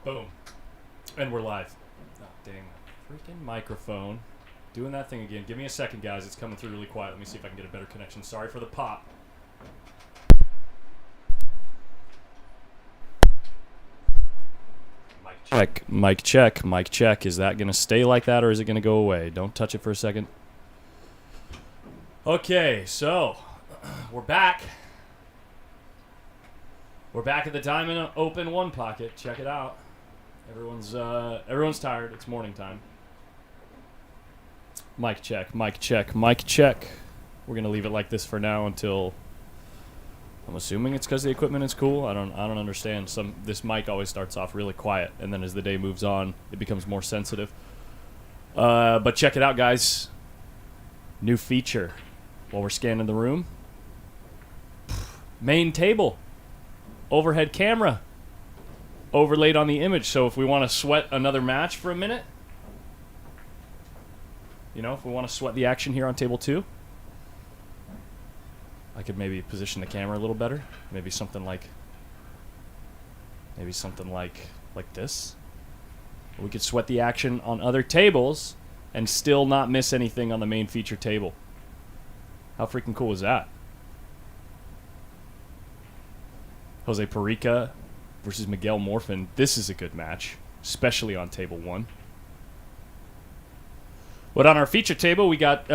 Boom. And we're live. Oh, dang. Freaking microphone. Doing that thing again. Give me a second, guys. It's coming through really quiet. Let me see if I can get a better connection. Sorry for the pop. Mic check. Mic check. Mic check. Is that going to stay like that or is it going to go away? Don't touch it for a second. Okay, so we're back. We're back at the Diamond Open One Pocket. Check it out. Everyone's tired. It's morning time. Mic check, mic check, mic check. We're gonna leave it like this for now until I'm assuming it's because the equipment is cool. I don't understand. This mic always starts off really quiet, and then as the day moves on, it becomes more sensitive. But check it out, guys. New feature. While we're scanning the room. Main table. Overhead camera. Overlaid on the image. So if we want to sweat another match for a minute, you know, if we want to sweat the action here on table 2, I could maybe position the camera a little better. Maybe something like this. We could sweat the action on other tables and still not miss anything on the main feature table. How freaking cool is that? Jose Perica versus Miguel Morfin. This is a good match, especially on table 1. But on our feature table, we got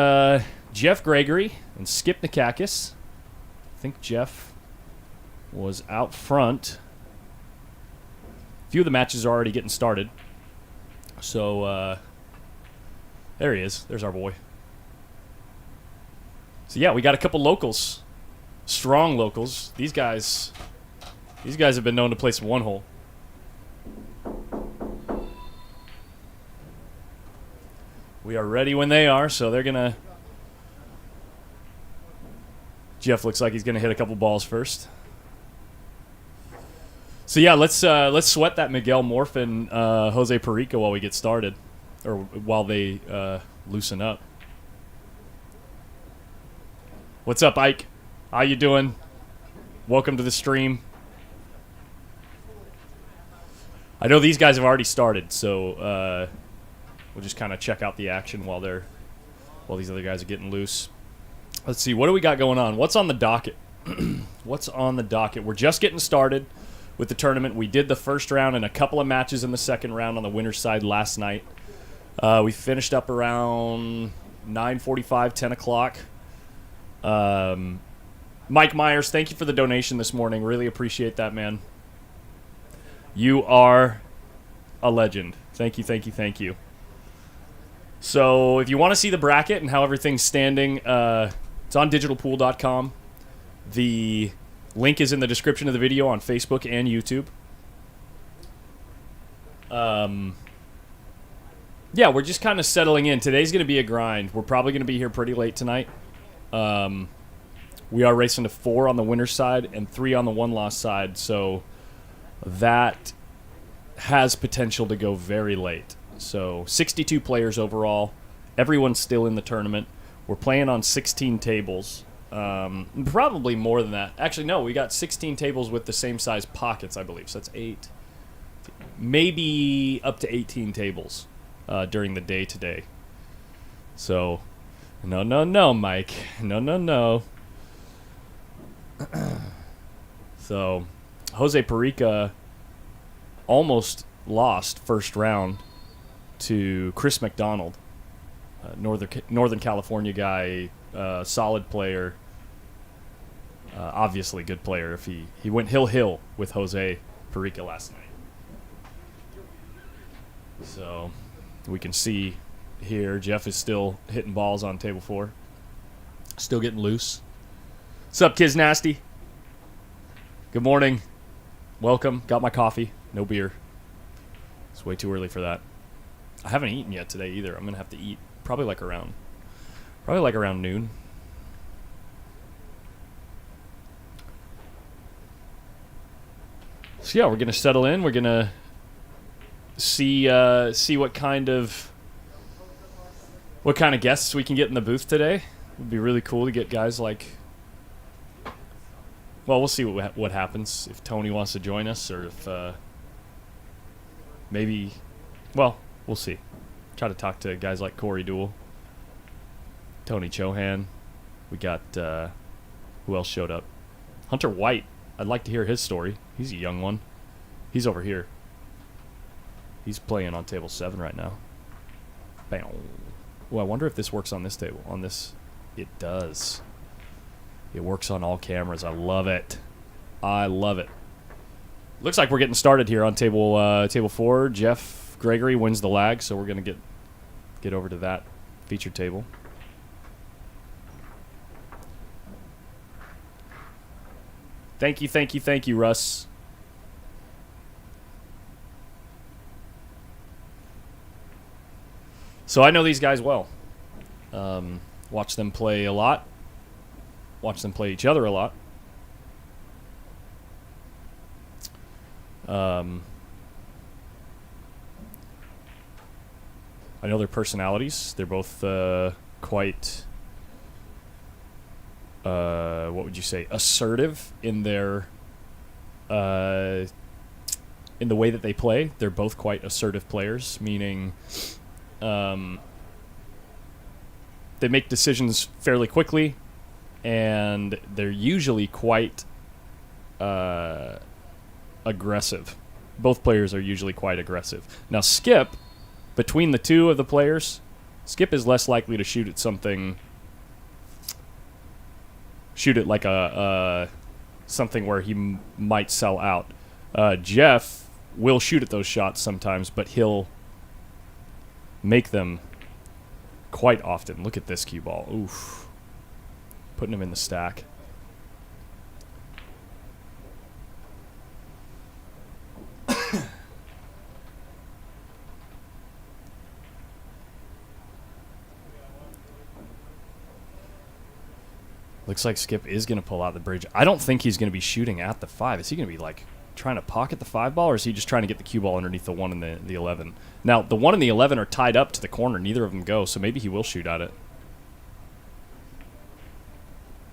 Jeff Gregory and Skip Nikakis. I think Jeff was out front. A few of the matches are already getting started. So, there he is. There's our boy. So, yeah, we got a couple locals. Strong locals. These guys have been known to play some one-hole. We are ready when they are, so they're gonna... Jeff looks like he's gonna hit a couple balls first. So yeah, let's sweat that Miguel Morfin, Jose Perica while we get started, or while they loosen up. What's up, Ike? How you doing? Welcome to the stream. I know these guys have already started, so we'll just kind of check out the action while these other guys are getting loose. Let's see, what do we got going on? What's on the docket? What's on the docket? We're just getting started with the tournament. We did the first round and a couple of matches in the second round on the winner's side last night. We finished up around 9:45, 10 o'clock. Mike Myers, thank you for the donation this morning. Really appreciate that, man. You are a legend. Thank you, thank you, thank you. So if you want to see the bracket and how everything's standing, it's on digitalpool.com. The link is in the description of the video on Facebook and YouTube. Yeah, we're just kind of settling in. Today's going to be a grind. We're probably going to be here pretty late tonight. We are racing to 4 on the winner's side and 3 on the one-loss side, so that has potential to go very late. So 62 players overall. Everyone's still in the tournament. We're playing on 16 tables. Probably more than that. Actually, no, we got 16 tables with the same size pockets, I believe. So that's 8. Maybe up to 18 tables during the day today. So, no, Mike. No. So, Jose Perica almost lost first round to Chris McDonald, Northern California guy, solid player, obviously good player. If he went hill with Jose Perica last night. So we can see here Jeff is still hitting balls on table 4, still getting loose. What's up, Kiz Nasty? Good morning. Welcome. Got my coffee. No beer. It's way too early for that. I haven't eaten yet today either. I'm gonna have to eat probably like around noon. So yeah, we're gonna settle in. We're gonna see what kind of guests we can get in the booth today. It would be really cool to get guys like. Well, we'll see what happens if Tony wants to join us, or if Maybe, well, we'll see. Try to talk to guys like Corey Deuel, Tony Chohan. We got, who else showed up? Hunter White. I'd like to hear his story. He's a young one. He's over here. He's playing on table 7 right now. Bam. Oh, I wonder if this works on this table. On this, it does. It works on all cameras. I love it. I love it. Looks like we're getting started here on table 4. Jeff Gregory wins the lag, so we're gonna get over to that featured table. Thank you, Russ. So I know these guys well. Watch them play a lot. Watch them play each other a lot. I know their personalities. They're both quite, what would you say, assertive in their, in the way that they play. They're both quite assertive players, meaning they make decisions fairly quickly, and they're usually quite aggressive. Both players are usually quite aggressive. Now, Skip, between the two of the players, Skip is less likely to shoot at something, shoot at like a something where he might sell out. Jeff will shoot at those shots sometimes, but he'll make them quite often. Look at this cue ball. Oof. Putting him in the stack. Looks like Skip is going to pull out the bridge. I don't think he's going to be shooting at the 5. Is he going to be like trying to pocket the 5 ball, or is he just trying to get the cue ball underneath the 1 and the 11? Now, the 1 and the 11 are tied up to the corner. Neither of them go, so maybe he will shoot at it.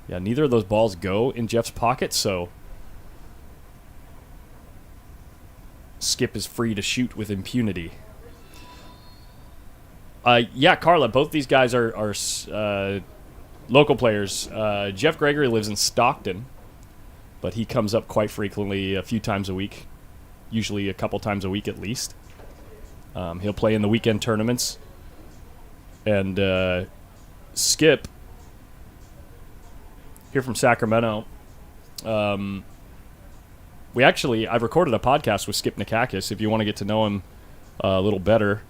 Yeah, neither of those balls go in Jeff's pocket, so Skip is free to shoot with impunity. Yeah, Carla, both these guys are local players. Jeff Gregory lives in Stockton, but he comes up quite frequently, a few times a week, usually a couple times a week at least. He'll play in the weekend tournaments. And Skip, here from Sacramento, I've recorded a podcast with Skip Nikakis. If you want to get to know him a little better,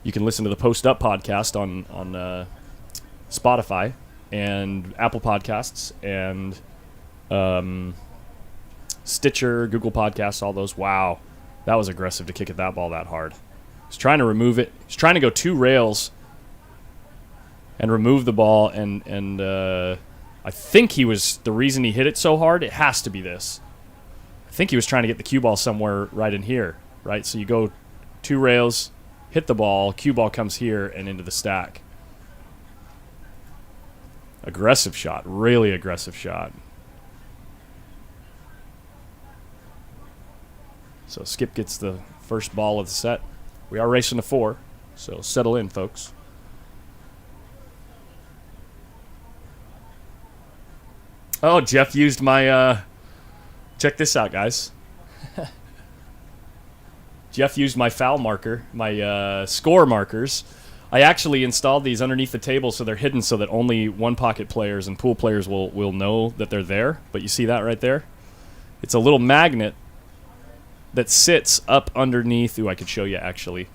you can listen to the Post Up podcast on Spotify and Apple Podcasts and Stitcher, Google Podcasts, all those. Wow, that was aggressive to kick at that ball that hard. He's trying to remove it. He's trying to go 2 rails and remove the ball, and I think he was, the reason he hit it so hard, it has to be this. I think he was trying to get the cue ball somewhere right in here, right? So you go 2 rails, hit the ball, cue ball comes here and into the stack. Aggressive shot, really aggressive shot. So Skip gets the first ball of the set. We are racing to 4, so settle in, folks. Oh, Jeff used my, check this out, guys. Jeff used my foul marker, my score markers. I actually installed these underneath the table so they're hidden so that only one-pocket players and pool players will know that they're there. But you see that right there? It's a little magnet that sits up underneath. Ooh, I could show you, actually.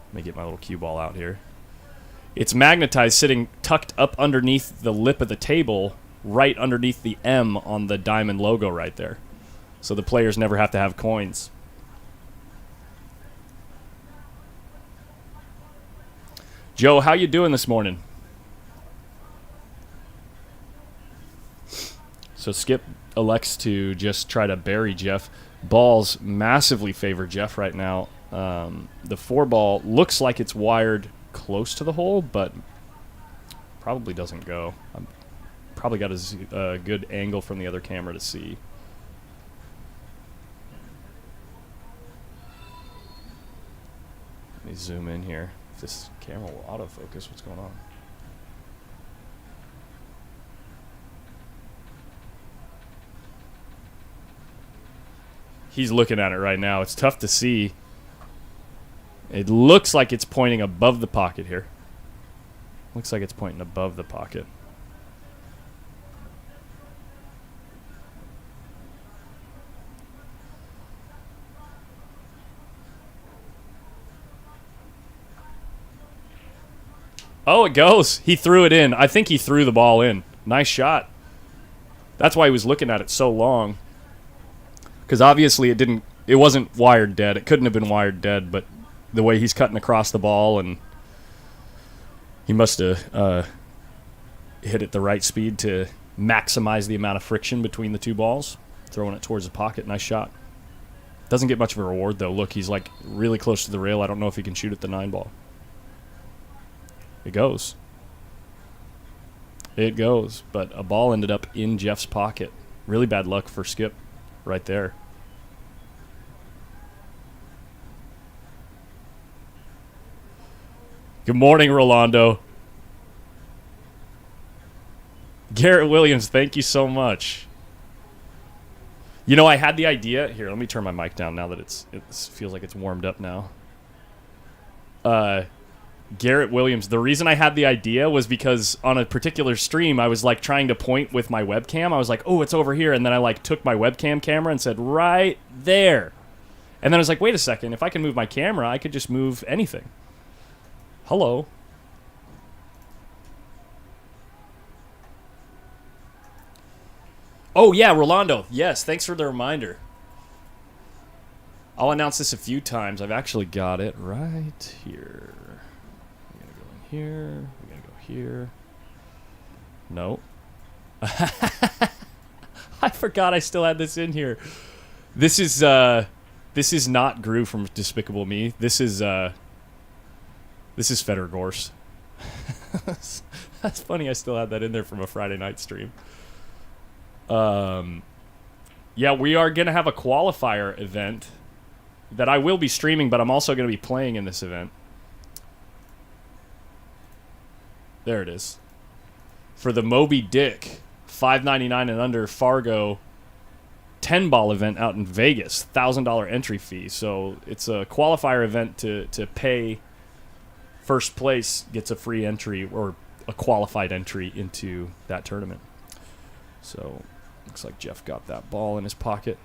Let me get my little cue ball out here. It's magnetized, sitting tucked up underneath the lip of the table, right underneath the M on the diamond logo right there. So the players never have to have coins. Joe, how you doing this morning? So Skip elects to just try to bury Jeff. Balls massively favor Jeff right now. The 4 ball looks like it's wired close to the hole, but probably doesn't go. Probably got a good angle from the other camera to see. Let me zoom in here. If this camera will autofocus, what's going on? He's looking at it right now. It's tough to see. It looks like it's pointing above the pocket here. Looks like it's pointing above the pocket. Oh, it goes. He threw it in. I think he threw the ball in. Nice shot. That's why he was looking at it so long. Because obviously it wasn't wired dead. It couldn't have been wired dead, but the way he's cutting across the ball, and he must have hit it the right speed to maximize the amount of friction between the two balls. Throwing it towards the pocket. Nice shot. Doesn't get much of a reward, though. Look, he's like really close to the rail. I don't know if he can shoot at the 9 ball. It goes. It goes. But a ball ended up in Jeff's pocket. Really bad luck for Skip right there. Good morning, Rolando. Garrett Williams, thank you so much. You know, I had the idea. Here, let me turn my mic down now that it feels like it's warmed up now. Garrett Williams, the reason I had the idea was because on a particular stream, I was like trying to point with my webcam. I was like, oh, it's over here. And then I like took my webcam camera and said, right there. And then I was like, wait a second. If I can move my camera, I could just move anything. Hello. Oh, yeah, Rolando. Yes, thanks for the reminder. I'll announce this a few times. I've actually got it right here. We're going to go in here. We're going to go here. No. I forgot I still had this in here. This is not Gru from Despicable Me. This is Feder Gorse. That's funny. I still had that in there from a Friday night stream. Yeah, we are going to have a qualifier event that I will be streaming, but I'm also going to be playing in this event. There it is. For the Moby Dick $5.99 and under Fargo 10-ball event out in Vegas, $1,000 entry fee. So it's a qualifier event to pay. First place gets a free entry or a qualified entry into that tournament. So looks like Jeff got that ball in his pocket.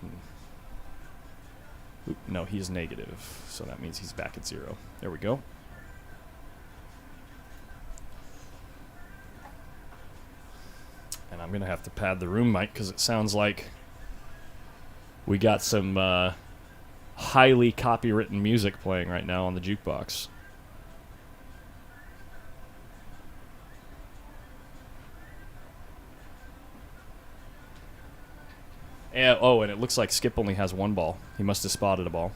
Oop, no, he's negative, so that means he's back at 0. There we go. And I'm going to have to pad the room mic because it sounds like we got some highly copywritten music playing right now on the jukebox. And, oh, and it looks like Skip only has 1 ball. He must have spotted a ball.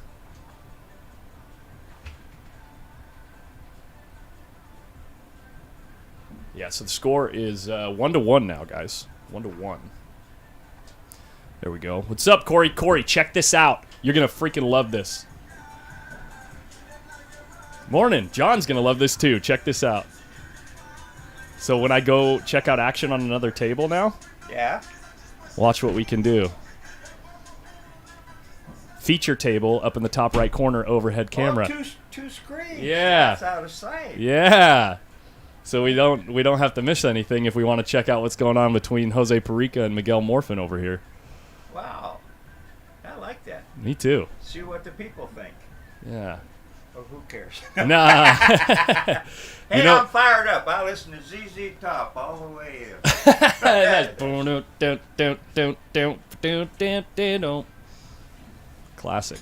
Yeah, so the score is 1-1 now, guys. 1-1. There we go. What's up, Corey? Corey, check this out. You're going to freaking love this. Morning. John's going to love this, too. Check this out. So when I go check out action on another table now, yeah, watch what we can do. Feature table up in the top right corner, overhead camera. Oh, two screens. Yeah. That's out of sight. Yeah. So we don't have to miss anything if we want to check out what's going on between Jose Perica and Miguel Morfin over here. Wow. I like that. Me too. See what the people think. Yeah. Or who cares? Nah. Hey, You know- I'm fired up. I listen to ZZ Top all the way in. That's classic.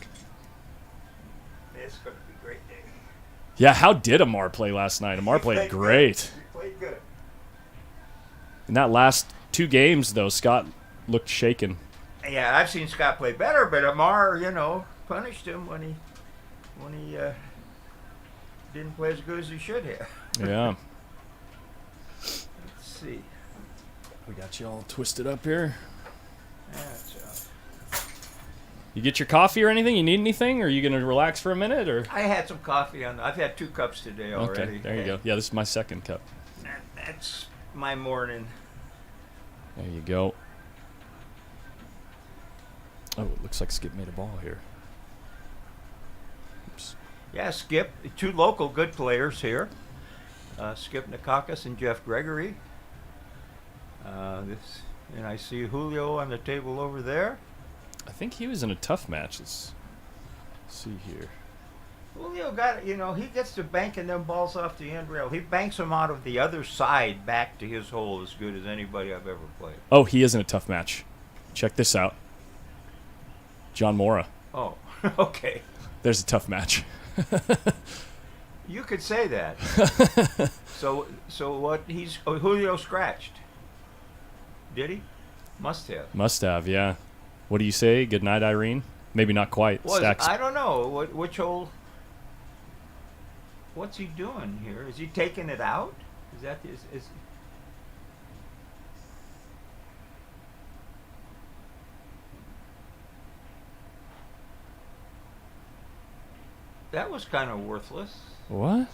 It's going to be a great day. Yeah, how did Amar play last night? Amar played great. He played good. In that last 2 games, though, Scott looked shaken. Yeah, I've seen Scott play better, but Amar, punished him when he didn't play as good as he should have. Yeah. Let's see. We got you all twisted up here. That's You get your coffee or anything? You need anything? Or are you going to relax for a minute? Or I had some coffee I've had 2 cups today already. Okay, there you go. Yeah, this is my second cup. That's my morning. There you go. Oh, it looks like Skip made a ball here. Oops. Yeah, Skip. 2 local good players here. Skip Nikakis and Jeff Gregory. And I see Julio on the table over there. I think he was in a tough match. Let's see here. Julio got, he gets to banking them balls off the end rail. He banks them out of the other side back to his hole as good as anybody I've ever played. Oh, he is in a tough match. Check this out. John Mora. Oh, okay. There's a tough match. You could say that. So what? Julio scratched. Did he? Must have. Must have, yeah. What do you say? Good night, Irene? Maybe not quite. I don't know. Which hole? What's he doing here? Is he taking it out? Is that is that was kind of worthless. What?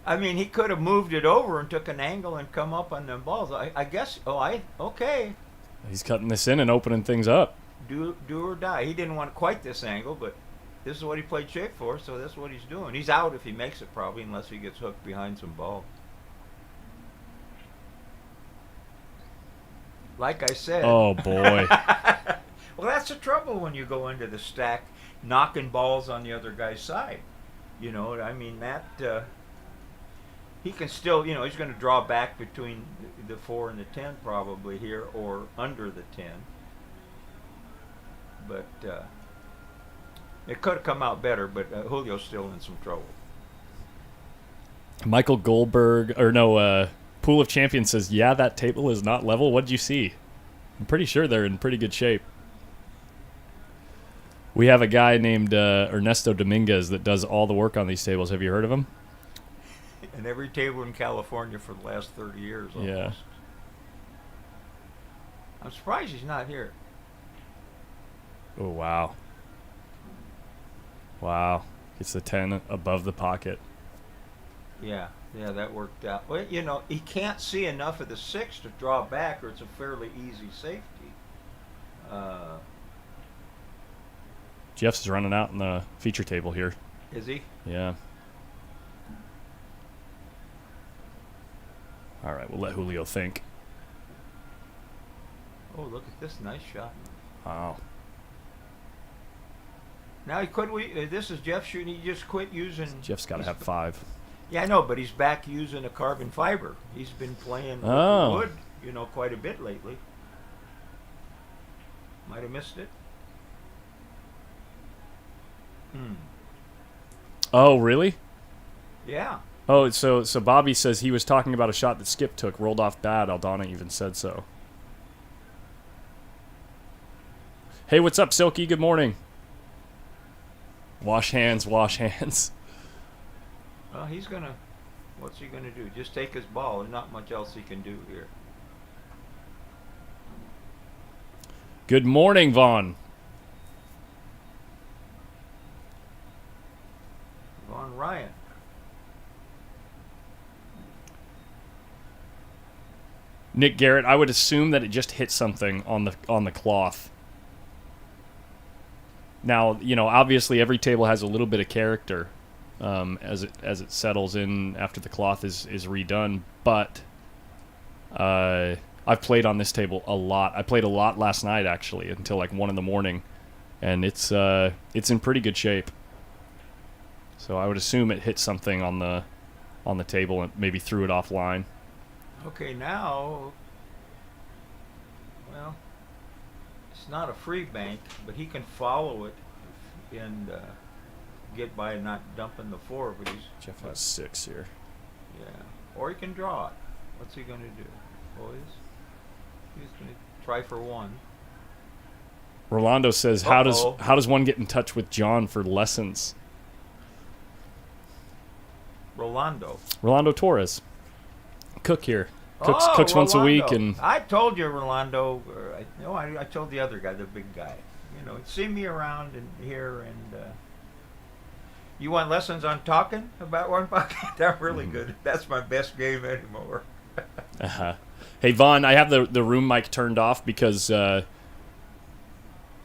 I mean, he could have moved it over and took an angle and come up on them balls. I guess. Okay. He's cutting this in and opening things up. Do or die. He didn't want quite this angle, but this is what he played shape for, so that's what he's doing. He's out if he makes it, probably, unless he gets hooked behind some ball. Like I said. Oh, boy. Well, that's the trouble when you go into the stack, knocking balls on the other guy's side. I mean, Matt, he can still, he's going to draw back between the 4 and the 10 probably here, or under the 10. But it could have come out better, but Julio's still in some trouble. Michael Goldberg, Pool of Champions says, yeah, that table is not level. What did you see? I'm pretty sure they're in pretty good shape. We have a guy named Ernesto Dominguez that does all the work on these tables. Have you heard of him? And every table in California for the last 30 years almost. Yeah. I'm surprised he's not here. Oh, wow. Wow. Gets the 10 above the pocket. Yeah, that worked out. Well, he can't see enough of the 6 to draw back, or it's a fairly easy safety. Jeff's running out in the feature table here. Is he? Yeah. All right, we'll let Julio think. Oh, look at this nice shot. Wow. Now this is Jeff shooting. He just quit using. Jeff's got to have 5. Yeah, I know, but he's back using a carbon fiber. He's been playing with wood, quite a bit lately. Might have missed it. Oh, really? Yeah. Oh, so Bobby says he was talking about a shot that Skip took, rolled off bad. Aldana even said so. Hey, what's up, Silky? Good morning. Wash hands, wash hands. Well, what's he gonna do? Just take his ball. There's not much else he can do here. Good morning, Vaughn. Vaughn Ryan. Nick Garrett, I would assume that it just hit something on the cloth. Now, obviously every table has a little bit of character as it settles in after the cloth is redone, but I've played on this table a lot. I played a lot last night, actually, until like 1 in the morning, and it's in pretty good shape. So I would assume it hit something on the table and maybe threw it offline. Okay, now, well, it's not a free bank, but he can follow it and get by not dumping the 4. But Jeff has 6 here. Yeah, or he can draw it. What's he going to do, boys? He's going to try for 1. Rolando says, how does one get in touch with John for lessons? Rolando Torres, cook here. Cooks once a week, Rolando. and I told you, Rolando. I told the other guy, the big guy. You know, see me around and here, and you want lessons on talking about one pocket? They're really good. That's my best game anymore. Hey Vaughn, I have the room mic turned off because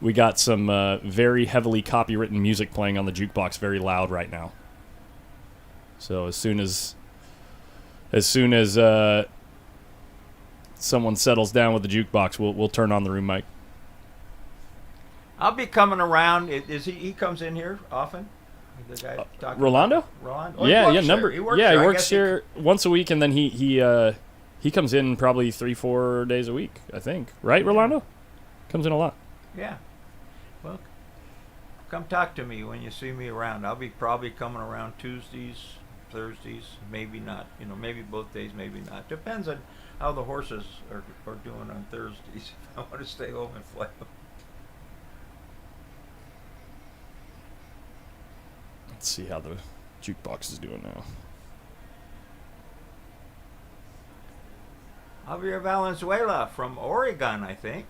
we got some very heavily copywritten music playing on the jukebox, very loud right now. So as soon as someone settles down with the jukebox, we'll turn on the room mic. I'll be coming around. Is he comes in here often? The guy talking Rolando? Rolando? Oh, yeah. He works he here once a week, and then he comes in probably 3-4 days a week, I think. Right, Rolando? Comes in a lot. Yeah. Well, come talk to me when you see me around. I'll be probably coming around Tuesdays, Thursdays, maybe not. You know, maybe both days, maybe not. Depends on how the horses are doing on Thursdays. I want to stay home and play them. Let's see how the jukebox is doing now. Javier Valenzuela from Oregon, I think.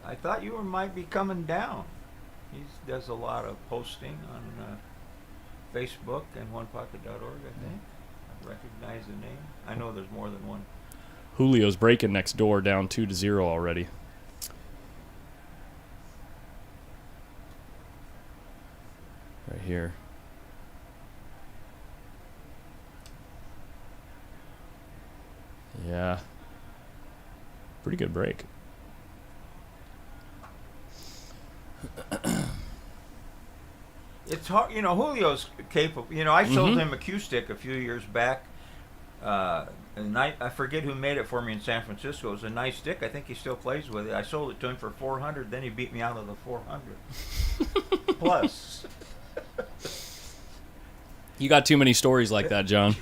I thought you might be coming down. He does a lot of posting on Facebook and onepocket.org, I think. I recognize the name. I know there's more than one. Julio's breaking next door, down 2-0 already. Right here. Yeah. Pretty good break. It's hard, you know. Julio's capable. You know, I sold him a cue stick a few years back. And I forget who made it for me in San Francisco. It was a nice stick. I think he still plays with it. I sold it to him for $400. Then he beat me out of the 400 plus. You got too many stories like that, John.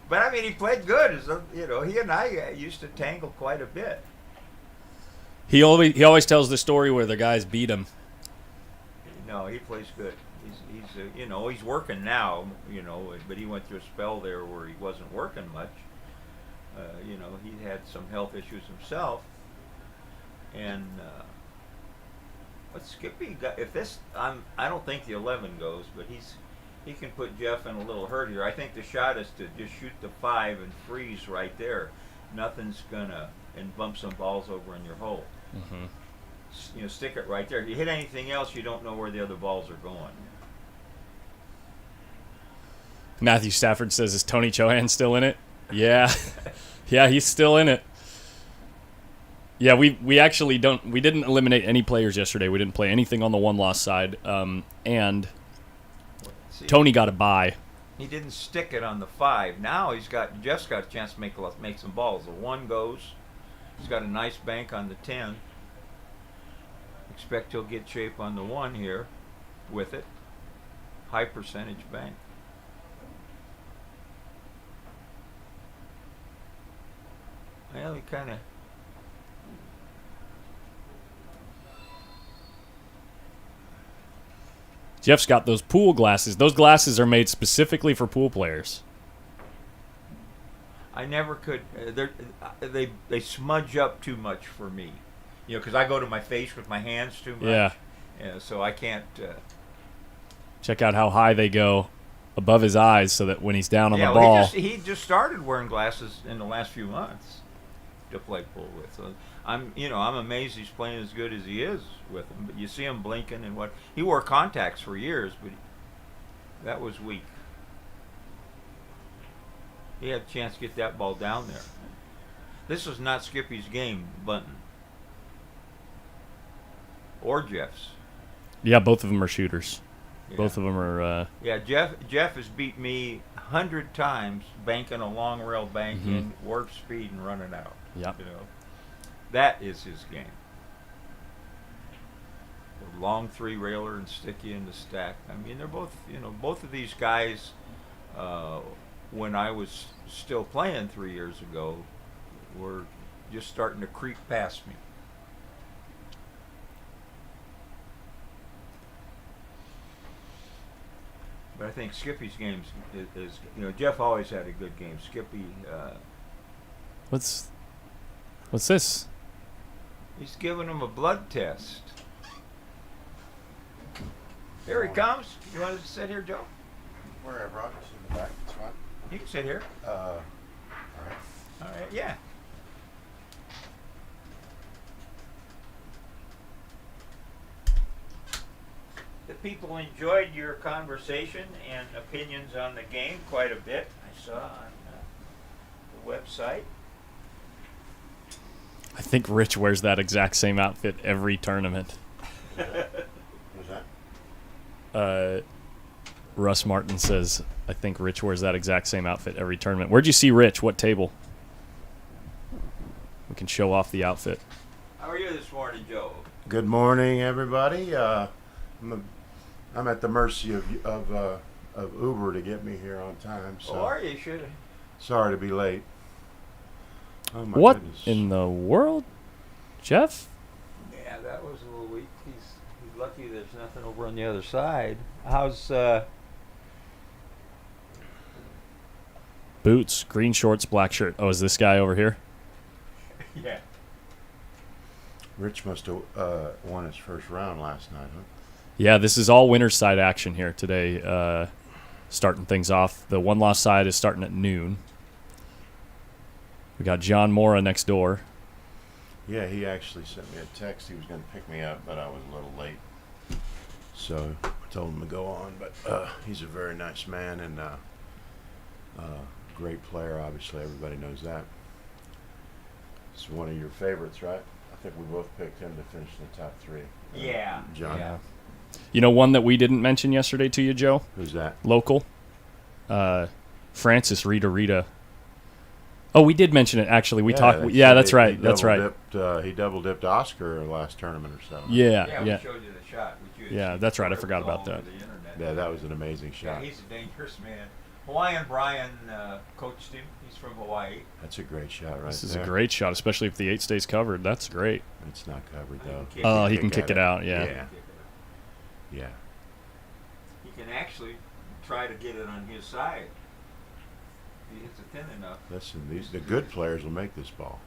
But I mean, he played good. You know, he and I used to tangle quite a bit. He always tells the story where the guys beat him. No, he plays good. He's you know, he's working now. You know, but he went through a spell there where he wasn't working much. You know, he had some health issues himself. And what Skippy got? If this, I don't think the 11 goes, but he can put Jeff in a little hurt here. I think the shot is to just shoot the 5 and freeze right there. Nothing's gonna and bump some balls over in your hole. Mm-hmm. You know, stick it right there. If you hit anything else, you don't know where the other balls are going. Matthew Stafford says, "Is Tony Chohan still in it?" Yeah, yeah, he's still in it. Yeah, we actually we didn't eliminate any players yesterday. We didn't play anything on the one-loss side, and See, Tony got a bye. He didn't stick it on the 5. Now Jeff's got a chance to make some balls. The 1 goes. He's got a nice bank on the 10. Expect he'll get shape on the 1 here with it. High percentage bank. Well, he kind of... Jeff's got those pool glasses. Those glasses are made specifically for pool players. I never could... they smudge up too much for me. You know, because I go to my face with my hands too much. Yeah, so I can't... Check out how high they go above his eyes so that when he's down on the ball... He just started wearing glasses in the last few months to play pool with. So I'm amazed he's playing as good as he is with them. But you see him blinking and what... He wore contacts for years, but that was weak. He had a chance to get that ball down there. This is not Skippy's game, bunting. Or Jeff's. Yeah, both of them are shooters. Yeah. Both of them are... Yeah, Jeff has beat me 100 times banking a long rail bank in warp speed and running out. Yeah. You know, that is his game. The long 3-railer and stick you in the stack. I mean, they're both, both of these guys, when I was still playing 3 years ago, were just starting to creep past me. But But I think Skippy's game is Jeff always had a good game. Skippy, What's this? he's giving him a blood test. Here he comes. You want to sit here, Joe? Wherever, I'll just in the back. It's fine. You can sit here. All right. All right, yeah. The people enjoyed your conversation and opinions on the game quite a bit. I saw on the website. I think Rich wears that exact same outfit every tournament. What's that? Russ Martin says, I think Rich wears that exact same outfit every tournament. Where'd you see Rich? What table? We can show off the outfit. How are you this morning, Joe? Good morning, everybody. I'm at the mercy of Uber to get me here on time. So Oh, are you? Should have. sorry to be late. Oh my What goodness. in the world? Jeff? Yeah, that was a little weak. He's lucky there's nothing over on the other side. How's Boots, green shorts, black shirt. Oh, is this guy over here? yeah. Rich must have won his first round last night, huh? Yeah, this is all winner's side action here today. Starting things off. The one-loss side is starting at noon. We got John Mora next door. Yeah, he actually sent me a text. He was going to pick me up, but I was a little late. So I told him to go on. But he's a very nice man and great player, obviously. Everybody knows that. It's one of your favorites, right? I think we both picked him to finish in the top three. Yeah. John. Yeah. You know one that we didn't mention yesterday to you, Joe? Who's that? Local. Francis Rita. Oh, we did mention it, actually. We talked. they Yeah, said that's he right. That's right. He double dipped Oscar last tournament or so. Yeah, We yeah. showed you the shot. Yeah, that's right. I forgot about that. Yeah, that was an amazing Yeah, shot. he's a dangerous man. Hawaiian Brian coached him. He's from Hawaii. That's a great shot right This is there. a great shot, especially if the 8 stays covered. That's great. It's not covered, though. Oh, he can kick it out, yeah. Yeah. Yeah. He can actually try to get it on his side. He hits it thin enough. Listen, the good players will make this ball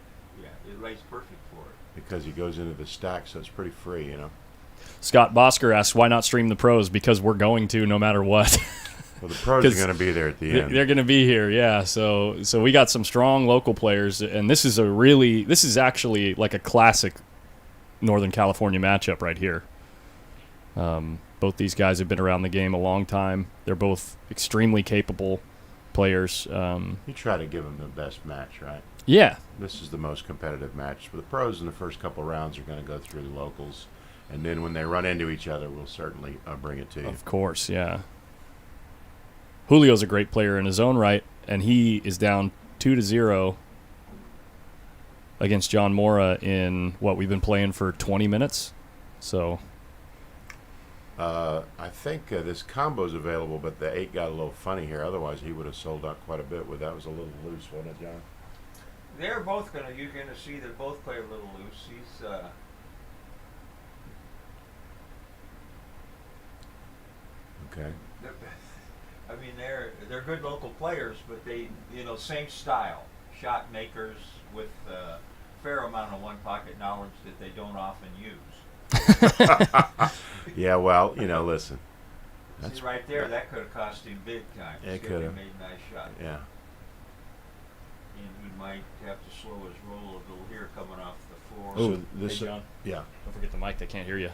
Yeah, it lays perfect for it. because he goes into the stack, so it's pretty free, you know. Scott Bosker asks, why not stream the pros? Because we're going to no matter what. Well, the pros are going to be there at the end. They're going to be here, yeah. So we got some strong local players, and this is actually like a classic Northern California matchup right here. Both these guys have been around the game a long time. They're both extremely capable players. You try to give them the best match, right? Yeah. This is the most competitive match. But the pros in the first couple of rounds are going to go through the locals, and then when they run into each other, we'll certainly bring it to you. Of course, yeah. Julio's a great player in his own right, and he is down 2-0 against John Mora in what we've been playing for 20 minutes. So I think this combo's available, but the 8 got a little funny here. Otherwise, he would have sold out quite a bit. That was a little loose, wasn't it, John? They're both you're gonna see they both play a little loose. He's Okay. I mean they're good local players, but they same style, shot makers with a fair amount of one pocket knowledge that they don't often use. Yeah, well, listen. See right there, that could have cost him big time. It Skippy could have. made a nice shot. Yeah. And he might have to slow his roll a little here coming off the floor. Oh, So this, hey, John. yeah. Don't forget the mic. They can't hear you.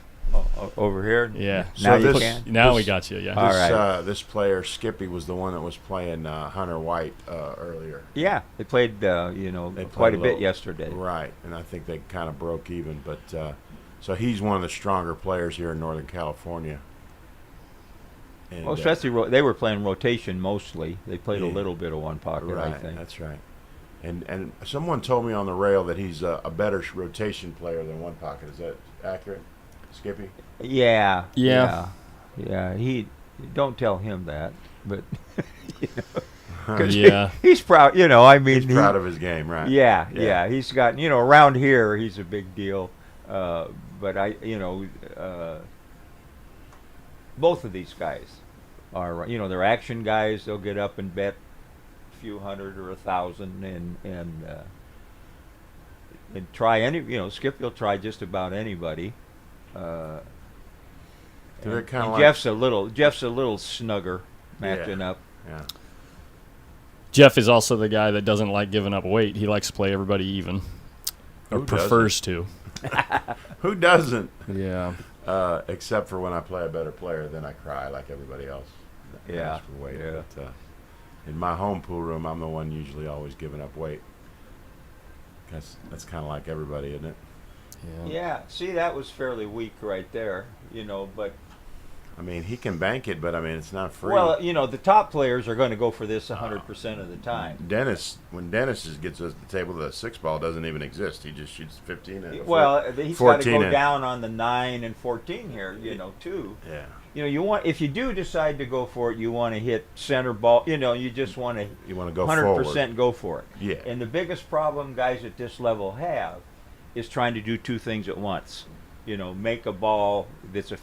Over here? Yeah. So Now you this- can? Now we this- got you, yeah. All right. This player, Skippy, was the one that was playing Hunter White earlier. Yeah, they played, They quite played a bit little- yesterday. Right, and I think they kind of broke even. But so he's one of the stronger players here in Northern California. And, Well, especially they were playing rotation mostly. They played a Yeah. little bit of one pocket, right, I think. that's right. And someone told me on the rail that he's a better rotation player than one pocket. Is that accurate, Skippy? Yeah. Yeah. He don't tell him that, but 'cause Yeah. he's proud. I mean, He's proud of his game, right? Yeah. He's got around here he's a big deal, but both of these guys are, you know, they're action guys. They'll get up and bet a few hundred or 1,000 and try any, you know, Skip will try just about anybody. They're And kinda like- Jeff's a little snugger matching up. Yeah. Jeff is also the guy that doesn't like giving up weight. He likes to play everybody even, or Who prefers to. Who doesn't? Yeah. Except for when I play a better player, then I cry like everybody else. Yeah, Ask for weight. yeah. But, in my home pool room, I'm the one usually always giving up weight. That's kind of like everybody, isn't it? Yeah, see, that was fairly weak right there, you know, but I mean, he can bank it, but I mean, it's not free. well, you know, the top players are going to go for this 100% of the time. When Dennis gets to the table, the 6-ball doesn't even exist. He just shoots 15 and a Well, he's got to 14 go and- down on the 9 and 14 here, you know, too. Yeah. You know, you want, if you do decide to go for it, you want to hit center ball. You know, you just want to You want to go 100% forward. go for it. Yeah. And the biggest problem guys at this level have is trying to do two things at once. You know, make a ball that's a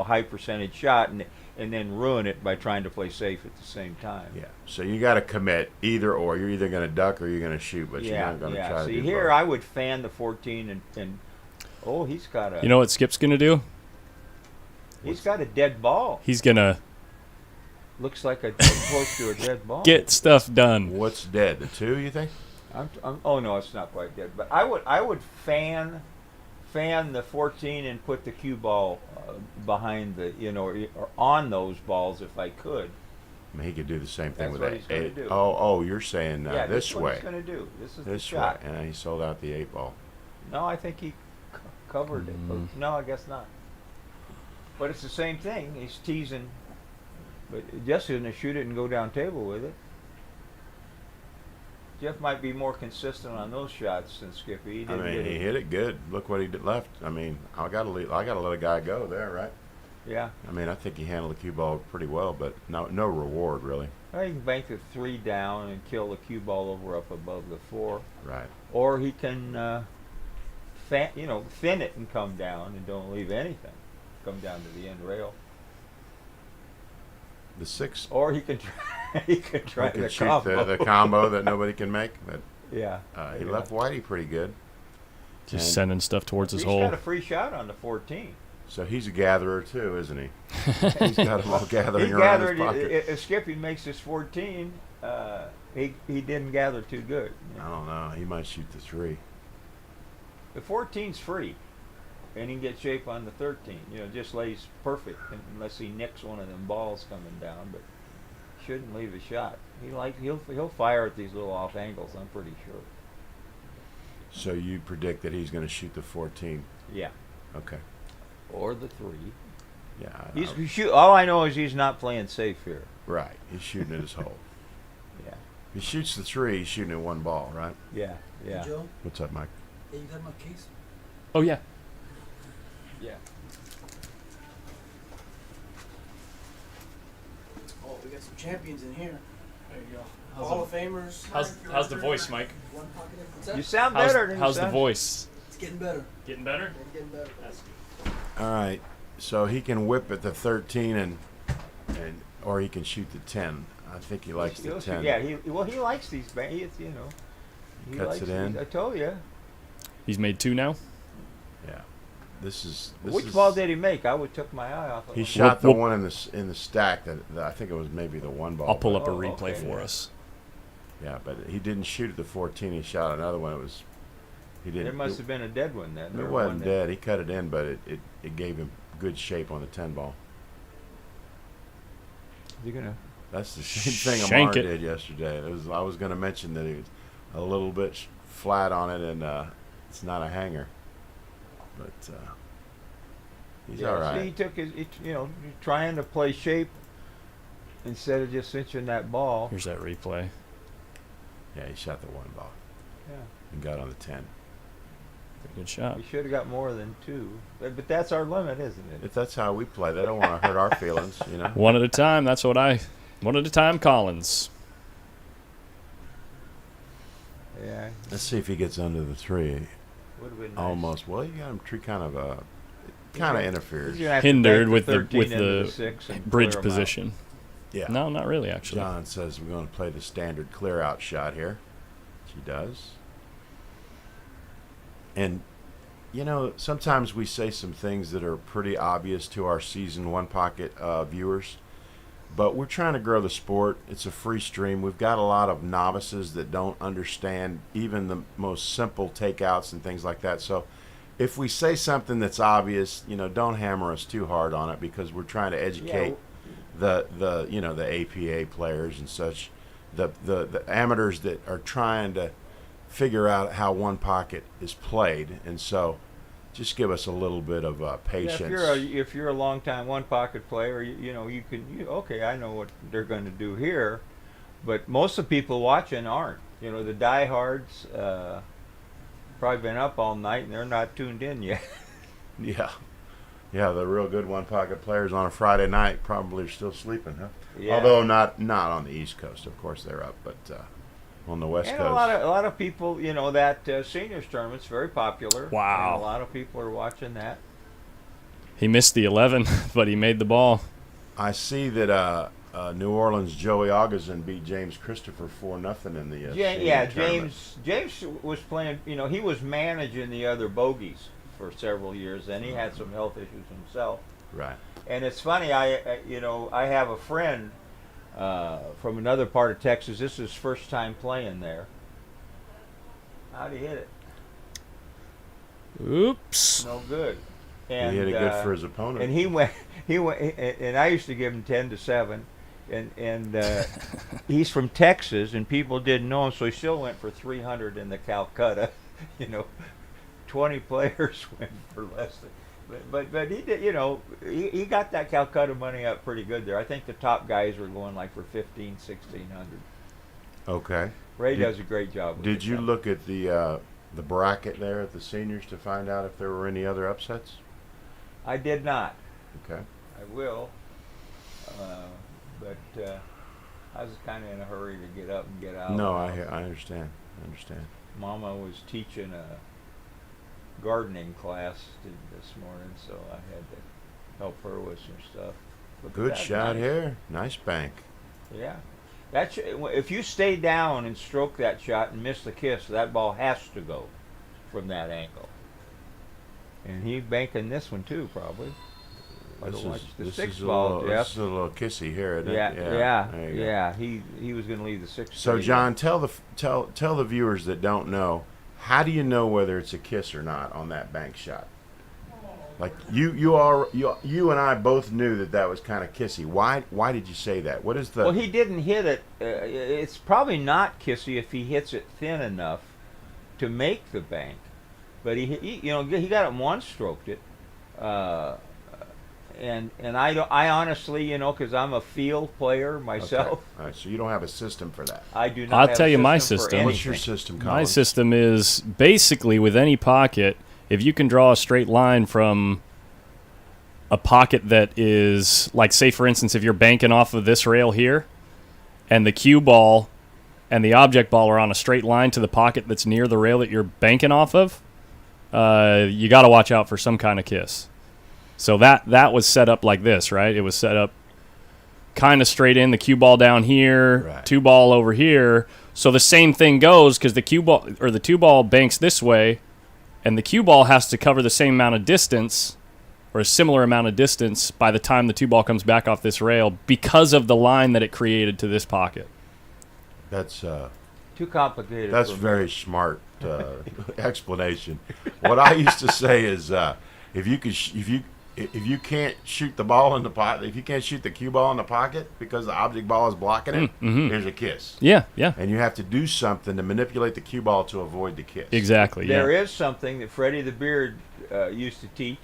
high percentage shot and then ruin it by trying to play safe at the same time. Yeah. So you got to commit either or. You're either going to duck or you're going to shoot, but you're not going to try to See, do here both. I would fan the 14 and oh, he's got a You know what Skip's gonna do? he's got a dead ball. He's gonna Looks like a close to a dead ball. get stuff done. What's dead? The 2, you think? Oh no, it's not quite dead. But I would fan the 14 and put the cue ball behind the or on those balls if I could. I mean, he could do the same thing That's with what that he's gonna 8. do. Oh, you're saying Yeah, this what way. he's going to do. This is the This shot. way. And he sold out the 8-ball. No, I think he covered it. But no, I guess not. But it's the same thing. He's teasing. But Jeff's going to shoot it and go down table with it. Jeff might be more consistent on those shots than Skippy. He I didn't mean, get he it. hit it good. Look what he did left. I mean, I got to let a guy go there, right? Yeah. I mean, I think he handled the cue ball pretty well, but no reward really. Well, he can bank the 3 down and kill the cue ball over up above the 4. Right. Or he can, thin it and come down and don't leave anything. Come down to the end rail. The 6. Or he can try. He can try He could the shoot combo. the combo that nobody can make. But Yeah. he Yeah. left Whitey pretty good. Just And sending stuff towards his He's hole. got a free shot on the 14. So he's a gatherer too, isn't he? He's got them all gathering He around gathered. his pocket. If Skippy makes his 14, he didn't gather too good. I don't know. He might shoot the 3. The 14's free, and he can get shape on the 13. You know, just lays perfect unless he nicks one of them balls coming down, but shouldn't leave a shot. He'll fire at these little off angles. I'm pretty sure. So you predict that he's going to shoot the 14? Yeah. Okay. Or the 3. Yeah. All I know is he's not playing safe here. Right. He's shooting at his hole. Yeah. He shoots the 3. He's shooting at 1 ball, right? Yeah. Yeah. Hey, Joe, What's up, Mike? hey, you got my case? Oh yeah. Yeah. Oh, we got some champions in here. There you go. Hall of Famers. How's the voice, Mike? One pocket in. What's You that? sound better than you How's the sound- voice? It's getting better. Getting better? It's getting better. That's good. All right. So he can whip at the 13 and or he can shoot the 10. I think he likes the 10. Yeah, he likes these bangs. He Cuts likes it in. these. I told you. He's made 2 now. Yeah. This Which is, ball did he make? I would took my eye off of He him. shot the Whoop. one in the stack that I think it was maybe the 1 ball. I'll pull but- up a Oh, replay okay. for us. Yeah, but he didn't shoot at the 14. He shot another one. He didn't. There must have been a dead one then. It or wasn't one that- dead. He cut it in, but it gave him good shape on the 10 ball. You gonna? That's the same thing Shank Amar it. did yesterday. I was going to mention that he was a little bit flat on it, and it's not a hanger. But he's Yeah, all see, right. he took trying to play shape instead of just cinching that ball. Here's that replay. Yeah, he shot the 1 ball Yeah. and got on the 10. Good shot. He should have got more than 2. But that's our limit, isn't it? If that's how we play, they don't want to hurt our feelings, you know. One at a time. That's what one at a time, Collins. Yeah. Let's see if he gets under the 3. Would have been nice. Almost. Well, you got him kind of He's interferes. gonna have to Hindered bank with the 13 into the 6 and bridge clear 'em out. position. Yeah. No, not really, actually. John says we're going to play the standard clear-out shot here. She does. And, you know, sometimes we say some things that are pretty obvious to our Season 1 Pocket viewers, but we're trying to grow the sport. It's a free stream. We've got a lot of novices that don't understand even the most simple takeouts and things like that. So if we say something that's obvious, you know, don't hammer us too hard on it, because we're trying to educate the you know, the APA players and such, the amateurs that are trying to figure out how one pocket is played. And so just give us a little bit of patience. Yeah, if you're a long time one pocket player, you know, you can okay, I know what they're going to do here, but most of the people watching aren't. You know, the diehards probably been up all night and they're not tuned in yet. Yeah, the real good one pocket players on a Friday night probably are still sleeping, huh? Yeah. Although not on the East Coast, of course they're up, but on the West And Coast. a lot of people, you know, that seniors tournament's very popular. Wow. And a lot of people are watching that. He missed the 11, but he made the ball. I see that New Orleans Joey Augustin beat James Christopher 4-0 in the senior tournament. James was playing, you know, he was managing the other bogeys for several years, and he had some health issues himself. Right. And it's funny, I have a friend from another part of Texas. This is his first time playing there. How'd he hit it? Oops. No good. And He hit it good for his opponent. And he went, and I used to give him 10-7, and he's from Texas, and people didn't know him, so he still went for 300 in the Calcutta. You know, 20 players went for less than. But he did, you know, he got that Calcutta money up pretty good there. I think the top guys were going like for 1,500, 1,600. Okay. Ray does a great job with Did it, you though. look at the bracket there at the seniors to find out if there were any other upsets? I did not. Okay. I will. But I was kind of in a hurry to get up and get out. No, I understand. I understand. Mama was teaching a gardening class this morning, so I had to help her with some stuff. But Good that's shot nice. here. Nice bank. Yeah. If you stay down and stroke that shot and miss the kiss, that ball has to go from that angle. And he's banking this one too, probably. This sixth is a ball, little, Jeff. this is a little kissy here, isn't Yeah, it? yeah, There you go. yeah. He was going to leave the sixth. So, straight. John, tell the viewers that don't know, how do you know whether it's a kiss or not on that bank shot? Like you and I both knew that was kind of kissy. Why did you say that? What is the? Well, he didn't hit it. It's probably not kissy if he hits it thin enough to make the bank. But he got it one stroked it, and I honestly, you know, because I'm a field player myself, Okay. All right, so you don't have a system for that. I do not. I'll have tell a you my for system. What's your anything. system, My Colin? system is basically with any pocket, if you can draw a straight line from a pocket that is, like, say, for instance, if you're banking off of this rail here, and the cue ball and the object ball are on a straight line to the pocket that's near the rail that you're banking off of, you got to watch out for some kind of kiss. So that was set up like this, right? It was set up kind of straight in, the cue ball down here, Right. two ball over here. So the same thing goes because the cue ball or the two ball banks this way, and the cue ball has to cover the same amount of distance or a similar amount of distance by the time the two ball comes back off this rail because of the line that it created to this pocket. That's Too complicated. That's for me. very smart explanation. What I used to say is, if you can't shoot the ball in the pocket, if you can't shoot the cue ball in the pocket because the object ball is blocking it, there's a kiss. Yeah. And you have to do something to manipulate the cue ball to avoid the kiss. Exactly. There Yeah. is something that Freddie the Beard used to teach,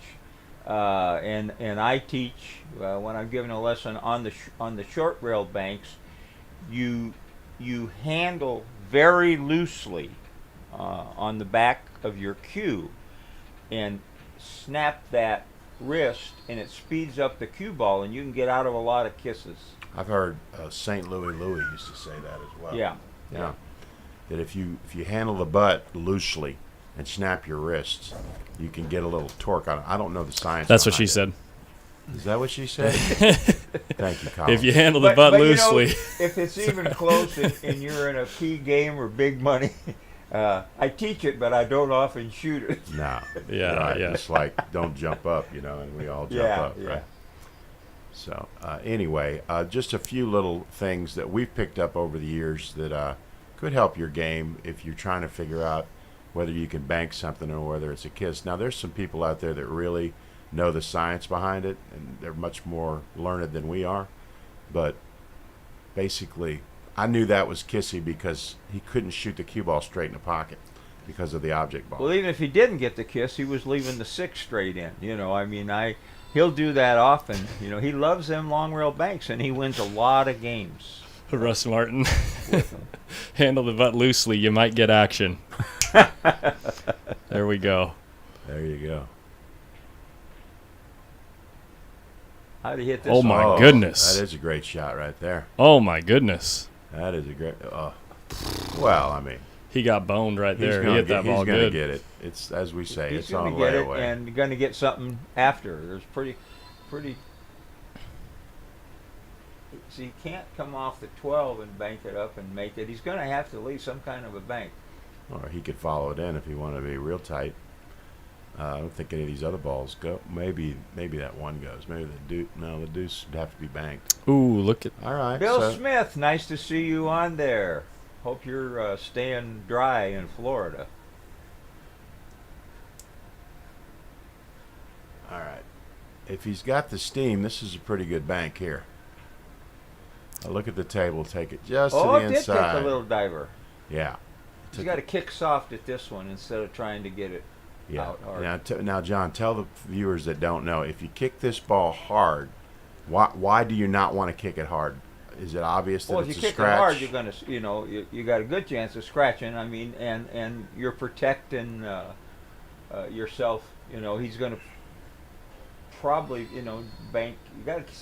and I teach when I'm giving a lesson on the short rail banks. You handle very loosely on the back of your cue, and snap that wrist, and it speeds up the cue ball, and you can get out of a lot of kisses. I've heard St. Louis used to say that as well. Yeah. That if you handle the butt loosely and snap your wrists, you can get a little torque on it. I don't know the science. That's what behind she it. said. Is that what she said? Thank you, Colin. If you handle the butt loosely. If it's even close and you're in a key game or big money, I teach it, but I don't often shoot it. No. Yeah, Right. yeah. Just like don't jump up, and we all jump Yeah, up, yeah. right? So anyway, just a few little things that we've picked up over the years that could help your game if you're trying to figure out whether you can bank something or whether it's a kiss. Now, there's some people out there that really know the science behind it, and they're much more learned than we are. But basically, I knew that was kissy because he couldn't shoot the cue ball straight in the pocket because of the object ball. Well, even if he didn't get the kiss, he was leaving the 6 straight in. He'll do that often. He loves them long rail banks, and he wins a lot of games. Russ Martin. Handle the butt loosely. You might get action. There we go. There you go. How did he hit this? Oh, one? my goodness. That is a great shot right there. Oh, my goodness. That is a great. Well, I mean, He got boned right he's there. He gonna hit that ball he's gonna good. get it. It's as we say. He's It's going on to get it layaway. and going to get something after. There's pretty. So he can't come off the 12 and bank it up and make it. He's going to have to leave some kind of a bank. Or he could follow it in if he wanted to be real tight. I don't think any of these other balls go. Maybe that one goes. Maybe the deuce would have to be banked. Ooh, look at. All right. Bill so, Smith, nice to see you on there. Hope you're staying dry in Florida. all right. If he's got the steam, this is a pretty good bank here. Look at the table. Take it just to the Oh, it did inside. take a little diver. Yeah. He's got to kick soft at this one instead of trying to get it Yeah. out hard. Now, John, tell the viewers that don't know, if you kick this ball hard, why do you not want to kick it hard? Is it obvious that Well, if it's you a kick scratch? it hard, you're gonna, you got a good chance of scratching. I mean, and you're protecting yourself. He's gonna probably, bank.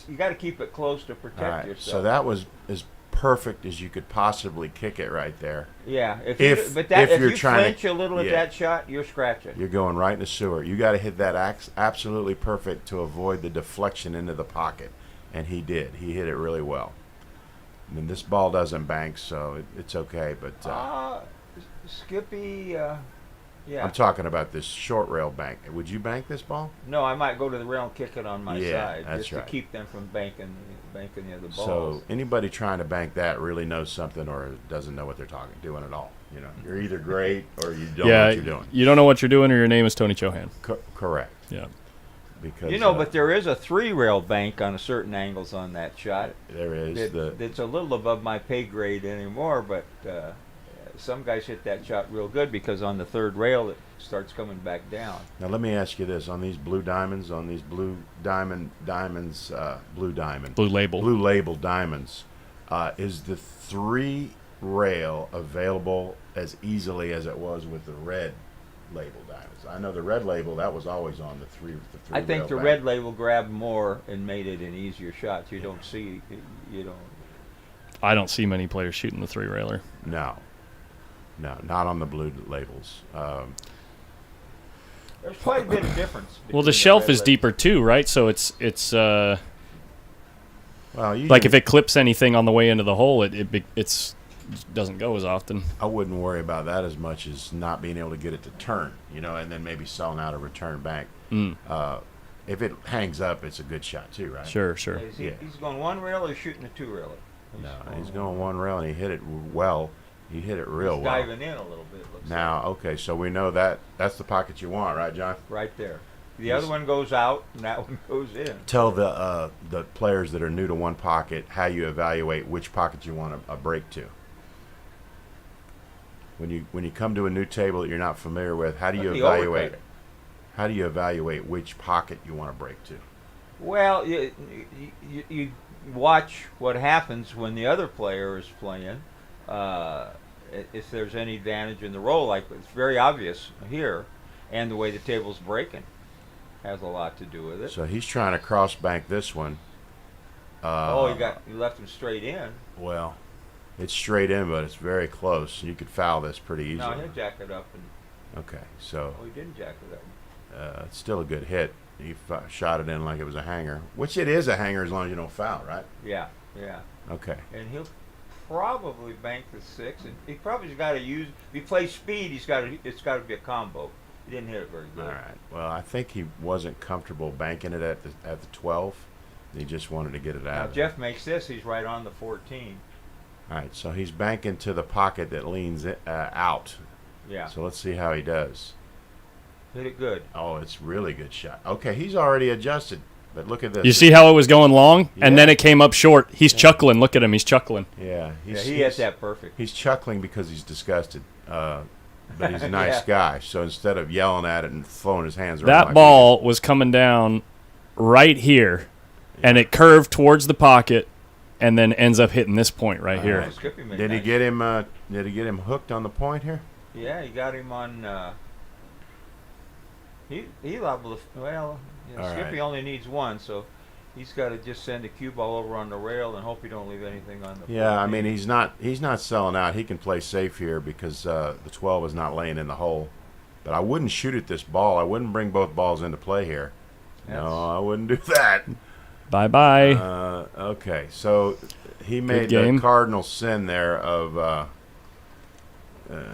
You got to keep it close to protect All right. yourself. So that was as perfect as you could possibly kick it right there. Yeah. If If you're you trying to- flinch a little at yeah. that shot, you're scratching. You're going right in the sewer. You got to hit that absolutely perfect to avoid the deflection into the pocket, and he did. He hit it really well. I mean, this ball doesn't bank, so it's okay. But Skippy. Yeah. I'm talking about this short rail bank. Would you bank this ball? No, I might go to the rail and kick it on my Yeah, side that's just right. to keep them from banking the other balls. So anybody trying to bank that really knows something or doesn't know what they're doing at all. You're either great or you don't know what you're doing. You don't know what you're doing, or your name is Tony Chohan. Correct. Yeah. Because but there is a 3-rail bank on a certain angles on that shot. there is It's a little above my pay grade anymore, but some guys hit that shot real good because on the 3rd rail it starts coming back down. Now let me ask you this: on these blue diamonds, blue label diamonds, is the 3 rail available as easily as it was with the red label diamonds? I know the red label, that was always on the 3 I think the rail red bank. label grabbed more and made it an easier shot. You don't. I don't see many players shooting the 3-railer. No, not on the blue labels. There's quite a bit of difference. Well, between the shelf red is label. deeper too, right? So it's Well, like if it clips anything on the way into the hole, it doesn't go as often. I wouldn't worry about that as much as not being able to get it to turn, and then maybe selling out a return bank. If it hangs up, it's a good shot too, right? Sure. He's going 1 rail or shooting a 2-railer? No, he's going 1 rail and he hit it well. He hit it real He's well. diving in a little bit. Looks Now, okay, so we know that's the pocket you want, right, John? like. Right there. The other one goes out and that one goes in. Tell the players that are new to one pocket how you evaluate which pocket you want a break to. When you come to a new table that you're not familiar with, how do you The evaluate? overcut. How do you evaluate which pocket you want to break to? Well, you watch what happens when the other player is playing. If there's any advantage in the roll, like it's very obvious here, and the way the table's breaking has a lot to do with it. So he's trying to cross bank this one. You left him straight in. Well, it's straight in, but it's very close. You could foul this pretty easily. No, he'll jack it up, and Okay, so he didn't jack it up. it's still a good hit. he shot it in like it was a hanger, which it is a hanger as long as you don't foul, right? Yeah, yeah. Okay. And he'll probably bank the 6. And he probably's got to use. If he plays speed, it's got to be a combo. He didn't hit it very good. All right. Well, I think he wasn't comfortable banking it at the 12. He just wanted to get it Now out. Jeff makes this. He's right on the 14. All right. So he's banking to the pocket that leans out. Yeah. So let's see how he does. Hit it good. Oh, it's really good shot. Okay, he's already adjusted. But look at this. You see how it was going long, and then Yeah. it came up short. He's chuckling. Look at him. He's chuckling. Yeah. Yeah, he hit that perfect. He's chuckling because he's disgusted. But he's a nice Yeah. guy. So instead of yelling at it and throwing his hands around That like ball was coming down right here, and it curved towards the pocket, and then ends up hitting this point right here. right. Skippy made Did he nice. get him? Did he get him hooked on the point here? Yeah, he got him on. He liable to. Well, All Skippy right. only needs one, so he's got to just send a cue ball over on the rail and hope he don't leave anything on the. Yeah, I 14. mean he's not selling out. He can play safe here because the 12 is not laying in the hole. But I wouldn't shoot at this ball. I wouldn't bring both balls into play here. That's- No, I wouldn't do that. Bye-bye. Okay, so he made the game. cardinal sin there of.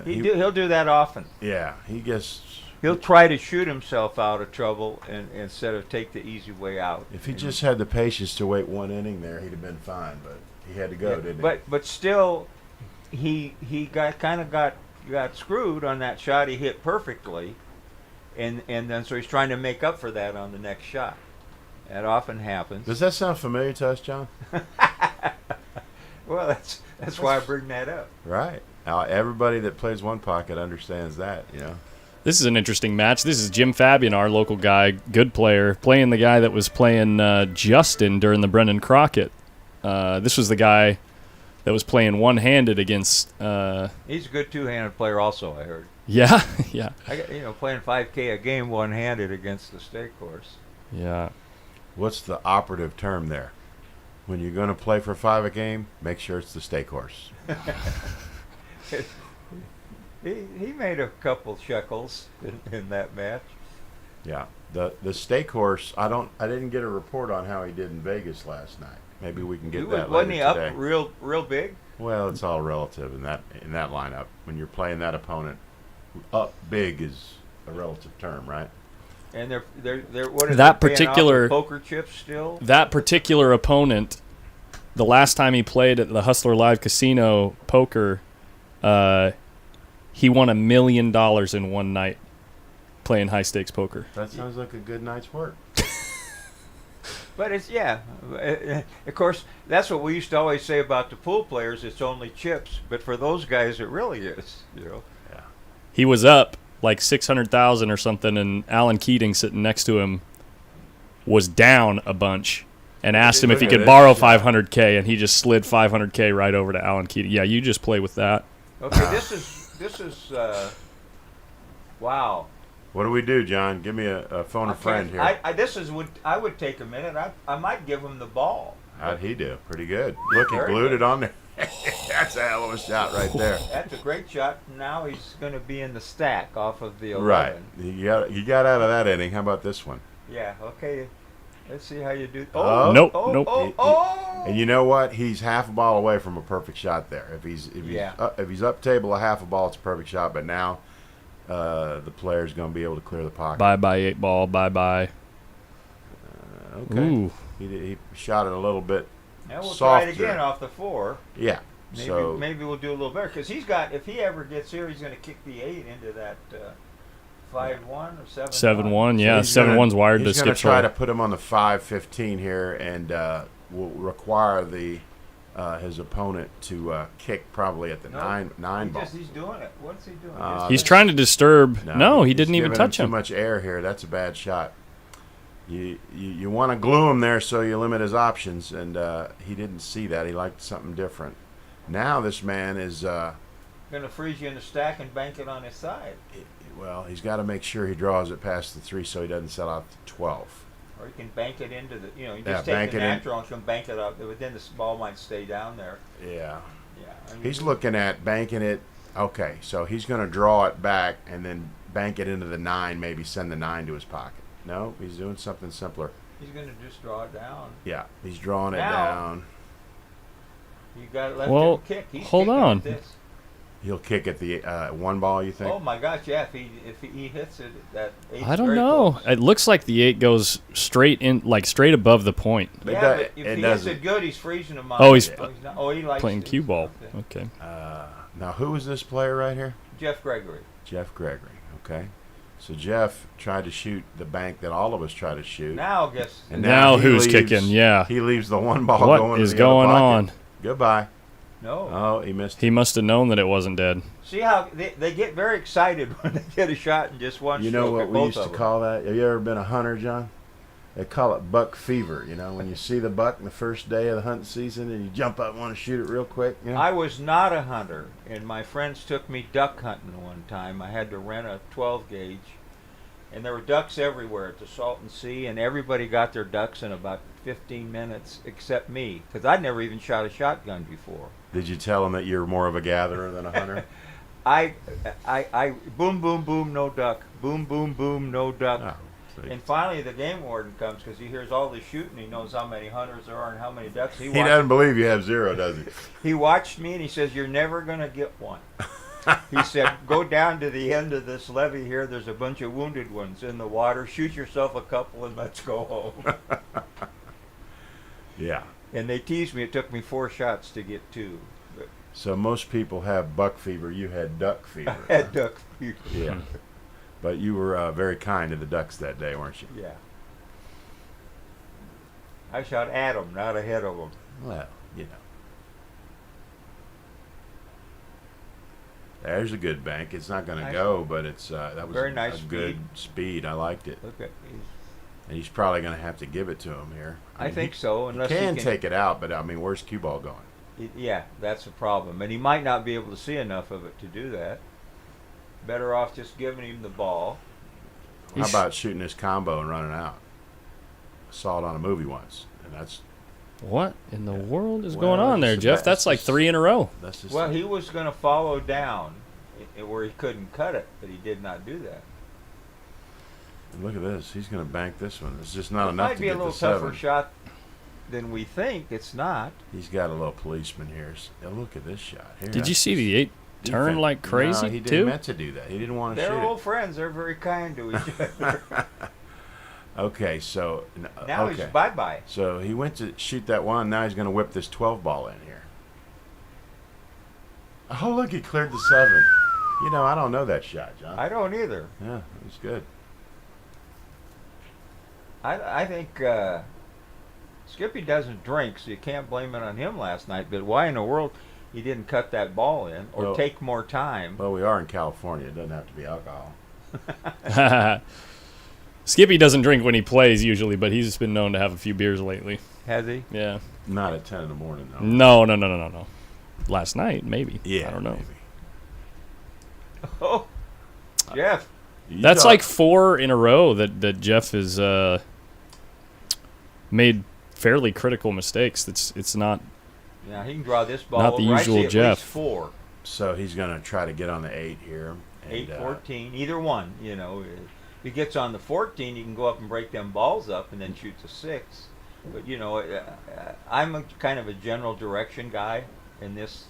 He'll do that often. Yeah, he gets. He'll try to shoot himself out of trouble and instead of take the easy way out. If he And- just had the patience to wait one inning there, he'd have been fine. But he had to go, Yeah, didn't he? but still, he got screwed on that shot. He hit perfectly, and then so he's trying to make up for that on the next shot. That often happens. Does that sound familiar to us, John? Well, that's why I bring that up. Right. Everybody that plays one pocket understands that, you know. This is an interesting match. This is Jim Fabian, our local guy, good player, playing the guy that was playing Justin during the Brendan Crockett. This was the guy that was playing one-handed against. He's a good two-handed player, also. I heard. Yeah, yeah, I got, playing 5K a game one-handed against the state course. yeah. What's the operative term there? When you're going to play for 5 a game, make sure it's the state course. He made a couple shekels in that match. Yeah. The state course, I didn't get a report on how he did in Vegas last night. Maybe we can get that Wasn't later he up today. real big? Well, it's all relative in that lineup. When you're playing that opponent, up big is a relative term, right? And they're what is That they paying off particular- with poker chips still? That particular opponent, the last time he played at the Hustler Live Casino poker, he won $1 million in one night playing high-stakes poker. That sounds like a good night's work. But it's of course that's what we used to always say about the pool players. It's only chips, but for those guys, it really is. Yeah. He was up like 600,000 or something, and Alan Keating sitting next to him was down a bunch and asked him if he Look at could this borrow shot. 500K, and he just slid 500K right over to Alan Keating. Yeah, you just play with that. Okay, this is wow. What do we do, John? Give me a phone a friend here. I would take a minute. I might give him the ball. How'd he do? Pretty good. Look, he Very glued good. it on there. That's a hell of a shot right there. That's a great shot. Now he's going to be in the stack off of the 11. Right. You got out of that inning. How about this one? Yeah. Okay. Let's see how you do. Oh. Nope, Oh, nope. oh. And you know what? He's half a ball away from a perfect shot there. If he's up table a half a ball, it's a perfect shot. But now the player's going to be able to clear the pocket. Bye-bye, 8-ball, bye-bye. Okay. Ooh. He shot it a little bit. Now we'll try it Softer. again off the 4. Yeah. Maybe we'll do a little better because if he ever gets here, he's going to kick the 8 into that 5-1 or 7-1. 7-1, yeah. he's gonna- 7-1's wired to He's going skip to try to short. put him on the 5-15 here, and will require his opponent to kick probably at the No, 9 ball. He's doing it. What's he doing? He's trying to disturb. No, he he's didn't even giving him touch him. Too much air here. That's a bad shot. You want to glue him there so you limit his options, and he didn't see that. He liked something different. Now this man is Going to freeze you in the stack and bank it on his side. well. He's got to make sure he draws it past the 3 so he doesn't sell out the 12. Or you can bank it into the, you Yeah, just bank take the it in. natural and can bank it up. But then the ball might stay down there. Yeah. Yeah. I mean, He's looking at banking it. Okay, so he's going to draw it back and then bank it into the 9, maybe send the 9 to his pocket. No, he's doing something simpler. He's going to just draw it down. Yeah, he's drawing it Now- down. You got to let Well, him kick. He's hold kicking on. At this. He'll kick at the one ball, you think? Oh my gosh, yeah! If he hits it, that eight's I don't very know. close. It looks like the 8 goes straight in, like straight above the point. It Yeah, does- but if it he hits doesn't. it good, he's freezing him on. Oh, he's he likes playing it. cue ball. Okay. Okay. Now, who is this player right here? Jeff Gregory. Jeff Gregory. Okay. So Jeff tried to shoot the bank that all of us try to shoot. Now, guess. And Now he who's leaves- kicking? Yeah. He leaves the one ball What going is to the other going pocket. on? Goodbye. No. Oh, he missed. He must have known that it wasn't dead. See how they get very excited when they get a shot in just one You know stroke what at we both used of to them. call that? Have you ever been a hunter, John? They call it buck fever. You know, when you see the buck in the first day of the hunting season and you jump up and want to shoot it real quick. You know? I was not a hunter, and my friends took me duck hunting one time. I had to rent a 12 gauge, and there were ducks everywhere at the Salton Sea, and everybody got their ducks in about 15 minutes except me, because I'd never even shot a shotgun before. Did you tell them that you're more of a gatherer than a hunter? I boom, boom, boom, no duck. Boom, boom, boom, no duck. Oh, see. And finally, the game warden comes because he hears all this shooting. He knows how many hunters there are and how many ducks. He doesn't believe you have zero, does he? He watched me and he says, "You're never going to get one." He said, "Go down to the end of this levee here. There's a bunch of wounded ones in the water. Shoot yourself a couple and let's go home." Yeah. And they teased me. It took me 4 shots to get 2. But So most people have buck fever. You had duck fever. I had duck fever. Yeah. But you were very kind to the ducks that day, weren't you? Yeah. I shot at them, not ahead of them. Well, you know. There's a good bank. It's not going to Nice. go, but it's that was Very a nice good speed. I liked it. Look at And he's probably going to have to give it to him here. I think so, He unless can he take it out, but I mean, where's cue ball going? Yeah, that's the problem, and he might not be able to see enough of it to do that. Better off just giving him the ball. How about shooting this combo and running out? I saw it on a movie once, and that's What in the world is Well, going on there, it's- Jeff? That's like it's- 3 in a row. just Well, he was going to follow down where he couldn't cut it, but he did not do that. Look at this. He's going to bank this one. It's just not It enough might to be a get little the tougher 7. shot than we think. It's not. He's got a little policeman here. Now look at this shot. Here, Did you see the 8 turn defense- like crazy No, he didn't too? meant to do that. He didn't want to They're shoot old friends. They're very kind to each other. it. Okay, so Now okay. he's bye-bye. So he went to shoot that one. Now he's going to whip this 12 ball in here. Oh, look, he cleared the 7. You know, I don't know that shot, John. I don't either. Yeah, it was good. I think Skippy doesn't drink, so you can't blame it on him last night. But why in the world he didn't cut that ball in or Well- take more time? Well, we are in California. It doesn't have to be alcohol. Skippy doesn't drink when he plays usually, but he's been known to have a few beers lately. Has he? Yeah. Not at 10 in the morning, though. No. Last night, maybe. Yeah, I don't know. maybe. Oh, Jeff. You That's thought- like 4 in a row that Jeff has made fairly critical mistakes. It's not. Yeah, he can draw this ball. Not the over. I usual see at Jeff. least 4. So he's going to try to get on the 8 here. And, 8, 14, either one. You know, if he gets on the 14, he can go up and break them balls up and then shoots a 6. But you know, I'm a kind of a general direction guy in this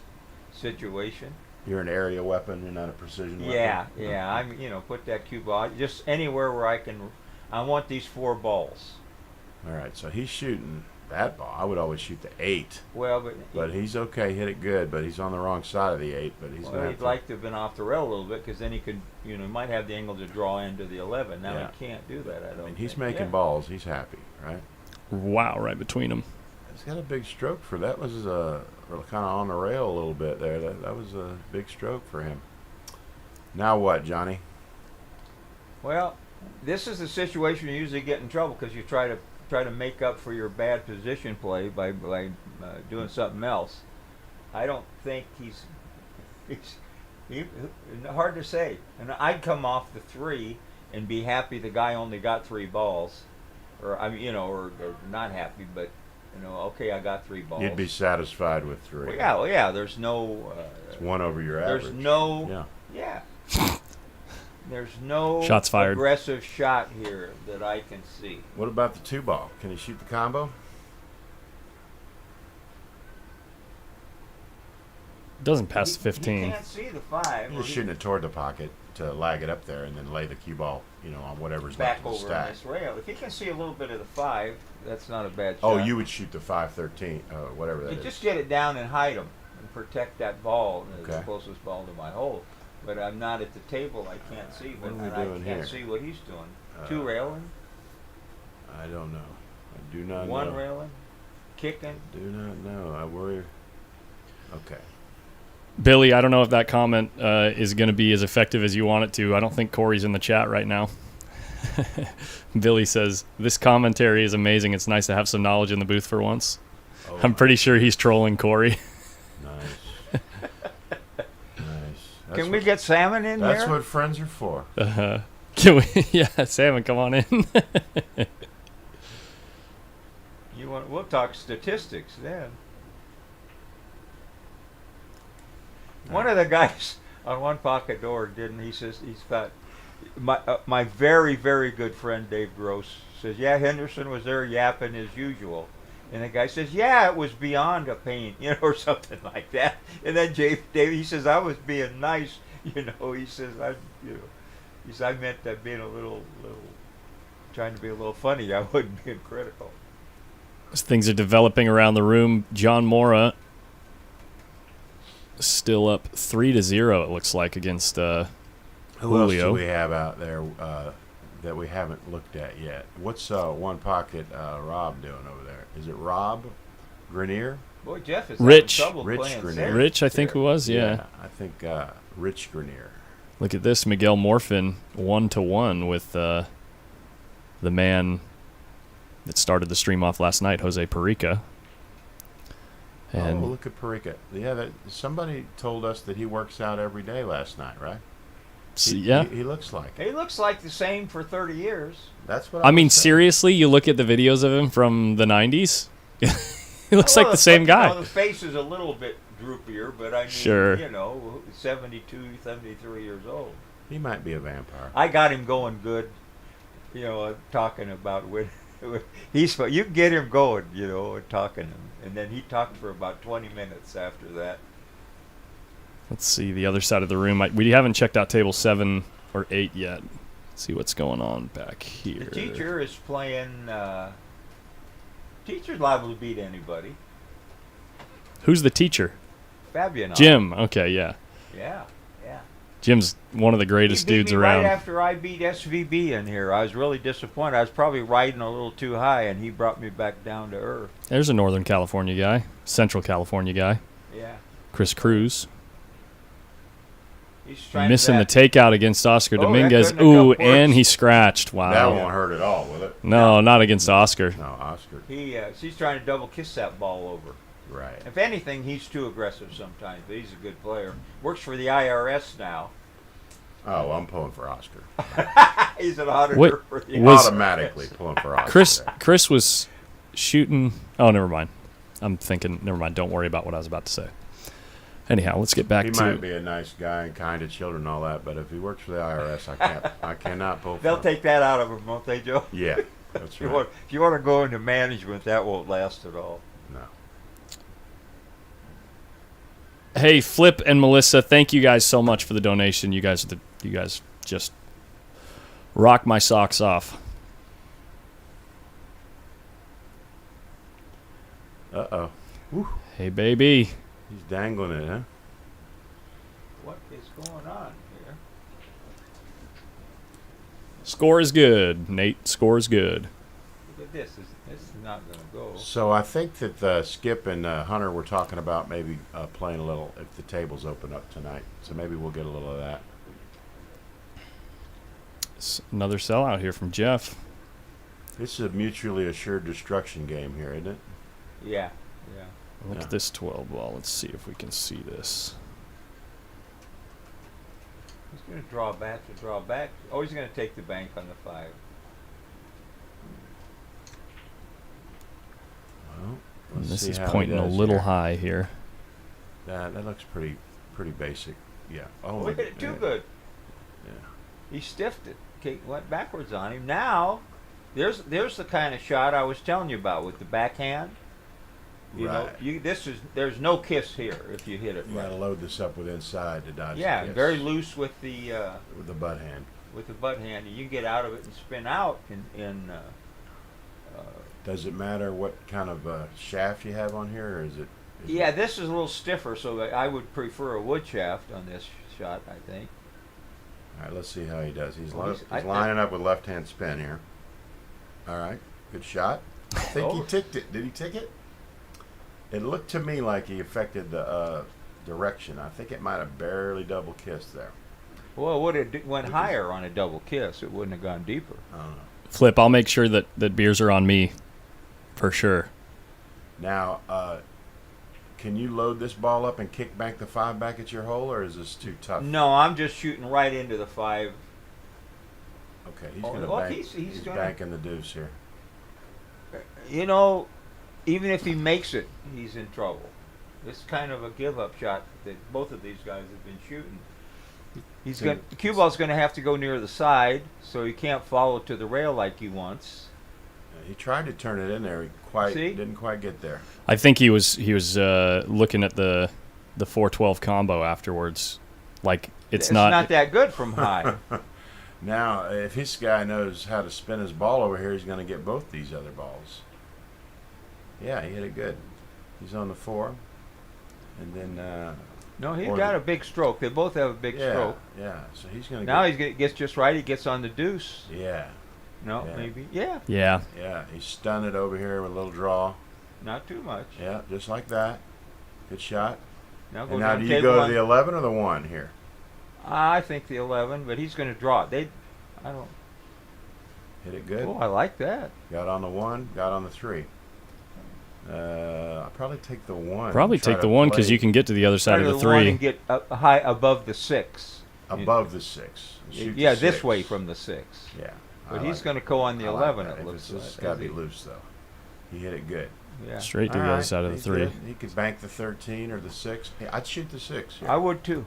situation. You're an area weapon. You're not a precision weapon. Yeah. I'm put that cue ball just anywhere where I can. I want these 4 balls. All right, so he's shooting that ball. I would always shoot the 8, Well, but he's okay. Hit it good, but he's on the wrong side of the 8. But he's going he'd like to have been off the rail a little bit because then he could, he might have the angle to draw into the 11. Now Yeah. he can't do that. I don't. I mean, he's think. making Yeah. balls. He's happy, right? Wow, right between them. He's got a big stroke for that. Was kind of on the rail a little bit there. That was a big stroke for him. Now what, Johnny? Well, this is the situation you usually get in trouble because you try to make up for your bad position play by doing something else. I don't think he's hard to say. And I'd come off the 3 and be happy the guy only got 3 balls, or or not happy, but okay, I got 3 balls. You'd be satisfied with 3. Well, yeah. There's no. It's 1 over your average. There's no. Yeah. Yeah. There's no Shots fired. aggressive shot here that I can see. What about the 2-ball? Can he shoot the combo? Doesn't pass the He 15. can't see the 5. He's shooting it toward the pocket to lag it up there and then lay the cue ball, on whatever's left back of the over on stack. this rail. If he can see a little bit of the 5, that's not a bad shot. Oh, you would shoot the 5-13, whatever that You is. just get it down and hide them and protect that ball, the Okay. closest ball to my hole. But I'm not at the table. I can't see. What But are we I doing can't here? see what he's doing. Uh, 2 railing, I don't know. I do not 1 know. railing, kicking. Do not know. I worry. Okay. Billy, I don't know if that comment is going to be as effective as you want it to. I don't think Corey's in the chat right now. Billy says, this commentary is amazing. It's nice to have some knowledge in the booth for once. Oh, I'm pretty sure he's trolling Corey. Nice. Nice. Can we get Salmon in That's here? what friends are for. Can we? Yeah, Salmon, come on in. We'll talk statistics then. One of the guys on One Pocket Door he says he's got my very, very good friend Dave Gross says, yeah, Henderson was there yapping as usual. And the guy says, yeah, it was beyond a pain, or something like that. And then Dave, he says, I was being nice, he says, I meant that being a little, trying to be a little funny. I wasn't being critical. As things are developing around the room, John Mora still up 3-0, it looks like, against Who else Julio. do we have out there that we haven't looked at yet? What's One Pocket Rob doing over there? Is it Rob Grenier? Boy, Jeff is Rich. having trouble Rich playing Grenier. center Rich, I think here. it was, yeah. I think Rich Grenier. Look at this, Miguel Morfin 1-1 with the man that started the stream off last night, Jose Perica. And look at Perica. Yeah, somebody told us that he works out every day last night, right? yeah. He looks like it. He looks like the same for 30 years. That's what I mean, was saying. seriously, you look at the videos of him from the 90s, he looks like the same guy. The face is a little bit droopier, but I mean, Sure. 72, 73 years old. He might be a vampire. I got him going good, talking about when you can get him going, and talking him. And then he talked for about 20 minutes after that. Let's see the other side of the room. We haven't checked out table 7 or 8 yet. Let's see what's going on back here. The teacher is playing. Teacher's liable to beat anybody. Who's the teacher? Fabian. Jim. Okay, yeah. Yeah. Jim's one of the greatest He beat dudes me around. Right after I beat SVB in here, I was really disappointed. I was probably riding a little too high, and he brought me back down to earth. There's a Northern California guy, Central California guy, Yeah. Chris Cruz. He's trying Missing the takeout against Oscar Oh, that Dominguez. couldn't have come Ooh, worse. and he scratched. Wow. That won't hurt at all, will it? No, not against Oscar. No, Oscar. She's trying to double kiss that ball over. Right. If anything, he's too aggressive sometimes, but he's a good player. Works for the IRS now. Oh, I'm pulling for Oscar. He's an auditor What for the was- Automatically pulling for Oscar. Chris was shooting. Oh, never mind. I'm thinking. Never mind. Don't worry about what I was about to say. Anyhow, let's get back He to. might be a nice guy and kind to children and all that, but if he works for the IRS, I cannot pull for They'll him. take that out of him, won't they, Joe? Yeah, that's If you right. want, if you want to go into management, that won't last at all. No. Hey, Flip and Melissa, thank you guys so much for the donation. You guys just rock my socks off. Uh-oh. Hey, baby. He's dangling it, huh? What is going on here? Score is good, Nate. Score is good. Look at this. This is not going to go. So I think that Skip and Hunter were talking about maybe playing a little if the tables open up tonight. So maybe we'll get a little of that. Another sellout here from Jeff. This is a mutually assured destruction game here, isn't it? Yeah. Look Yeah. at this 12 ball. Let's see if we can see this. He's going to draw back. Oh, he's going to take the bank on the 5. Well, And let's this see is how he pointing a does little here. high here. That looks pretty basic. Yeah. Oh, Look at it, too good. Yeah. he stiffed it. Went backwards on him. Now, there's the kind of shot I was telling you about with the backhand. You know, Right. there's no kiss here if you hit it You right. gotta load this up with inside to dodge Yeah, the kiss. very loose with the With the butt hand. butt hand. You can get out of it and spin out Does it matter what kind of shaft you have on here, or is it? yeah, this is a little stiffer, so I would prefer a wood shaft on this shot, I think. All right, let's see how he does. He's, Well, he's lining up with left-hand spin here. All right, good shot. I think he Oh. ticked it. Did he tick it? It looked to me like he affected the direction. I think it might have barely double kissed there. Well, would it went higher on a double kiss? It wouldn't have gone deeper. I don't know. Flip, I'll make sure that beers are on me, for sure. Now, can you load this ball up and kick back the 5 back at your hole, or is this too tough? No, I'm just shooting right into the 5. Okay, he's Oh, going to well, bank. he's gonna- banking the deuce here. You know, even if he makes it, he's in trouble. It's kind of a give-up shot that both of these guys have been shooting. The cue ball's going to have to go near the side, so he can't follow to the rail like he wants. He tried to turn it in there. He didn't quite get there. I think he was looking at the 412 combo afterwards. Like it's not that good from high. Now, if this guy knows how to spin his ball over here, he's going to get both these other balls. Yeah, he hit it good. He's on the 4. And then... No, he's Or got the- a big stroke. They both have a big stroke. Yeah, so he's going to Now gets just right. He gets on the deuce. Yeah, No, Yeah. maybe. Yeah, yeah. yeah. He's stunned it over here with a little draw. not too much. Yeah, just like that. Good shot. Now go And now down do you table go one. to the 11 or the 1 here? I think the 11, but he's going to draw it. I don't. Hit it good. Oh, I like that. Got on the 1, got on the 3. I'll probably take the 1. Probably Try take to the 1 because play you can get to the other side Try of the to one 3. and get high above the 6. above the 6. Shoot the Yeah, this 6. way from the 6. Yeah. But I he's like going to go on the I like 11. that. It looks like. It's got to be loose though. He hit it good. Yeah, Straight to the All other right, side of the he's 3. good. He could bank the 13 or the 6. Hey, I'd shoot the 6. Yeah. I would too.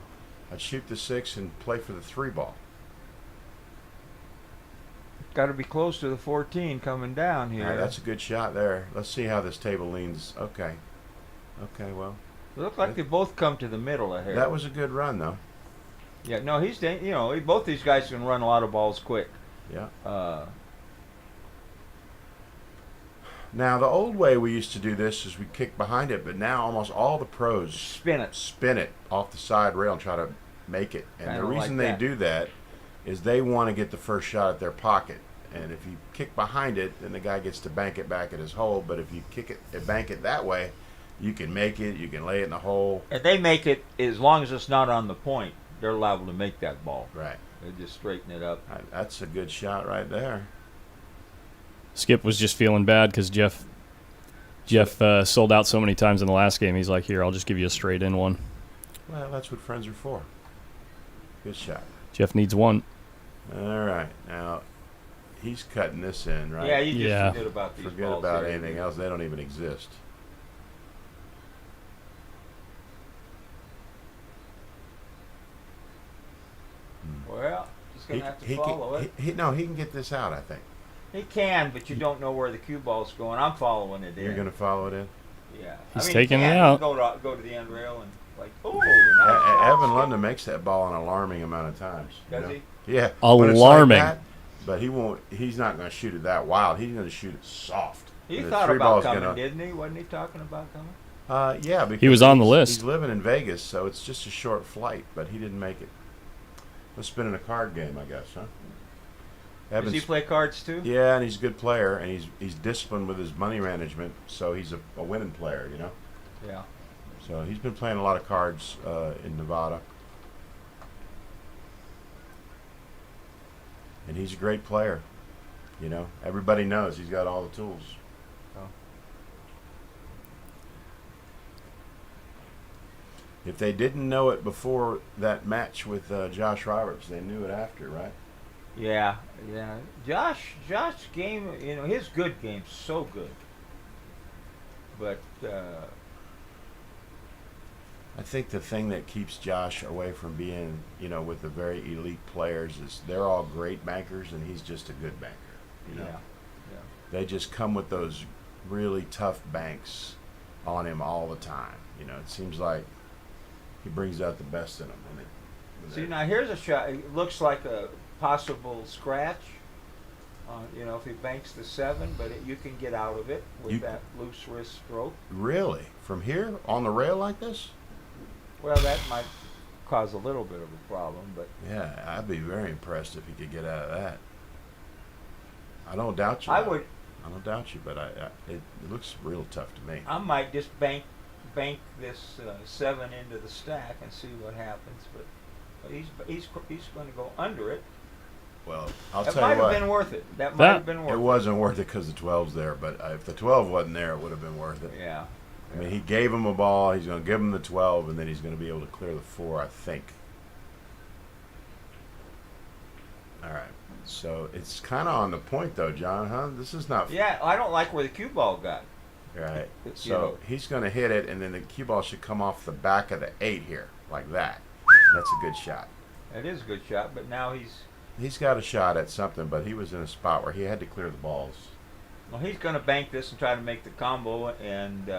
I'd shoot the 6 and play for the 3 ball. Got to be close to the 14 coming down here. All right, that's a good shot there. Let's see how this table leans. Okay. Okay, well, It looks like they both come to the middle of here. that was a good run though. Yeah, no, both these guys can run a lot of balls quick. Yeah. Now the old way we used to do this is we kick behind it, but now almost all the pros Spin it. spin it off the side rail and try to make it. And Kinda the reason like they that. do that is they want to get the first shot at their pocket. And if you kick behind it, then the guy gets to bank it back at his hole. But if you kick it, bank it that way, you can make it. You can lay it in the hole. And they make it as long as it's not on the point. They're liable to make that ball. Right. They just straighten it up. That's a good shot right there. Skip was just feeling bad because Jeff sold out so many times in the last game. He's like, here, I'll just give you a straight in one. Well, that's what friends are for. Good shot. Jeff needs 1. All right. Now, he's cutting this in, right? Yeah, you just Yeah. forget about these Forget balls. about here. anything else. They don't even exist. Well, just gonna have to follow it. No, he can get this out, I think. He can, but you don't know where the cue ball's going. I'm following it in. You're going to follow it in? Yeah. He's he taking it can. out. Go to the end rail and like, oh, nice shot, Evan Skip. London makes that ball an alarming amount of times. you Does know? he? Yeah. when it's like Alarming. that, but he won't. He's not going to shoot it that wild. He's going to shoot it soft. He And the thought three about ball's coming, gonna- didn't he? Wasn't he talking about coming? Yeah, because He was on the he's- list. He's living in Vegas, so it's just a short flight, but he didn't make it. Let's spin in a card game, I guess, huh? Does he Evans- play cards too? Yeah, and he's a good player, and he's disciplined with his money management, so he's a winning player, you know. Yeah. So he's been playing a lot of cards in Nevada, and he's a great player. You know, everybody knows he's got all the tools. Oh. If they didn't know it before that match with Josh Roberts, they knew it after, right? Yeah, yeah. Josh game, his good game's so good. But I think the thing that keeps Josh away from being, with the very elite players is they're all great bankers and he's just a good banker. Yeah. They just come with those really tough banks on him all the time. It seems like he brings out the best in them. See, now here's a shot. It looks like a possible scratch. If he banks the 7, but you can get out of it with that loose wrist stroke. Really? From here? On the rail like this? Well, that might cause a little bit of a problem, but Yeah, I'd be very impressed if he could get out of that. I don't doubt you. I would. I don't doubt you, but it looks real tough to me. I might just bank this 7 into the stack and see what happens. But he's going to go under it. Well, I'll That tell might you have what. been worth it. That might have been worth It it. wasn't worth it because the 12's there, but if the 12 wasn't there, it would have been worth it. Yeah. I mean, he gave him a ball. He's going to give him the 12, and then he's going to be able to clear the 4, I think. All right. So it's kind of on the point, though, John, huh? This is not... Yeah, I don't like where the cue ball got. Right. It's, So he's going to hit it, and then the cue ball should come off the back of the 8 here, like that. That's a good shot. It is a good shot, but now He's got a shot at something, but he was in a spot where he had to clear the balls. he's going to bank this and try to make the combo, and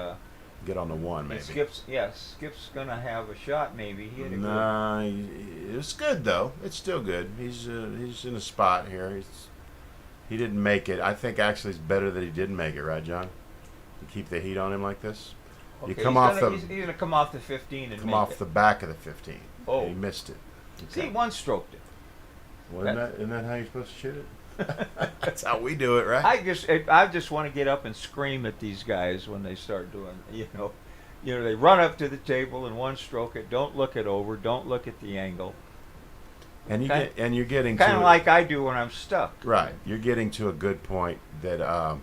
Get on the 1, maybe. Skip's going to have a shot. Maybe he had a Nah, it's good though. It's still good. He's in a spot here. He didn't make it. I think actually it's better that he didn't make it, right, John? You keep the heat on him like this. Okay, You come off he's going to come off the 15 and come make off it. the back of the 15. Oh. He missed it. See, one-stroked it. Well, isn't that how you're supposed to shoot it? That's how we do it, right? I just want to get up and scream at these guys when they start doing, they run up to the table and one-stroke it. Don't look it over. Don't look at the angle. and you're getting Kind to of like I do when I'm stuck. right. You're getting to a good point that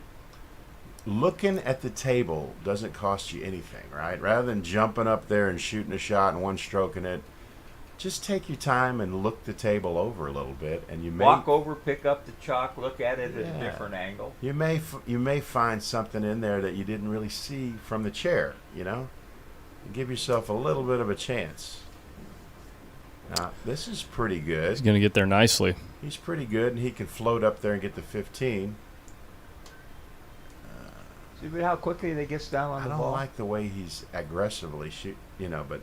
looking at the table doesn't cost you anything, right? Rather than jumping up there and shooting a shot and one-stroking it, just take your time and look the table over a little bit, and you may Walk over, pick up the chalk, look at it at a Yeah. different angle. you may find something in there that you didn't really see from the chair. Give yourself a little bit of a chance. Now this is pretty good. He's going to get there nicely. He's pretty good, and he can float up there and get the 15. See how quickly they gets down on I the don't ball. like the way he's aggressively shoot, but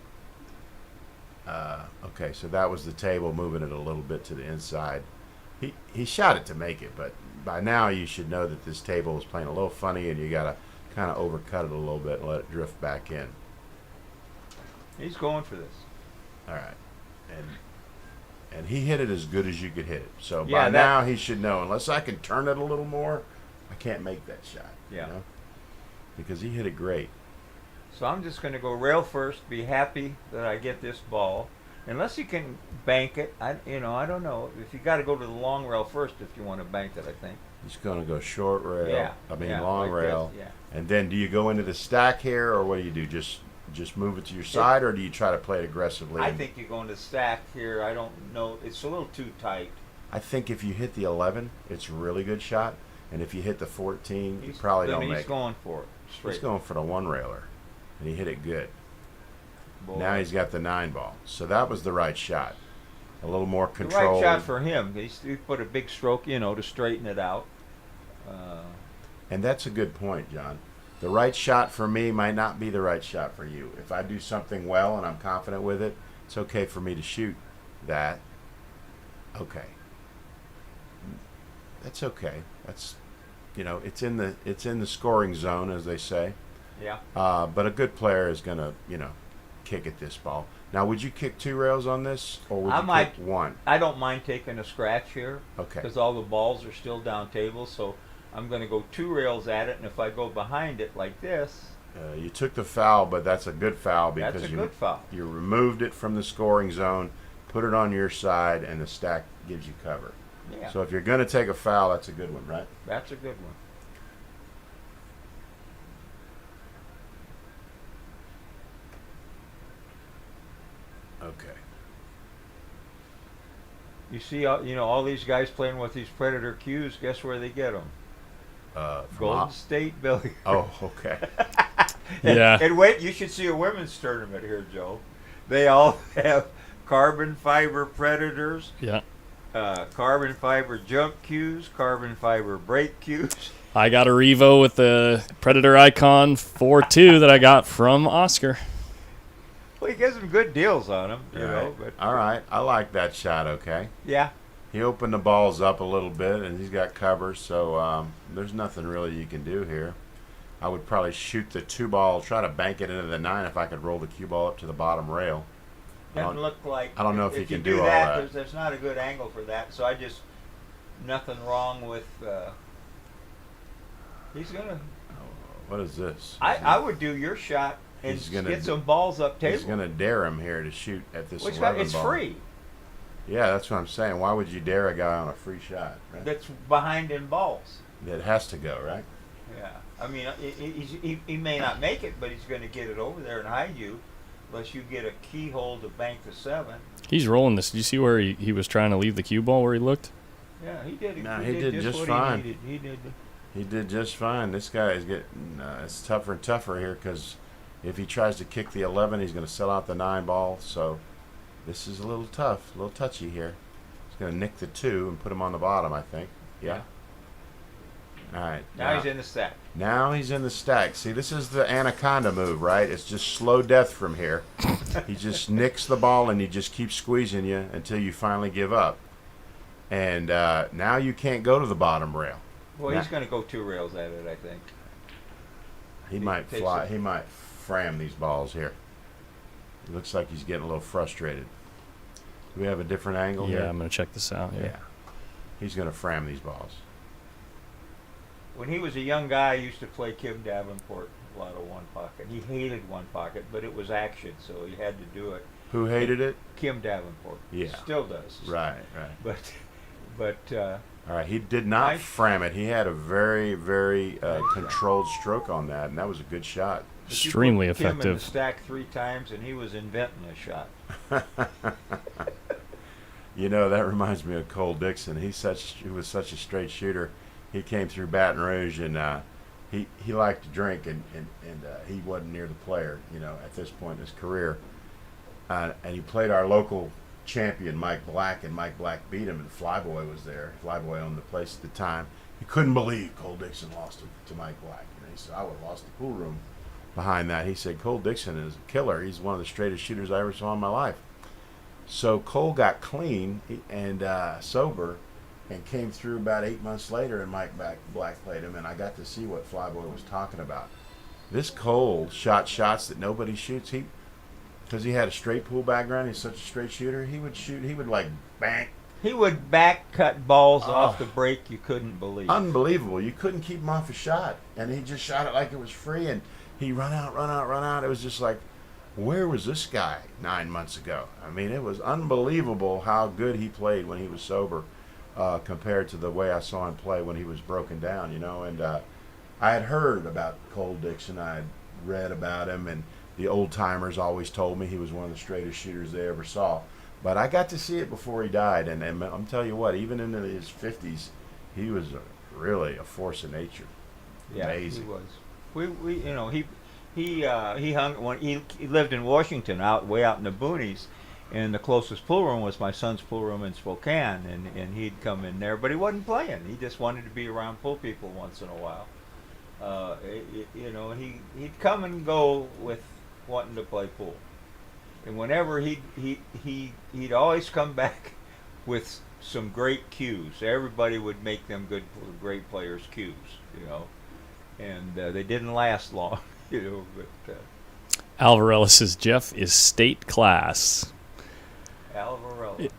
okay, so that was the table moving it a little bit to the inside. He shot it to make it, but by now you should know that this table is playing a little funny, and you got to kind of overcut it a little bit and let it drift back in. He's going for this. All right, and he hit it as good as you could hit it. So Yeah, by that- now he should know. Unless I can turn it a little more, I can't make that shot. Yeah. Because he hit it great. So I'm just going to go rail first, be happy that I get this ball. Unless you can bank it, I don't know. If you got to go to the long rail first if you want to bank it, I think. He's going to go short rail. Yeah. Long like rail. this, yeah. And then do you go into the stack here, or what do you do? Just move it to your side, or do you try to play it aggressively? I think you go into stack here. I don't know. It's a little too tight. I think if you hit the 11, it's a really good shot. And if you hit the 14, you probably don't make He's it. going for it. Straight. He's going for the one railer. And he hit it good. Boy. Now he's got the 9 ball. So that was the right shot. A little more The control. right shot for him. He put a big stroke, to straighten it out. And that's a good point, John. The right shot for me might not be the right shot for you. If I do something well and I'm confident with it, it's okay for me to shoot that. Okay. That's okay. That's it's in the scoring zone, as they say. Yeah. But a good player is gonna kick at this ball. Now, would you kick 2 rails on this, or would I you might- kick 1? I don't mind taking a scratch here. Okay. Because all the balls are still down table, so I'm going to go 2 rails at it, and if I go behind it like this, You took the foul, but that's a good foul because that's a good foul. you removed it from the scoring zone, put it on your side, and the stack gives you cover. Yeah, So if you're going to take a foul, that's a good one, right? that's a good one. Okay. You see, all these guys playing with these Predator cues. Guess where they get them? From Golden op- State Billiard. Oh, okay. Yeah. And wait, you should see a women's tournament here, Joe. They all have carbon fiber predators, Yeah. carbon fiber jump cues, carbon fiber brake cues. I got a Revo with the Predator Icon 4.2 that I got from Oscar. Well, he gives them good deals on them, you All know. right. But All right. I like that shot, okay. yeah, He opened the balls up a little bit, and he's got cover, so there's nothing really you can do here. I would probably shoot the 2 ball, try to bank it into the 9 if I could roll the cue ball up to the bottom rail. doesn't look like. I don't know if you you can do do all that. that. There's not a good angle for that. So I just nothing wrong with. He's gonna. What is this? I would do your shot and He's gonna get d- some balls up table. He's going to dare him here to shoot at this Which 11 it's ball. free. Yeah, that's what I'm saying. Why would you dare a guy on a free shot? Right? That's behind in balls. It has to go, right? Yeah. I mean, he may not make it, but he's going to get it over there and hide you, unless you get a keyhole to bank the 7. He's rolling this. Did you see where he was trying to leave the cue ball where he looked? Yeah, he did. No, he did just what fine. he needed. He did. He did just fine. This guy is getting it's tougher and tougher here because if he tries to kick the 11, he's going to sell out the 9 ball. So this is a little tough, a little touchy here. He's going to nick the 2 and put him on the bottom, I think. Yeah. All right. Now he's in the stack. Now he's in the stack. See, this is the anaconda move, right? It's just slow death from here. He just nicks the ball and he just keeps squeezing you until you finally give up. And now you can't go to the bottom rail. Well, Now- he's going to go 2 rails at it, I think. He He might takes fly. it. He might fram these balls here. It looks like he's getting a little frustrated. Do we have a different angle Yeah, here? I'm going to check this out. Yeah. He's going to fram these balls. When he was a young guy, I used to play Kim Davenport a lot of one pocket. He hated one pocket, but it was action, so he had to do it. Who hated it? Kim Davenport. Yeah. Still does. Right, right. But All right, he did not I- fram it. He had a very, very controlled stroke on that, and that was a good shot. but you Extremely put Kim in the effective. stack 3 times, and he was inventing a shot. You know, that reminds me of Cole Dixon. He was such a straight shooter. He came through Baton Rouge, and he liked to drink, and he wasn't near the player, you know, at this point in his career. And he played our local champion, Mike Black, and Mike Black beat him, and Flyboy was there. Flyboy owned the place at the time. He couldn't believe Cole Dixon lost to Mike Black. You know, he said, I would have lost the pool room behind that. He said, Cole Dixon is a killer. He's one of the straightest shooters I ever saw in my life. So Cole got clean and sober and came through about 8 months later, and Mike Black played him, and I got to see what Flyboy was talking about. This Cole shot shots that nobody shoots. Because he had a straight pool background, he's such a straight shooter, he would like bang. He would back cut balls Oh. off the break you couldn't believe. Unbelievable. You couldn't keep him off a shot. And he just shot it like it was free, and he run out. It was just like, where was this guy 9 months ago? I mean, it was unbelievable how good he played when he was sober compared to the way I saw him play when he was broken down, you know. And I had heard about Cole Dixon. I had read about him, and the old timers always told me he was one of the straightest shooters they ever saw. But I got to see it before he died, and I'm telling you what, even into his 50s, he was really a force of nature. Yeah, Amazing. he was. We you know, he hung when he lived in Washington, way out in the boonies, and the closest pool room was my son's pool room in Spokane, and he'd come in there, but he wasn't playing. He just wanted to be around pool people once in a while. You know, he'd come and go with wanting to play pool, and whenever he'd always come back with some great cues. Everybody would make them great players cues, you know, and they didn't last long, you know. But Alvarella says Jeff is state class. Alvarella,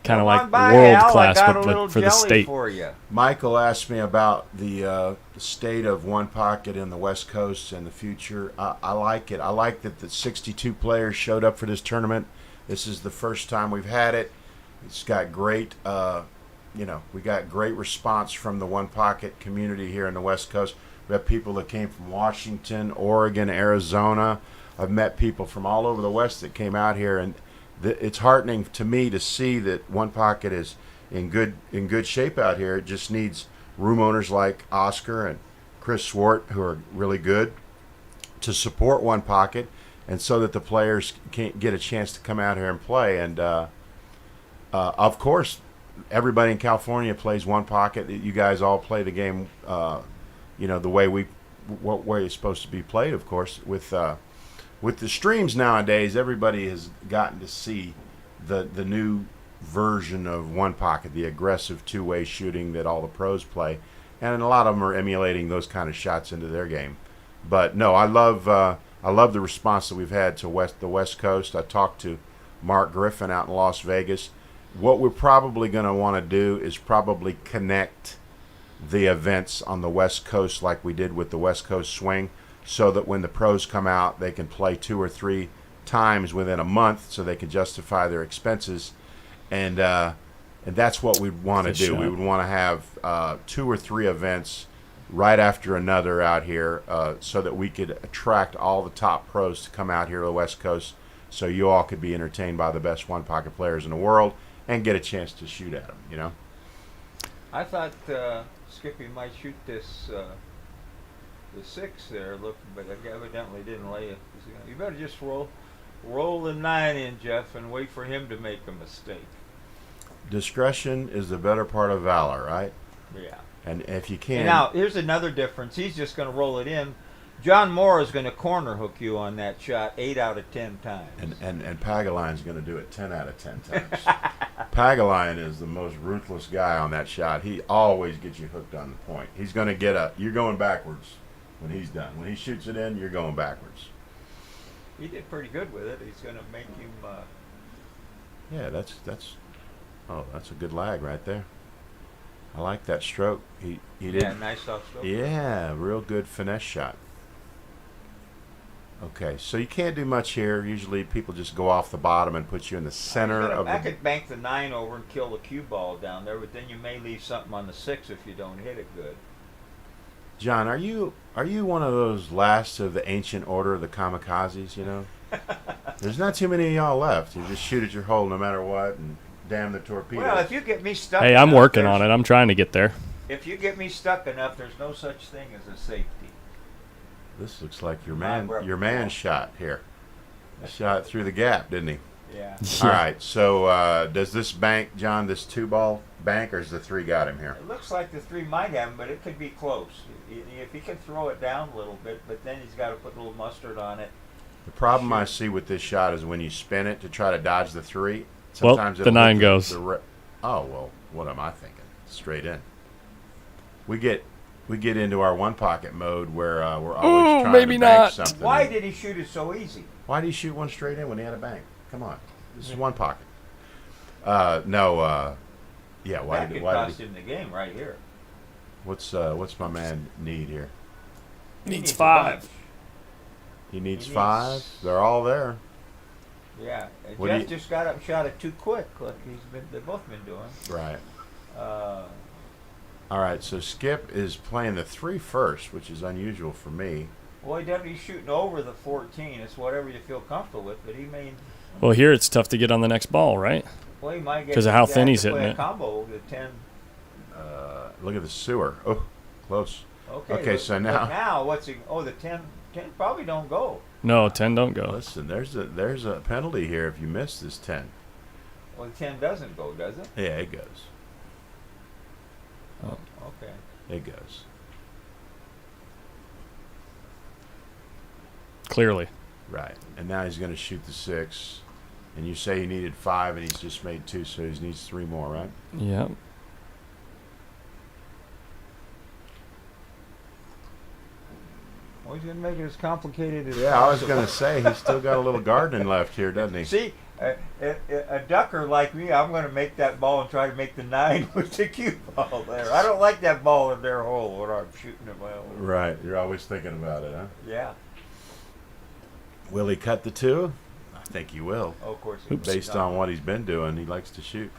Kind Come of like on by, world Al, class, I got a but little for the jelly state. for you. Michael asked me about the state of one pocket in the West Coast and the future. I like it. I like that the 62 players showed up for this tournament. This is the first time we've had it. It's got great, we got great response from the one pocket community here in the West Coast. We have people that came from Washington, Oregon, Arizona. I've met people from all over the West that came out here, and it's heartening to me to see that one pocket is in good shape out here. It just needs room owners like Oscar and Chris Swart, who are really good, to support One Pocket, and so that the players can get a chance to come out here and play. And of course, everybody in California plays One Pocket. You guys all play the game, the way what way it's supposed to be played. Of course, with the streams nowadays, everybody has gotten to see the new version of One Pocket, the aggressive two-way shooting that all the pros play, and a lot of them are emulating those kind of shots into their game. But no, I love the response that we've had to the West Coast. I talked to Mark Griffin out in Las Vegas. What we're probably going to want to do is probably connect the events on the West Coast like we did with the West Coast Swing, so that when the pros come out, they can play 2 or 3 times within a month, so they can justify their expenses. And that's what we'd want to do. We would want to have 2 or 3 events right after another out here, so that we could attract all the top pros to come out here to the West Coast, so you all could be entertained by the best One Pocket players in the world and get a chance to shoot at them. I thought Skippy might shoot this the 6 there, but evidently didn't lay it. You better just roll the 9 in, Jeff, and wait for him to make a mistake. Discretion is the better part of valor, right? Yeah. And if you can. Now, here's another difference. He's just going to roll it in. John Moore is going to corner hook you on that shot 8 out of 10 times. And Pagaline's going to do it 10 out of 10 times. Pagaline is the most ruthless guy on that shot. He always gets you hooked on the point. He's going to you're going backwards when he's done. When he shoots it in, you're going backwards. He did pretty good with it. He's going to make him. Yeah, that's a good lag right there. I like that stroke. He did. Yeah, nice soft stroke. Yeah, real good finesse shot. Okay, so you can't do much here. Usually people just go off the bottom and put you in the center of I could bank the 9 over and kill the cue ball down there, but then you may leave something on the 6 if you don't hit it good. John, are you one of those last of the ancient order of the kamikazes, There's not too many of y'all left. You just shoot at your hole no matter what and damn the torpedoes. Well, if you get me stuck Hey, I'm working on it. I'm trying to get there. If you get me stuck enough, there's no such thing as a safety. This looks like your man shot here. He shot through the gap, didn't he? Yeah. All right, so does this bank, John, this 2-ball bank, or is the 3 got him here? It looks like the 3 might have him, but it could be close. If he can throw it down a little bit, but then he's got to put a little mustard on it. The problem I see with this shot is when you spin it to try to dodge the 3, Well, sometimes the 9 goes. oh, well, what am I thinking? Straight in. We get into our One Pocket mode where we're always trying maybe to bank not. something. Why did he shoot it so easy? Why did he shoot one straight in when he had a bank? Come on, this is One Pocket. Yeah. Why that did could why cost did he, him the game right here. What's my man need here? He Needs a 5. bunch. He needs He 5. needs- They're all there. Yeah, What do Jeff you- just got up and shot it too quick, like they've both been doing. Right. Uh, All right. So Skip is playing the 3 first, which is unusual for me. well, he's shooting over the 14. It's whatever you feel comfortable with, but he may. Well, here it's tough to get on the next ball, right? Well, he might get 'Cause of how thin to he's play hitting a it. combo the 10. Look at the sewer. Oh, close. Okay. So but now- now what's he? Oh, the 10 probably don't go. No, 10 don't go. Listen, there's a penalty here if you miss this 10. Well, the 10 doesn't go, does it? Yeah, it goes. Oh, okay. It goes. Clearly. Right. And now he's going to shoot the 6. And you say he needed 5, and he's just made 2, so he needs 3 more, right? Yeah. Well, he's gonna make it as complicated as Yeah, I was possible. going to say he's still got a little gardening left here, doesn't he? See, a ducker like me, I'm going to make that ball and try to make the 9 with the cue ball there. I don't like that ball in their hole when I'm shooting at my own. Right. You're always thinking about it, huh? Yeah. Will he cut the 2? I think he will. Oh, of course. Oops. Based on what he's been doing, he likes to shoot.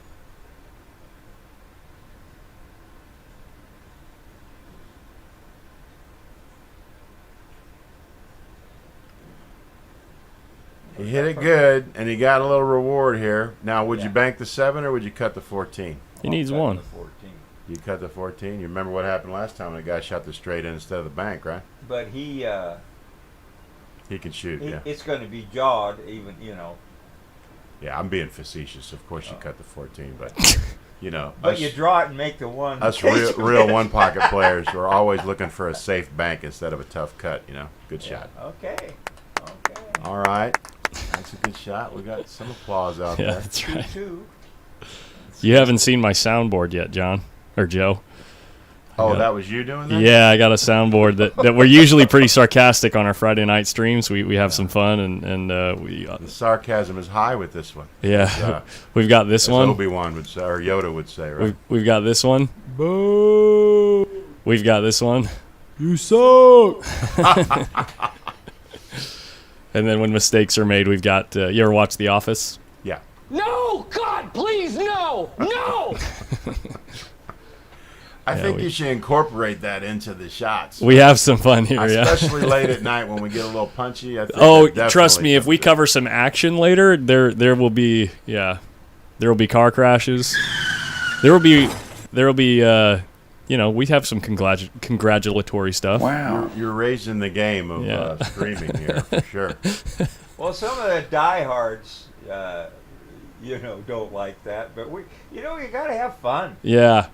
He hit it good, and he got a little reward here. Now, would you Yeah. bank the 7 or would you cut the 14? He needs Cut 1. the 14. You cut the 14. You remember what happened last time when a guy shot the straight in instead of the bank, right? But he can shoot. Yeah. it's going to be jawed, even Yeah, I'm being facetious. Of course, you cut the 14, but But us, you draw it and make the one. us real one pocket players, we're always looking for a safe bank instead of a tough cut. Good shot. Okay. All right, that's a good shot. We got some applause out Yeah, there. that's right. 2-2. You haven't seen my soundboard yet, John or Joe. Oh, Yeah. that was you doing that? Yeah, I got a soundboard that we're usually pretty sarcastic on our Friday night streams. We have some fun and we The sarcasm is high with this one. yeah we've got this As one. Obi-Wan would say, or Yoda would say, right? We've got this one. Boo! We've got this one. You suck. And then when mistakes are made, we've got. You ever watch The Office? Yeah. No! God, please, no! No! I Yeah, think we- you should incorporate that into the shots. We have some fun here, yeah. Especially late at night when we get a little punchy. I think Oh, that trust definitely me, if we comes in. cover some action later, there will be there will be car crashes. There will be we have some congratulatory stuff. You're raising the game of Yeah. streaming here for sure. Well, some of the diehards, don't like that, but you got to have fun. Yeah.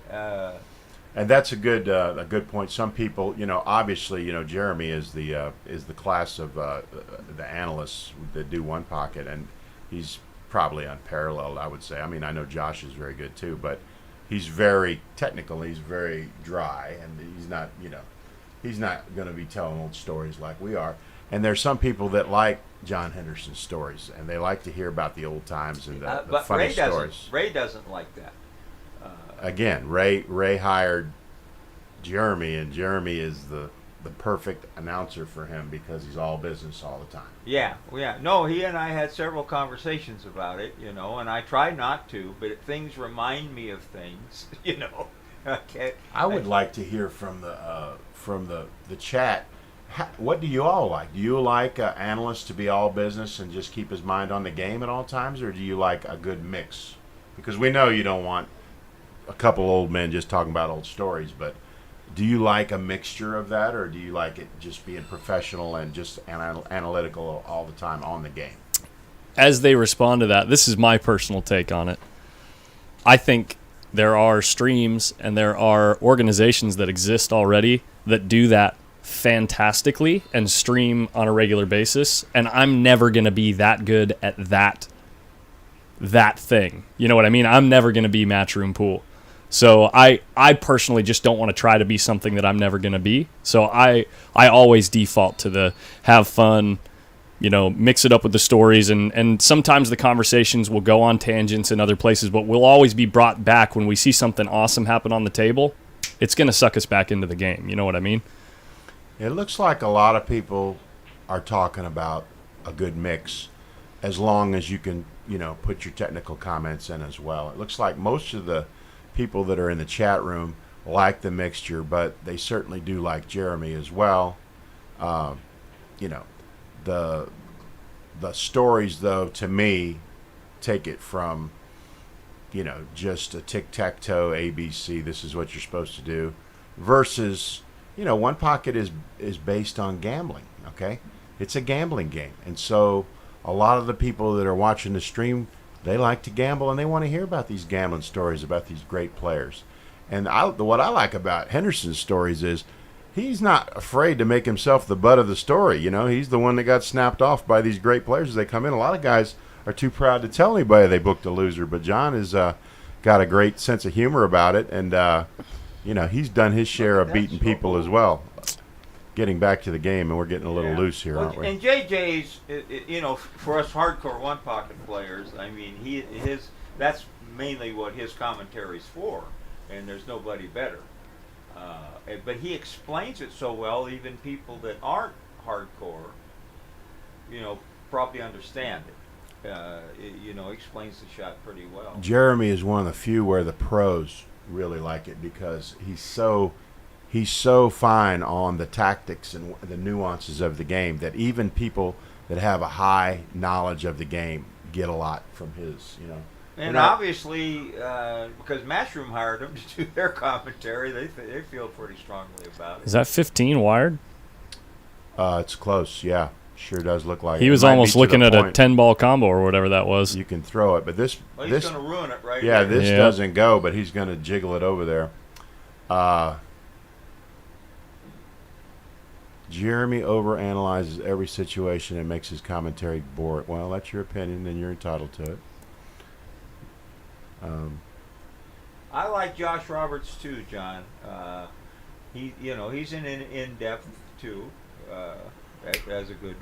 And that's a good point. Some people, obviously, Jeremy is the class of the analysts that do one pocket, and he's probably unparalleled, I would say. I mean, I know Josh is very good too, but he's very technical. He's very dry, and he's not going to be telling old stories like we are. And there's some people that like John Henderson's stories, and they like to hear about the old times and the But funny Ray stories. Ray doesn't like that. Again, Ray hired Jeremy, and Jeremy is the perfect announcer for him because he's all business all the time. Yeah. No, he and I had several conversations about it, and I try not to, but things remind me of things, Okay. I would like to hear from the chat. What do you all like? Do you like an analyst to be all business and just keep his mind on the game at all times, or do you like a good mix? Because we know you don't want a couple old men just talking about old stories, but do you like a mixture of that, or do you like it just being professional and just analytical all the time on the game? As they respond to that, this is my personal take on it. I think there are streams and there are organizations that exist already that do that fantastically and stream on a regular basis, and I'm never going to be that good at that thing. You know what I mean? I'm never going to be Matchroom Pool. So I personally just don't want to try to be something that I'm never going to be. So I always default to the have fun, mix it up with the stories, and sometimes the conversations will go on tangents in other places, but we'll always be brought back when we see something awesome happen on the table. It's going to suck us back into the game. You know what I mean? It looks like a lot of people are talking about a good mix, as long as you can, put your technical comments in as well. It looks like most of the people that are in the chat room like the mixture, but they certainly do like Jeremy as well. The stories, though, to me, take it from, just a tic-tac-toe ABC, this is what you're supposed to do, versus, one pocket is based on gambling, okay? It's a gambling game. And so a lot of the people that are watching the stream, they like to gamble, and they want to hear about these gambling stories about these great players. And what I like about Henderson's stories is he's not afraid to make himself the butt of the story. He's the one that got snapped off by these great players as they come in. A lot of guys are too proud to tell anybody they booked a loser, but John has got a great sense of humor about it, and he's done his share of beating people as well. Getting back to the game, and we're getting a little loose here, aren't we? And JJ's, for us hardcore one pocket players, I mean, that's mainly what his commentary's for, and there's nobody better. But he explains it so well, even people that aren't hardcore, probably understand it. Explains the shot pretty well. Jeremy is one of the few where the pros really like it because he's so fine on the tactics and the nuances of the game that even people that have a high knowledge of the game get a lot from his And obviously, because Matchroom hired them to do their commentary, they feel pretty strongly about it. Is that 15 wired? It's close. Yeah, sure does look like He it. was It might almost be to looking the at a point 10-ball combo or whatever that was. You can throw it, but this Well, he's going to ruin it right yeah, here. this Yeah. doesn't go, but he's going to jiggle it over there. Jeremy overanalyzes every situation and makes his commentary boring. Well, that's your opinion, and you're entitled to it. I like Josh Roberts too, John. He's in depth too. As a good.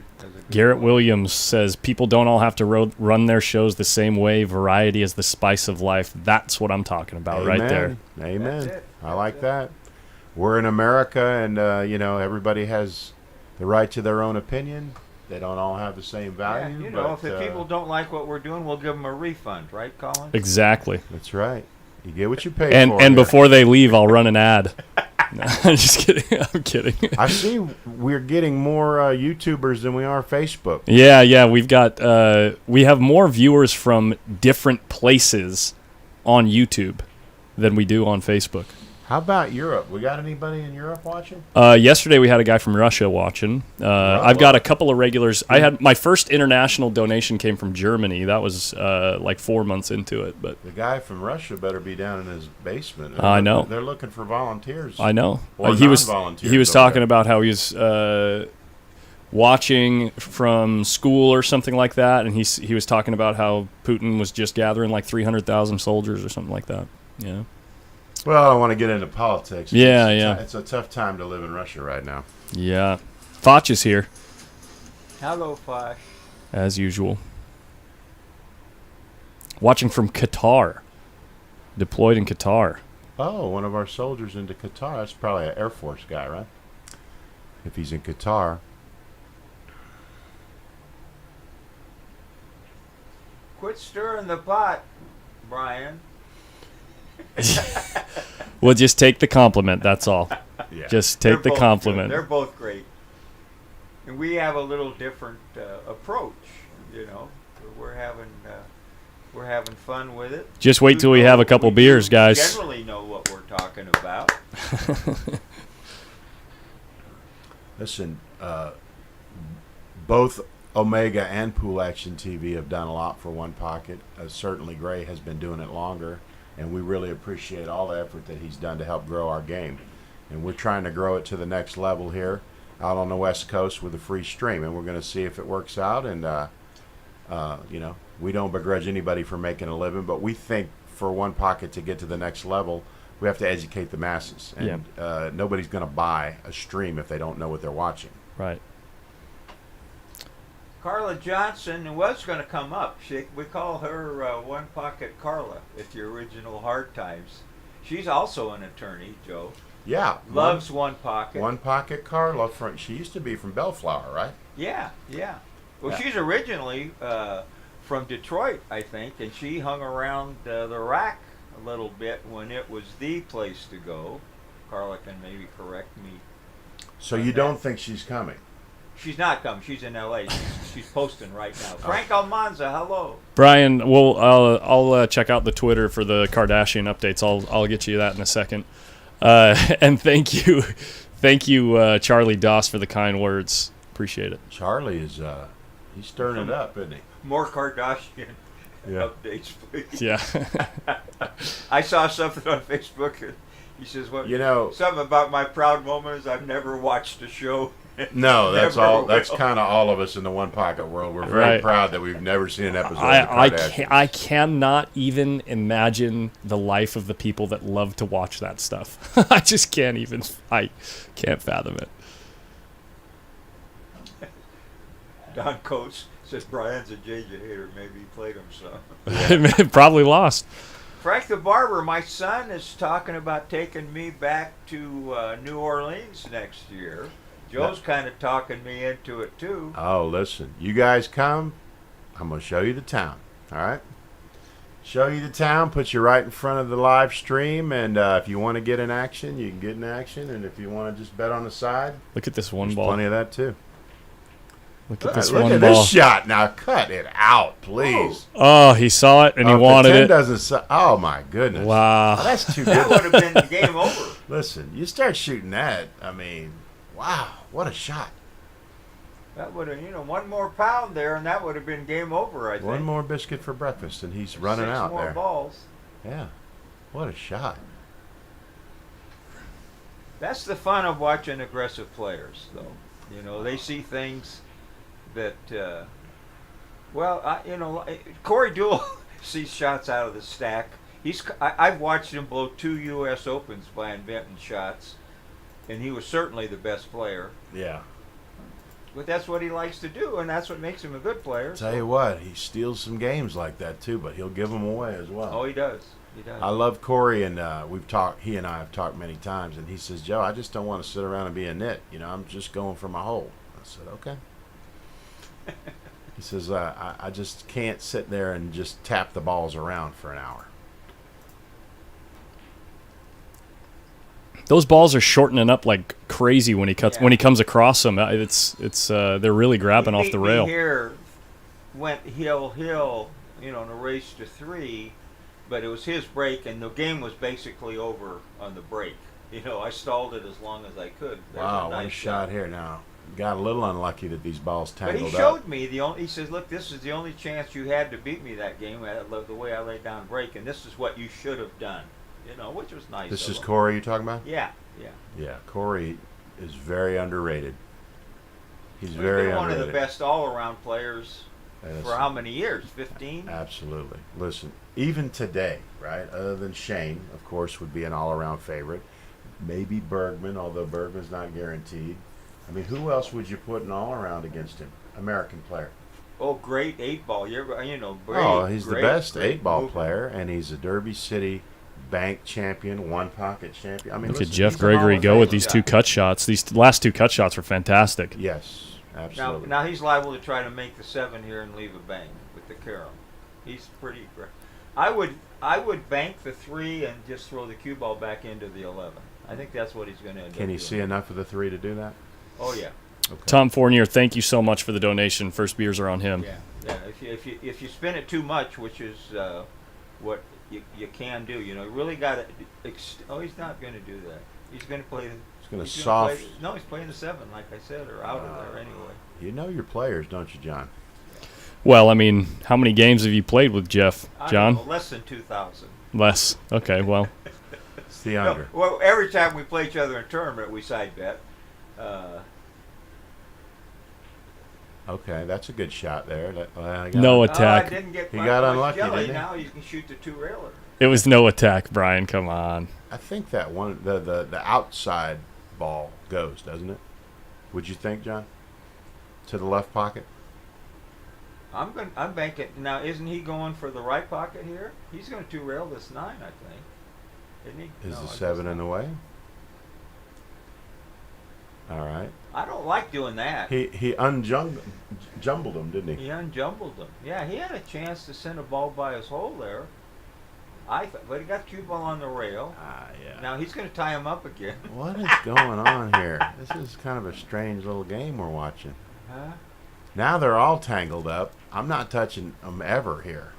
Garrett Williams says people don't all have to run their shows the same way. Variety is the spice of life. That's what I'm talking about right there. Amen. That's it. I like that. We're in America, and everybody has the right to their own opinion. They don't all have the same Yeah, value. if but, the people don't like what we're doing, we'll give them a refund, right, Colin? Exactly. That's right. You get what you pay for. And here. before they leave, I'll run an ad. No, I'm just kidding. I'm kidding. I see we're getting more YouTubers than we are Facebook. Yeah. We have more viewers from different places on YouTube than we do on Facebook. How about Europe? We got anybody in Europe watching? Yesterday we had a guy from Russia watching. I've got a couple of regulars. I had my first international donation came from Germany. That was like 4 months into it. But The guy from Russia better be down in his basement. I know. They're looking for volunteers. I know Or he was non-volunteers over talking there. about how he was watching from school or something like that, and he was talking about how Putin was just gathering like 300,000 soldiers or something like that. Yeah. Well, I don't want to get into politics. Yeah, It's yeah. It's a tough time to live in Russia right now. Yeah. Foch is here Hello, Fosh. as usual. Watching from Qatar. Deployed in Qatar. Oh, one of our soldiers into Qatar. That's probably an Air Force guy, right? If he's in Qatar. Quit stirring the pot, Brian. We'll just take the compliment, that's all. Yeah. Just They're take the both compliment. good. They're both great. And we have a little different approach, We're having fun with it. Just wait till we have a couple beers, guys. Generally know what we're talking about. Listen, both Omega and Pool Action TV have done a lot for One Pocket. Certainly Gray has been doing it longer, and we really appreciate all the effort that he's done to help grow our game. And we're trying to grow it to the next level here out on the West Coast with a free stream, and we're going to see if it works out. And, we don't begrudge anybody for making a living, but we think for One Pocket to get to the next level, we have to educate the masses. And nobody's going to buy a stream if they don't know what they're watching. Right. Carla Johnson was going to come up. We call her One Pocket Carla at the original Hard Times. She's also an attorney, Joe. Yeah. Loves One Pocket. One Pocket Carla. She used to be from Bellflower, right? Yeah. Well, Yeah. she's originally from Detroit, I think, and she hung around the rack a little bit when it was the place to go. Carla can maybe correct me. So you don't think she's coming? She's not coming. She's in L.A. She's posting right now. Frank Almanza, hello. Brian, I'll check out the Twitter for the Kardashian updates. I'll get you that in a second. And thank you, Charlie Doss, for the kind words. Appreciate it. Charlie is he's stirring it up, isn't he? More Kardashian Yeah. updates, please. Yeah. I saw something on Facebook. And he says, "What? Something about my proud moment is I've never watched a show." No, that's Never all. That's will. kind of all of us in the One Pocket world. We're very Right. proud that we've never seen an episode of the I Kardashians. cannot even imagine the life of the people that love to watch that stuff. I just can't even. I can't fathom it. Don Coates says Brian's a JJ hater. Maybe he played him some. Probably lost. Frank the Barber, my son, is talking about taking me back to New Orleans next year. Joe's kind of talking me into it, too. Oh, listen, you guys come. I'm gonna show you the town. All right. Show you the town. Put you right in front of the live stream, and if you want to get in action, you can get in action. And if you want to just bet on the side, Look at this one there's ball. plenty of that too. Look at this Look one at ball. this shot. Now cut it out, please. Oh, he saw it and he If the wanted 10 it. doesn't. Oh my goodness. Wow. Oh, that's too That good. would have been game over. Listen, you start shooting that. I mean, wow, what a shot. That would have, one more pound there, and that would have been game over. I think. One more biscuit for breakfast, and he's running 6 out more there. balls. Yeah, what a shot. That's the fun of watching aggressive players, though. They see things that, Corey Deuel sees shots out of the stack. I've watched him blow 2 U.S. Opens by inventing shots, and he was certainly the best player. Yeah. But that's what he likes to do, and that's what makes him a good player. Tell you what, he steals some games like that too, but he'll give them away as well. Oh, he does. He does. I love Corey, and we've talked. He and I have talked many times, and he says, "Joe, I just don't want to sit around and be a nit. I'm just going for my hole." I said, "Okay." He says, "I just can't sit there and just tap the balls around for an hour." Those balls are shortening up like crazy when he cuts Yeah. when he comes across them. It's they're really grabbing off the rail. Here went hill, in a race to 3, but it was his break, and the game was basically over on the break. I stalled it as long as I could. There's Wow, what a nice shot here now. Got a little unlucky that these balls But tangled he up. showed me he says, "Look, this is the only chance you had to beat me that game. I love the way I laid down break, and this is what you should have done." Which was nice. This of is him. Corey you're talking about? Yeah. Yeah, Corey is very underrated. He's He's very been one underrated. of the best all-around players Yes. for how many years? 15. Absolutely. Listen, even today, right? Other than Shane, of course, would be an all-around favorite. Maybe Bergman, although Bergman's not guaranteed. I mean, who else would you put an all-around against him? American player. Oh, great 8-ball. Great, Oh, he's the best great 8-ball mover. player, and he's a Derby City bank champion, one-pocket champion. I mean, Look at listen, Jeff he's an Hall Gregory of go with Famer. these 2 cut shots. These last 2 cut shots were fantastic. Yes, absolutely. Now he's liable to try to make the 7 here and leave a bang with the carom. He's pretty great. I would bank the 3 and just throw the cue ball back into the 11. I think that's what he's going to end up Can you doing. see enough of the 3 to do that? Oh yeah. Okay. Tom Fournier, thank you so much for the donation. First beers are on him. Yeah. If you spin it too much, which is what you can do, you really got to. He's not going to do that. He's going to play. He's going to he's soft. No, he's playing the 7, like I said, or out of there anyway. You know your players, don't you, John? Well, I mean, how many games have you played with Jeff, I John? don't know, less than 2,000. Less. Okay, well, It's the No, under. well, every time we play each other in a tournament, we side bet. Okay, that's a good shot there. no I attack. didn't get He my got much unlucky, jelly. didn't he? Now you can shoot the 2-railer. It was no attack, Brian. Come on. I think that one, the outside ball goes, doesn't it? Would you think, John? To the left pocket? I'm banking now. Isn't he going for the right pocket here? He's going to 2-rail this 9, I think. Isn't he? Is No, I the guess 7 in not. the way? All right. I don't like doing that. He jumbled him, didn't he? He unjumbled them. Yeah, he had a chance to send a ball by his hole there. But he got cue ball on the rail. Ah, yeah. Now he's going to tie him up again. What is going on here? This is kind of a strange little game we're watching. Huh? Now they're all tangled up. I'm not touching them ever here.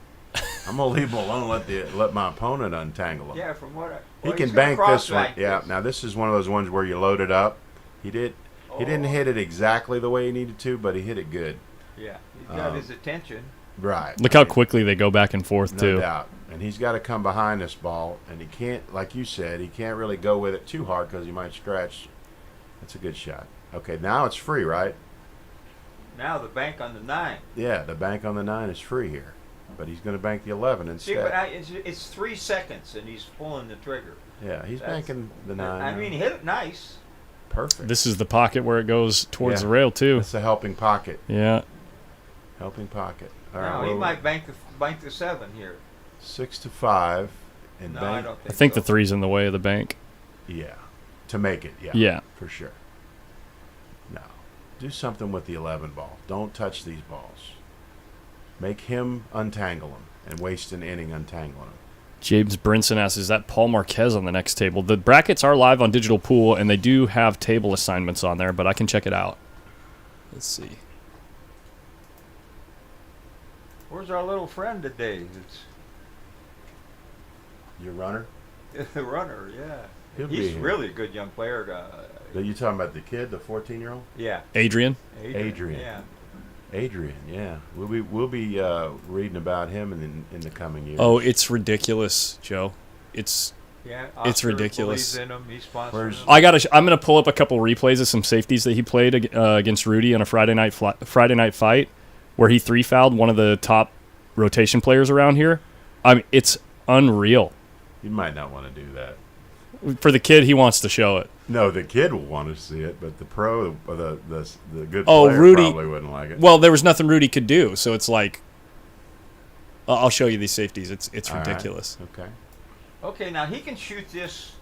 I'm gonna leave them alone. Let my opponent untangle them. Yeah, from what He well, can he's gonna bank this one. cross-bank Yeah. this. Now this is one of those ones where you load it up. He didn't Oh. hit it exactly the way he needed to, but he hit it good. Yeah, he's got Um, his attention. Right. Look how quickly they go back and forth, No too. doubt. And he's got to come behind this ball, and he can't, like you said, he can't really go with it too hard because he might scratch. That's a good shot. Okay, now it's free, right? Now the bank on the 9. Yeah, the bank on the 9 is free here, but he's going to bank the 11 See, instead. but it's 3 seconds and he's pulling the trigger. Yeah, he's That's- banking the 9. I mean, he hit it nice. perfect. This is the pocket where it goes towards Yeah. the rail, too. It's a helping pocket. Yeah. Helping pocket. All No, right, he well, might bank the 7 here. 6 to 5, and No, bank. I don't think I think so. the 3's in the way of the bank. Yeah, to make it. Yeah. Yeah. For sure. No, do something with the 11 ball. Don't touch these balls. Make him untangle them and waste an inning untangling them. James Brinson asks, is that Paul Marquez on the next table? The brackets are live on Digital Pool, and they do have table assignments on there, but I can check it out. Let's see. Where's our little friend today? Your runner? It's the runner, yeah. He'll be He's here. really a good young player. Are you talking about the kid, the 14-year-old? Yeah. Adrian. Adrian. Yeah. Adrian, yeah. We'll be reading about him in the coming years. Oh, it's ridiculous, Joe. It's Yeah. It's Oscar ridiculous. believes in him. He's sponsoring Where's- him. I'm gonna pull up a couple replays of some safeties that he played against Rudy on a Friday night fight, where he 3-fouled one of the top rotation players around here. I mean, it's unreal. You might not want to do that. For the kid, he wants to show it. No, the kid will want to see it, but the pro, the good Oh, player Rudy- probably wouldn't like it. Well, there was nothing Rudy could do, so it's like, I'll show you these safeties. It's All right. ridiculous. Okay. Okay, now he can shoot this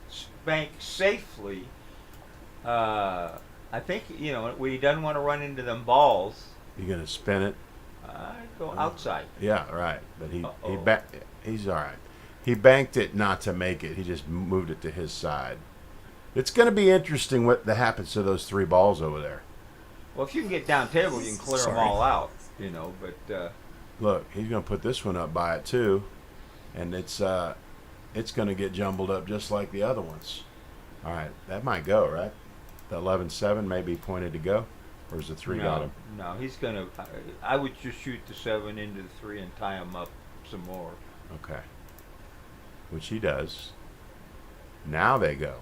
bank safely. I think, when he doesn't want to run into them balls, You gonna spin it? go outside. Yeah, right. But Uh-oh. he's all right. He banked it not to make it. He just moved it to his side. It's going to be interesting what happens to those 3 balls over there. Well, if you can get down table, you can clear them Sorry. all out, but Look, he's going to put this one up by it too, and it's going to get jumbled up just like the other ones. All right, that might go, right? The 11-7 may be pointed to go, or is the 3 got him? No, he's going to, I would just shoot the 7 into the 3 and tie him up some more. Okay. Which he does. Now they go.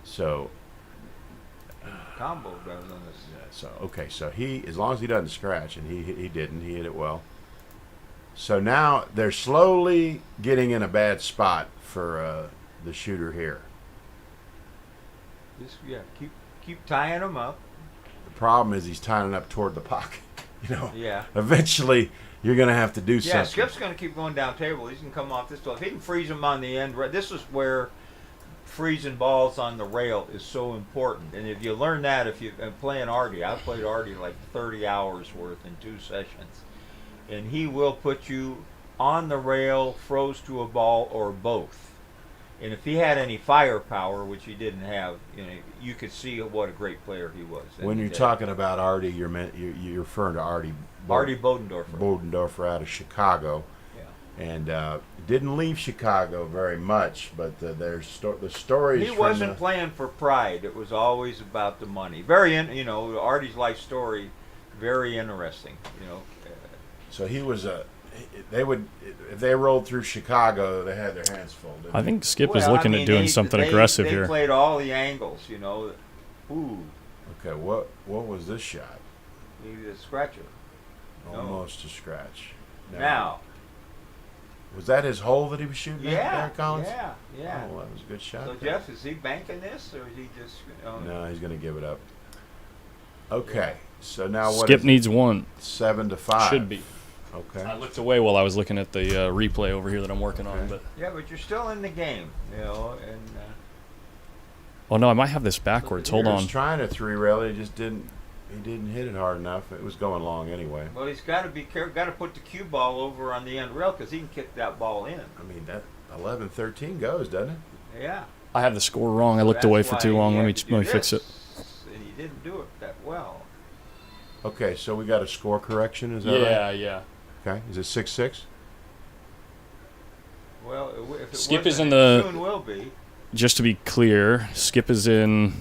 So, Combo does on this. so he, as long as he doesn't scratch, and he didn't, he hit it well. So now they're slowly getting in a bad spot for the shooter here. Just, keep tying them up. The problem is he's tying it up toward the pocket. Yeah. Eventually you're going to have to do Yeah, something. Skip's going to keep going down table. He's going to come off this ball. If he can freeze them on the end, this is where freezing balls on the rail is so important. And if you learn that, if you're playing Artie, I've played Artie like 30 hours worth in 2 sessions. And he will put you on the rail, froze to a ball, or both. And if he had any firepower, which he didn't have, you could see what a great player he was. And When he you're did. talking about Artie, you're referring to Artie Bodendorfer. Bodendorfer out of Chicago. Yeah. And didn't leave Chicago very much, but the stories. He wasn't playing for pride. It was always about the money. Artie's life story, very interesting. So he was they would, if they rolled through Chicago, they had their hands full. Didn't I they? think Skip is looking at doing something they aggressive they here. played all the angles. Ooh, Okay, what was this shot? he was a scratcher. No. Almost a scratch. Now, was that his hole that he was shooting at yeah, there, Collins? yeah. Oh, that was a good shot. So there. Jeff, is he banking this, or is he just? No, he's going to give it up. Okay, so now what? Skip is needs 1. 7-5. Should be. Okay. I looked away while I was looking at the replay over here that I'm working on. Okay. But Yeah, but you're still in the game, and. oh no, I might have this backwards. Hold He was on. trying to 3-rail it, he just didn't. He didn't hit it hard enough. It was going long anyway. Well, he's got to be careful. Got to put the cue ball over on the end rail because he can kick that ball in. I mean, that 11-13 goes, doesn't it? Yeah. I have the score wrong. I looked That's away for why too he long. had Let to do me fix it. this, and he didn't do it that well. Okay, so we got a score correction. Is that right? Yeah. Okay. Is it 6-6? Well, if it Skip wasn't, is in it the- soon will be. Just to be clear, Skip is in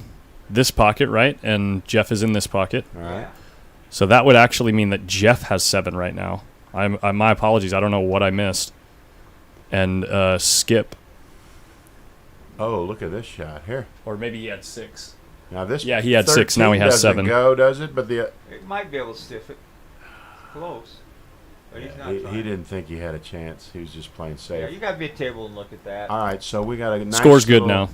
this pocket, right? And Jeff is in this pocket. All right. Yeah. So that would actually mean that Jeff has 7 right now. My apologies. I don't know what I missed. And Skip, Oh, look at this shot here. or maybe he had 6. Now this. Yeah, he had 6, now he 13 has doesn't 7. Go, does it? But the It might be able to stiff it. Close. But he's not he trying. didn't think he had a chance. He was just playing safe. Yeah, you got to be at table and look at that. All right, so we got a nice Score's good little- now.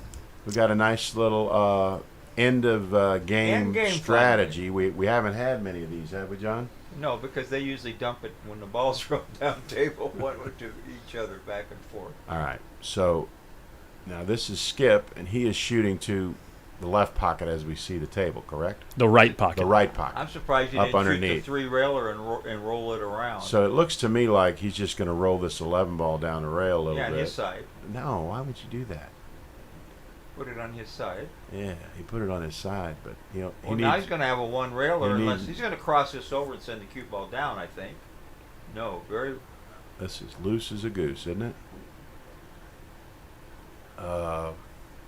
We got a nice little end of game End game strategy. We haven't had many of these, have we, John? No, because they usually dump it when the ball's rolled down table, one to each other back and forth. All right, so now this is Skip, and he is shooting to the left pocket as we see the table, correct? The right pocket. The right pocket. I'm surprised you Up didn't shoot the underneath. 3-railer and roll it around. So it looks to me like he's just going to roll this 11 ball down the rail a little yeah, on bit. his side. No, why would you do that? Put it on his side. Yeah, he put it on his side, but he Well, now he's going to have a 1-railer he unless needs- he's going to cross this over and send the cue ball down, I think. No, very. This is loose as a goose, isn't it? All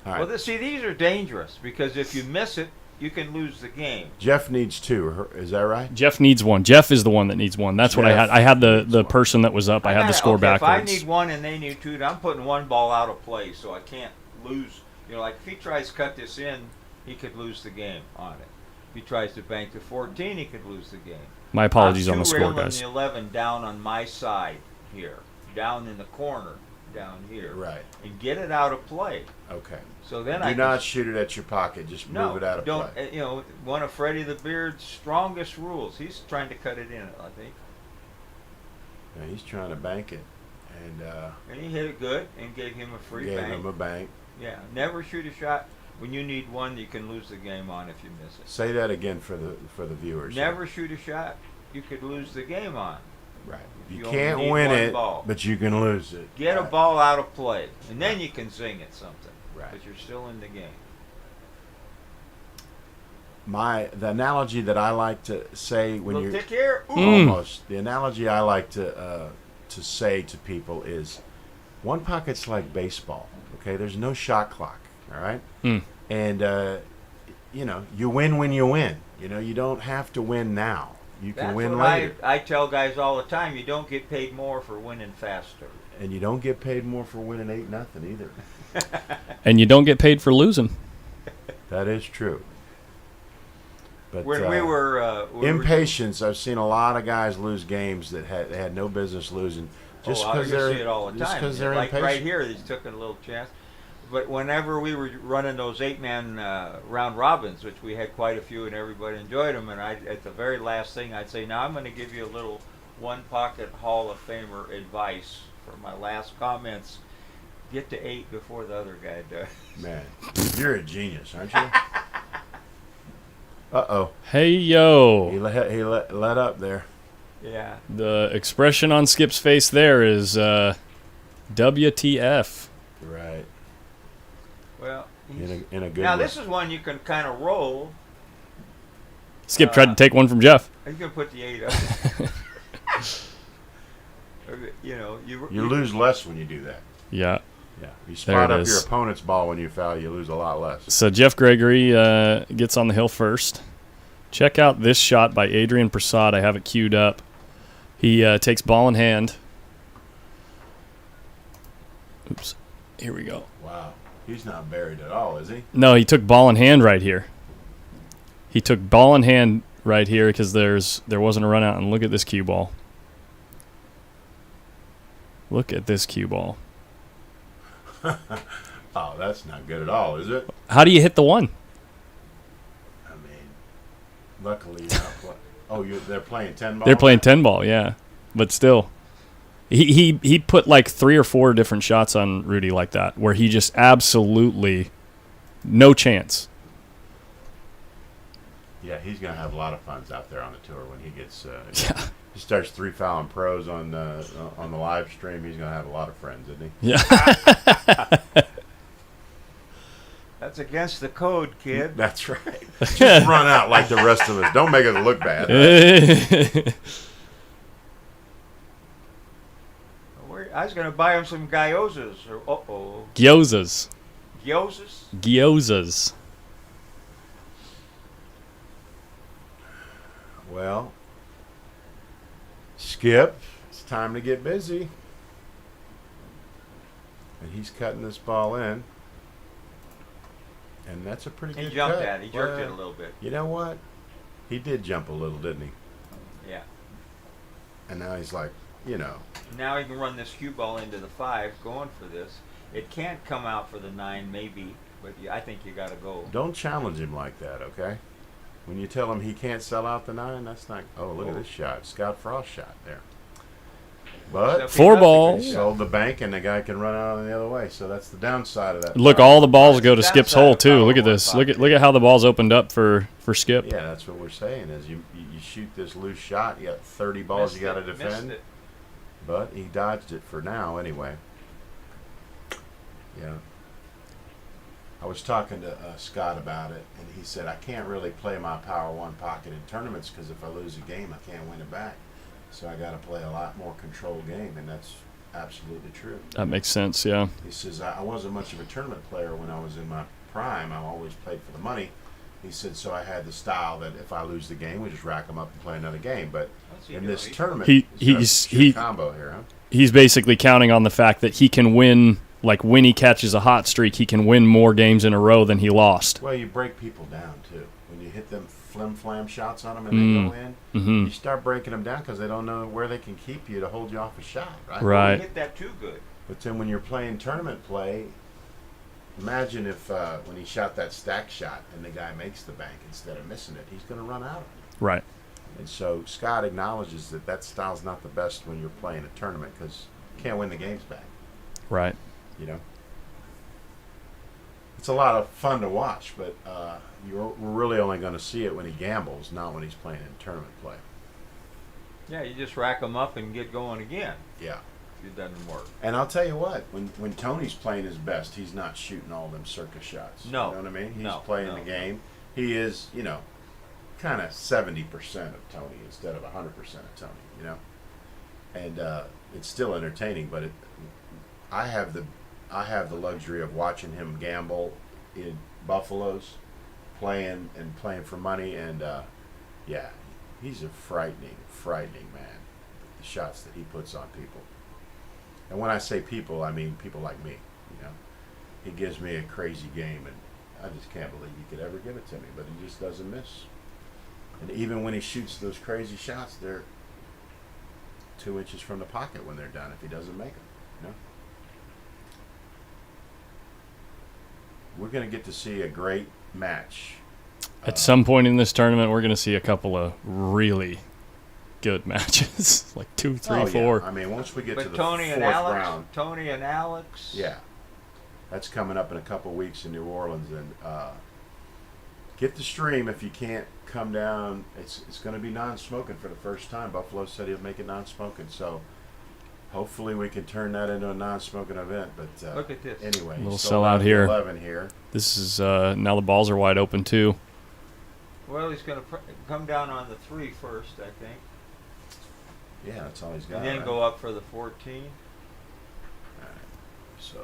right. Well, see, these are dangerous because if you miss it, you can lose the game. Jeff needs 2. Is that right? Jeff needs one. Jeff is the one that needs one. That's what I Jeff had. I had the needs one. person that was up. I had the score okay, backwards. If I need one and they need 2, I'm putting one ball out of play, so I can't lose. You know, like if he tries to cut this in, he could lose the game on it. If he tries to bank to 14, he could lose the game. My apologies on the I'm score, two-railing guys. the 11 down on my side here, down in the corner, down here. Right. And get it out of play. Okay. So then Do I not can, shoot it at your pocket. Just no, move it out of don't. play. You know, one of Freddie the Beard's strongest rules. He's trying to cut it in, I think. Yeah, he's trying to bank it, And he hit it good and gave him a free gave bank. him a bank. Yeah, never shoot a shot when you need one. You can lose the game on if you miss it. Say that again for the viewers. Never shoot a shot you could lose the game on. Right. You You only can't need win one it, ball. but you can lose it. Get a Right. ball out of play, and then you can zing at something. Right. But you're still in the game. The analogy that I like to say when Little you're tick here. Ooh. almost the analogy I like to say to people is one pocket's like baseball. Okay, there's no shot clock. All right, and you know you win when you win. You know you don't have to win now. You can That's win what later, I tell guys all the time. You don't get paid more for winning faster. and you don't get paid more for winning 8-0 either. And you don't get paid for losing. That is true. But When we were impatience, I've seen a lot of guys lose games that they had no business losing just because you see it all the just time. 'cause they're like impatient. right here, he's took a little chance. But whenever we were running those 8-man round robins, which we had quite a few, and everybody enjoyed them, and at the very last thing, I'd say, "Now I'm going to give you a little one-pocket Hall of Famer advice for my last comments. Get to 8 before the other guy does." Man, you're a genius, aren't you? Uh-oh. Hey, yo. He let up there. Yeah. The expression on Skip's face there is WTF. Right. Well, In a good now way. this is one you can kind of roll. Skip tried to take one from Jeff. You can put the 8 up. You know, You lose less when you do that. Yeah. Yeah. You There spot it up is. your opponent's ball when you foul, you lose a lot less. So Jeff Gregory gets on the hill first. Check out this shot by Adrian Prasad. I have it queued up. He takes ball in hand. Oops. Here we go. Wow. He's not buried at all, is he? No, he took ball in hand right here. He took ball in hand right here because there wasn't a run out. And look at this cue ball. Look at this cue ball. Oh, that's not good at all, is it? How do you hit the one? I mean, luckily you're not playing. Oh, they're playing 10 ball? They're playing 10 ball, yeah. But still. He put like 3 or 4 different shots on Rudy like that where he just absolutely no chance. Yeah, he's going to have a lot of funds out there on the tour when he gets Yeah. he starts 3-fouling pros on the live stream. He's going to have a lot of friends, isn't he? Yeah. that's against the code, kid. That's right. Just run out like the rest of us. Don't make it look bad. I was going to buy him some gyozas. Gyozas. Gyozas? Well, Skip, it's time to get busy. And he's cutting this ball in. And that's a pretty He good jumped cut. at it. He jerked it a Well, little bit. You know what? He did jump a little, didn't he? Yeah. And now he's like, you know. Now he can run this cue ball into the 5 going for this. It can't come out for the 9 maybe, but I think you got to go. Don't challenge him like that, okay? When you tell him he can't sell out the 9, that's not. Oh, look at this shot. Scott Frost shot there. But Except he 4 does a good balls. he shot. sold the bank and the guy can run out on the other way. So that's the downside of that. Look, foul. all the balls go to That's Skip's downside hole of too. foul Look at one this. pocket. Look at how the ball's opened up for Skip. Yeah, that's what we're saying is you shoot this loose shot, you got 30 balls you got to Missed defend. it. But he dodged it for now anyway. Yeah. I was talking to Scott about it, and he said, I can't really play my power 1 pocket in tournaments because if I lose a game, I can't win it back. So I got to play a lot more controlled game, and that's absolutely true. That makes sense. Yeah. He says, I wasn't much of a tournament player when I was in my prime. I always played for the money. He said, so I had the style that if I lose the game, we just rack them up and play another game. But in this tournament, he's combo here, huh? He's basically counting on the fact that he can win. Like when he catches a hot streak, he can win more games in a row than he lost. Well, you break people down too. When you hit them flim-flam shots on them and they go in, you start breaking them down because they don't know where they can keep you to hold you off a shot, right? Right. You hit that too good. But then when you're playing tournament play, imagine if when he shot that stack shot and the guy makes the bank instead of missing it, he's going to run out of it. Right. And so Scott acknowledges that that style's not the best when you're playing a tournament because you can't win the games back. Right. You know, it's a lot of fun to watch, but we're really only going to see it when he gambles, not when he's playing in tournament play. Yeah, you just rack them up and get going again. Yeah. It doesn't work. And I'll tell you what, when Tony's playing his best, he's not shooting all them circus shots. No. You know what I mean? He's No, playing no. the game. He is, you know, kind of 70% of Tony instead of 100% of Tony, you know? And it's still entertaining, but I have the luxury of watching him gamble in Buffalo's, playing for money, and yeah, he's a frightening man. The shots that he puts on people. And when I say people, I mean people like me, you know. He gives me a crazy game, and I just can't believe he could ever give it to me, but he just doesn't miss. And even when he shoots those crazy shots, they're 2 inches from the pocket when they're done if he doesn't make them, you know. We're going to get to see a great match. At some point in this tournament, we're going to see a couple of really good matches, like 2, 3, Oh, 4. yeah. I mean, once we get to But the Tony fourth and Alex, round, Tony and Alex. yeah, that's coming up in a couple of weeks in New Orleans, and get the stream if you can't come down. It's going to be non-smoking for the first time. Buffalo said he'll make it non-smoking, so hopefully we can turn that into a non-smoking event. But Look at this. anyway, Little sold sellout out here. 11 here. This is now the balls are wide open too. Well, he's going to come down on the 3 first, I think, Yeah, that's all he's got. and then right? go up for the 14. All right. So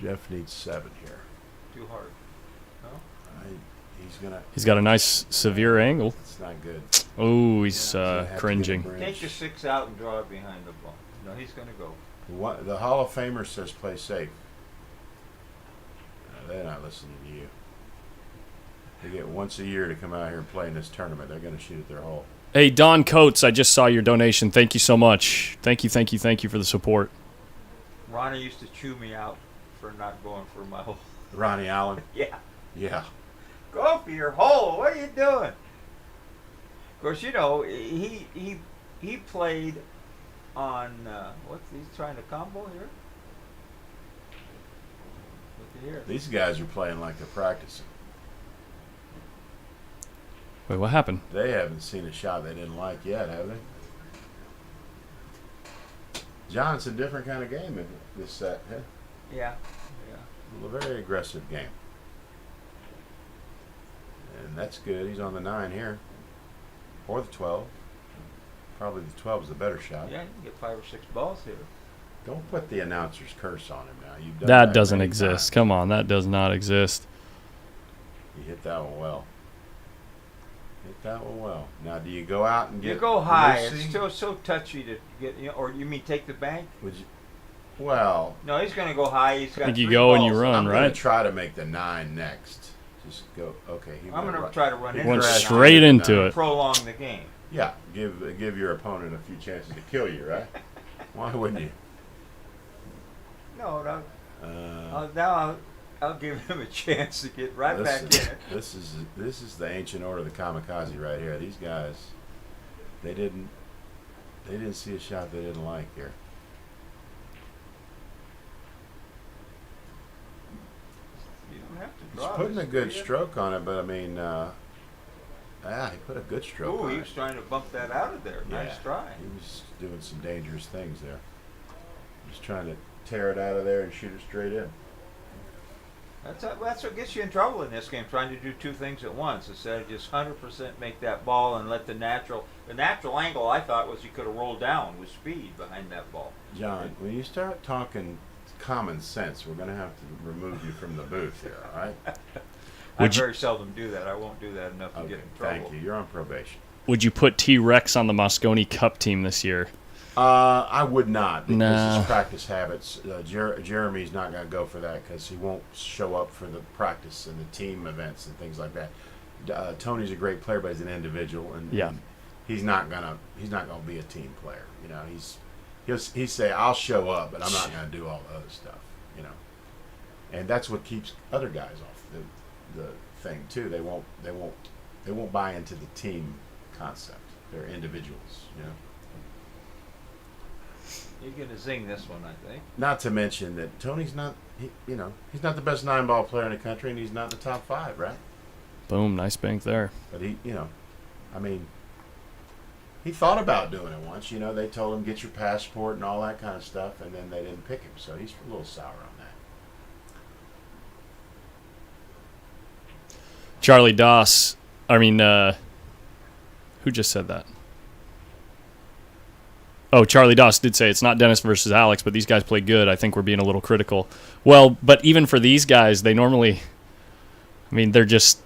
Jeff needs 7 here. Too hard. No? He's He's got a nice severe angle. It's not good. Oh, he's Gonna have to get a cringing. bridge. Take the 6 out and draw it behind the ball. No, he's going to go. The Hall of Famer says play safe. They're not listening to you. They get once a year to come out here and play in this tournament. They're going to shoot at their hole. Hey, Don Coates, I just saw your donation. Thank you so much. Thank you for the support. Ronnie used to chew me out for not going for my hole. Ronnie Allen. Yeah. Yeah. Go for your hole. What are you doing? Of course, you know, he played on, what's he's trying to combo here? Look at here. These guys are playing like they're practicing. Wait, what happened? They haven't seen a shot they didn't like yet, have they? John, it's a different kind of game in this set. Huh? Yeah. Yeah. A very aggressive game. And that's good. He's on the 9 here. Or the 12. Probably the 12 is the better shot. Yeah, you can get 5 or 6 balls here. Don't put the announcer's curse on him now. You've done That doesn't many exist. times. Come on, that does not exist. You hit that one well. Hit that one well. Now, do you go out and get? You go high. Lucy? It's still so touchy to get. You know, or you mean take the bank? Would you? Well, No, he's going to go high. He's got I think you 3 go and you balls. run. I'm going right? to try to make the 9 next. Just go. Okay. I'm going to try to run into Went that straight nine into and it. prolong the game. Yeah. Give your opponent a few chances to kill you, right? Why wouldn't you? No, no. Uh, Now I'll give him a chance to get right back in it. This is the ancient order of the kamikaze right here. These guys, they didn't see a shot they didn't like here. You don't have to He's draw. putting this, a good do you? stroke on it, but I mean, he put a good stroke Ooh, on he it. was trying to bump that out of there. Nice Yeah, try. He was doing some dangerous things there. He was trying to tear it out of there and shoot it straight in. That's what gets you in trouble in this game, trying to do two things at once instead of just 100% make that ball and let the natural angle I thought was you could have rolled down with speed behind that ball. John, when you start talking common sense, we're going to have to remove you from the booth here, all right? I very seldom do that. I won't do that enough to Okay, get in trouble. thank you. You're on probation. Would you put T-Rex on the Moscone Cup team this year? I would not, because No. his practice habits. Jeremy's not going to go for that because he won't show up for the practice and the team events and things like that. Tony's a great player, but he's an individual, and Yeah. and he's not gonna be a team player. You know, he'll say I'll show up, but I'm not going to do all the other stuff. You know, and that's what keeps other guys off the thing too. They won't buy into the team concept. They're individuals. You know. You're going to zing this one, I think. Not to mention that Tony's not, he's not the best 9-ball player in the country, and he's not in the top 5, right? Boom, nice bank there. But he thought about doing it once. You know, they told him get your passport and all that kind of stuff, and then they didn't pick him, so he's a little sour on that. Charlie Doss. Who just said that? Oh, Charlie Doss did say it's not Dennis versus Alex, but these guys play good. I think we're being a little critical. Well, but even for these guys, they normally, they're just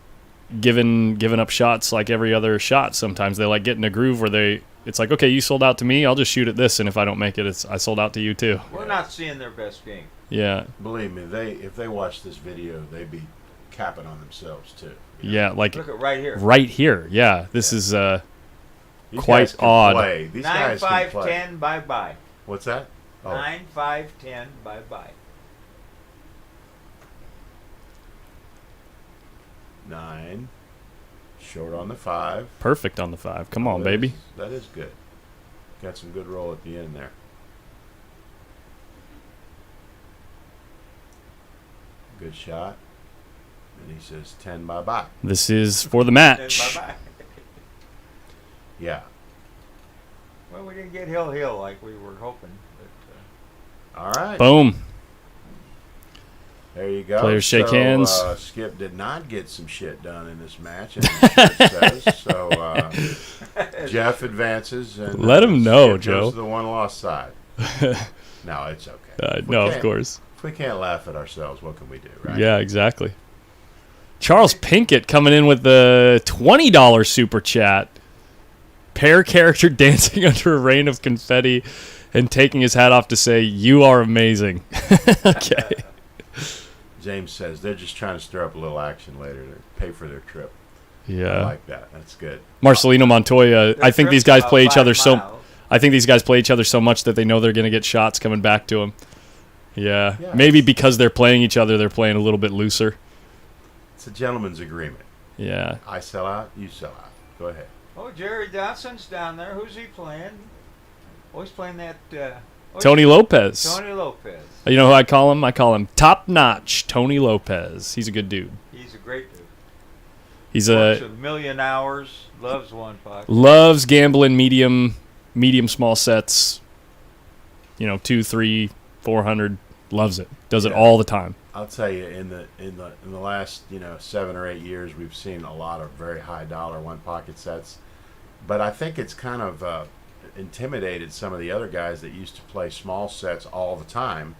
giving up shots like every other shot. Sometimes they like get in a groove where it's like, okay, you sold out to me, I'll just shoot at this, and if I don't make it, I sold out to you too. We're not seeing their best game. Yeah. Believe me, if they watch this video, they'd be capping on themselves too. Yeah, like Look at right here. right here. Yeah, this is These quite guys can odd. Play. These 9, guys 5, can play. 10, bye-bye. What's that? Oh. 9, 5, 10, bye-bye. 9, short on the 5. perfect on the 5. Come on, baby. That is good. Got some good roll at the end there. Good shot. And he says 10 bye-bye. This is for the 10, match. bye-bye. Yeah. Well, we didn't get hill like we were hoping. But, All right. Boom. There you go. Players shake So, hands. Skip did not get some shit done in this match, as the shirt says. So Jeff advances and Let him know, Skip Joe. goes to the one-loss side. No, it's okay. If we No, of can't- course. If we can't laugh at ourselves, what can we do, right? Yeah, exactly. Charles Pinkett coming in with the $20 super chat. Pair character dancing under a rain of confetti and taking his hat off to say, "You are amazing." Okay. James says they're just trying to stir up a little action later to pay for their trip. I Yeah. like that. That's good. Marcelino Montoya. I think these guys play each other so. miles. I think these guys play each other so much that they know they're going to get shots coming back to them. Yeah. Yeah. Maybe because they're playing each other, they're playing a little bit looser. It's a gentleman's agreement. Yeah. I sell out, you sell out. Go ahead. Oh, Jerry Dotson's down there. Who's he playing? Oh, he's playing that... Tony Lopez. Tony Lopez. You know who I call him? I call him Top Notch Tony Lopez. He's a good dude. He's a great dude. He's Works a a million hours. Loves one puck. loves gambling medium small sets. 2, 3, 400. Loves it. Does it Yeah. all the time. I'll tell you, in the last 7 or 8 years, we've seen a lot of very high dollar one pocket sets, but I think it's kind of intimidated some of the other guys that used to play small sets all the time.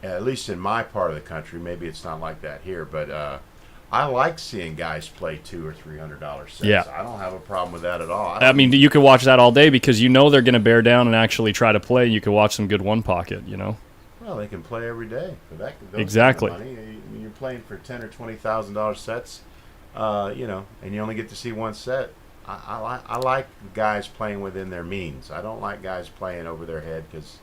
At least in my part of the country, maybe it's not like that here, but I like seeing guys play $200 or $300 sets. Yeah. I don't have a problem with that at all. I mean, you could watch that all day because they're going to bear down and actually try to play. You could watch some good one pocket. Well, they can play every day for that. those Exactly. Kind of money. When you're playing for $10,000 or $20,000 sets, and you only get to see one set. I like guys playing within their means. I don't like guys playing over their head because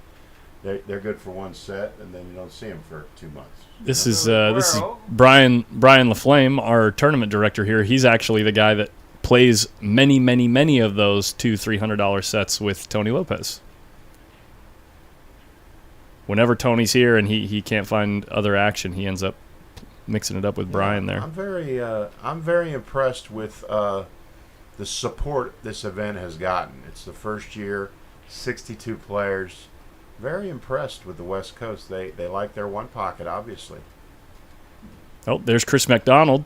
they're good for one set and then you don't see them for 2 months. This You know? is Brian LaFlame, our tournament director here. He's actually the guy that plays many of those $200-$300 sets with Tony Lopez. Whenever Tony's here and he can't find other action, he ends up mixing it up with Brian there. I'm very impressed with the support this event has gotten. It's the first year, 62 players. Very impressed with the West Coast. They like their one pocket, obviously. Oh, there's Chris McDonald.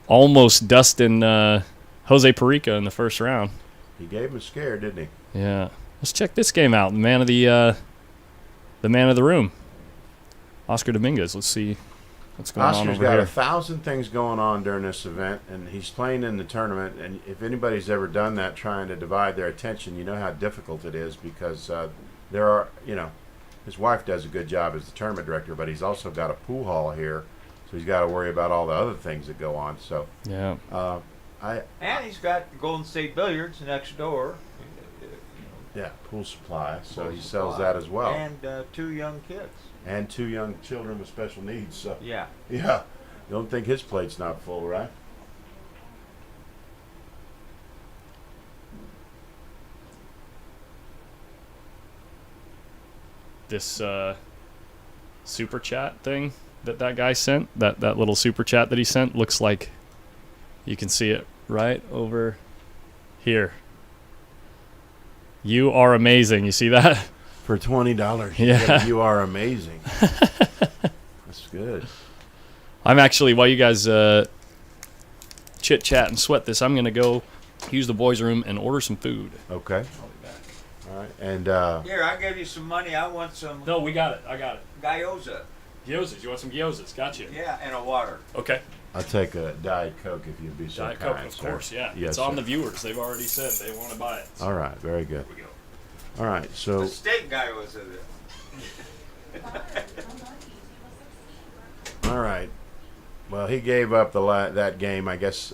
Almost dusting Jose Perica in the first round. He gave him a scare, didn't he? Yeah. Let's check this game out. The man of the room, Oscar Dominguez. Let's see what's going on Oscar's over got here. 1,000 things going on during this event, and he's playing in the tournament. And if anybody's ever done that, trying to divide their attention, you know how difficult it is because there are, his wife does a good job as the tournament director, but he's also got a pool hall here, so he's got to worry about all the other things that go on. So Yeah. And he's got Golden State Billiards next door. Yeah, pool supply. So Pool he sells supply. that as well. And 2 young kids. And 2 young children with special needs. So Yeah. yeah, you don't think his plate's not full, right? This super chat thing that guy sent, that little super chat that he sent, looks like you can see it right over here. You are amazing. You see that? For $20. Yeah. You are amazing. That's good. I'm actually, while you guys chit chat and sweat this, I'm gonna go use the boys' room and order some food. Okay. All right. And Here, I'll give you some money. I want some No, we got it. I got it. gyoza. Gyozas. You want some gyozas? Gotcha. Yeah, and a water. Okay. I'll take a Diet Coke if you'd be so Diet kind. Coke, of sir. course. Yeah. Yes, It's on sir. the viewers. They've already said they want to buy it. So All right. Very good. here we go. All right. So The steak gyoza. all right. Well, he gave up that game. I guess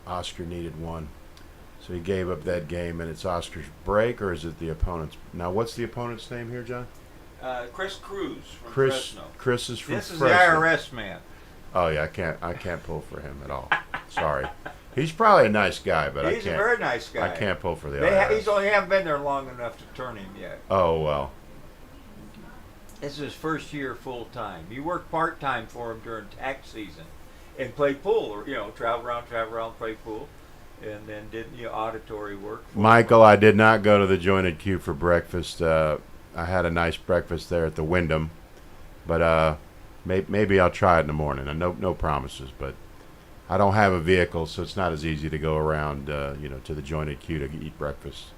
Oscar needed one, so he gave up that game, and it's Oscar's break, or is it the opponent's? Now, what's the opponent's name here, John? Chris Cruz from Chris. Fresno. Chris is from This is Fresno. the IRS man. Oh yeah, I can't pull for him at all. Sorry. He's probably a nice guy, but He's I a can't. very nice guy. I can't pull for the He's IRS. only haven't been there long enough to turn him yet. Oh well. This is his first year full time. He worked part time for him during tax season, and played pool, or travel around, play pool, and then did auditory work. for Michael, I did not go to the Jointed Cube for breakfast. I had a nice breakfast there at the Wyndham, but maybe I'll try it in the morning. No promises, but I don't have a vehicle, so it's not as easy to go around, to the Jointed Cube to eat breakfast.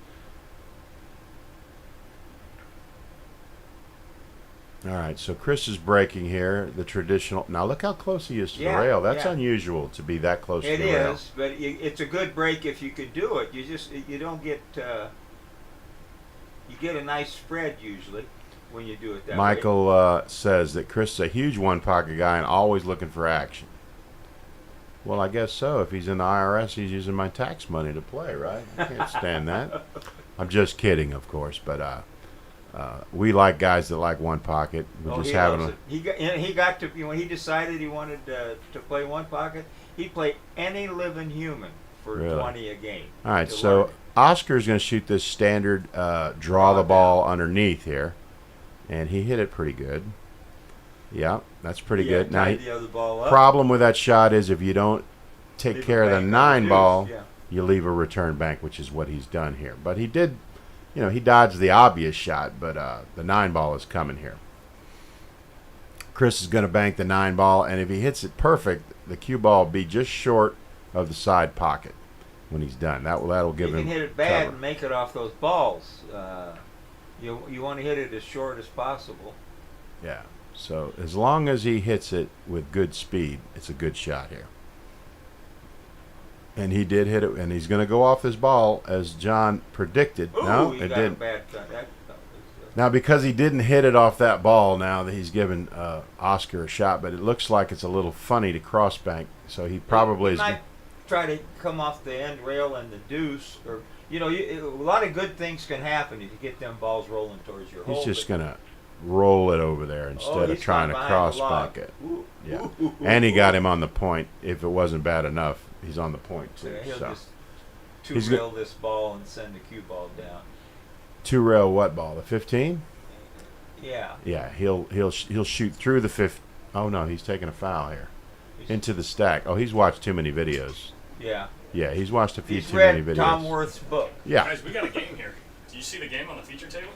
All right, so Chris is breaking here, the traditional. Now look how close he is to the rail. That's unusual to be that close It to the rail. is, but it's a good break if you could do it. You don't get you get a nice spread usually when you do it that way. Michael says that Chris is a huge one-pocket guy and always looking for action. Well, I guess so. If he's in the IRS, he's using my tax money to play, right? I can't stand that. I'm just kidding, of course, but we like guys that like one pocket. We're just he having loves it. He got to when he decided he wanted to play one pocket. He played any living human for Really? 20 a game. All right, to so learn. Oscar's going to shoot this standard draw the ball underneath here, and he hit it pretty good. Yeah, that's pretty good. Now, tied the other ball up. problem with that shot is if you don't take Leave a care of the bank on 9 deuce, ball, yeah. you leave a return bank, which is what he's done here. But he did, he dodged the obvious shot, but the 9 ball is coming here. Chris is going to bank the 9 ball, and if he hits it perfect, the cue ball will be just short of the side pocket when he's done. That'll give You him can hit it bad cover. and make it off those balls. You want to hit it as short as possible. Yeah. So as long as he hits it with good speed, it's a good shot here. And he did hit it, and he's going to go off this ball as John predicted. Ooh, No, you it got didn't. a bad cut. That was, Now, because he didn't hit it off that ball, now that he's given Oscar a shot, but it looks like it's a little funny to cross bank. So he probably you is. might try to come off the end rail and the deuce, or a lot of good things can happen if you get them balls rolling towards your hole. He's just but- going to roll it over there instead of he's trying to gone behind cross the log. bank it. Ooh, Yeah. ooh, ooh, And he ooh, got ooh. him on the point. If it wasn't bad enough, he's on the point too. Yeah, he'll So just He's two-rail this ball and send the cue ball down. 2-rail what ball? The 15? Yeah. Yeah, he'll shoot through the 5th. Oh no, he's taking a foul here into the stack. Oh, he's watched too many videos. Yeah. Yeah, he's watched a few He's too many read videos. Tom Worth's book. Yeah, Guys, we got a game here. Do you see the game on the feature table?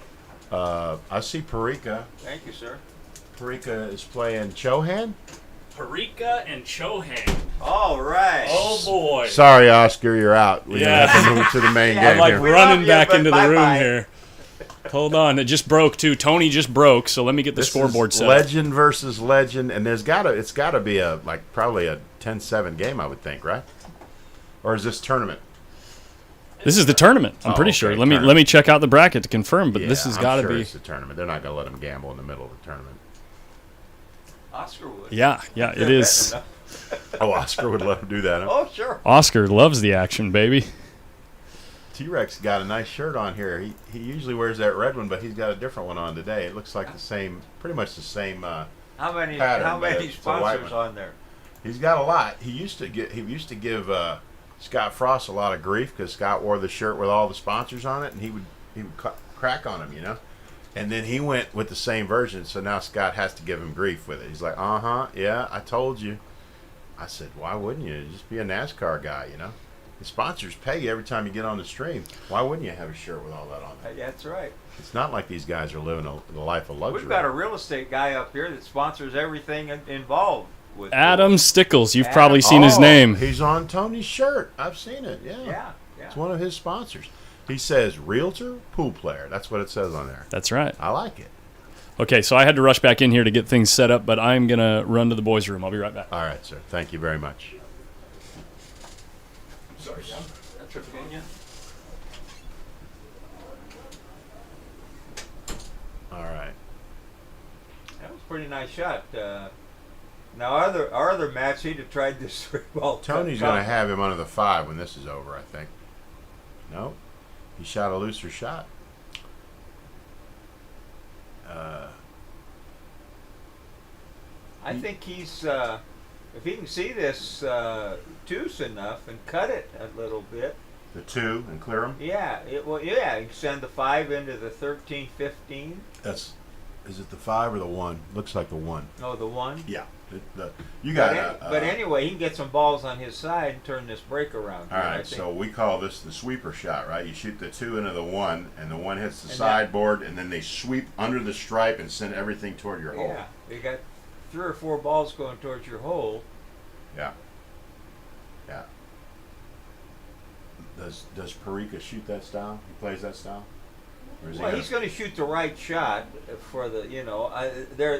I see Perica. Thank you, sir. Perica is playing Chohan. Parika and Chohan. All right. Oh boy. Sorry, Oscar, you're out. We're Yeah. gonna have to move to the main Yeah, game I'm like here. We love running you, back but into the room bye-bye. here. Hold on, it just broke too. Tony just broke, so let me get the This scoreboard is set. legend versus legend, and it's gotta be probably a 10-7 game, I would think, right? Or is this tournament? This is the tournament. I'm Oh, pretty okay, sure. Let tournament. me check out the bracket to confirm. But this Yeah, has I'm got to sure be. it's the tournament. They're not gonna let them gamble in the middle of the tournament. Oscar would. Yeah, it is. Oh, Oscar would love to do that. Huh? Oh, sure. Oscar loves the action, baby. T-Rex got a nice shirt on here. He usually wears that red one, but he's got a different one on today. It looks like the same, pretty much the same. How many? Pattern, How but many it's a white sponsors one. on there? He's got a lot. He used to give Scott Frost a lot of grief because Scott wore the shirt with all the sponsors on it, and he would crack on him, you know. And then he went with the same version, so now Scott has to give him grief with it. He's like, yeah, I told you. I said, why wouldn't you? Just be a NASCAR guy, you know. The sponsors pay you every time you get on the stream. Why wouldn't you have a shirt with all that on it? That's right. It's not like these guys are living the life of luxury. We've got a real estate guy up here that sponsors everything involved with Adam Stickles. You've Adam- probably seen his name. He's on Tony's shirt. I've seen it. Yeah. Yeah. It's one of his sponsors. He says realtor, pool player. That's what it says on there. That's right. I like it. Okay, so I had to rush back in here to get things set up, but I'm going to run to the boys' room. I'll be right back. All right, sir. Thank you very much. Sorry, John. That trip again yet? All right. That was a pretty nice shot. Now, our other match, he'd have tried this 3-ball. Tony's going to have him under the 5 when this is over, I think. No. He shot a looser shot. I think he's, if he can see this deuce enough and cut it a little bit, The 2 and clear him. yeah, you can send the 5 into the 13, 15. Is it the 5 or the 1? Looks like the 1. No, the 1. Yeah. You got But anyway, he can get some balls on his side and turn this break around. All here, I right, think. so we call this the sweeper shot, right? You shoot the 2 into the 1, and the 1 hits the And sideboard, and then they sweep under the stripe and send everything toward your hole. Yeah, you got 3 or 4 balls going towards your hole. Yeah. Yeah. Does Parika shoot that style? He plays that style? Or is Well, he's going to shoot the right shot for the,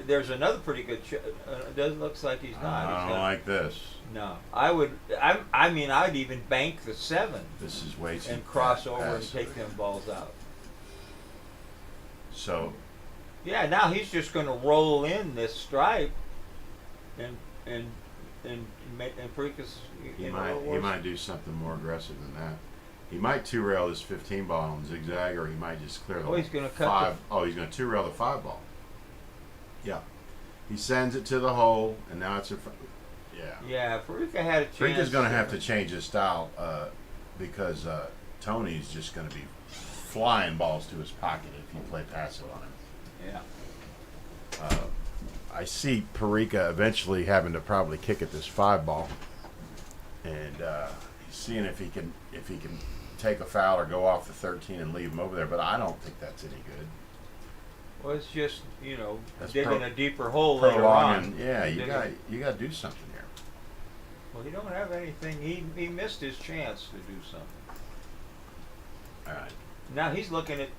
there's another pretty good shot. It looks like he's not. I don't like this. No, I'd even bank the 7 This is way too and cross over and passive. take them balls out. So, Yeah, now he's just going to roll in this stripe, and Parika's he in a might little he worse. might do something more aggressive than that. He might 2-rail this 15 ball on zigzag, or he might just clear the Oh, he's gonna cut 5. Oh, he's going to 2-rail the 5 ball. Yeah. He sends it to the hole, and now it's yeah. Yeah, Parika had a chance. Parika's going to have to change his style because Tony's just going to be flying balls to his pocket if you play passive on him. Yeah. I see Parika eventually having to probably kick at this 5 ball, and he's seeing if he can take a foul or go off the 13 and leave him over there. But I don't think that's any good. Well, it's just That's digging a deeper hole later on. Prolonging, yeah, you Digging- got to do something here. Well, he don't have anything. He missed his chance to do something. All right. Now he's looking at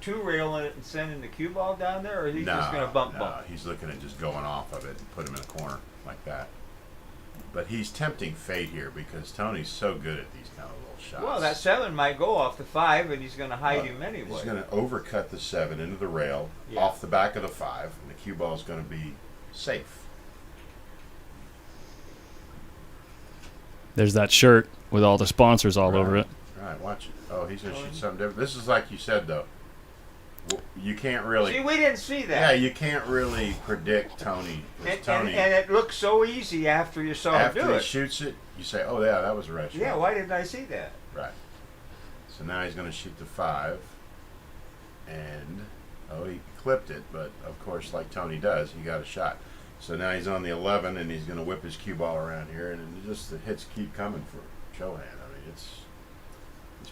2-railing it and sending the cue ball down there, or is he just going to bump? He's looking at just going off of it and put him in a corner like that. But he's tempting fate here because Tony's so good at these kind of little shots. Well, that 7 might go off the 5, and he's going to hide him anyway. He's going to overcut the 7 into the rail Yeah. off the back of the 5, and the cue ball is going to be safe. There's that shirt with all the sponsors all over it. All right, watch it. Oh, he's going to shoot something different. This is like you said, though. You can't really. See, we didn't see that. Yeah, you can't really predict Tony. 'Cause and, Tony, and it looked so easy after you saw him after do he it. shoots it, you say, "Oh yeah, that was a red shot." Yeah, why didn't I see that? Right. So now he's going to shoot the 5, and he clipped it, but of course, like Tony does, he got a shot. So now he's on the 11, and he's going to whip his cue ball around here, and just the hits keep coming for Chohan. I mean, it's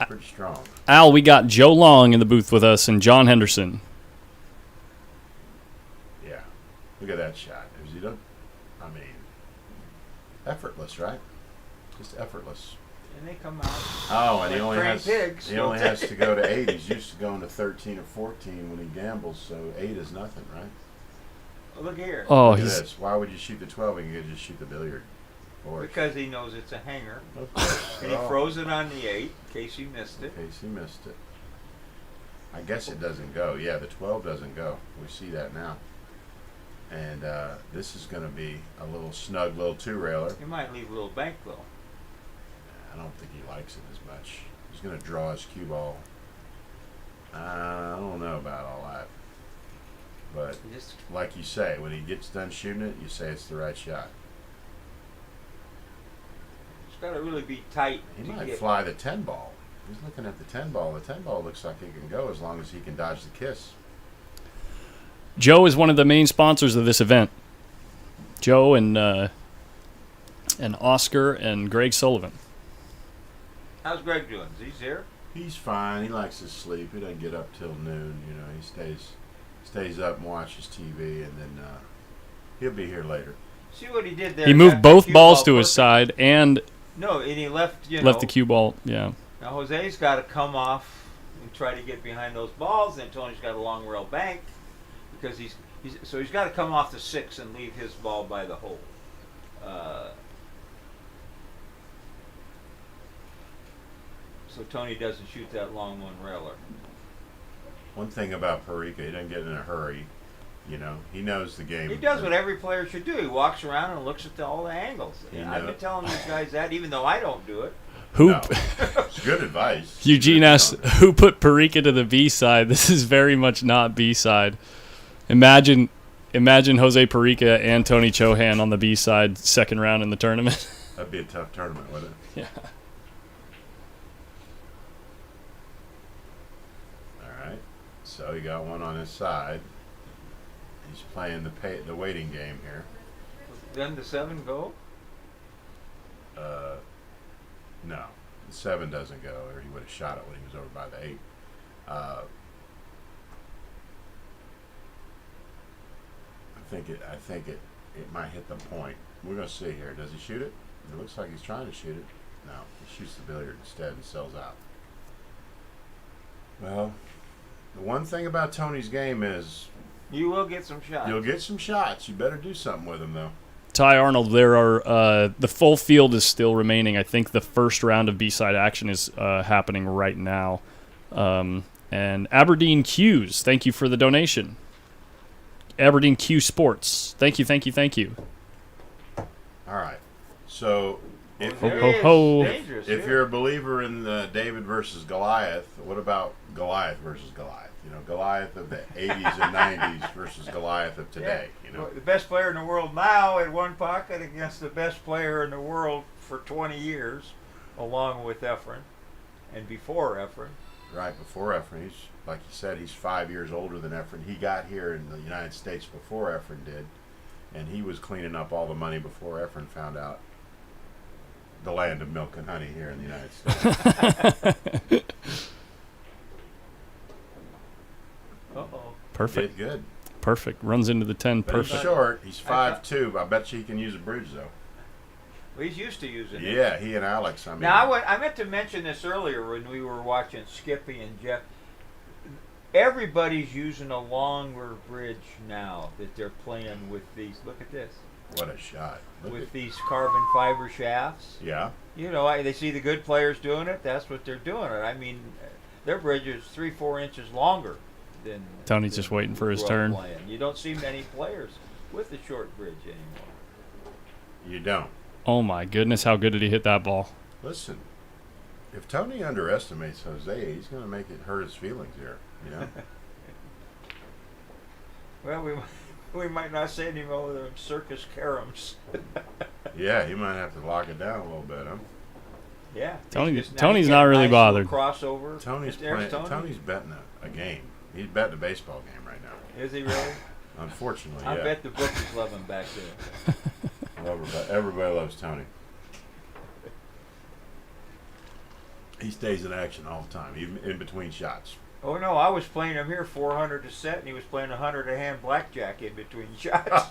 pretty strong. Al, we got Joe Long in the booth with us and John Henderson. Yeah. Look at that shot. Is he done? I mean, effortless, right? Just effortless. And they come out. Oh, and he like only trained has pigs, he don't only they? has to go to 8. He's used to going to 13 or 14 when he gambles, so 8 is nothing, right? Look here. Oh, Look at he's this. Why would you shoot the 12 when you could just shoot the billiard? Or Because he knows it's a hanger. of course. And he Oh, froze it on the 8 in case he missed in it. case he missed it. I guess it doesn't go. Yeah, the 12 doesn't go. We see that now. And this is going to be a little snug little two-railer. He might leave a little bank though. I don't think he likes it as much. He's going to draw his cue ball. I don't know about all that. But He just like you say, when he gets done shooting it, you say it's the right shot. it's got to really be tight. He to might get. fly the 10 ball. He's looking at the 10 ball. The 10 ball looks like it can go as long as he can dodge the kiss. Joe is one of the main sponsors of this event. Joe and Oscar and Greg Sullivan. How's Greg doing? Is he here? He's fine. He likes to sleep. He doesn't get up till noon. You know, he stays up and watches TV, and then he'll be here later. See what he did there? He Got moved the both cue balls ball to his perfect. side and No, and he left. left the cue ball. Yeah. Now Jose's got to come off and try to get behind those balls. And Tony's got a long rail bank because he's got to come off the 6 and leave his ball by the hole. So Tony doesn't shoot that long one railer. One thing about Parika, he doesn't get in a hurry. You know, he knows the game. He does what every player should do. He walks around and looks at all the angles. You I've know. been telling these guys that, even though I don't do it. Who No. It's good advice. Eugene Good asks, telling. who put Parika to the B side? This is very much not B side. Imagine Jose Parika and Tony Chohan on the B side, second round in the tournament. That'd be a tough tournament, wouldn't it? Yeah. All right. So he got one on his side. He's playing the waiting game here. Then the 7 go. No, the 7 doesn't go, or he would have shot it when he was over by the 8. I think it might hit the point. We're gonna see here. Does he shoot it? It looks like he's trying to shoot it. No, he shoots the billiard instead and sells out. Well, the one thing about Tony's game is You will get some shots. you'll get some shots. You better do something with them, though. Ty Arnold, there are the full field is still remaining. I think the first round of B-side action is happening right now. And Aberdeen Q's, thank you for the donation. Aberdeen Q Sports, thank you. All right. So if Ho, There ho, he is. ho. Dangerous. If here. you're a believer in David versus Goliath, what about Goliath versus Goliath? You know, Goliath of the 80s and 90s versus Goliath of today. You know, Well, the best player in the world now at one pocket against the best player in the world for 20 years, along with Efren, and before Efren. right before Efren. He's, like you said, he's 5 years older than Efren. He got here in the United States before Efren did, and he was cleaning up all the money before Efren found out the land of milk and honey here in the United States. Uh-oh. Perfect, Did good. perfect. Runs into the 10, But he's perfect. short. He's I thought- 5'2". I bet you he can use a bridge, though. Well, he's used to using it. Yeah, he and Alex. I mean, Now, I meant to mention this earlier when we were watching Skippy and Jeff. Everybody's using a longer bridge now that they're playing with these. Look at this. what a shot. Look With at, these carbon fiber shafts. yeah. You know, they see the good players doing it. That's what they're doing. I mean, their bridge is 3-4 inches longer than. Tony's than just waiting for his we're turn. playing. You don't see many players with the short bridge anymore. You don't. Oh my goodness, how good did he hit that ball? Listen, if Tony underestimates Jose, he's going to make it hurt his feelings here. You know. Well, we might not say any more than circus caroms. Yeah, he might have to lock it down a little bit, huh? Yeah. Tony's Now not he's got a really nice bothered. little Crossover. Tony's There's playing. Tony. Tony's betting a game. He's betting a baseball game right now. Is he really? Unfortunately, I yeah. bet the bookies love him back there. Everybody loves Tony. He stays in action all the time, even in between shots. Oh no, I was playing him here 400 to set, and he was playing 100 a hand blackjack in between shots.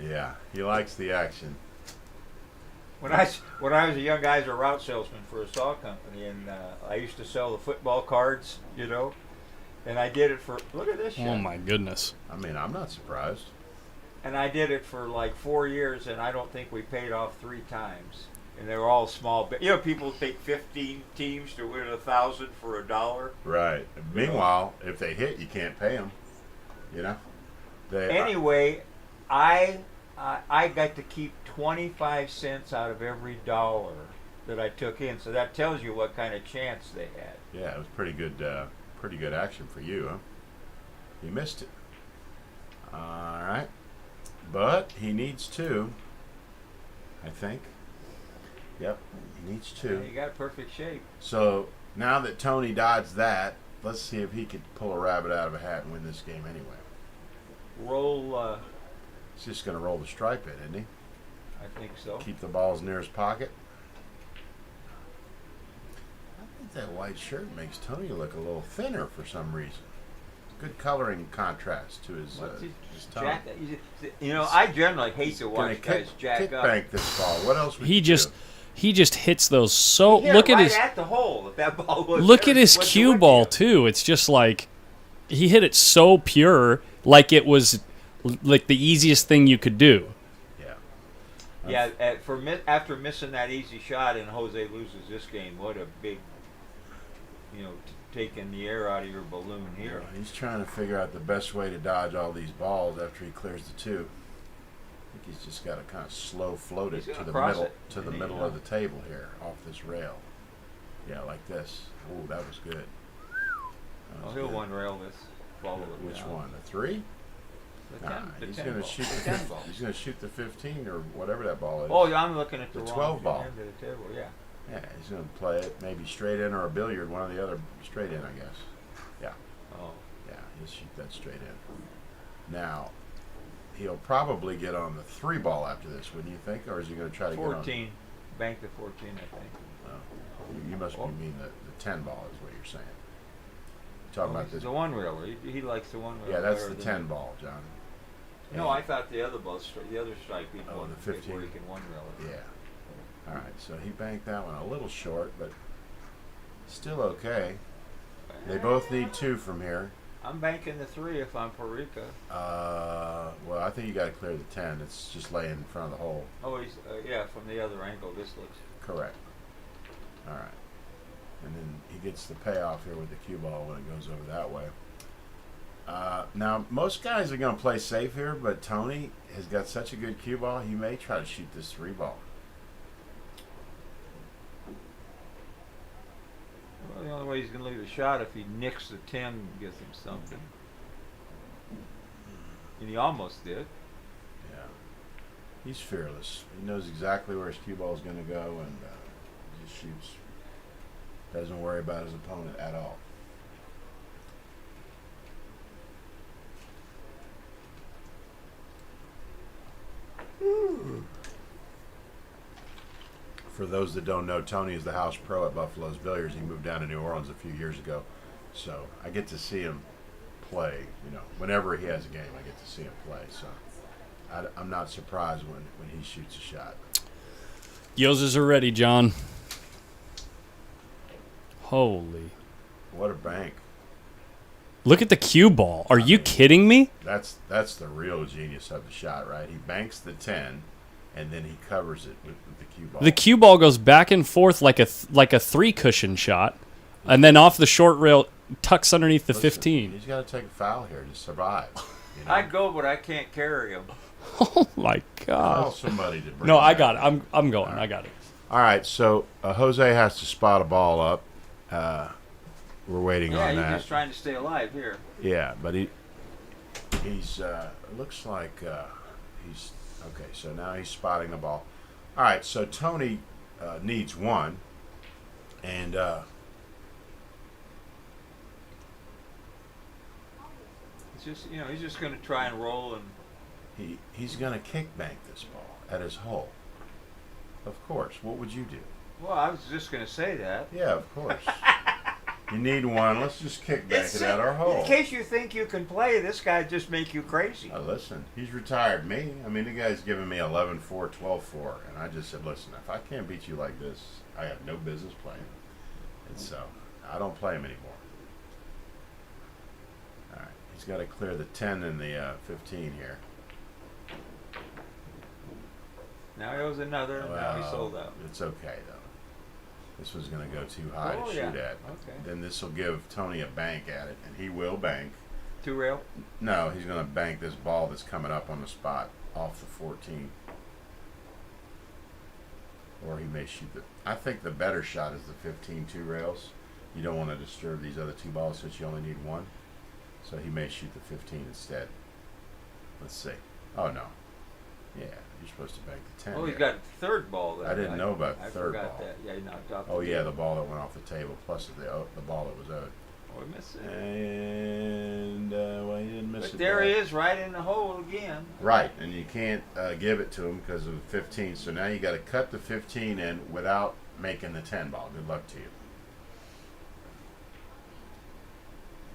Yeah, Yeah, he likes the action. When I was a young guy, I was a route salesman for a saw company, and I used to sell the football cards, you know. And I did it for, look at this shit. Oh my goodness. I mean, I'm not surprised. And I did it for like 4 years, and I don't think we paid off 3 times. And they were all small. You know, people take 15 teams to win 1,000 for $1. Right. Meanwhile, if they hit, you can't pay them. You know. Anyway, I got to keep 25 cents out of every dollar that I took in. So that tells you what kind of chance they had. Yeah, it was pretty good. Pretty good action for you, huh? You missed it. All right. But he needs 2, I think. Yep, he needs 2. Yeah, you got perfect shape. So now that Tony dodged that, let's see if he could pull a rabbit out of a hat and win this game anyway. Roll, He's just going to roll the stripe in, isn't he? I think so. Keep the balls near his pocket. I think that white shirt makes Tony look a little thinner for some reason. Good coloring contrast to his tone. Jack, you know, I generally hate to Gonna watch guys jack kick up. bank this ball. What else would He you just do? he just hits those so. He hit Look it at right his at the hole. If that ball was look there, at his what's the cue wicket? ball too. It's just like he hit it so pure, like it was like the easiest thing you could do. Yeah. Yeah, after missing that easy shot and Jose loses this game, what a big, you know, taking the air out of your balloon here. He's trying to figure out the best way to dodge all these balls after he clears the 2. I think he's just got to kind of slow float it He's to gonna the cross middle it. to the Yeah. middle of the table here, off this rail. Yeah, like this. Oh, that was good. That was He'll good. one rail this. Follow it Which down. one? The 3? The 10, the he's 10 going to ball. shoot The the 10 ball. He's going to shoot the 15 or whatever that ball is. Oh, yeah, I'm looking at the The wrong 12 ball. end of the table. Yeah. Yeah, he's going to play it maybe straight in or a billiard, one or the other. Straight in, I guess. Yeah. Oh. Yeah, he'll shoot that straight in. Now, he'll probably get on the 3 ball after this, wouldn't you think? Or is he going to try to 14. Bank the 14, I think. get on? You must mean the 10 ball is what you're saying. Talking Oh, about he's this. the one reeler. He likes the one reeler. Yeah, that's better the than 10 ball, John. No, I thought the other ball, the other strike he'd Oh, want the to get where 15. he can one reel it. Yeah. All right, so he banked that one a little short, but still okay. They both need 2 from here. I'm banking the 3 if I'm Parika. Well, I think you got to clear the 10. It's just laying in front of the hole. Oh, he's yeah, from the other angle. This looks. Correct. All right. And then he gets the payoff here with the cue ball when it goes over that way. Now, most guys are going to play safe here, but Tony has got such a good cue ball, he may try to shoot this 3 ball. Well, the only way he's going to leave a shot if he nicks the 10 and gives him something. And he almost did. Yeah. He's fearless. He knows exactly where his cue ball is going to go and just shoots. Doesn't worry about his opponent at all. For those that don't know, Tony is the house pro at Buffalo's Billiards. He moved down to New Orleans a few years ago. So I get to see him play. You know, whenever he has a game, I get to see him play. So I'm not surprised when he shoots a shot. Yozers are ready, John. Holy. What a bank. Look at the cue ball. Are you kidding me? That's the real genius of the shot, right? He banks the 10, and then he covers it with the cue ball. The cue ball goes back and forth like a 3 cushion shot, and then off the short rail tucks underneath the Listen, 15. He's got to take a foul here to survive. You know? I'd go, but I can't carry him. Oh my Call God. somebody to bring No, him I back. got it. I'm going. I got it. All right, so Jose has to spot a ball up. We're waiting Yeah, on he's that. just trying to stay alive here. Yeah, but he's looks like he's okay. So now he's spotting the ball. All right, so Tony needs 1, and It's just he's just going to try and roll and. he's going to kick bank this ball at his hole. Of course. What would you do? Well, I was just going to say that. Yeah, of course. You need one. Let's just kick back it out our hole. In case you think you can play, this guy just make you crazy. Listen, he's retired me. I mean, the guy's giving me 11-4, 12-4. And I just said, listen, if I can't beat you like this, I have no business playing. And so, I don't play him anymore. All right, he's got to clear the 10 and the 15 here. Now he owes another, and now he sold out. It's okay, though. This one's going to go too high to shoot yeah. at. Okay. Then this will give Tony a bank at it, and he will bank. 2 rail? No, he's going to bank this ball that's coming up on the spot off the 14. Or he may shoot the... I think the better shot is the 15 2 rails. You don't want to disturb these other 2 balls since you only need 1. So he may shoot the 15 instead. Let's see. Oh, no. Yeah, you're supposed to bank the 10. Oh, he's here. got the 3rd ball there. I didn't know about the I 3rd forgot ball. that. Yeah, he knocked off Oh, the yeah, table. the ball that went off the table plus the ball that was owed. Oh, he missed it. And, well, he didn't miss it. But there bad. he is, right in the hole again. Right, and you can't give it to him because of the 15. So now you got to cut the 15 in without making the 10 ball. Good luck to you.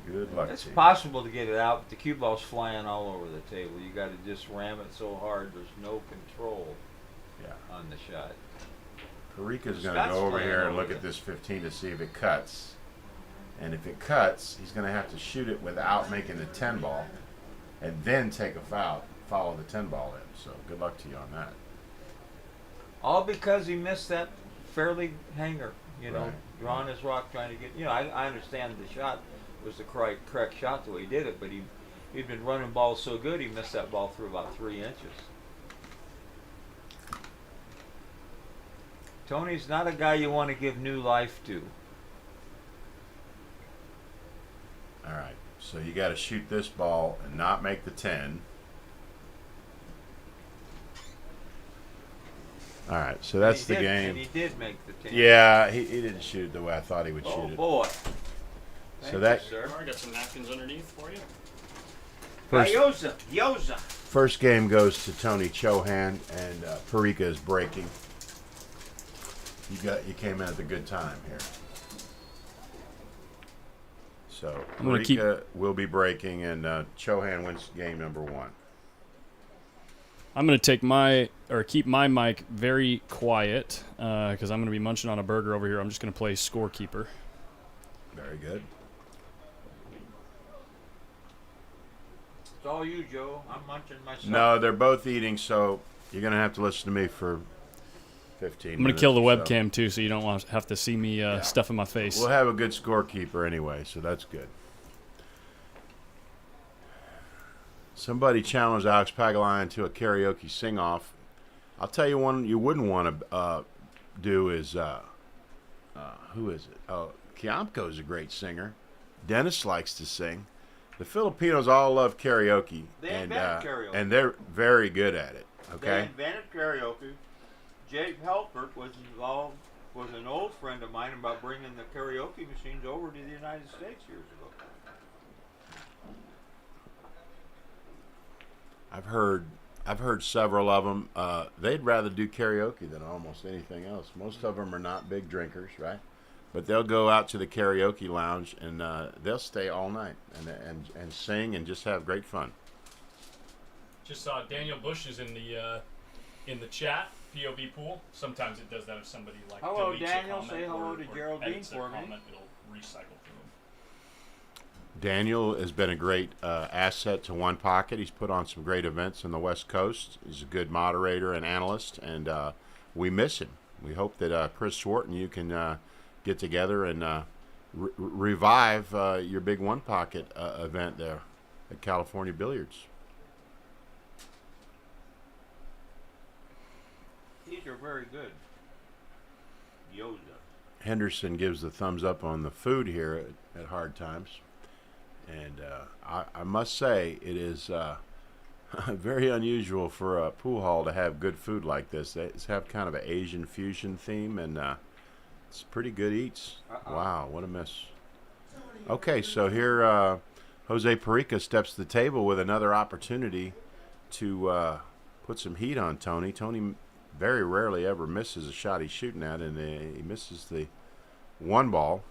Good luck It's to you. possible to get it out, but the cue ball's flying all over the table. You got to just ram it so hard there's no control Yeah. on the shot. Parika's going to Scott's go over playing here and over look there. at this 15 to see if it cuts. And if it cuts, he's going to have to shoot it without making the 10 ball and then take a foul, follow the 10 ball in. So good luck to you on that. All because he missed that fairly hanger, you know, Right. drawing his rock, trying to get, you know, I understand the shot was the correct shot the way he did it, but he'd been running balls so good he missed that ball through about 3 inches. Tony's not a guy you want to give new life to. All right, so you got to shoot this ball and not make the 10. All right, so that's the game. And he did make the 10. Yeah, he didn't shoot it the way I thought he would Oh shoot it. boy. So Thank that- you, sir. I got some napkins underneath for you. First, Yoza. first game goes to Tony Chohan, and Parika is breaking. You came in at the good time here. So I'm gonna keep- Parika will be breaking, and Chohan wins game number 1. I'm going to keep my mic very quiet because I'm going to be munching on a burger over here. I'm just going to play scorekeeper. Very good. It's all you, Joe. I'm munching myself. No, they're both eating, so you're going to have to listen to me for 15 I'm going minutes to kill the or so. webcam too, so you don't want to have to see me stuffing my face. We'll have a good scorekeeper anyway, so that's good. Somebody challenged Alex Pagalian to a karaoke sing-off. I'll tell you one you wouldn't want to do is, who is it? Oh, Kiamko's a great singer. Dennis likes to sing. The Filipinos all love karaoke. They and, invented karaoke. And they're very good at it, They okay? invented karaoke. Jake Halpert was involved, was an old friend of mine about bringing the karaoke machines over to the United States years ago. I've heard several of them. They'd rather do karaoke than almost anything else. Most of them are not big drinkers, right? But they'll go out to the karaoke lounge and they'll stay all night and sing and just have great fun. Just saw Daniel Bush is in the chat. POV pool. Sometimes it does that if somebody like Hello, deletes Daniel. a comment Say hello or to Geraldine edits their for me. comment, it'll recycle through them. Daniel has been a great asset to One Pocket. He's put on some great events on the West Coast. He's a good moderator and analyst, and we miss him. We hope that Chris Swart and you can get together and revive your big One Pocket event there at California Billiards. These are very good. Yoda. Henderson gives the thumbs up on the food here at Hard Times. And I must say, it is very unusual for a pool hall to have good food like this. They have kind of an Asian fusion theme, and it's pretty good eats. Wow, what a miss. Okay, so here Jose Parika steps to the table with another opportunity to put some heat on Tony. Tony very rarely ever misses a shot he's shooting at, and he misses the 1 ball.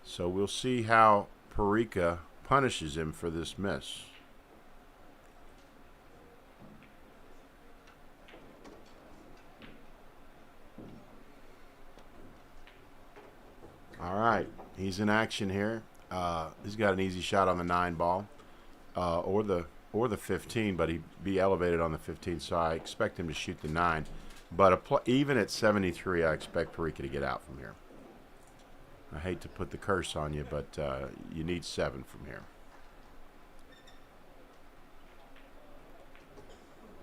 So we'll see how Parika punishes him for this miss. All right, he's in action here. He's got an easy shot on the 9 ball, or the 15, but he'd be elevated on the 15, so I expect him to shoot the 9. But even at 73, I expect Parika to get out from here. I hate to put the curse on you, but you need 7 from here.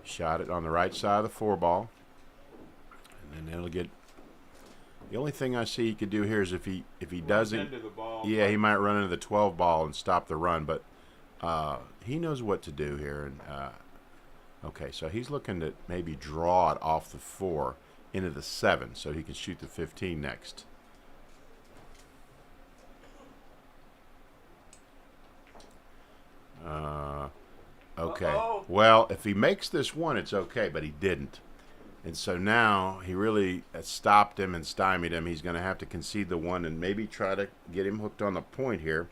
Shot it on the right side of the 4 ball, and then it'll get. The only thing I see he could do here is if he doesn't, into the ball, yeah, he might run into the 12 ball and stop the run, but he knows what to do here. And okay, so he's looking to maybe draw it off the 4 into the 7 so he can shoot the 15 next. Okay. Uh-oh. Well, if he makes this one, it's okay, but he didn't. And so now he really stopped him and stymied him. He's going to have to concede the 1 and maybe try to get him hooked on the point here.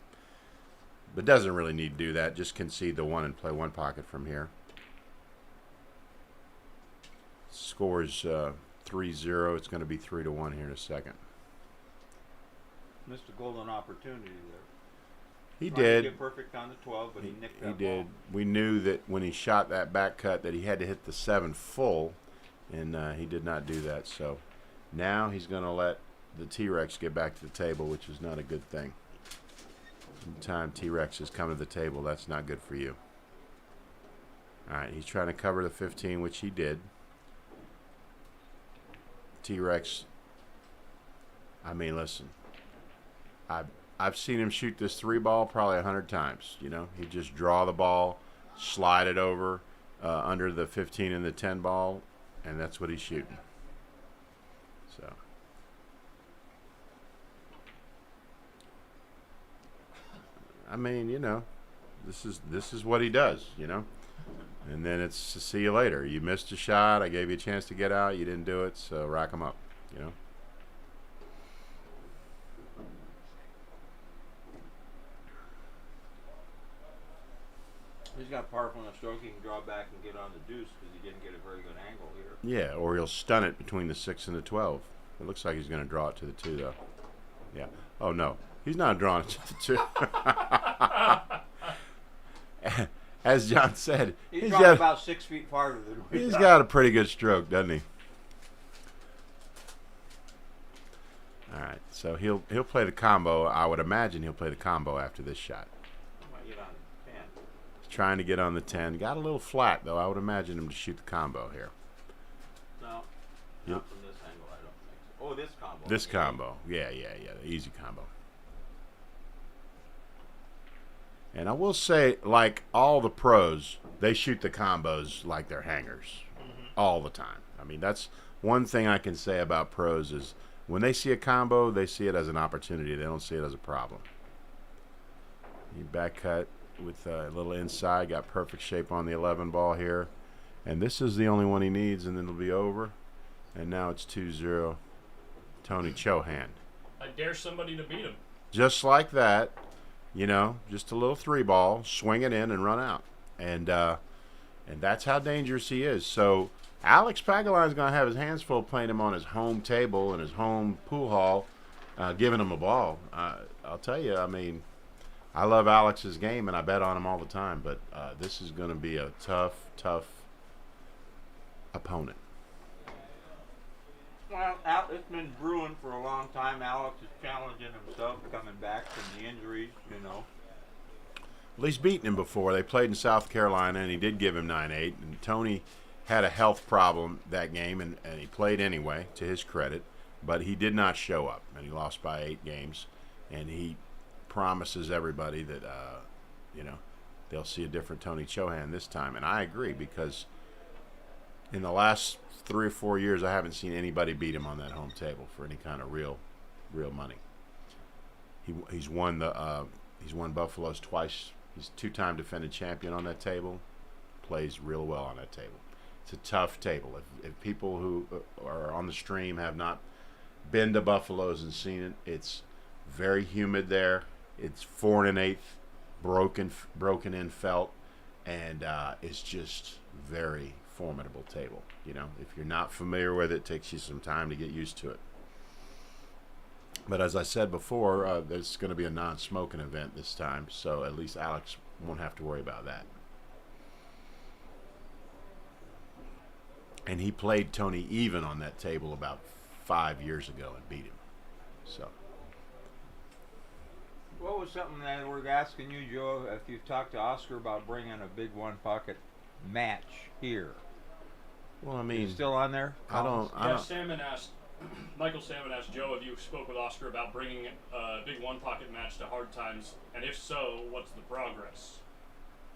But doesn't really need to do that. Just concede the 1 and play 1 pocket from here. Scores 3-0. It's going to be 3-1 here in a second. Missed a golden opportunity there. He Tried to did. get perfect on the 12, but he nicked that He did. ball. We knew that when he shot that back cut that he had to hit the 7 full, and he did not do that. So now he's going to let the T-Rex get back to the table, which is not a good thing. Anytime T-Rex has come to the table, that's not good for you. All right, he's trying to cover the 15, which he did. T-Rex, I mean, listen, I've seen him shoot this 3 ball probably 100 times. You know, he'd just draw the ball, slide it over under the 15 and the 10 ball, and that's what he's shooting. So, I mean, you know, this is what he does, you know. And then it's see you later. You missed a shot. I gave you a chance to get out. You didn't do it, so rack him up, you know. He's got powerful enough stroke. He can draw back and get on the deuce because he didn't get a very good angle here. Yeah, or he'll stun it between the 6 and the 12. It looks like he's going to draw it to the 2, though. Yeah. Oh, no. He's not drawing it to the 2. As John said, He's drawing about 6 feet farther than we he's are. got a pretty good stroke, doesn't he? All right, so he'll play the combo. I would imagine he'll play the combo after this shot. Might get on 10. He's trying to get on the 10. Got a little flat, though. I would imagine him to shoot the combo here. No, Yep. not from this angle, I don't think so. Oh, this combo. This combo. Yeah, the easy combo. And I will say, like all the pros, they shoot the combos like they're hangers all the time. I mean, that's one thing I can say about pros is when they see a combo, they see it as an opportunity. They don't see it as a problem. He back cut with a little inside, got perfect shape on the 11 ball here. And this is the only one he needs, and then it'll be over. And now it's 2-0, Tony Chohan. I dare somebody to beat him. Just like that, you know, just a little 3 ball, swing it in and run out. And that's how dangerous he is. So Alex Pagaline's going to have his hands full playing him on his home table in his home pool hall, giving him a ball. I'll tell you, I mean, I love Alex's game, and I bet on him all the time. But this is going to be a tough opponent. Well, it's been brewing for a long time. Alex is challenging himself, coming back from the injuries, you know. Well, he's beaten him before. They played in South Carolina, and he did give him 9-8. And Tony had a health problem that game, and he played anyway, to his credit. But he did not show up, and he lost by 8 games. And he promises everybody that, you know, they'll see a different Tony Chohan this time. And I agree, because in the last 3 or 4 years, I haven't seen anybody beat him on that home table for any kind of real money. He's won Buffalo's twice. He's 2-time defending champion on that table. Plays real well on that table. It's a tough table. If people who are on the stream have not been to Buffalo's and seen it, it's very humid there. It's 4 1/8 broken in felt, and it's just very formidable table. You know, if you're not familiar with it, it takes you some time to get used to it. But as I said before, there's going to be a non-smoking event this time, so at least Alex won't have to worry about that. And he played Tony even on that table about 5 years ago and beat him. So. What was something that we're asking you, Joe, if you've talked to Oscar about bringing a big one-pocket match here? Well, I Is mean, it still on there? I don't. Michael Salmon asked Joe if you spoke with Oscar about bringing a big one-pocket match to Hard Times, and if so, what's the progress?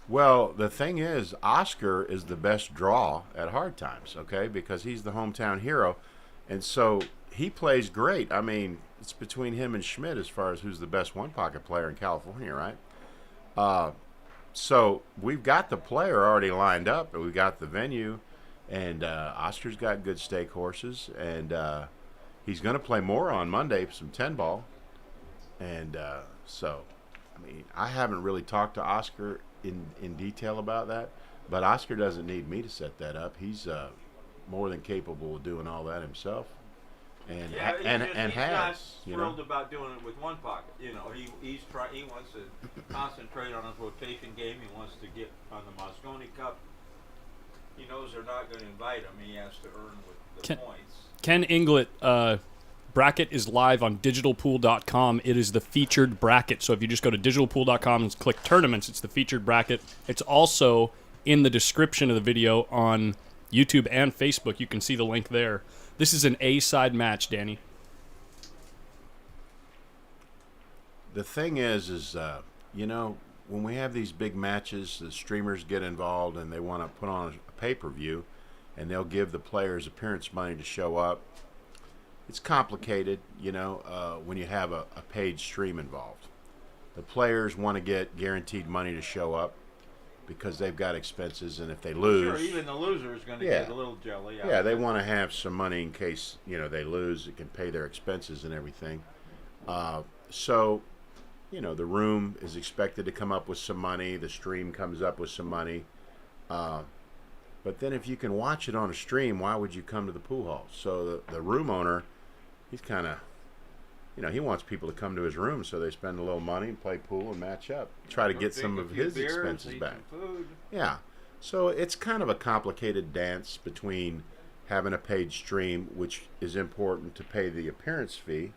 Well, the thing is, Oscar is the best draw at Hard Times, okay, because he's the hometown hero, and so he plays great. I mean, it's between him and Schmidt as far as who's the best one-pocket player in California, right? So we've got the player already lined up, and we've got the venue, and Oscar's got good stake horses, and he's going to play more on Monday, some 10-ball, and so, I mean, I haven't really talked to Oscar in detail about that, but Oscar doesn't need me to set that up. He's more than capable of doing all that himself, and Yeah, he's has, not you thrilled know. about doing it with one pocket. You know, he wants to concentrate on his rotation game. He wants to get on the Moscone Cup. He knows they're not going to invite him. He has to earn with the points. Ken Inglet, bracket is live on digitalpool.com. It is the featured bracket. So if you just go to digitalpool.com and click tournaments, it's the featured bracket. It's also in the description of the video on YouTube and Facebook. You can see the link there. This is an A-side match, Danny. The thing is you know, when we have these big matches, the streamers get involved and they want to put on a pay-per-view, and they'll give the players appearance money to show up. It's complicated, you know, when you have a paid stream involved. The players want to get guaranteed money to show up because they've got expenses, and if they lose... Sure, even the loser is going to get a little jelly out Yeah, of they it. want to have some money in case, you know, they lose. It can pay their expenses and everything. So, you know, the room is expected to come up with some money. The stream comes up with some money. But then if you can watch it on a stream, why would you come to the pool hall? So the room owner, he's kind of, you know, he wants people to come to his room so they spend a little money and play pool and match up. Try to get some of his expenses back. Food. Yeah. So it's kind of a complicated dance between having a paid stream, which is important to pay the appearance fee,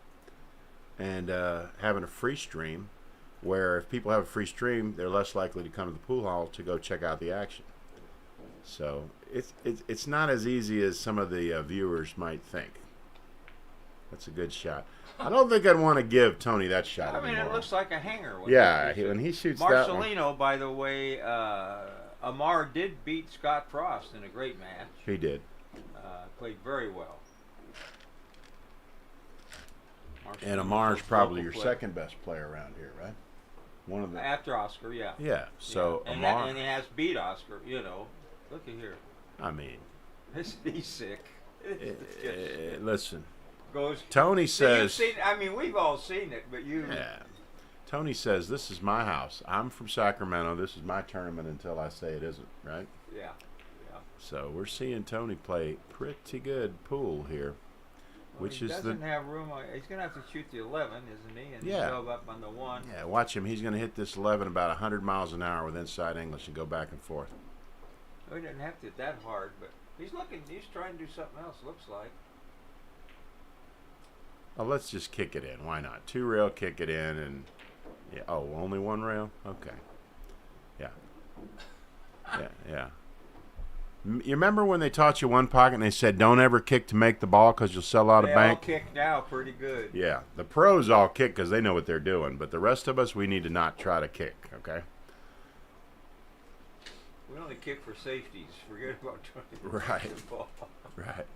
and having a free stream, where if people have a free stream, they're less likely to come to the pool hall to go check out the action. So it's not as easy as some of the viewers might think. That's a good shot. I don't think I'd want to give Tony that shot I mean, anymore. it looks like a hanger. Yeah, when he shoots that one. Marcelino, by the way, Amar did beat Scott Frost in a great match. He did. Played very well. And Amar's probably your second best player around here, right? One of the... After Oscar, yeah. Yeah, so yeah. Amar... And he has beat Oscar, you know. Look at here. I mean... He's sick. Listen, Goes. Tony says... You've seen, I mean, we've all seen it, but you... Yeah. Tony says, this is my house. I'm from Sacramento. This is my tournament until I say it isn't, right? Yeah. Yeah. So we're seeing Tony play pretty good pool here. Which he is doesn't have room. He's going to have to shoot the 11, isn't he? And Yeah. go up on the 1. Yeah, watch him. He's going to hit this 11 about 100 miles an hour with inside English and go back and forth. Well, he didn't have to hit that hard, but he's trying to do something else, looks like. Oh, let's just kick it in. Why not? 2 rail, kick it in, and... Yeah. Oh, only 1 rail? Okay. Yeah. Yeah. You remember when they taught you one pocket and they said don't ever kick to make the ball because you'll sell out a bank? They all kick now pretty good. Yeah. The pros all kick because they know what they're doing, but the rest of us, we need to not try to kick, okay? We only kick for safeties. Forget about trying to Right. hit the ball. Right.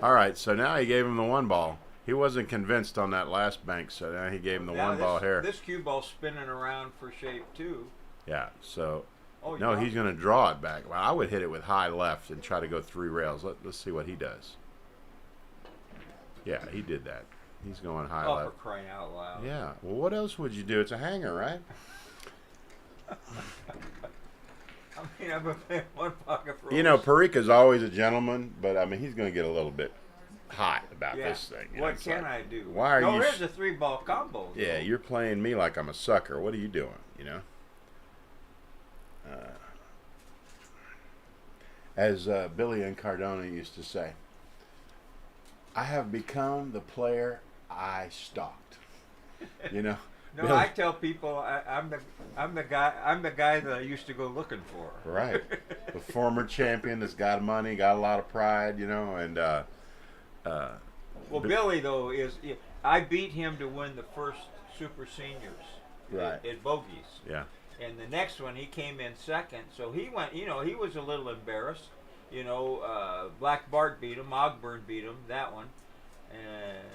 All right, so now he gave him the 1 ball. He wasn't convinced on that last bank, so now he gave him the Now 1 ball here. This cue ball's spinning around for shape, too. Yeah, so... Oh, No, yeah. he's going to draw it back. Well, I would hit it with high left and try to go 3 rails. Let's see what he does. Yeah, he did that. He's going high Oh, for left. crying out loud. Yeah. Well, what else would you do? It's a hanger, right? I mean, I've been playing one pocket for You know, Parika's always a gentleman, but I mean, he's going to get a little bit hot about this thing. You know, What it's can like, I do? Why are no, you? there's a 3-ball combo. Yeah, though. you're playing me like I'm a sucker. What are you doing? You know. As Billy and Cardona used to say, I have become the player I stalked. You know. No, Billy- I tell people I'm the guy that I used to go looking for. Right. The former champion that's got money, got a lot of pride, you know, and Well, Billy though I beat him to win the first Super Seniors. Right. At Bogies. yeah. And the next one he came in second, so he went. You know, he was a little embarrassed. You know, Black Bart beat him, Ogburn beat him, that one,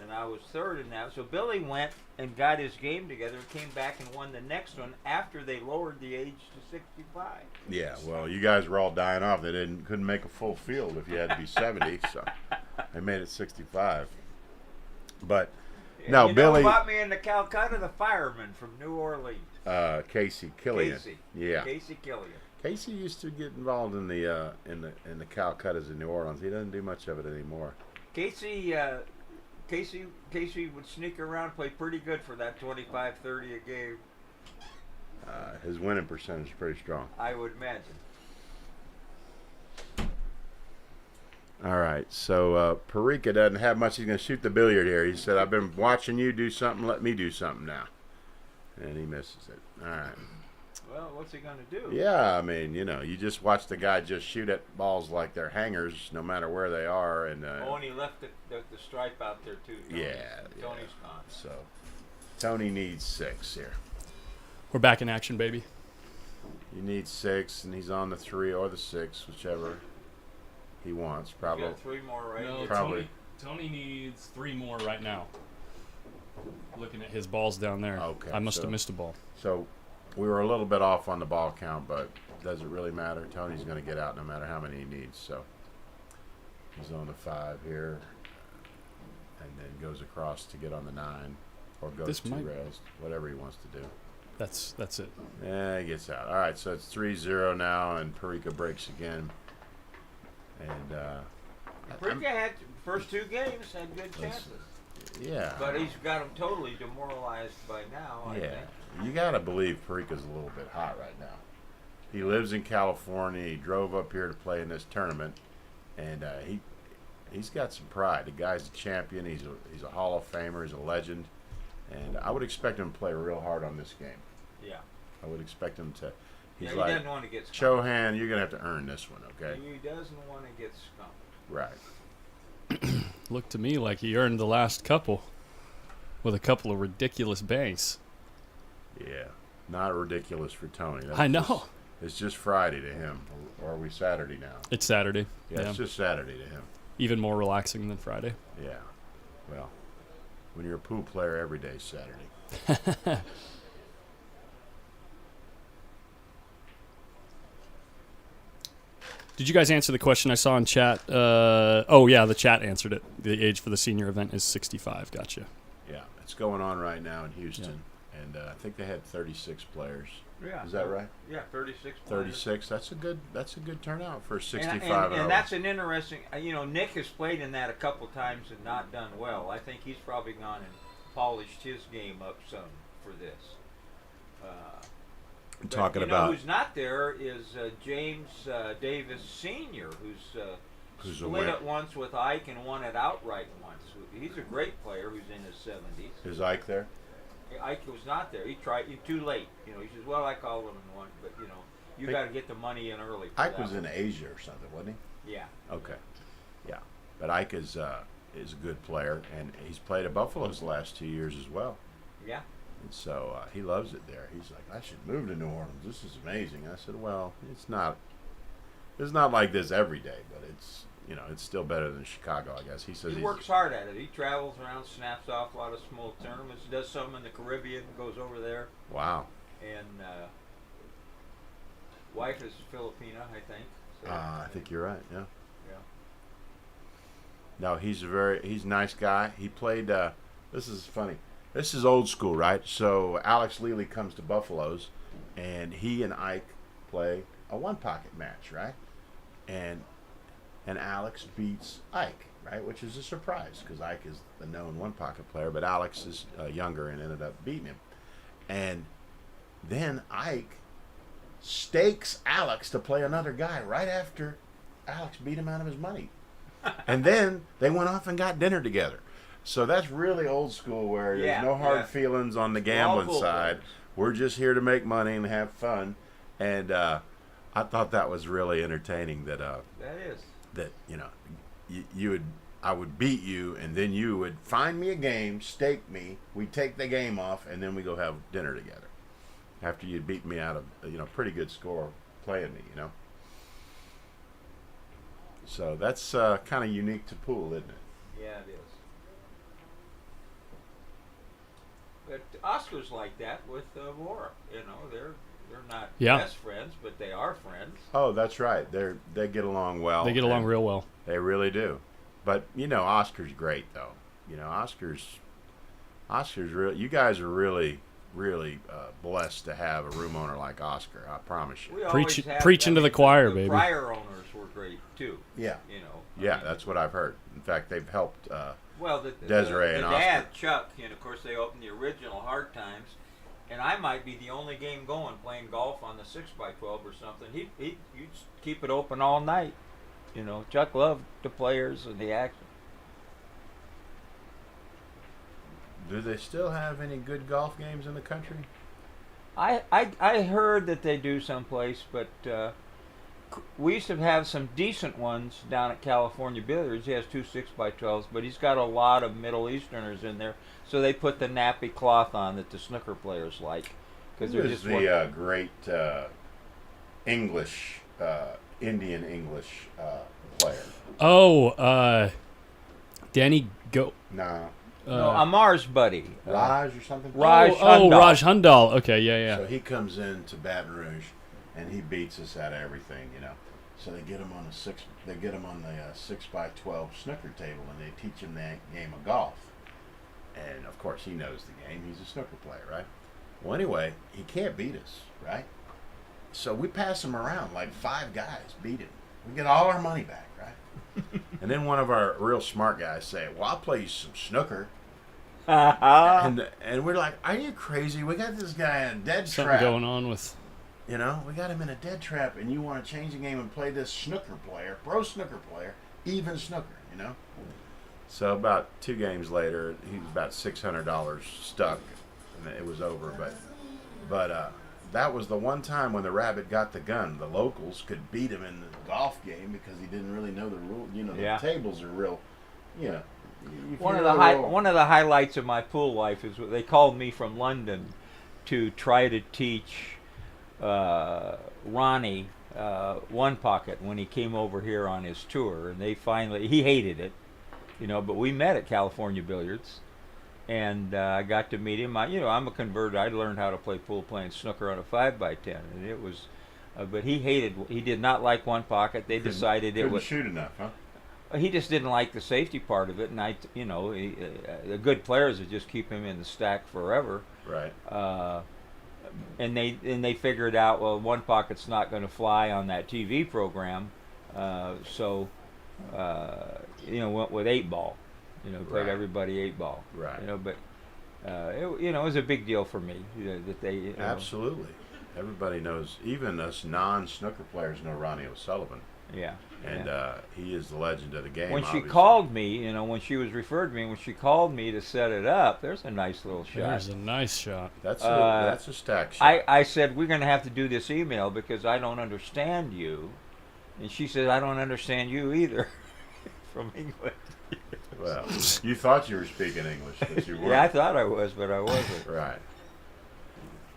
and I was third in that. So Billy went and got his game together and came back and won the next one after they lowered the age to 65. Yeah, well, you guys were all dying off. They couldn't make a full field if you had to be 70, so they made it 65. But And no, you Billy, know about me in the Calcutta, the fireman from New Orleans, Casey Killian. Casey. Yeah, Casey Killian. Casey used to get involved in the Calcuttas in New Orleans. He doesn't do much of it anymore. Casey would sneak around, play pretty good for that 25-30 a game, His winning percentage is pretty strong. I would imagine. All right, so Parika doesn't have much. He's going to shoot the billiard here. He said, I've been watching you do something. Let me do something now. And he misses it. All right. Well, what's he going to do? Yeah, I mean, you know, you just watch the guy just shoot at balls like they're hangers, no matter where they are. And Oh, and he left the stripe out there, too. yeah. Tony's gone. So Tony needs 6 here. We're back in action, baby. He needs 6, and he's on the 3 or the 6, whichever he wants. He's Probably. got 3 more, right? No, Probably. Tony needs 3 more right now. Looking at his balls down there. Okay, I must so- have missed a ball. So we were a little bit off on the ball count, but does it really matter? Tony's going to get out no matter how many he needs. So he's on the 5 here, and then goes across to get on the 9, or goes This 2 might- rails, whatever he wants to do. That's it. Yeah, he gets out. All right, so it's 3-0 now, and Parika breaks again. And Bricka had first 2 games had good chances, yeah, but he's got them totally demoralized by now. I yeah, think. you got to believe Parika's a little bit hot right now. He lives in California. He drove up here to play in this tournament, and he's got some pride. The guy's a champion. He's a Hall of Famer. He's a legend, and I would expect him to play real hard on this game. Yeah. I would expect him to. He's He like, doesn't want to get skunked. Chohan, you're gonna have to earn this one, okay? He doesn't want to get skunked. Right. Looked to me like he earned the last couple with a couple of ridiculous banks. Yeah. Not ridiculous for Tony. That's I know. just- it's just Friday to him, or are we Saturday now? It's Saturday. Yeah, it's just Saturday to him. Even more relaxing than Friday. Yeah. Well, when you're a pool player, every day's Saturday. Did you guys answer the question I saw in chat? Oh, yeah, the chat answered it. The age for the senior event is 65. Gotcha. Yeah, it's going on right now in Houston, and I think they had 36 players. Yeah. Is that right? Yeah, 36. 36. That's a good turnout for 65 And over. that's an interesting. Nick has played in that a couple times and not done well. I think he's probably gone and polished his game up some for this. But Talking you know about who's not there is James Davis Sr., who's a split win. it once with Ike and won it outright once. He's a great player who's in his 70s. is Ike there? Ike was not there. He tried. Too late. He says, "Well, I called him and won, but you got to get the money in early." For Ike that was one. in Asia or something, wasn't Yeah. he? Okay. Yeah, but Ike is a good player, and he's played at Buffalo's the last 2 years as well. Yeah. And so he loves it there. He's like, I should move to New Orleans. This is amazing. I said, well, it's not like this every day, but it's still better than Chicago, I guess. He says He works hard at it. He travels around, snaps off a lot of small tournaments, does some in the Caribbean, goes over there, Wow. and wife is Filipina, I think. So, I think you're right. Yeah. Yeah. No, he's a nice guy. He played This is funny. This is old school, right? So Alex Lely comes to Buffalo's, and he and Ike play a one-pocket match, right? And Alex beats Ike, right? Which is a surprise because Ike is the known one-pocket player, but Alex is younger and ended up beating him. And then Ike stakes Alex to play another guy right after Alex beat him out of his money. And then they went off and got dinner together. So that's really old school where there's no hard feelings on the gambling side. We're just here to make money and have fun. And I thought that was really entertaining that I would beat you, and then you would find me a game, stake me, we take the game off, and then we go have dinner together after you'd beat me out of pretty good score playing me, So that's kind of unique to pool, isn't it? Yeah, it is. But Oscar's like that with Laura. They're not best friends, but they are friends. Oh, that's right. They get along well. They get along real well. They really do. But Oscar's great though. Oscar's real. You guys are really blessed to have a room owner like Oscar. I promise you. Preaching to the choir, baby. The prior owners were great too. Yeah. That's what I've heard. In fact, they've helped. Desiree and the Oscar. dad, Chuck, of course, they opened the original Hard Times, and I might be the only game going playing golf on the 6x12 or something. He'd keep it open all night. Chuck loved the players and the action. Do they still have any good golf games in the country? I heard that they do someplace, but we used to have some decent ones down at California Billiards. He has 2 6x12s, but he's got a lot of Middle Easterners in there, so they put the nappy cloth on that the snooker players like. Because they're just the great Indian English player. Oh, Danny Go. No. No, Amar's buddy. Raj or something? Raj Raj Hundal. Okay, yeah. So he comes into Baton Rouge, and he beats us out of everything, So they get him on the 6x12 snooker table, and they teach him that game of golf. And of course, he knows the game. He's a snooker player, right? Well, anyway, he can't beat us, right? So we pass him around like 5 guys beat him. We get all our money back, right? And then one of our real smart guys say, "Well, I'll play you some snooker." and we're like, "Are you crazy? We got this guy in a dead trap. Something going on with." We got him in a dead trap, and you want to change the game and play this snooker player, pro snooker player, even snooker, So about 2 games later, he was about $600 stuck, and it was over. But that was the one time when the rabbit got the gun. The locals could beat him in the golf game because he didn't really know the rules. The tables are real. One of the highlights of my pool life is they called me from London to try to teach Ronnie one pocket when he came over here on his tour, and he hated it, but we met at California Billiards, and I got to meet him. I'm a converted. I learned how to play pool playing snooker on a 5x10, and it was, but he did not like one pocket. They decided it was shoot enough, huh? He just didn't like the safety part of it, and the good players would just keep him in the stack forever. Right. And they figured out, well, one pocket's not going to fly on that TV program, so went with 8-ball. Played everybody 8-ball. Right. But it was a big deal for me that they. Absolutely. Everybody knows. Even us non-snooker players know Ronnie O'Sullivan. Yeah. And he is the legend of the game. When obviously. she called me, when she was referred to me, when she called me to set it up, there's a nice little shot. There's a nice shot. That's a stack shot. I said, we're going to have to do this email because I don't understand you. And she said, I don't understand you either. From England. Well, you thought you were speaking English, but you weren't. Yeah, I thought I was, but I wasn't. Right.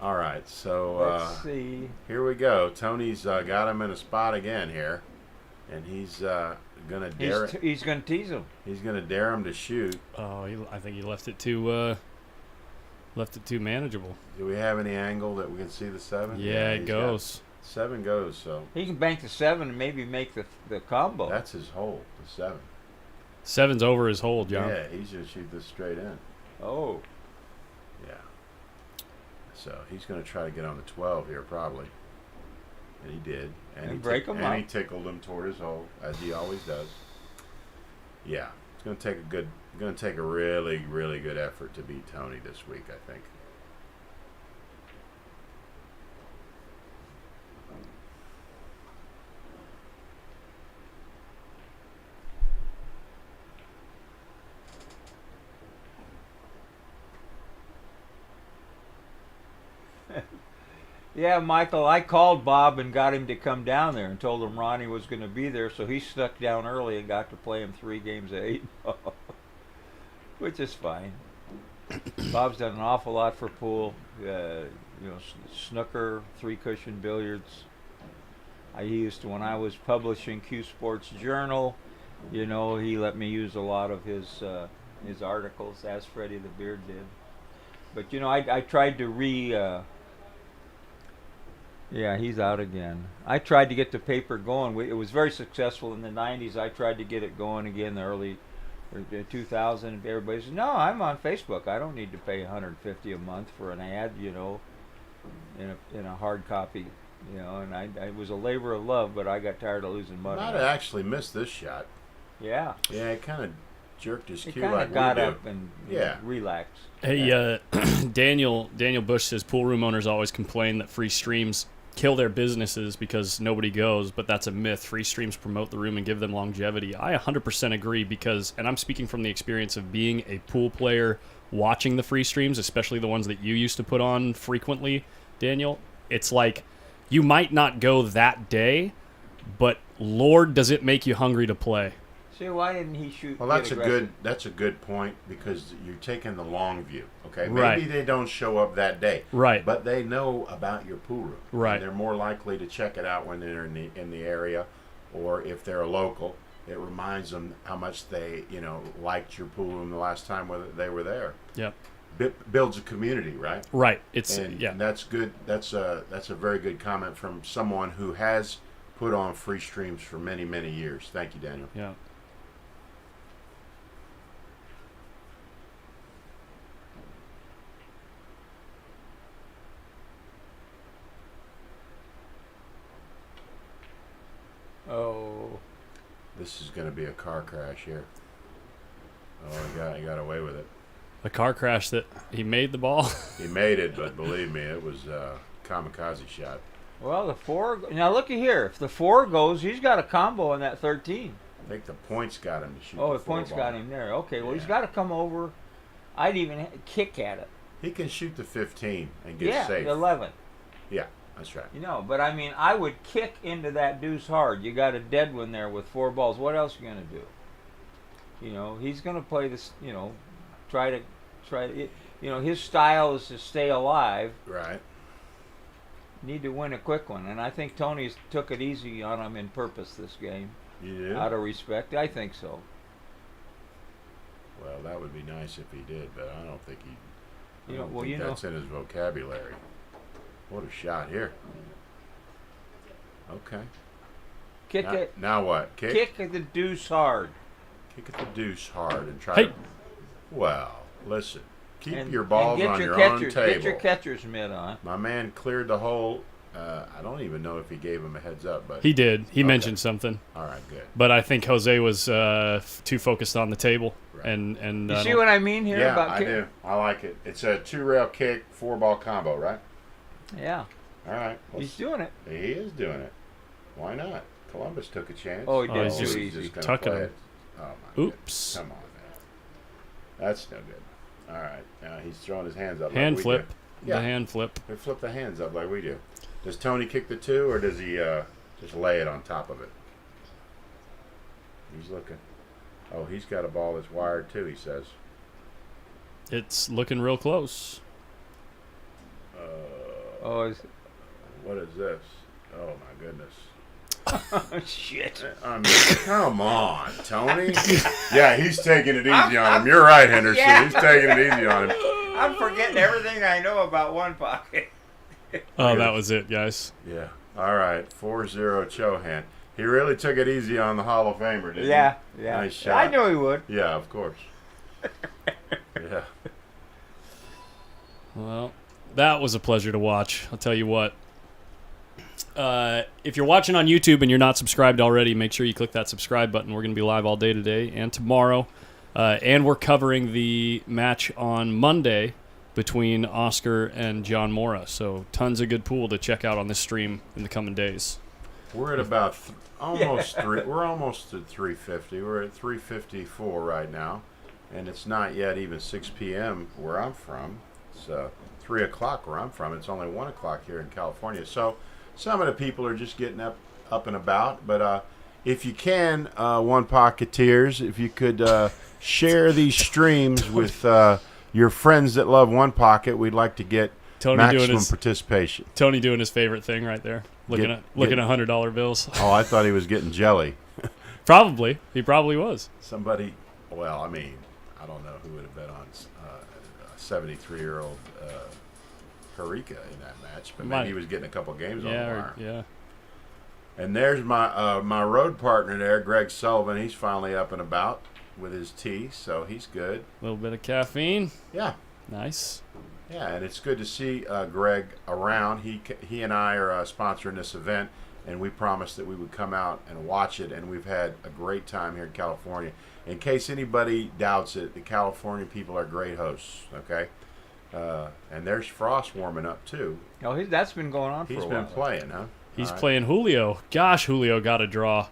All right, so let's see. Here we go. Tony's got him in a spot again here, and he's gonna dare. He's gonna tease him. He's gonna dare him to shoot. Oh, I think he left it too manageable. Do we have any angle that we can see the 7? Yeah, it goes. 7 goes. So he can bank the 7 and maybe make the combo. That's his hole. The 7. 7's over his hole, John. Yeah, he's gonna shoot this straight in. Oh. Yeah. So he's going to try to get on the 12 here probably. And he did. And break him and up. he tickled him toward his hole, as he always does. Yeah. It's going to take a really, really good effort to beat Tony this week, I think. Yeah, Michael, I called Bob and got him to come down there and told him Ronnie was going to be there, so he snuck down early and got to play him 3 games of 8, which is fine. Bob's done an awful lot for pool, snooker, 3-cushion billiards. I used to, when I was publishing Q Sports Journal, he let me use a lot of his articles, as Freddie the Beard did. But I tried to yeah, he's out again. I tried to get the paper going. It was very successful in the 90s. I tried to get it going again in the early 2000. Everybody said, no, I'm on Facebook. I don't need to pay $150 a month for an ad, in a hard copy. And it was a labor of love, but I got tired of losing money. Might have actually missed this shot. Yeah. Yeah, it kind of jerked his He cue kind like of got we do. up and Yeah. relaxed. Hey, Daniel Bush says pool room owners always complain that free streams kill their businesses because nobody goes, but that's a myth. Free streams promote the room and give them longevity. I 100% agree because, and I'm speaking from the experience of being a pool player, watching the free streams, especially the ones that you used to put on frequently, Daniel. It's like you might not go that day, but Lord, does it make you hungry to play. See, why didn't he shoot? Well, that's a good point because you're taking the long view. Okay, maybe Right. they don't show up that day, Right. But they know about your pool room, Right. And they're more likely to check it out when they're in the area, or if they're a local, it reminds them how much they liked your pool room the last time whether they were there. Yep. Builds a community, right? Right. It's And yeah. that's good. That's a very good comment from someone who has put on free streams for many, many years. Thank you, Daniel. Yeah. Oh. This is going to be a car crash here. Oh, he got away with it. The car crash that he made the ball. He made it, but believe me, it was a kamikaze shot. Well, the 4. Now looky here. If the 4 goes, he's got a combo in that 13. I think the points got him to shoot. Oh, the the points four got ball. him there. Okay, well, he's Yeah. got to come over. I'd even kick at it. He can shoot the 15 and get Yeah, safe. the 11. Yeah, that's right. But I mean, I would kick into that deuce hard. You got a dead one there with 4 balls. What else are you going to do? He's going to play this, try to, his style is to stay alive. Right. Need to win a quick one. And I think Tony's took it easy on him in purpose this game. You do? Out of respect. I think so. Well, that would be nice if he did, but I don't think he. I You know, don't well, think you know- that's in his vocabulary. What a shot here. Okay. Kick it. Now what? Kick at the deuce hard. Kick at the deuce hard and try Hey. to. Well, listen. Keep And- your balls and on get your your own catcher's, table. Get your catcher's mitt on. My man cleared the hole. I don't even know if he gave him a heads up, but He did. He Okay. mentioned something, all right, good. but I think Jose was too focused on the table. Right. And You see what I mean here Yeah, about I kick? do. I like it. It's a 2-rail kick, 4-ball combo, right? Yeah, All right. he's doing it. He is doing it. Why not? Columbus took a chance. Oh, he did. he's just gonna tucking play him. it. Oh my Oops. goodness. Come on, man. That's no good. All right. Now he's throwing his hands up. Hand like we flip. do. Yeah. The hand flip. They flip the hands up like we do. Does Tony kick the 2, or does he just lay it on top of it? He's looking. Oh, he's got a ball that's wired too, he says. It's looking real close. Oh, is What is this? Oh, my goodness. oh, shit. I mean, come on, Tony. Yeah, he's taking it easy on him. You're right, Henderson. Yeah. He's taking it easy on him. I'm forgetting everything I know about one pocket. Oh, that was it, guys. Yeah. All right. 4-0 Chohan. He really took it easy on the Hall of Famer, didn't Yeah, he? yeah. Nice shot. I knew he would. Yeah, of course. Yeah. Well, that was a pleasure to watch. I'll tell you what. If you're watching on YouTube and you're not subscribed already, make sure you click that subscribe button. We're going to be live all day today and tomorrow. And we're covering the match on Monday between Oscar and John Mora. So tons of good pool to check out on this stream in the coming days. We're at about almost three. We're almost at 350. We're at 354 right now, and it's not yet even 6 p.m. where I'm from. It's 3 o'clock where I'm from. It's only 1 o'clock here in California. So some of the people are just getting up and about. But if you can, One Pocketeers, if you could share these streams with your friends that love One Pocket, we'd like to get maximum participation. Tony doing his favorite thing right there, looking at $100 bills. Oh, I thought he was getting jelly. Probably. He probably was. Somebody, well, I mean, I don't know who would have bet on a 73-year-old Harika in that match, but maybe he was getting a couple games on the wire. Yeah. And there's my road partner there, Greg Sullivan. He's finally up and about with his tea, so he's good. A little bit of caffeine. Yeah. Nice. Yeah, and it's good to see Greg around. He and I are sponsoring this event, and we promised that we would come out and watch it, and we've had a great time here in California. In case anybody doubts it, the California people are great hosts, okay? And there's Frost warming up, too. Oh, that's been going on for a while. He's been playing, huh? He's playing Julio. Gosh, Julio got a draw.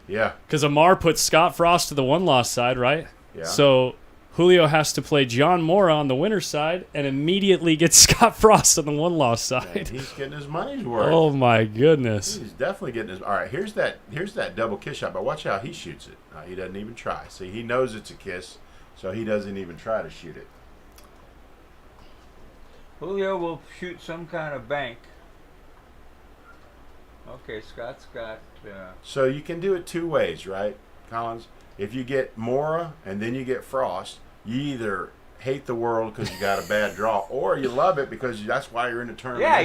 Yeah. Because Amar put Scott Frost to the one-loss side, right? Yeah. So Julio has to play John Mora on the winner's side and immediately gets Scott Frost on the one-loss side. And he's getting his money's worth. Oh, my goodness. He's definitely getting his... All right, here's that double kiss shot, but watch how he shoots it. He doesn't even try. See, he knows it's a kiss, so he doesn't even try to shoot it. Julio will shoot some kind of bank. Okay, Scott's got... So you can do it two ways, right, Collins? If you get Mora and then you get Frost, you either hate the world because you got a bad draw, or you love it because that's why you're in the tournament. Yeah,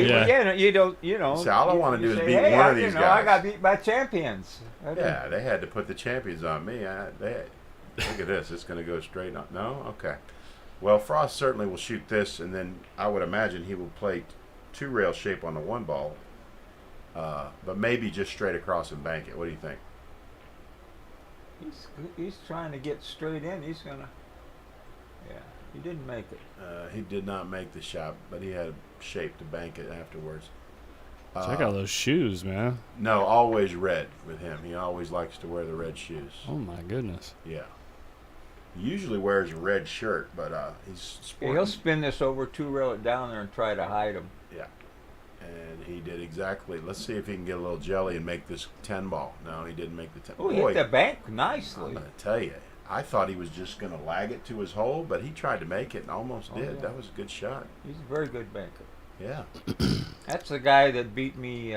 you don't, See, all I want to do is beat hey, one of these guys. I got beat by champions. Yeah, they had to put the champions on me. Look at this. It's going to go straight on. No? Okay. Well, Frost certainly will shoot this, and then I would imagine he will play two-rail shape on the one ball, but maybe just straight across and bank it. What do you think? He's trying to get straight in. He's going to... Yeah, he didn't make it. He did not make the shot, but he had shape to bank it afterwards. Check out those shoes, man. No, always red with him. He always likes to wear the red shoes. Oh, my goodness. Yeah. He usually wears a red shirt, but he's sporting. He'll spin this over, two-rail it down there, and try to hide him. Yeah. And he did exactly. Let's see if he can get a little jelly and make this 10 ball. No, he didn't make the 10. Oh, he hit the bank nicely. I'm going to tell you, I thought he was just going to lag it to his hole, but he tried to make it and almost did. Yeah. That was a good shot. He's a very good banker. Yeah. That's the guy that beat me.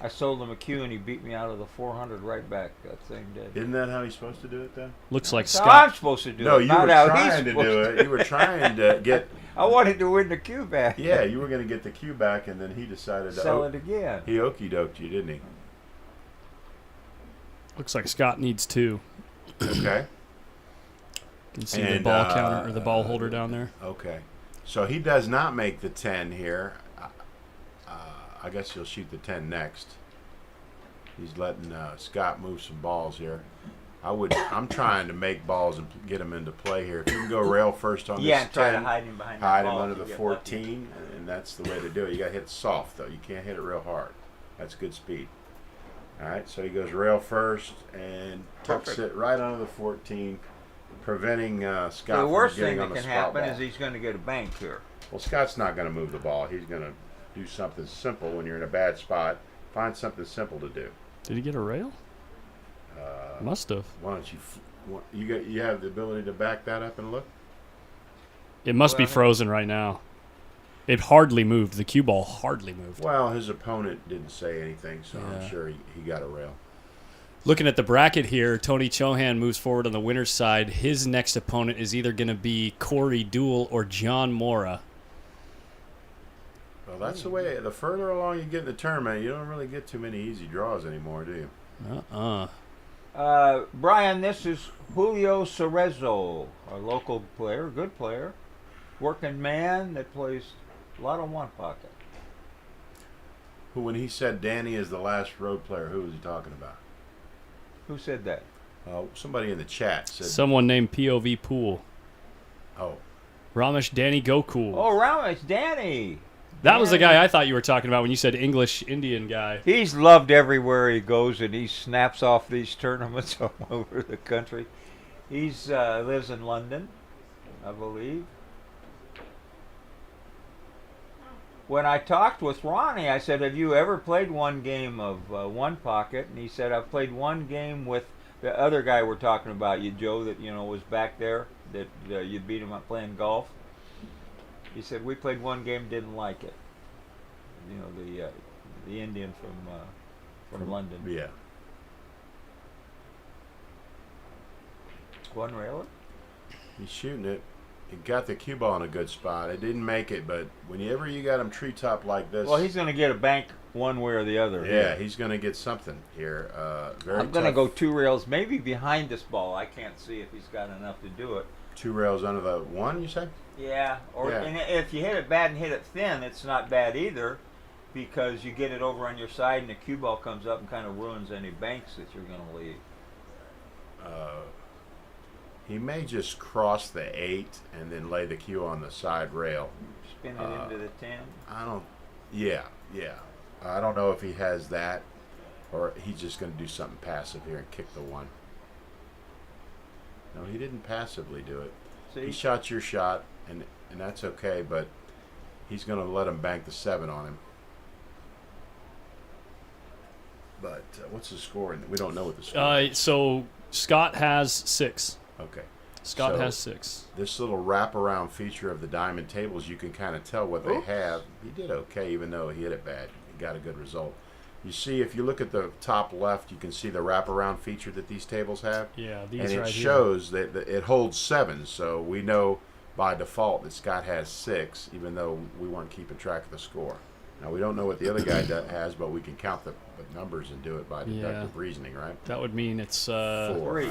I sold him a cue, and he beat me out of the 400 right back that same day. Isn't that how he's supposed to do it, then? Looks like That's Scott. how I'm supposed to do it. No, you not were how trying he's to do it. You were trying to get... I wanted to win the cue back. Yeah, you were going to get the cue back, and then he decided to... Sell it again. He okey-doked you, didn't he? Looks like Scott needs two. Okay. You can see the ball counter or the ball holder down there. Okay. So he does not make the 10 here. I guess he'll shoot the 10 next. He's letting Scott move some balls here. I'm trying to make balls and get him into play here. If you can go rail first on this 10, try to hide him behind hide the him ball under the 14, and that's the way to do it. You got to hit soft, though. You can't hit it real hard. That's good speed. All right, so he goes rail first and tucks it right under the 14, preventing Scott the worst from getting thing on that the can spot happen ball. is he's going to get a bank here. Well, Scott's not going to move the ball. He's going to do something simple when you're in a bad spot. Find something simple to do. Did he get a rail? Must have. Why don't you have the ability to back that up and look? It must be frozen right now. It hardly moved. The cue ball hardly moved. Well, his opponent didn't say anything, so Yeah. I'm sure he got a rail. Looking at the bracket here, Tony Chohan moves forward on the winner's side. His next opponent is either going to be Corey Deuel or John Mora. Well, that's the way. The further along you get in the tournament, you don't really get too many easy draws anymore, do you? Brian, this is Julio Cerezo, a local player, good player. working man that plays a lot of one pocket. Who, when he said Danny is the last road player, who was he talking about? Who said that? Somebody in the chat said. Someone named POV Pool. Oh, Ramesh Danny Gokul. Oh, Ramesh, Danny. That was the Danny. guy I thought you were talking about when you said English Indian guy. He's loved everywhere he goes, and he snaps off these tournaments all over the country. He's lives in London, I believe. When I talked with Ronnie, I said, "Have you ever played one game of one pocket?" And he said, "I've played one game with the other guy we're talking about, you Joe, that was back there that you beat him up playing golf." He said, "We played one game, didn't like it." The Indian from London. yeah. One railer. He's shooting it. He got the cue ball in a good spot. It didn't make it, but whenever you got him treetop like this, Well, he's going to get a bank one way or the other. yeah, he's going to get something here. Very I'm going to tough. go 2 rails, maybe behind this ball. I can't see if he's got enough to do it. 2 rails under the 1, you say? Yeah, Yeah. And if you hit it bad and hit it thin, it's not bad either, because you get it over on your side and the cue ball comes up and kind of ruins any banks that you're going to leave. He may just cross the 8 and then lay the cue on the side rail. Spin it into the 10. I don't. Yeah. I don't know if he has that, or he's just going to do something passive here and kick the 1. No, he didn't passively do it. See? He shot your shot, and that's okay, but he's going to let him bank the 7 on him. But what's the score? We don't know what the score is. So Scott has 6. Okay. Scott So, has 6. This little wraparound feature of the diamond tables, you can kind of tell what they Oops. have. He did okay, even though he hit it bad. He got a good result. You see, if you look at the top left, you can see the wraparound feature that these tables have. Yeah, these And it right shows that it holds 7, so we know by default that Scott has 6, even though we weren't keeping track of the score. Now, we don't know what the other guy has, but we can count the numbers and do it by deductive reasoning, right? here. That would mean it's 4. 3.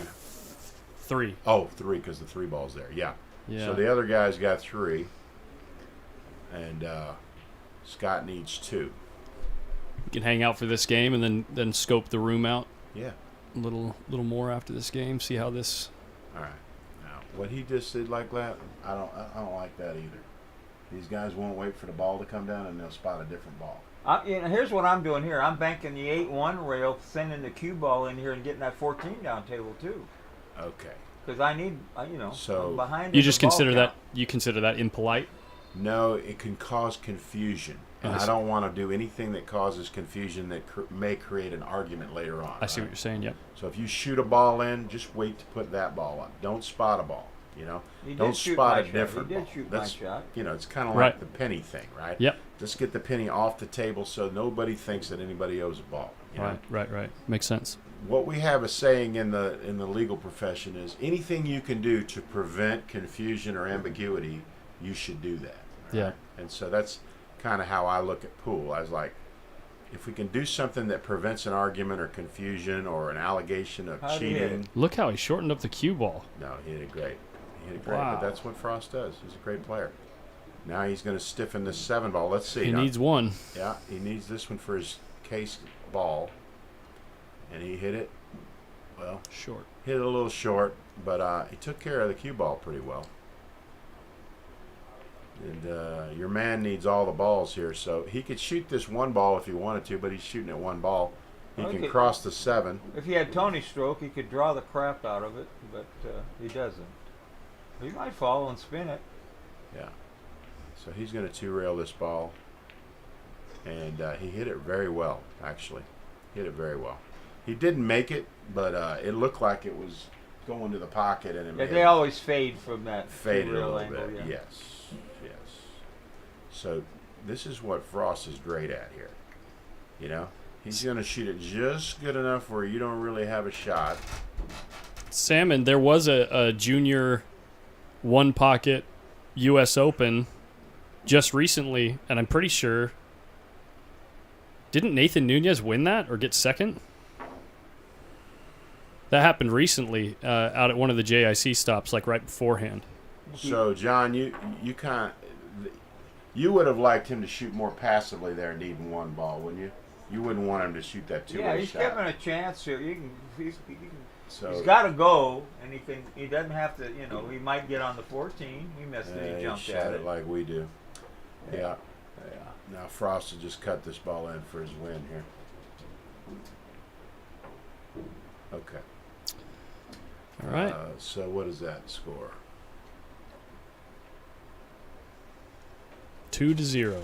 3. Oh, 3, because the 3 ball's there. Yeah. Yeah. So the other guy's got 3, and Scott needs 2. We can hang out for this game and then scope the room out Yeah. a little more after this game. See how this. All right. Now, what he just did like that, I don't like that either. These guys won't wait for the ball to come down, and they'll spot a different ball. Here's what I'm doing here. I'm banking the 8-1 rail, sending the cue ball in here and getting that 14 down table too. Okay. Because I need, So- I'm behind. You in just the ball consider count. that. You consider that impolite. No, it can cause confusion, and I don't want to do anything that causes confusion that may create an argument later on. I see what you're saying. Yep. So if you shoot a ball in, just wait to put that ball up. Don't spot a ball. He Don't did shoot spot my a shot. different He did ball. shoot my That's shot. it's kind of Right. like the penny thing, right? Yep. Just get the penny off the table so nobody thinks that anybody owes a ball. you know? Right. Makes sense. What we have a saying in the legal profession is anything you can do to prevent confusion or ambiguity, you should do that. Yeah. right? And so that's kind of how I look at pool. I was like, if we can do something that prevents an argument or confusion or an allegation of How'd he hit cheating. Look how he shortened up the cue ball. No, he hit it great. He hit it great. Wow. But that's what Frost does. He's a great player. Now he's going to stiffen this 7 ball. Let's see. He Now, needs 1. yeah, he needs this one for his case ball. And he hit it, well, Short. hit it a little short, but he took care of the cue ball pretty well. And your man needs all the balls here, so he could shoot this 1 ball if he wanted to, but he's shooting at 1 ball. He can Okay. cross the 7. If he had Tony's stroke, he could draw the crap out of it, but he doesn't. He might follow and spin it. Yeah. So he's going to 2-rail this ball. And he hit it very well, actually. Hit it very well. He didn't make it, but it looked like it was going to the pocket, and it Yeah, may they have always fade from that faded a real little angle. bit. Yeah. Yes. So this is what Frost is great at here. He's going to shoot it just good enough where you don't really have a shot. Salmon, there was a junior 1 pocket U.S. Open just recently, and I'm pretty sure. Didn't Nathan Nunez win that or get second? That happened recently out at one of the JIC stops, like right beforehand. So, John, you would have liked him to shoot more passively there, needing one ball, wouldn't you? You wouldn't want him to shoot that two-way Yeah, he's shot. given a chance here. He's So got to go, and he doesn't have to. He might get on the 14. He missed it. He he jumped shot at it like we do. Yeah. Yeah. Now Frost will just cut this ball in for his win here. Okay. All right. So what is that score? 2-0.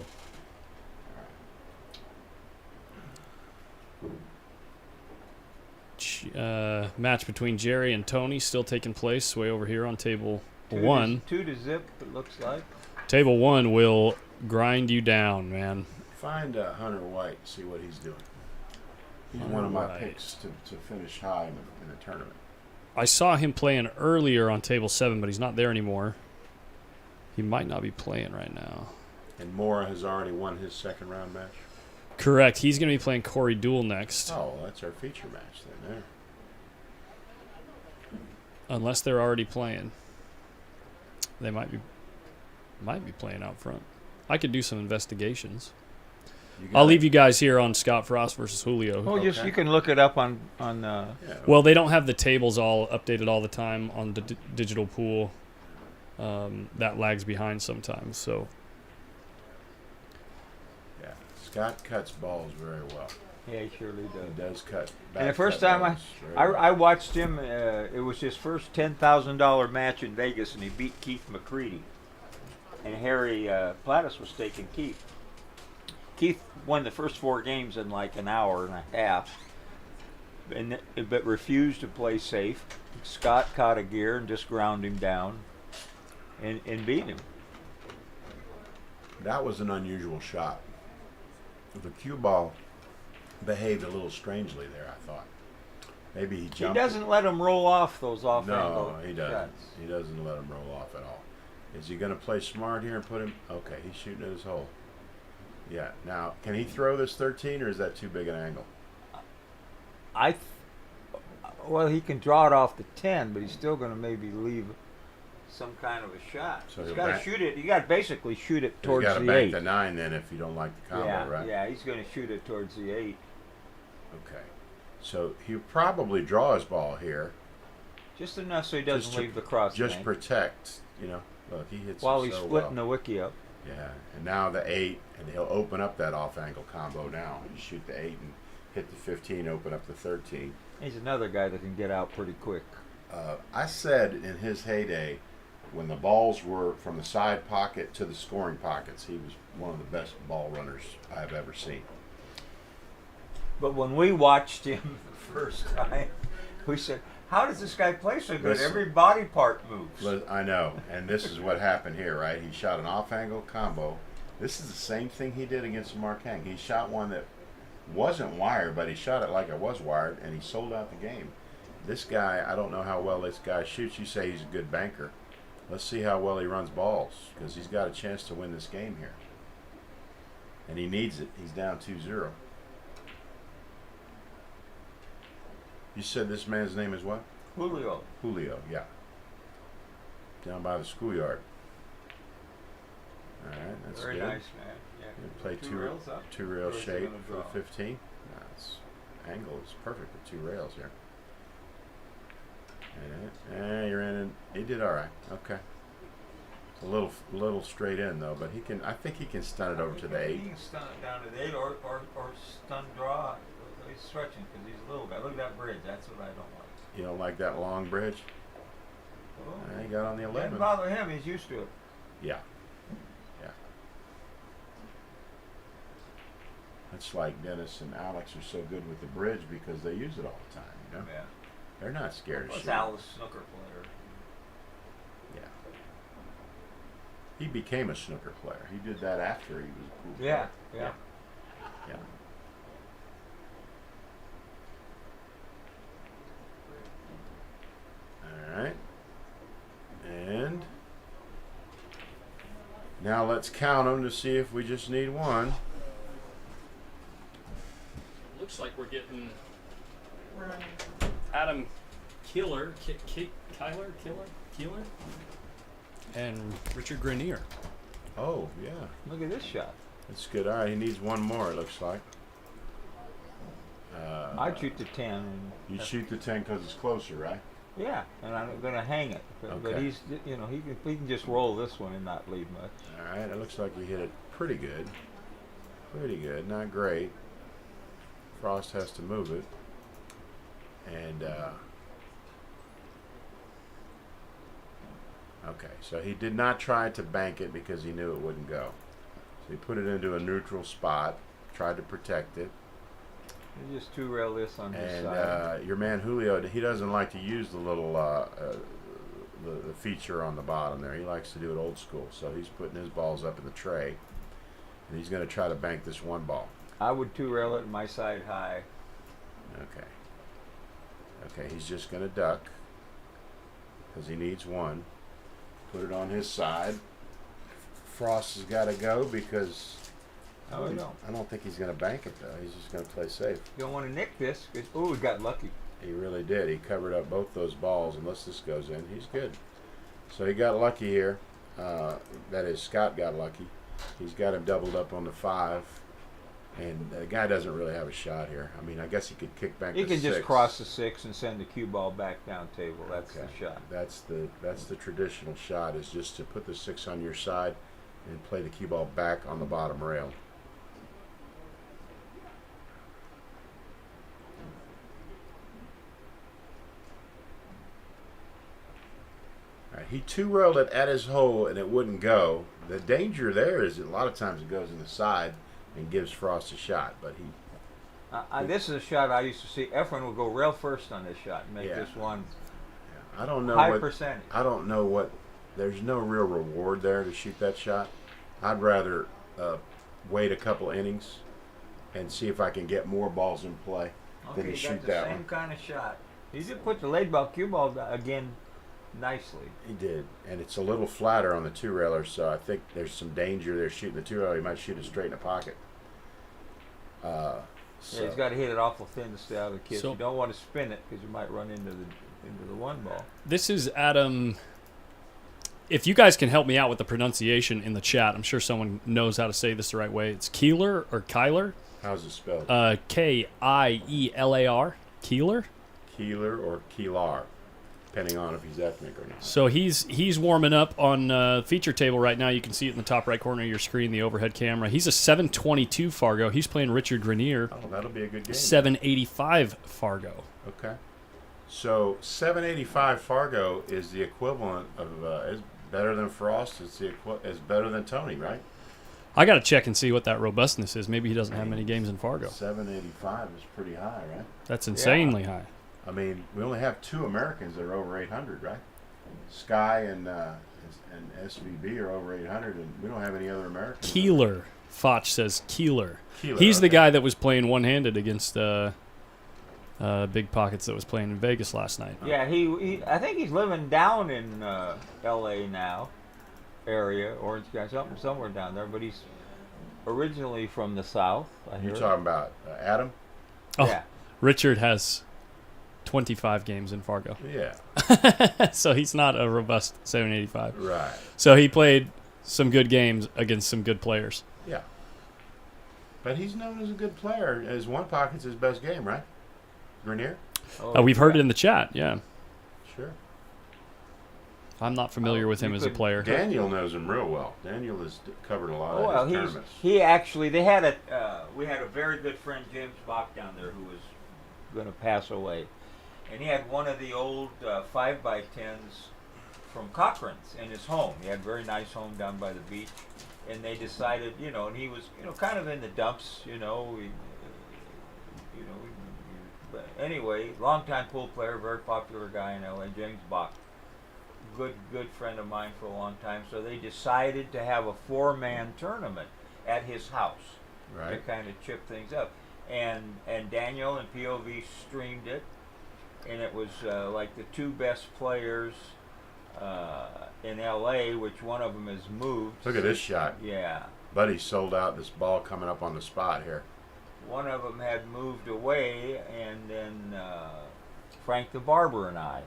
Match between Jerry and Tony still taking place way over here on table 1. 2-0, it looks like. Table 1 will grind you down, man. Find Hunter White, see what he's doing. He's one of my White. picks to finish high in the tournament. I saw him playing earlier on table 7, but he's not there anymore. He might not be playing right now. And Mora has already won his second round match. Correct. He's going to be playing Corey Duel next. Oh, that's our feature match then. There. Unless they're already playing. They might be playing out front. I could do some investigations. I'll leave you guys here on Scott Frost versus Julio. Well, Okay. you can look it up on. Yeah, Well, they don't have the tables all updated all the time on the digital pool. That lags behind sometimes. So yeah. Scott cuts balls very well. Yeah, he surely He does. does cut. And the back first cut time balls very well. I watched him, it was his first $10,000 match in Vegas, and he beat Keith McCready. And Harry Plattis was taking Keith. Keith won the first 4 games in like an hour and a half, but refused to play safe. Scott caught a gear and just ground him down and beat him. That was an unusual shot. The cue ball behaved a little strangely there, I thought. Maybe he He jumped. doesn't let him roll off those off No, angle he doesn't. shots. He doesn't let him roll off at all. Is he going to play smart here and put him? Okay, he's shooting at his hole. Yeah. Now, can he throw this 13, or is that too big an angle? Well, he can draw it off the 10, but he's still going to maybe leave some kind of a shot. So He's he'll got to bank- shoot it. You got to basically shoot it You towards got to the bank 8. the 9 then if you don't like the combo, yeah, right? yeah, he's going to shoot it towards the 8. Okay. So he'll probably draw his ball here. Just enough so he doesn't Just to- leave the cross Just bank protect, Look, he hits while it he's so splitting well. the wiki up. Yeah, and now the 8, and he'll open up that off-angle combo now. You shoot the 8 and hit the 15, open up the 13. He's another guy that can get out pretty quick. I said in his heyday, when the balls were from the side pocket to the scoring pockets, he was one of the best ball runners I've ever seen. But when we watched him the first time, we said, how does this guy play so good? Listen. Every body part moves. I know, and this is what happened here, right? He shot an off-angle combo. This is the same thing he did against Marquang. He shot one that wasn't wired, but he shot it like it was wired, and he sold out the game. This guy, I don't know how well this guy shoots. You say he's a good banker. Let's see how well he runs balls, because he's got a chance to win this game here. And he needs it. He's down 2-0. You said this man's name is what? Julio. Julio, yeah. Down by the schoolyard. All right, that's Very good. nice, man. Yeah. You play Two rails up. two rail Or is he shape gonna for draw? the 15. That's angle is perfect with 2 rails here. And you're in. He did all right. Okay. It's a little straight in though, but he can. I think he can stun it over to the 8. He can stun it down to the 8 or stun draw. He's stretching because he's a little guy. Look at that bridge. That's what I don't like. You don't like that long bridge? Oh. He got on the Doesn't 11. bother him. He's used to it. Yeah. Yeah. It's like Dennis and Alex are so good with the bridge because they use it all the time, Yeah. They're not scared of What's shooting. Alice snooker player? Yeah. He became a snooker player. He did that after he was a pool player. Yeah. Yeah. Yeah. All right. And now let's count them to see if we just need one. Looks like we're getting Adam Keeler. and Richard Grenier. Oh, yeah. Look at this shot. That's good. All right, he needs one more, it looks like. I'd shoot the 10. And You shoot the 10 because it's closer, right? yeah, and I'm going to hang it. But Okay. he's, you know, he can just roll this one and not leave much. All right, it looks like you hit it pretty good. Pretty good, not great. Frost has to move it. And, okay, so he did not try to bank it because he knew it wouldn't go. So he put it into a neutral spot, tried to protect it. You just two-rail this on his And side. your man Julio, he doesn't like to use the little the feature on the bottom there. He likes to do it old school. So he's putting his balls up in the tray, and he's going to try to bank this one ball. I would two-rail it my side high. Okay. Okay, he's just going to duck because he needs one. Put it on his side. Frost has got to go because Oh, no. I don't think he's going to bank it, though. He's just going to play safe. You don't want to nick this. Oh, we got lucky. He really did. He covered up both those balls. Unless this goes in, he's good. So he got lucky here. That is, Scott got lucky. He's got him doubled up on the 5. And the guy doesn't really have a shot here. I mean, I guess he could kick back You the can 6. just cross the 6 and send the cue ball back down table. That's Okay. the shot. That's the traditional shot, is just to put the 6 on your side and play the cue ball back on the bottom rail. All right, he two-railed it at his hole and it wouldn't go. The danger there is that a lot of times it goes in the side and gives Frost a shot, but he This is a shot I used to see. Efren would go rail first on this shot and make Yeah. this one I don't know high what percentage. I don't know what. There's no real reward there to shoot that shot. I'd rather wait a couple innings and see if I can get more balls in play than Okay, to you got shoot the that same one. kind of shot. He did put the laid ball cue ball again nicely. He did, and it's a little flatter on the two-railer, so I think there's some danger there shooting the two-railer. He might shoot it straight in the pocket. Yeah, So he's got to hit it awful thin to stay out of the kiss. So- You don't want to spin it because you might run into the one ball. This is Adam. If you guys can help me out with the pronunciation in the chat, I'm sure someone knows how to say this the right way. It's Keeler or Kyler? how's it spelled? Kielar. Keeler? Keeler or Keelar, depending on if he's ethnic or not. So he's warming up on feature table right now. You can see it in the top right corner of your screen, the overhead camera. He's a 722 Fargo. He's playing Richard Grenier, Oh, that'll be a good game. 785 Fargo. Okay. So 785 Fargo is the equivalent of is better than Frost. It's is better than Tony, right? I got to check and see what that robustness is. Maybe he doesn't have many games in Fargo. 785 is pretty high, right? That's insanely high. I mean, we only have 2 Americans that are over 800, right? Sky and SVB are over 800, and we don't have any other Americans. Keeler. Foch says Keeler. Keeler, He's the okay. guy that was playing one-handed against Big Pockets that was playing in Vegas last night. Yeah, he I think he's living down in L.A. now, area, Orange County, somewhere down there. But he's originally from the South. I hear. You're talking about Adam? Oh, Yeah. Richard has 25 games in Fargo. Yeah, So he's not a robust 785. right. So he played some good games against some good players. Yeah. But he's known as a good player. His one pocket's his best game, right? Grenier? Oh, We've heard it yeah. in the chat, yeah. Sure. I'm not familiar with him you as a could- player. Daniel knows him real well. Daniel has covered a lot Oh, well, of his tournaments. he actually they had we had a very good friend James Bach down there who was going to pass away, and he had one of the old 5x10s from Cochrane's in his home. He had a very nice home down by the beach, and they decided, and he was kind of in the dumps, but anyway, longtime pool player, very popular guy in LA, James Bach. Good friend of mine for a long time. So they decided to have a 4-man tournament at his house to Right. kind of chip things up. And Daniel and POV streamed it, and it was like the 2 best players in LA, which one of them has moved. Look at this shot. Yeah. Buddy sold out this ball coming up on the spot here. One of them had moved away, and then Frank the Barber and I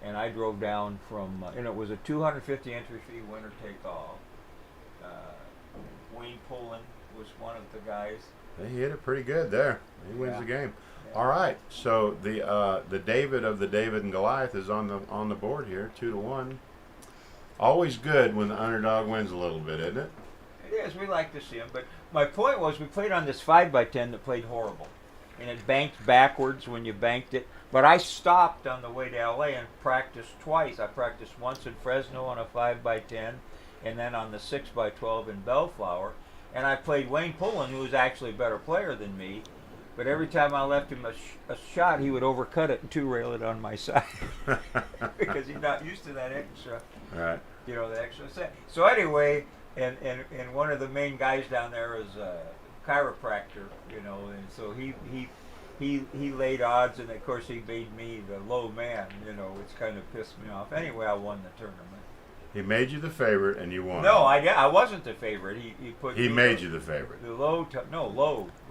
and I drove down from, and it was a 250 entry fee, winner take all. Wayne Pullen was one of the guys. He hit it pretty good there. He wins Yeah. the game. Yeah. All right, so the David of the David and Goliath is on the board here, 2-1. Always good when the underdog wins a little bit, isn't it? It is. We like to see him, but my point was we played on this 5x10 that played horrible, and it banked backwards when you banked it. But I stopped on the way to LA and practiced twice. I practiced once in Fresno on a 5x10, and then on the 6x12 in Bellflower. And I played Wayne Pullen, who was actually a better player than me. But every time I left him a shot, he would overcut it and two-rail it on my side because he's not used to that extra. Right. The extra set. So anyway, and one of the main guys down there is a chiropractor, and so he laid odds, and of course he made me the low man, which kind of pissed me off. Anyway, I won the tournament. He made you the favorite, and you won. No, I wasn't the favorite. He made you the favorite. The low.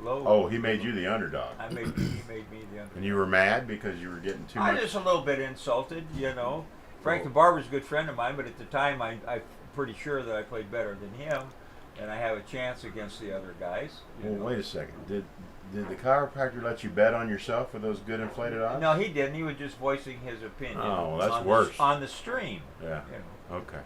Oh, he made you the underdog. He made me the underdog. And you were mad because you were getting too I much. was just a little bit insulted, Frank the Barber's a good friend of mine, but at the time I'm pretty sure that I played better than him, and I have a chance against the other guys. Well, wait a second. Did the chiropractor let you bet on yourself with those good inflated odds? No, he didn't. He was just voicing his opinion. Oh, well, that's on worse. On the stream. Yeah. Okay.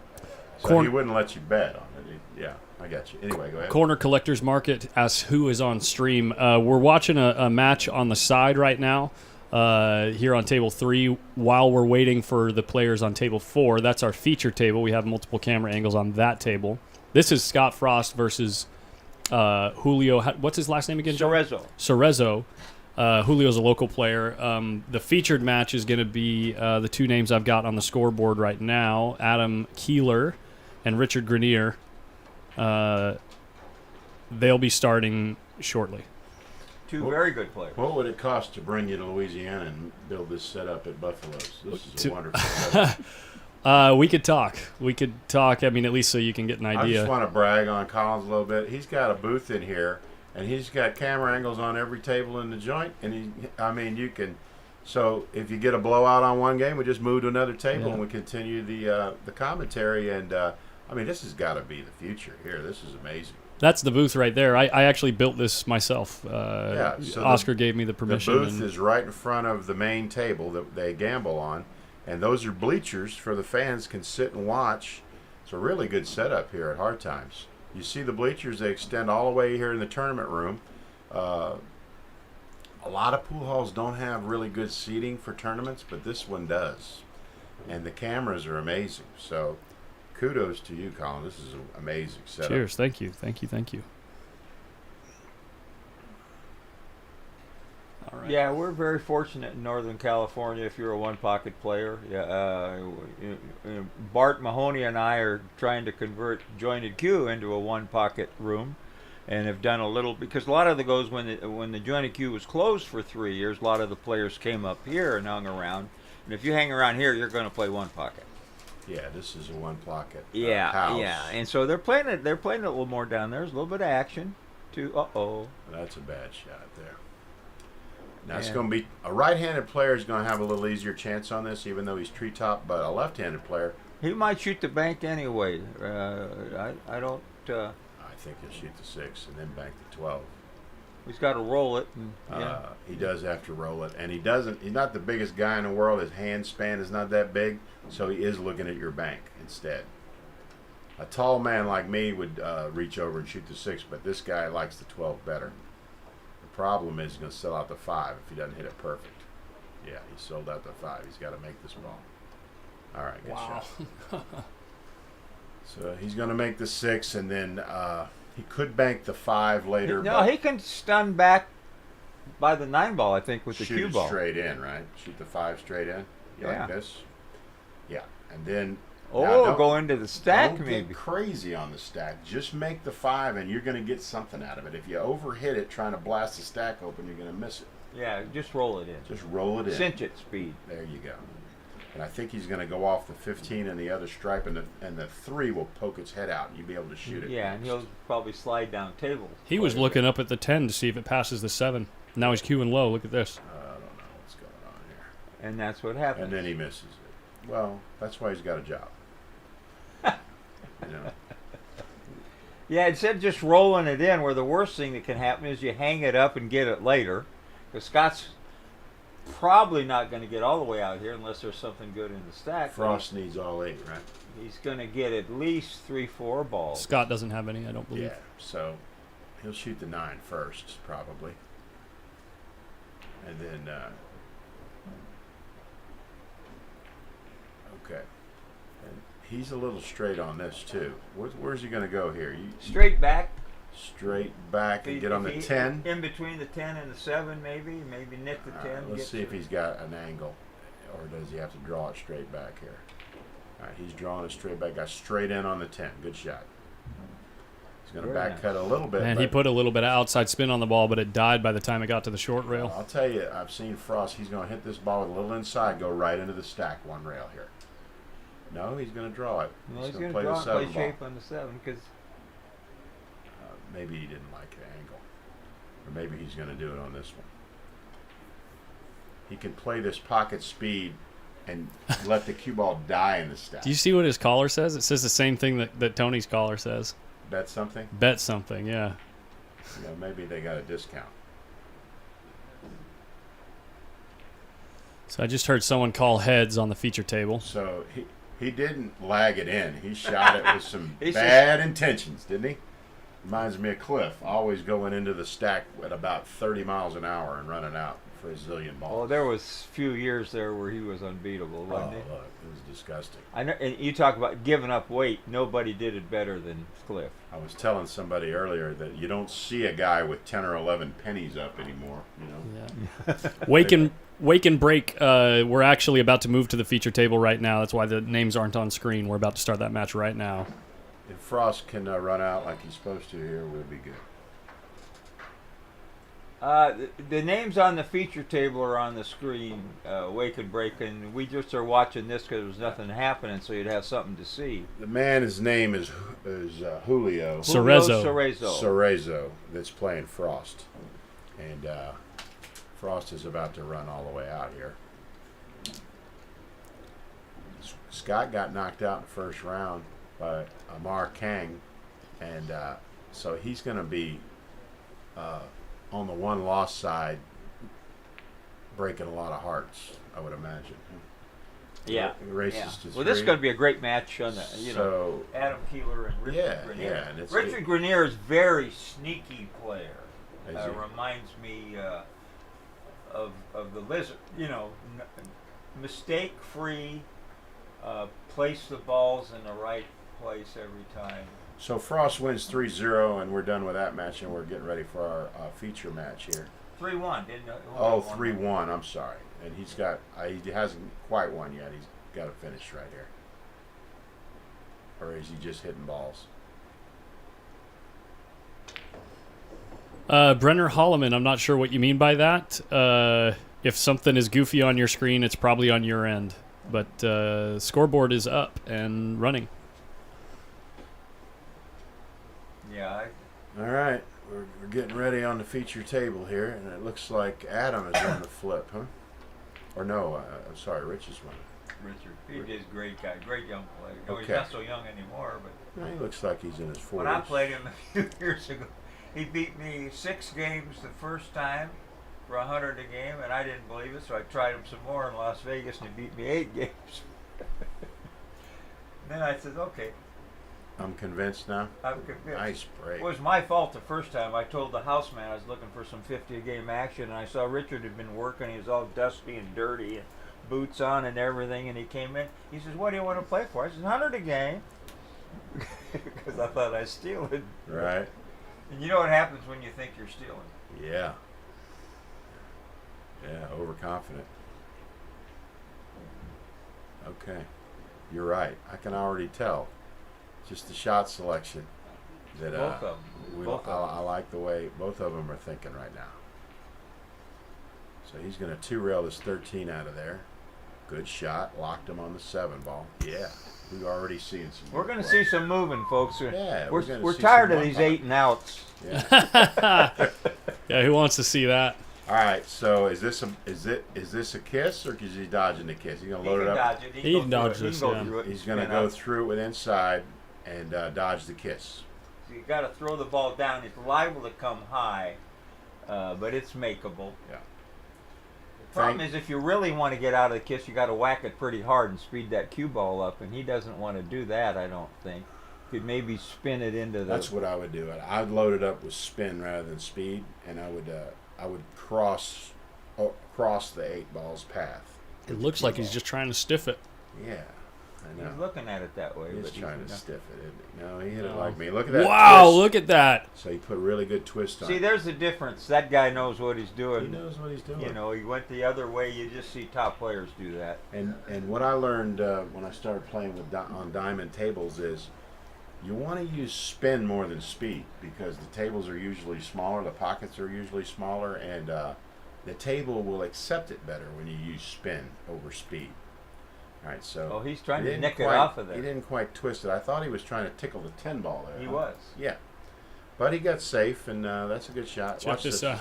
So Corn- he wouldn't let you bet on it. Yeah, I got you. Anyway, go ahead. Corner Collectors Market asks who is on stream. We're watching a match on the side right now here on table 3 while we're waiting for the players on table 4. That's our feature table. We have multiple camera angles on that table. This is Scott Frost versus Julio. What's his last name again, Joe? Cerezo. Julio's a local player. The featured match is going to be the two names I've got on the scoreboard right now, Adam Keeler and Richard Grenier. They'll be starting shortly. Two very good players. What would it cost to bring you to Louisiana and build this setup at Buffalo's? This is a wonderful setup. We could talk. I mean, at least so you can get an I idea. just want to brag on Collins a little bit. He's got a booth in here, and he's got camera angles on every table in the joint. And you can. So if you get a blowout on one game, we just move to another table and we continue the commentary. And this has got to be the future here. This is amazing. That's the booth right there. I actually built this myself. So Oscar gave me the permission. The booth is right in front of the main table that they gamble on, and those are bleachers for the fans can sit and watch. It's a really good setup here at Hard Times. You see the bleachers, they extend all the way here in the tournament room. A lot of pool halls don't have really good seating for tournaments, but this one does. And the cameras are amazing. So kudos to you, Colin. This is an amazing setup. Cheers. Thank you. All right. Yeah, we're very fortunate in Northern California if you're a one-pocket player. Bart Mahoney and I are trying to convert Jointed Q into a one-pocket room and have done a little, because a lot of the goes when the Jointed Q was closed for 3 years, a lot of the players came up here and hung around. And if you hang around here, you're going to play one-pocket. Yeah, this is a one-pocket house. Yeah, and so they're playing it a little more down there. There's a little bit of action, too. That's a bad shot there. Now it's going to be a right-handed player is going to have a little easier chance on this, even though he's treetop. But a left-handed player, he might shoot the bank anyway. I don't. I think he'll shoot the 6 and then bank the 12. He's got to roll it. He does have to roll it, and he doesn't. He's not the biggest guy in the world. His hand span is not that big, so he is looking at your bank instead. A tall man like me would reach over and shoot the 6, but this guy likes the 12 better. The problem is he's going to sell out the 5 if he doesn't hit it perfect. Yeah, he sold out the 5. He's got to make this ball. All right, good shot. So he's going to make the 6, and then he could bank the 5 later. No, he can stun back by the 9 ball, I think, with the cue ball. Shoot it straight in, right? Shoot the 5 straight in. Like this. Yeah, and then. Go into the stack, don't maybe. Get crazy on the stack. Just make the 5, and you're going to get something out of it. If you overhit it trying to blast the stack open, you're going to miss it. Yeah, just roll it in. Just roll it in. Cinch it, speed. There you go. And I think he's going to go off the 15 and the other stripe, and the 3 will poke its head out, and you'll be able to shoot it. Yeah, and he'll probably slide down tables. He was looking up at the 10 to see if it passes the 7. Now he's queuing low. Look at this. I don't know what's going on here. And that's what happened. And then he misses it. Well, that's why he's got a job. You know. Yeah, instead of just rolling it in, where the worst thing that can happen is you hang it up and get it later. Because Scott's probably not going to get all the way out here unless there's something good in the stack. Frost needs all 8, right? He's going to get at least 3-4 balls. Scott doesn't have any, I don't believe. Yeah, so he'll shoot the 9 first, probably. And then, okay. And he's a little straight on this, too. Where's he going to go here? Straight back. Straight back and get on the If he- 10? In between the 10 and the 7, maybe. Maybe nick the 10. Let's get see if he's got an angle. Or does he have to draw it straight back here? All right, he's drawing it straight back. Got straight in on the 10. Good shot. He's going to Very back nice. cut a little bit. And he but- put a little bit of outside spin on the ball, but it died by the time it got to the short rail. I'll tell you, I've seen Frost. He's going to hit this ball with a little inside, go right into the stack, 1 rail here. No, he's going to draw it. Well, he's gonna going to draw the and 7 play ball. shape on the 7 because Maybe he didn't like the angle. Or maybe he's going to do it on this one. He can play this pocket speed and let the cue ball die in the stack. Do you see what his caller says? It says the same thing that Tony's caller says. Bet something? Bet something, yeah. You know, maybe they got a discount. So I just heard someone call heads on the feature table. So he didn't lag it in. He shot it with some He's bad intentions, didn't he? Reminds me of Cliff, always going into the stack at about 30 miles an hour and running out for a zillion balls. well, there was few years there where he was unbeatable, Oh, wasn't he? look, it was disgusting. I know, and you talk about giving up weight. Nobody did it better than Cliff. I was telling somebody earlier that you don't see a guy with 10 or 11 pennies up anymore, you know. Yeah. Wake and break. We're actually about to move to the feature table right now. That's why the names aren't on screen. We're about to start that match right now. If Frost can run out like he's supposed to here, we'll be good. The names on the feature table are on the screen, Wake and Break, and we just are watching this because there was nothing happening, so you'd have something to see. The man, his name is Julio Cerezo. Cerezo, that's playing Frost. And Frost is about to run all the way out here. Scott got knocked out in the first round by Amar Kang, and so he's going to be on the one-loss side, breaking a lot of hearts, I would imagine. Yeah. He races Yeah. to Well, this is 3. going to be a great match on the, So Adam Keeler and Richard Yeah, Grenier. yeah, and it's Richard Grenier is very sneaky player. Is he? Reminds me of the Lizard. Mistake-free, place the balls in the right place every time. So Frost wins 3-0, and we're done with that match, and we're getting ready for our feature match here. 3-1, didn't it? Oh, 3-1, I'm sorry. And he hasn't quite won yet. He's got to finish right here. Or is he just hitting balls? Brenner Holloman, I'm not sure what you mean by that. If something is goofy on your screen, it's probably on your end. But scoreboard is up and running. Yeah. All right. We're getting ready on the feature table here, and it looks like Adam is on the flip, huh? Or no, I'm sorry, Rich is running. Richard, he is a great guy, great young player. Oh, he's Okay. not so young anymore, but No, he looks like he's in his 40s. when I played him a few years ago, he beat me 6 games the first time for 100 a game, and I didn't believe it, so I tried him some more in Las Vegas, and he beat me 8 games. Then I said, okay, I'm convinced now. I'm convinced. Nice break. It was my fault the first time. I told the houseman I was looking for some 50 a game action, and I saw Richard had been working. He was all dusty and dirty, and boots on and everything. And he came in. He says, "What do you want to play for?" I said, "100 a game," because I thought I was stealing. Right? And you know what happens when you think you're stealing? Yeah. Yeah, overconfident. Okay. You're right. I can already tell. Just the shot selection that Both of them. Both of them. I like the way both of them are thinking right now. So he's going to 2-rail this 13 out of there. Good shot. Locked him on the 7 ball. Yeah. We're already seeing some. We're going to play. see some moving, folks. Yeah, we're gonna see tired some of these one-pop. 8 and outs. Yeah. Yeah, who wants to see that? All right, so is this a kiss, or is he dodging the kiss? He's gonna load it up. Dodge it. He can dodge this, yeah. He's gonna go through it with inside and dodge the kiss. So you got to throw the ball down. It's liable to come high, but it's makeable. Yeah. The problem is, if you really want to get out of the kiss, you got to whack it pretty hard and speed that cue ball up, and he doesn't want to do that. I don't think. Could maybe spin it into the. That's what I would do. I'd load it up with spin rather than speed, and I would cross the 8 ball's path. It looks like he's just trying to stiff it. Yeah, I know. He's looking at it that way. He's but trying to not. stiff it, isn't he? No, he hit it like me. Look at that. Wow, twist. look at that. So he put really good twist on See, it. there's the difference. That guy knows what he's doing. He knows what he's doing. You know, he went the other way. You just see top players do that. And what I learned when I started playing with on diamond tables is you want to use spin more than speed, because the tables are usually smaller, the pockets are usually smaller, and the table will accept it better when you use spin over speed. All right, so Oh, he's trying he to didn't nick it quite- off of there. He didn't quite twist it. I thought he was trying to tickle the 10 ball there. He huh? was. Yeah, but he got safe, and that's a good shot. Check Watch this this. out.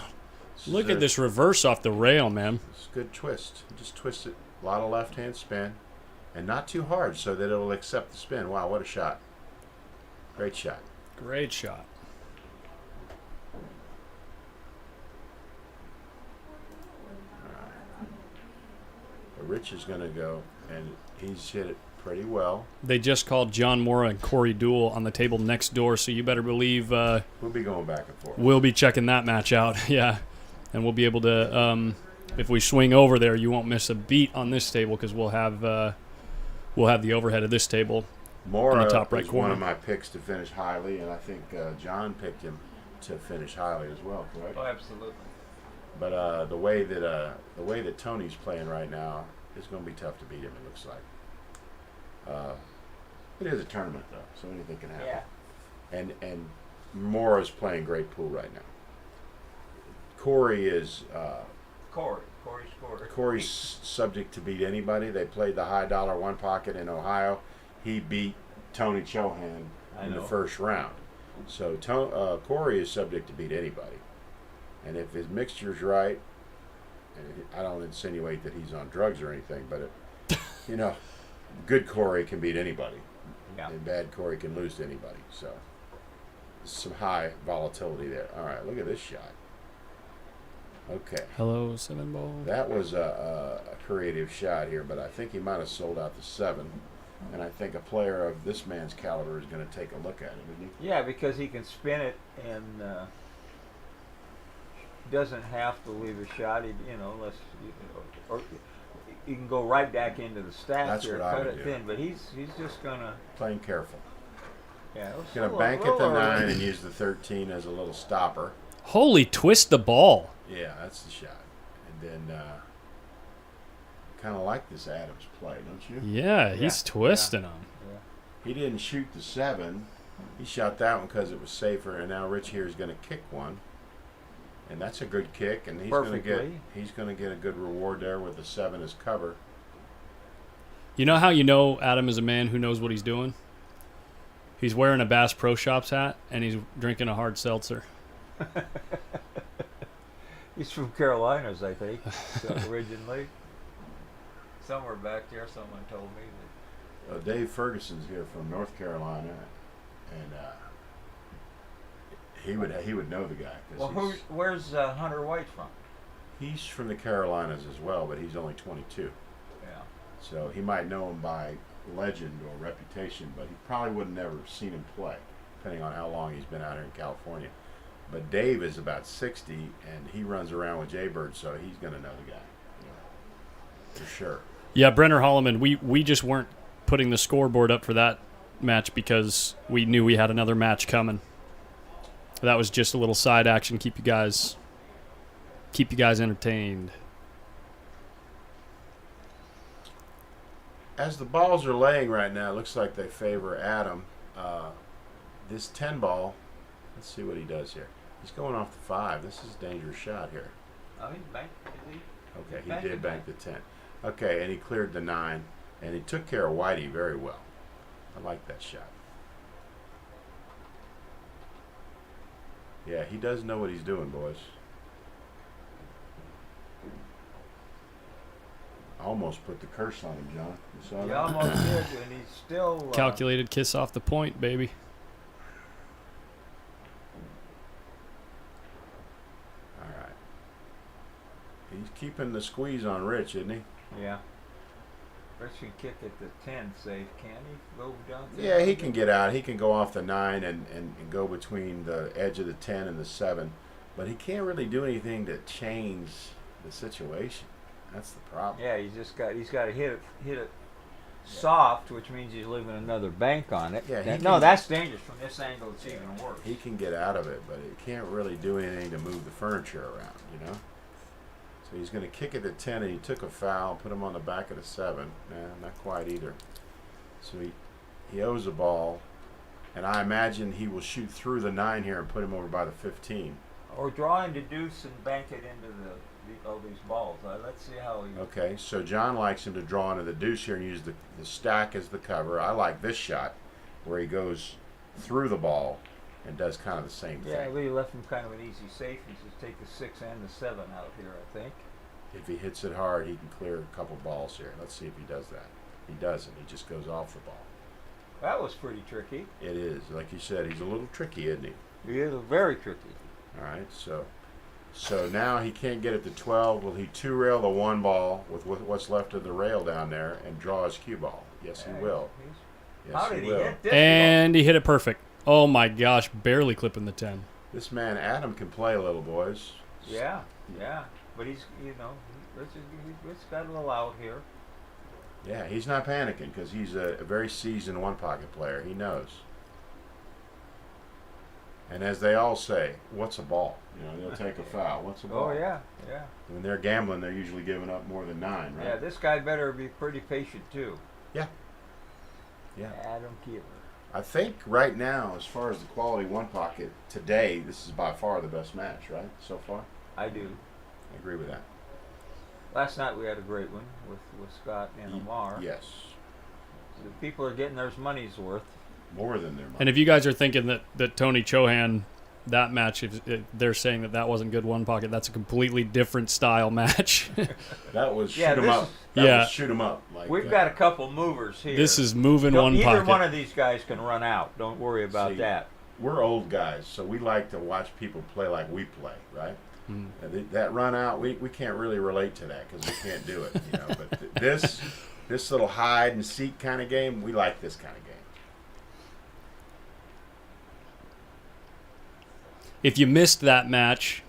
This Look is at this reverse off the rail, man. It's a good twist. Just twist it. A lot of left hand spin, and not too hard so that it'll accept the spin. Wow, what a shot! Great shot. Great shot. But Rich is going to go, and he's hit it pretty well. They just called John Mora and Corey Duell on the table next door, so you better believe We'll be going back and forth. we'll be checking that match out. Yeah, and we'll be able to, if we swing over there, you won't miss a beat on this table, because we'll have the overhead of this table. Mora on the top right is corner. one of my picks to finish highly, and I think John picked him to finish highly as well, correct? Oh, absolutely. But the way that Tony's playing right now is going to be tough to beat him. It looks like. It is a tournament though, so anything can happen. Yeah. And Mora's playing great pool right now. Corey is Corey scored. Corey's subject to beat anybody. They played the high dollar one pocket in Ohio. He beat Tony Chohan I in the know. first round. So Corey is subject to beat anybody. And if his mixture's right, and I don't insinuate that he's on drugs or anything, but good Corey can beat anybody, Yeah. and bad Corey can lose to anybody. So some high volatility there. All right, look at this shot. Okay, Hello, 7 ball. that was a creative shot here, but I think he might have sold out the 7, and I think a player of this man's caliber is going to take a look at it, isn't he? Yeah, because he can spin it and doesn't have to leave a shot. Unless or you can go right back into the stack That's here, what I cut would it do. thin. But he's just gonna Playing careful. it was He's going to a bank at little the 9 early. and use the 13 as a little stopper. Holy twist the ball. Yeah, that's the shot. And then kind of like this Adams play, don't you? Yeah, he's Yeah. twisting them. He didn't shoot the 7. He shot that one because it was safer, and now Rich here is going to kick one. And that's a good kick, and he's going to get a good reward there with the 7 as cover. You know how you know Adam is a man who knows what he's doing? He's wearing a Bass Pro Shops hat, and he's drinking a hard seltzer. He's from Carolinas, I think, originally. Somewhere back there, someone told me Dave Ferguson's here from North Carolina, and he would know the guy. that. 'Cause Well, where's Hunter White from? he's from the Carolinas as well, but he's only 22. Yeah. So he might know him by legend or reputation, but he probably would have never seen him play, depending on how long he's been out here in California. But Dave is about 60, and he runs around with Jaybird, so he's going to know the guy, for sure. Yeah, Brenner Holloman, we just weren't putting the scoreboard up for that match because we knew we had another match coming. That was just a little side action, keep you guys entertained. As the balls are laying right now, it looks like they favor Adam. This 10 ball, let's see what he does here. He's going off the 5. This is a dangerous shot here. Oh, he's back. Is he? Okay, he Banked did it bank the 10. Okay, and he cleared the 9, and he took care of Whitey very well. I like that shot. Yeah, he does know what he's doing, boys. almost put the curse on him, John. You saw He that? almost did, and he's still Calculated kiss off the point, baby. All right. He's keeping the squeeze on Rich, isn't he? Yeah. Rich can kick at the 10 safe, can he? Go down to Yeah, he can get out. He can go off the 9 and go between the edge of the 10 and the 7. But he can't really do anything to change the situation. That's the problem. Yeah, he's got to hit it soft, which means he's leaving another bank on it. Yeah, that's dangerous. From this angle, it's even worse. He can get out of it, but he can't really do anything to move the furniture around, you know? So he's going to kick it at 10, and he took a foul, put him on the back of the 7. Nah, not quite either. So he owes a ball, and I imagine he will shoot through the 9 here and put him over by the 15. Or draw into deuce and bank it into all these balls. Let's see how he... Okay, so John likes him to draw into the deuce here and use the stack as the cover. I like this shot where he goes through the ball and does kind of the same thing. Yeah, we left him kind of an easy safe. He should take the 6 and the 7 out here, I think. If he hits it hard, he can clear a couple balls here. Let's see if he does that. He doesn't. He just goes off the ball. That was pretty tricky. It is. Like you said, he's a little tricky, isn't he? He is very tricky. All right, so now he can't get it to 12. Will he two-rail the 1 ball with what's left of the rail down there and draw his cue ball? Yes, he will. Yes, How did he will. hit this And he hit it perfect. Oh my gosh, barely clipping the 10. This man, Adam, can play a little, boys. Yeah. But he's, Rich got a little out here. Yeah, he's not panicking because he's a very seasoned one-pocket player. He knows. And as they all say, what's a ball? They'll take a foul. What's a ball? Oh, yeah. When they're gambling, they're usually giving up more than 9, right? Yeah, this guy better be pretty patient, too. Yeah. Adam Keeler. I think right now, as far as the quality one-pocket, today, this is by far the best match, right, so far? I do. I agree with that. Last night we had a great one with Scott and Omar. Yes. The people are getting their money's worth. More than their money. And if you guys are thinking that Tony Chohan, that match, if they're saying that wasn't good one pocket, that's a completely different style match. That was Yeah, shoot 'em this up. is- That was shoot 'em up. Like, We've got a couple movers here. This is moving Don't- one Either pocket. one of these guys can run out. Don't worry about See, that. We're old guys, so we like to watch people play like we play, right? Mm. And that run out, we can't really relate to that because we can't do it, But this little hide and seek kind of game, we like this kind of game. If you missed that match,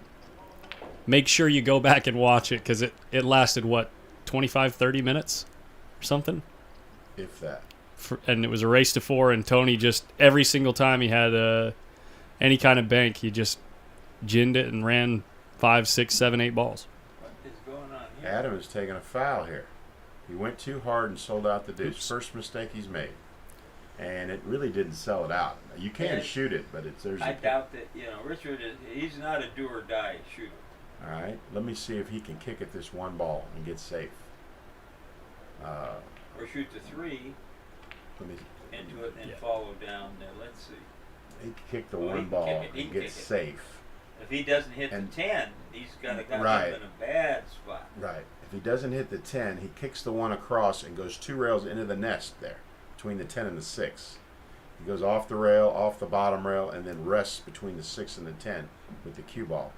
make sure you go back and watch it because it lasted, 25, 30 minutes or something? If that. And it was a race to 4, and Tony just, every single time he had any kind of bank, he just ginned it and ran 5, 6, 7, 8 balls. What is going on here? Adam is taking a foul here. He went too hard and sold out the deuce. Oops. First mistake he's made. And it really didn't sell it out. You can shoot it, but there's I doubt that, Richard, he's not a do or die shooter. All right, let me see if he can kick at this 1 ball and get safe. Or shoot the 3 Let me. into it and Yeah. follow down there. Let's see. He can kick the Oh, he 1 can ball kick it, he and can get kick it. safe. If he doesn't hit And- the 10, he's got Right. him in a bad spot. Right. If he doesn't hit the 10, he kicks the 1 across and goes 2 rails into the nest there, between the 10 and the 6. He goes off the rail, off the bottom rail, and then rests between the 6 and the 10 with the cue ball.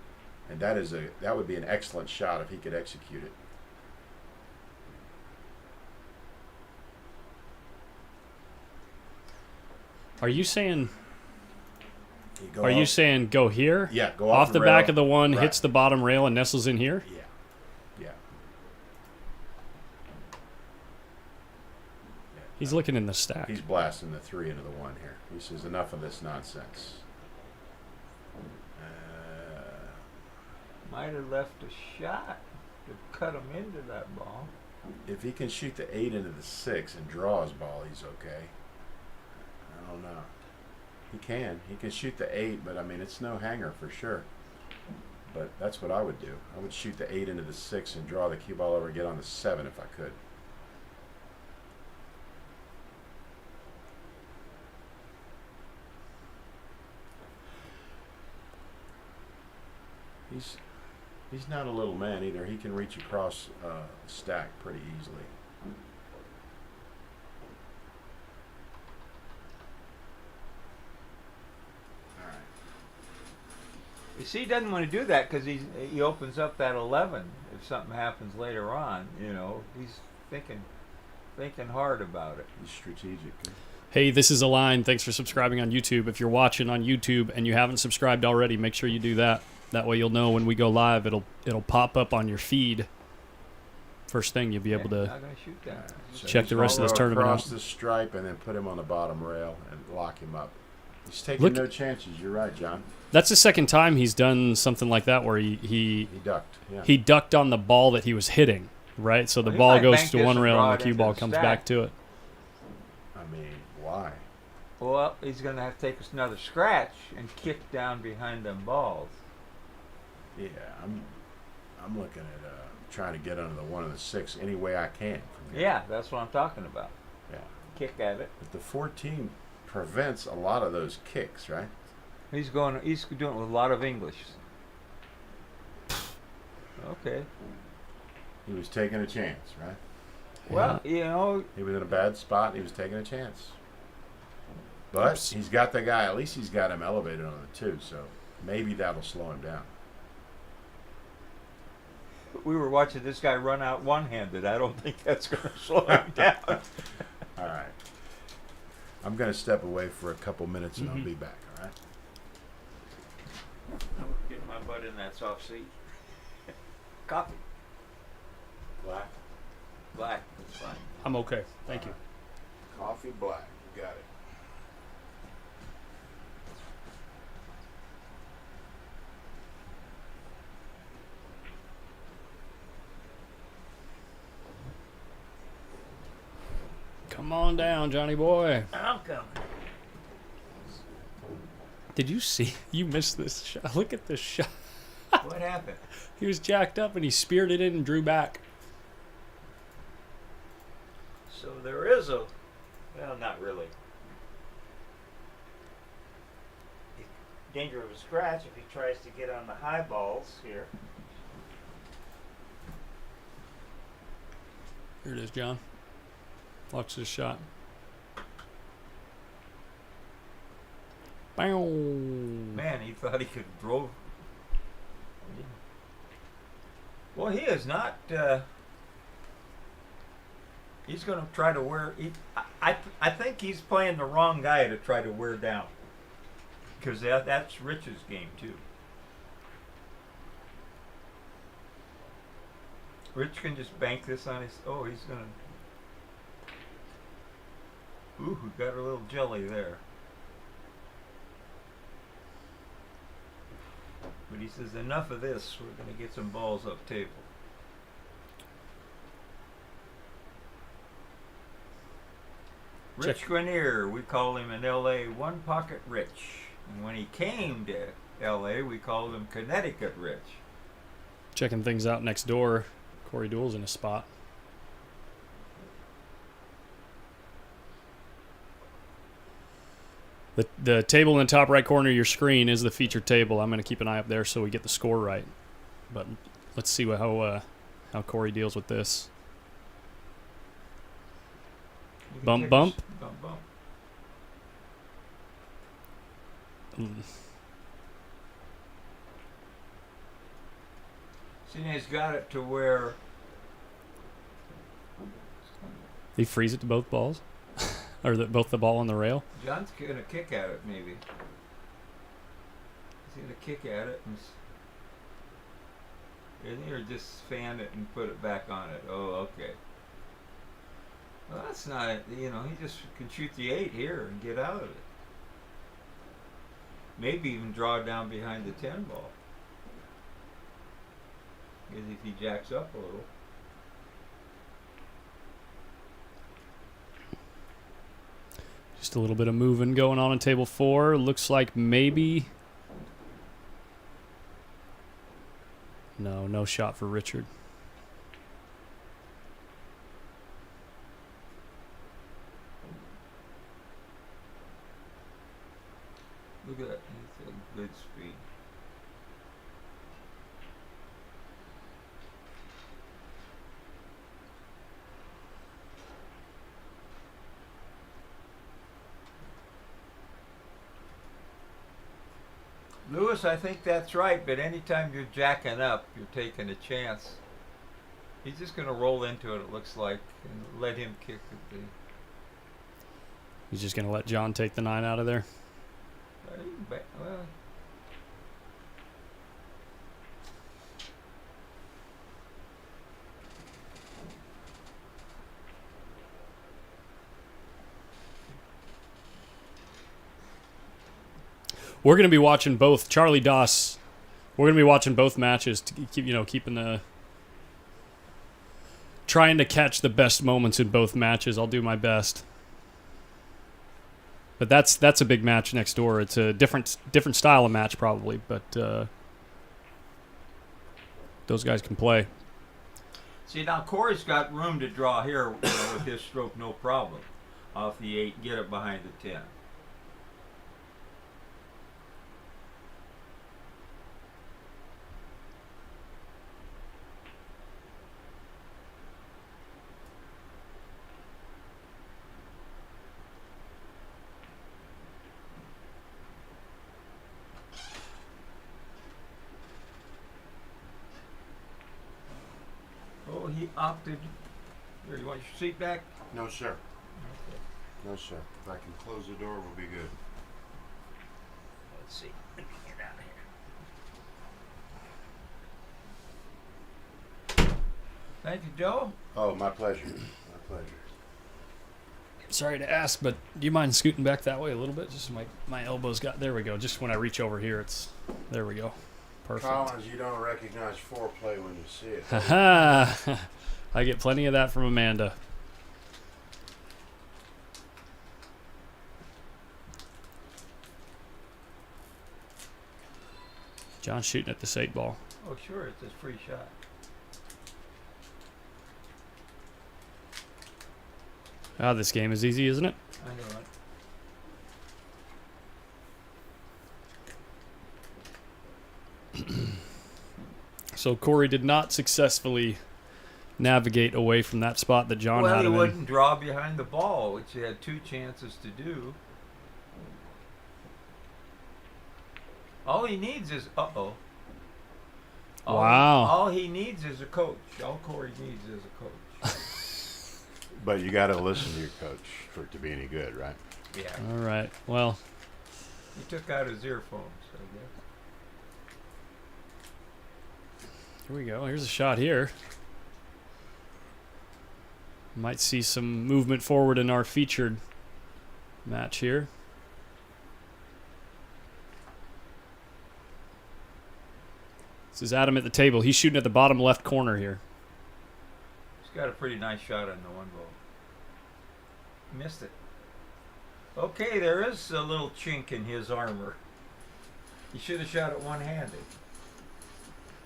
And that would be an excellent shot if he could execute it. Are you saying You go Are you off- saying go here? Yeah, go Off the rail. back of the 1, Right. hits the bottom rail, and nestles in here? Yeah. Yeah. He's looking in the stack. He's blasting the 3 into the 1 here. He says, enough of this nonsense. Might have left a shot to cut him into that ball. If he can shoot the 8 into the 6 and draw his ball, he's okay. I don't know. He can. He can shoot the 8, but it's no hanger for sure. But that's what I would do. I would shoot the 8 into the 6 and draw the cue ball over and get on the 7 if I could. He's not a little man either. He can reach across stack pretty easily. All right. You see, he doesn't want to do that because he opens up that 11 if something happens later on. You know, he's thinking hard about it. He's strategic. Hey, this is Align. Thanks for subscribing on YouTube. If you're watching on YouTube and you haven't subscribed already, make sure you do that. That way you'll know when we go live. It'll pop up on your feed. First thing, you'll be able I'm to not going to shoot that. check the rest of this tournament Across out. the stripe and then put him on the bottom rail and lock him up. He's taking Look- no chances. You're right, John. That's the second time he's done something like that where He ducked. Yeah. he ducked on the ball that he was hitting, right? So the Well, he ball might goes bank to this one and rail draw and the it cue into ball the comes stack. back to it. I mean, why? Well, he's going to have to take us another scratch and kick down behind them balls. Yeah, I'm looking at trying to get under the 1 and the 6 any way I can. From here. Yeah, that's what I'm talking about. Yeah. Kick at it. But the 14 prevents a lot of those kicks, right? He's doing it with a lot of English. Okay. He was taking a chance, right? Well, you know, He was in a bad spot. And he was taking a chance. But Oops. he's got the guy. At least he's got him elevated on the 2, so maybe that'll slow him down. we were watching this guy run out one-handed. I don't think that's going to slow him down. All right. I'm going to step away for a couple minutes and I'll be back, all right? I'm getting my butt in that soft seat. Coffee. Black. Black. That's fine. I'm okay. Thank you. Coffee black. You got it. Come on down, Johnny boy. I'm coming. Did you see? You missed this shot. Look at this shot. What happened? He was jacked up and he speared it in and drew back. So there is a, well, not really. Danger of a scratch if he tries to get on the high balls here. Here it is, John. Watch this shot. Bow. Man, he thought he could throw. Well, he is not. He's going to try to wear. I think he's playing the wrong guy to try to wear down. Because that's Rich's game too. Rich can just bank this on his. Oh, he's going to. Ooh, we got a little jelly there. But he says, enough of this. We're going to get some balls up table. Rich Check. Grenier, we call him in L.A. One Pocket Rich. And when he came to L.A., we called him Connecticut Rich. Checking things out next door. Corey Doole's in a spot. The table in the top right corner of your screen is the featured table. I'm going to keep an eye up there so we get the score right. But let's see how Corey deals with this. You can Bump, check bump. his- Bump, bump. Mm. See, now he's got it to where He freeze it to both balls? Or both the ball and the rail? John's going to kick at it, maybe. He's going to kick at it and or just fan it and put it back on it. Oh, okay. Well, that's not, he just can shoot the 8 here and get out of it. Maybe even draw down behind the 10 ball. Because if he jacks up a little. Just a little bit of moving going on table 4. Looks like maybe... No shot for Richard. Look at that. He's at good speed. Lewis, I think that's right, but anytime you're jacking up, you're taking a chance. He's just going to roll into it looks like, and let him kick it. He's just going to let John take the 9 out of there. Well, We're going to be watching both. Charlie Doss, we're going to be watching both matches to keep, keeping the... Trying to catch the best moments in both matches. I'll do my best. But that's a big match next door. It's a different style of match probably, but those guys can play. see, now Corey's got room to draw here with his stroke, no problem. Off the 8, get it behind the 10. Oh, he opted. Here, you want your seat back? No, sir. No, sir. If I can close the door, we'll be good. Let's see. Let me get out of here. Thank you, Joe. Oh, my pleasure. My pleasure. Sorry to ask, but do you mind scooting back that way a little bit? Just my elbows got... There we go. Just when I reach over here, it's... There we go. Perfect. Collins, you don't recognize foreplay when you see it. Haha. I get plenty of that from Amanda. John's shooting at this 8 ball. Oh, sure, it's a free shot. Ah, this game is easy, isn't it? I know it. So Corey did not successfully navigate away from that spot that John Well, had he him in. wouldn't draw behind the ball, which he had 2 chances to do. All he needs is Wow. All he needs is a coach. All Corey needs is a coach. But you got to listen to your coach for it to be any good, right? Yeah. All right. Well, He took out his earphones, I guess. here we go. Here's a shot here. Might see some movement forward in our featured match here. This is Adam at the table. He's shooting at the bottom left corner here. He's got a pretty nice shot on the 1 ball. Missed it. Okay, there is a little chink in his armor. He should have shot it one-handed.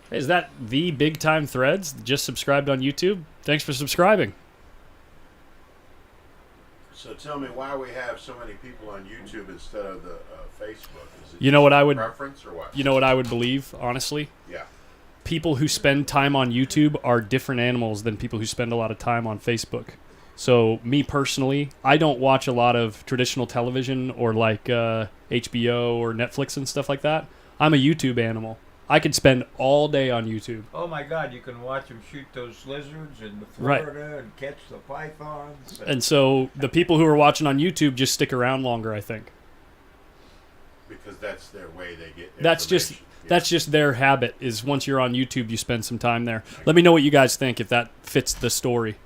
Hey, is that the Big Time Threads? Just subscribed on YouTube? Thanks for subscribing. So tell me why we have so many people on YouTube instead of the Facebook. Is it You know what I would... preference or what? You know what I would believe, honestly? Yeah. People who spend time on YouTube are different animals than people who spend a lot of time on Facebook. So me personally, I don't watch a lot of traditional television or like HBO or Netflix and stuff like that. I'm a YouTube animal. I could spend all day on YouTube. Oh my God, you can watch him shoot those lizards in Right. Florida and catch the pythons. And so the people who are watching on YouTube just stick around longer, I think. Because that's their way they get That's just information. Yeah. that's just their habit, is once you're on YouTube, you spend some time there. Let me know what you guys think, if that fits the story.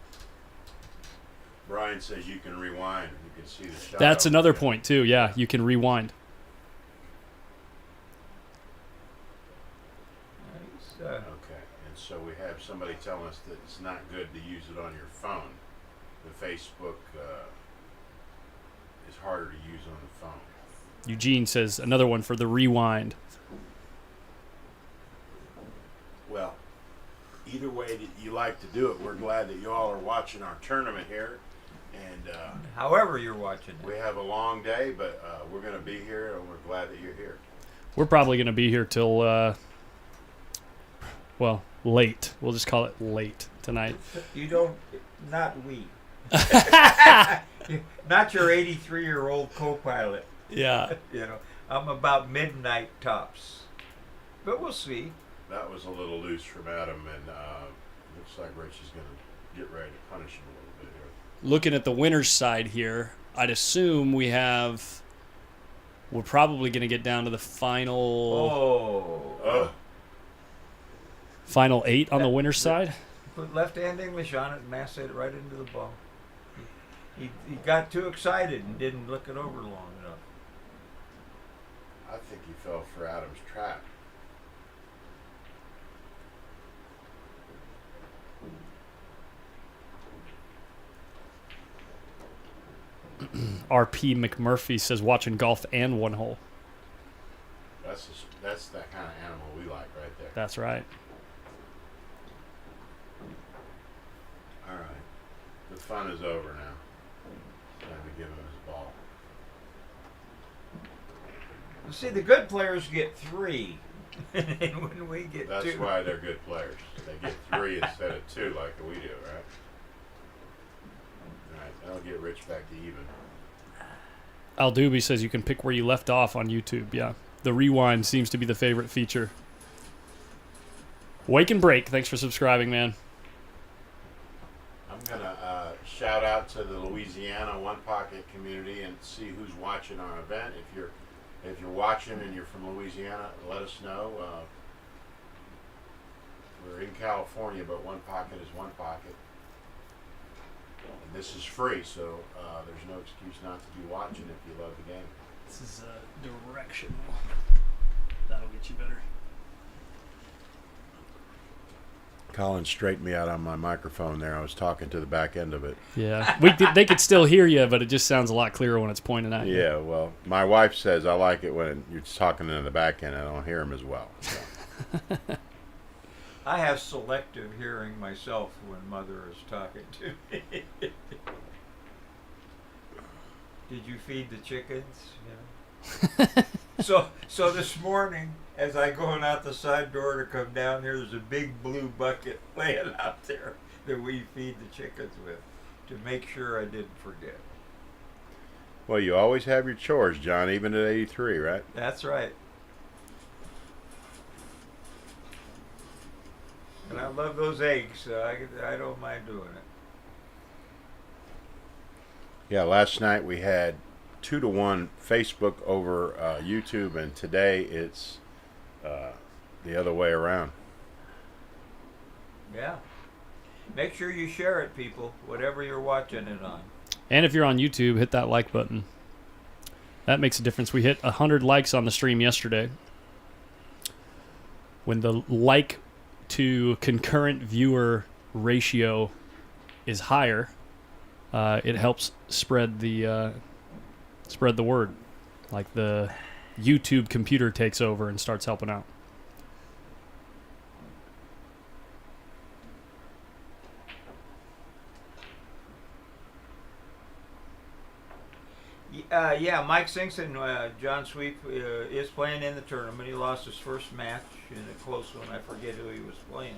Brian says you can rewind. You can see the shot. That's over another there. point, too. Yeah, you can rewind. Nice, Okay, and so we have somebody telling us that it's not good to use it on your phone. The Facebook is harder to use on the phone. Eugene says another one for the rewind. Well, either way that you like to do it, we're glad that you all are watching our tournament here. And however you're watching it. we have a long day, but we're going to be here, and we're glad that you're here. We're probably going to be here till, late. We'll just call it late tonight. You don't, not we. Not your 83-year-old co-pilot. Yeah. You know, I'm about midnight tops. But we'll see. That was a little loose from Adam, and looks like Rich is going to get ready to punish him a little bit here. Looking at the winner's side here, I'd assume we're probably going to get down to the Oh. final 8 on the winner's side. Put left-hand English on it and mass it right into the ball. He got too excited and didn't look it over long enough. I think he fell for Adam's trap. RP McMurphy says watching golf and one hole. That's that kind of animal we like right there. That's right. All right. The fun is over now. Time to give him his ball. You see, the good players get 3. And when we get That's 2. why they're good players. They get 3 instead of 2 like we do, right? All right. That'll get Rich back to even. Al Doobie says you can pick where you left off on YouTube. Yeah. The rewind seems to be the favorite feature. Wake and Break, thanks for subscribing, man. I'm going to shout out to the Louisiana One Pocket community and see who's watching our event. If you're watching and you're from Louisiana, let us know. We're in California, but One Pocket is One Pocket. And this is free, so there's no excuse not to be watching if you love the game. This is directional. That'll get you better. Colin straightened me out on my microphone there. I was talking to the back end of it. Yeah. They could still hear you, but it just sounds a lot clearer when it's pointed at you. Yeah, well, my wife says I like it when you're talking into the back end. I don't hear him as well. So. I have selective hearing myself when Mother is talking to me. Did you feed the chickens? So this morning, as I going out the side door to come down here, there's a big blue bucket laying out there that we feed the chickens with to make sure I didn't forget. Well, you always have your chores, John, even at 83, right? That's right. And I love those eggs, so I don't mind doing it. Yeah, last night we had 2-to-1 Facebook over YouTube, and today it's the other way around. Yeah. Make sure you share it, people, whatever you're watching it on. And if you're on YouTube, hit that like button. That makes a difference. We hit 100 likes on the stream yesterday. When the like to concurrent viewer ratio is higher, it helps spread the word. Like the YouTube computer takes over and starts helping out. Yeah, Mike Singson, John Sweep, is playing in the tournament. He lost his first match in a close one. I forget who he was playing.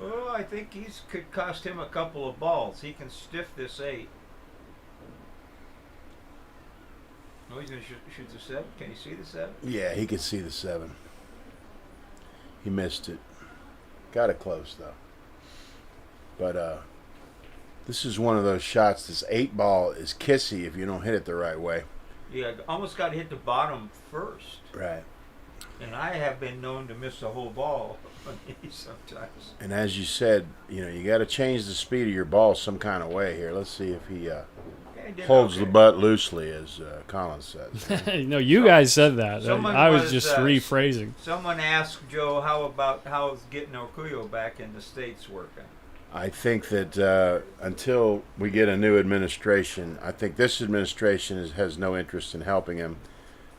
Oh, I think he's could cost him a couple of balls. He can stiff this 8. Oh, he's going to shoot the 7. Can you see the 7? Yeah, he could see the 7. He missed it. Got it close, though. But this is one of those shots. This 8 ball is kissy if you don't hit it the right way. Yeah, almost got to hit the bottom first. Right. And I have been known to miss a whole ball sometimes. And as you said, you got to change the speed of your ball some kind of way here. Let's see if he holds the butt loosely, as Colin says. No, you guys said that. Someone I was just rephrasing. Someone asked Joe, how's getting Okuyo back in the States working? I think that until we get a new administration, I think this administration has no interest in helping him.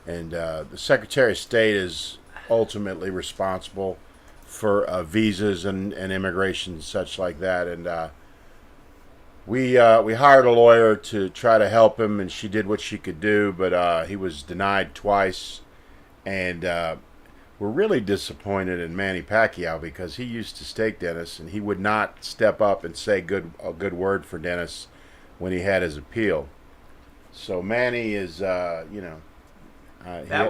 And the Secretary of State is ultimately responsible for visas and immigration and such like that. And we hired a lawyer to try to help him, and she did what she could do, but he was denied twice. And we're really disappointed in Manny Pacquiao because he used to stake Dennis, and he would not step up and say a good word for Dennis when he had his appeal. So Manny is, That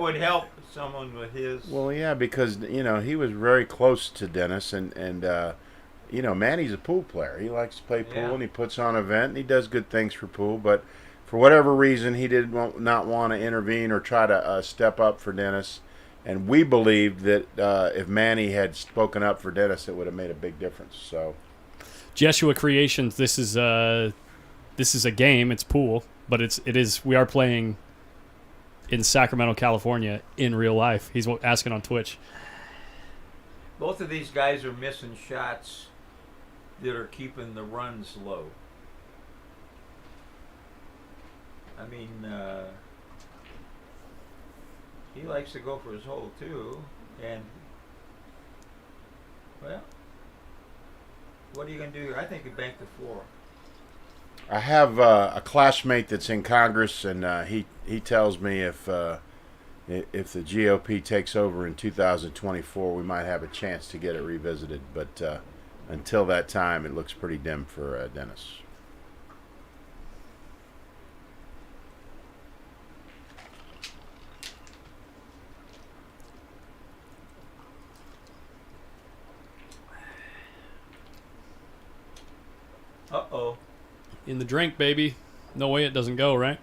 would help someone with his. Well, yeah, because he was very close to Dennis, and Manny's a pool player. He likes to play pool, Yeah. and he puts on an event, and he does good things for pool. But for whatever reason, he did not want to intervene or try to step up for Dennis. And we believed that if Manny had spoken up for Dennis, it would have made a big difference. So, Jeshua Creations, this is a game. It's pool, but we are playing in Sacramento, California, in real life. He's asking on Twitch. Both of these guys are missing shots that are keeping the runs low. I mean, he likes to go for his hole too, and well, what are you gonna do? I think he banked the 4. I have a classmate that's in Congress, and he tells me if the GOP takes over in 2024, we might have a chance to get it revisited. But until that time, it looks pretty dim for Dennis. Uh-oh. In the drink, baby. No way it doesn't go, right?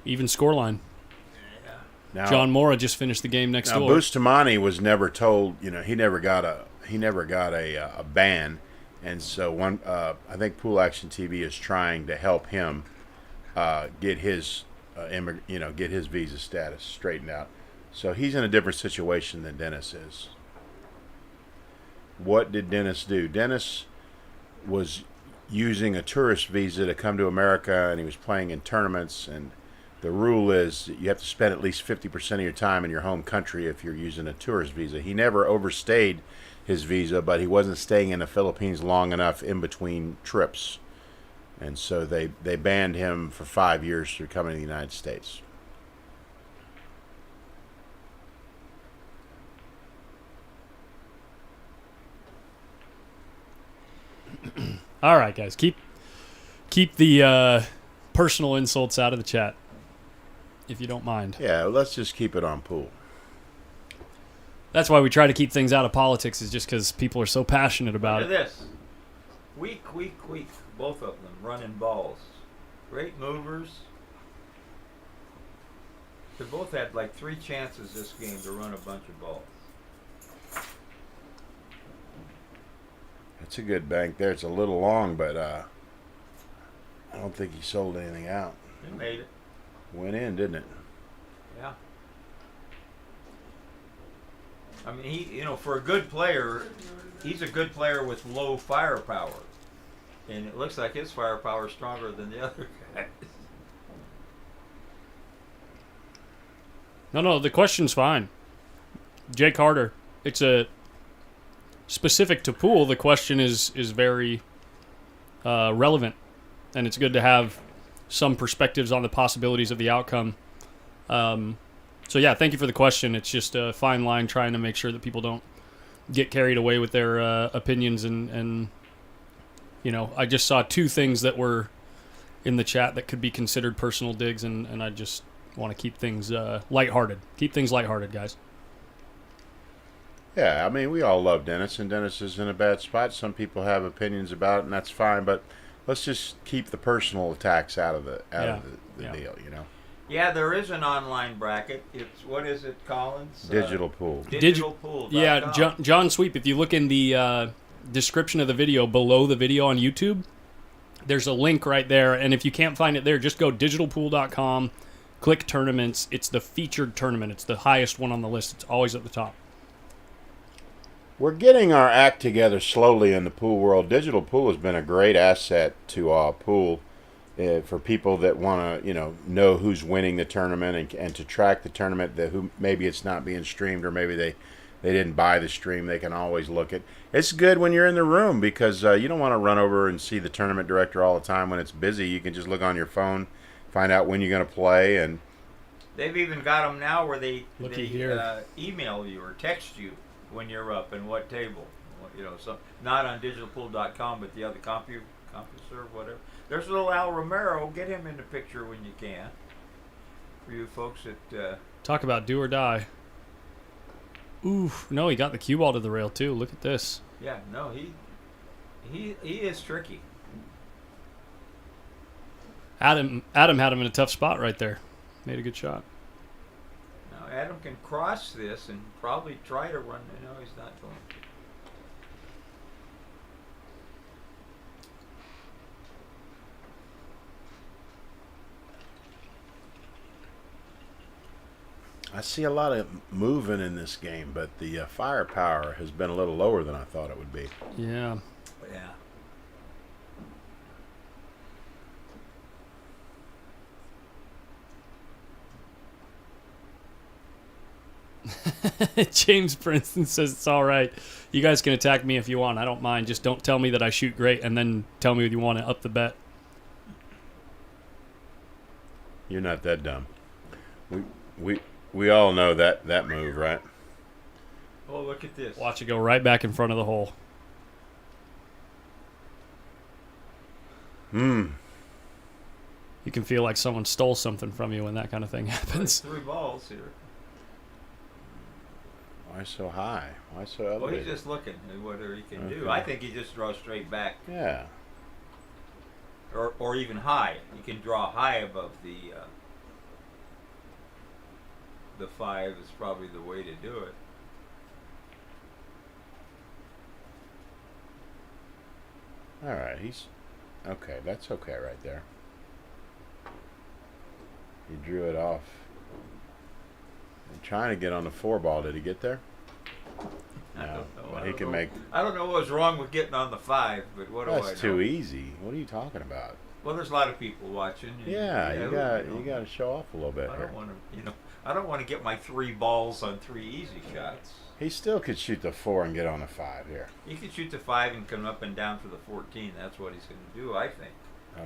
Even scoreline. Now, John Mora just finished the game next now door. Bustamante was never told. He never got a ban, and so I think Pool Action TV is trying to help him get his get his visa status straightened out. So he's in a different situation than Dennis is. What did Dennis do? Dennis was using a tourist visa to come to America, and he was playing in tournaments, and the rule is that you have to spend at least 50% of your time in your home country if you're using a tourist visa. He never overstayed his visa, but he wasn't staying in the Philippines long enough in between trips. And so they banned him for 5 years from coming to the United States. All right, guys. Keep the personal insults out of the chat, if you don't mind. Yeah, let's just keep it on pool. That's why we try to keep things out of politics, is just because people are so passionate about Look it. at this. Weak. Both of them running balls. Great movers. They both had like 3 chances this game to run a bunch of balls. That's a good bank there. It's a little long, but I don't think he sold anything out. They made it. Went in, didn't it? Yeah. I mean, he, for a good player, he's a good player with low firepower. And it looks like his firepower is stronger than the other guys. No, the question's fine. Jake Harder, it's a specific to pool. The question is very relevant, and it's good to have some perspectives on the possibilities of the outcome. So yeah, thank you for the question. It's just a fine line trying to make sure that people don't get carried away with their opinions, and I just saw 2 things that were in the chat that could be considered personal digs, and I just want to keep things lighthearted. Keep things lighthearted, guys. Yeah, I mean, we all love Dennis, and Dennis is in a bad spot. Some people have opinions about it, and that's fine, but let's just keep the personal attacks out of the deal, Yeah, there is an online bracket. It's, what is it, Collins? Digital pool. Digitalpool.com. Yeah, John Sweep, if you look in the description of the video, below the video on YouTube, there's a link right there, and if you can't find it there, just go digitalpool.com, click tournaments. It's the featured tournament. It's the highest one on the list. It's always at the top. We're getting our act together slowly in the pool world. Digital pool has been a great asset to pool for people that want to, know who's winning the tournament and to track the tournament. Who maybe it's not being streamed, or maybe they didn't buy the stream. They can always look at. It's good when you're in the room, because you don't want to run over and see the tournament director all the time when it's busy. You can just look on your phone, find out when you're going to play, and They've even got them now where they Looky here. email you or text you when you're up and what table. You know, so not on digitalpool.com, but the other CompuServe, whatever. There's little Al Romero. Get him in the picture when you can. For you folks that. Talk about do or die. Oof. No, he got the cue ball to the rail, too. Look at this. Yeah, no, he is tricky. Adam had him in a tough spot right there. Made a good shot. Now Adam can cross this and probably try to run. No, he's not going to. I see a lot of moving in this game, but the firepower has been a little lower than I thought it would be. Yeah. Yeah. James, for instance, says it's all right. You guys can attack me if you want. I don't mind. Just don't tell me that I shoot great and then tell me you want to up the bet. You're not that dumb. We all know that move, right? Oh, look at this. Watch it go right back in front of the hole. Hmm. You can feel like someone stole something from you when that kind of thing happens. 3 balls here. Why so high? Why so Well, elevated? he's just looking at what he can do. Okay. I think he just draws straight back, Yeah. or even high. He can draw high above the 5 is probably the way to do it. All right. He's okay. That's okay right there. He drew it off. I'm trying to get on the 4 ball. Did he get there? I No, don't know. but I he don't can know. make. I don't know what was wrong with getting on the 5, but what do I know? That's too easy. What are you talking about? Well, there's a lot of people watching. And, Yeah, you got know, you got to show off a little bit I here. don't want to, I don't want to get my 3 balls on 3 easy shots. He still could shoot the 4 and get on the 5 here. He could shoot the 5 and come up and down for the 14. That's what he's going to do, I think.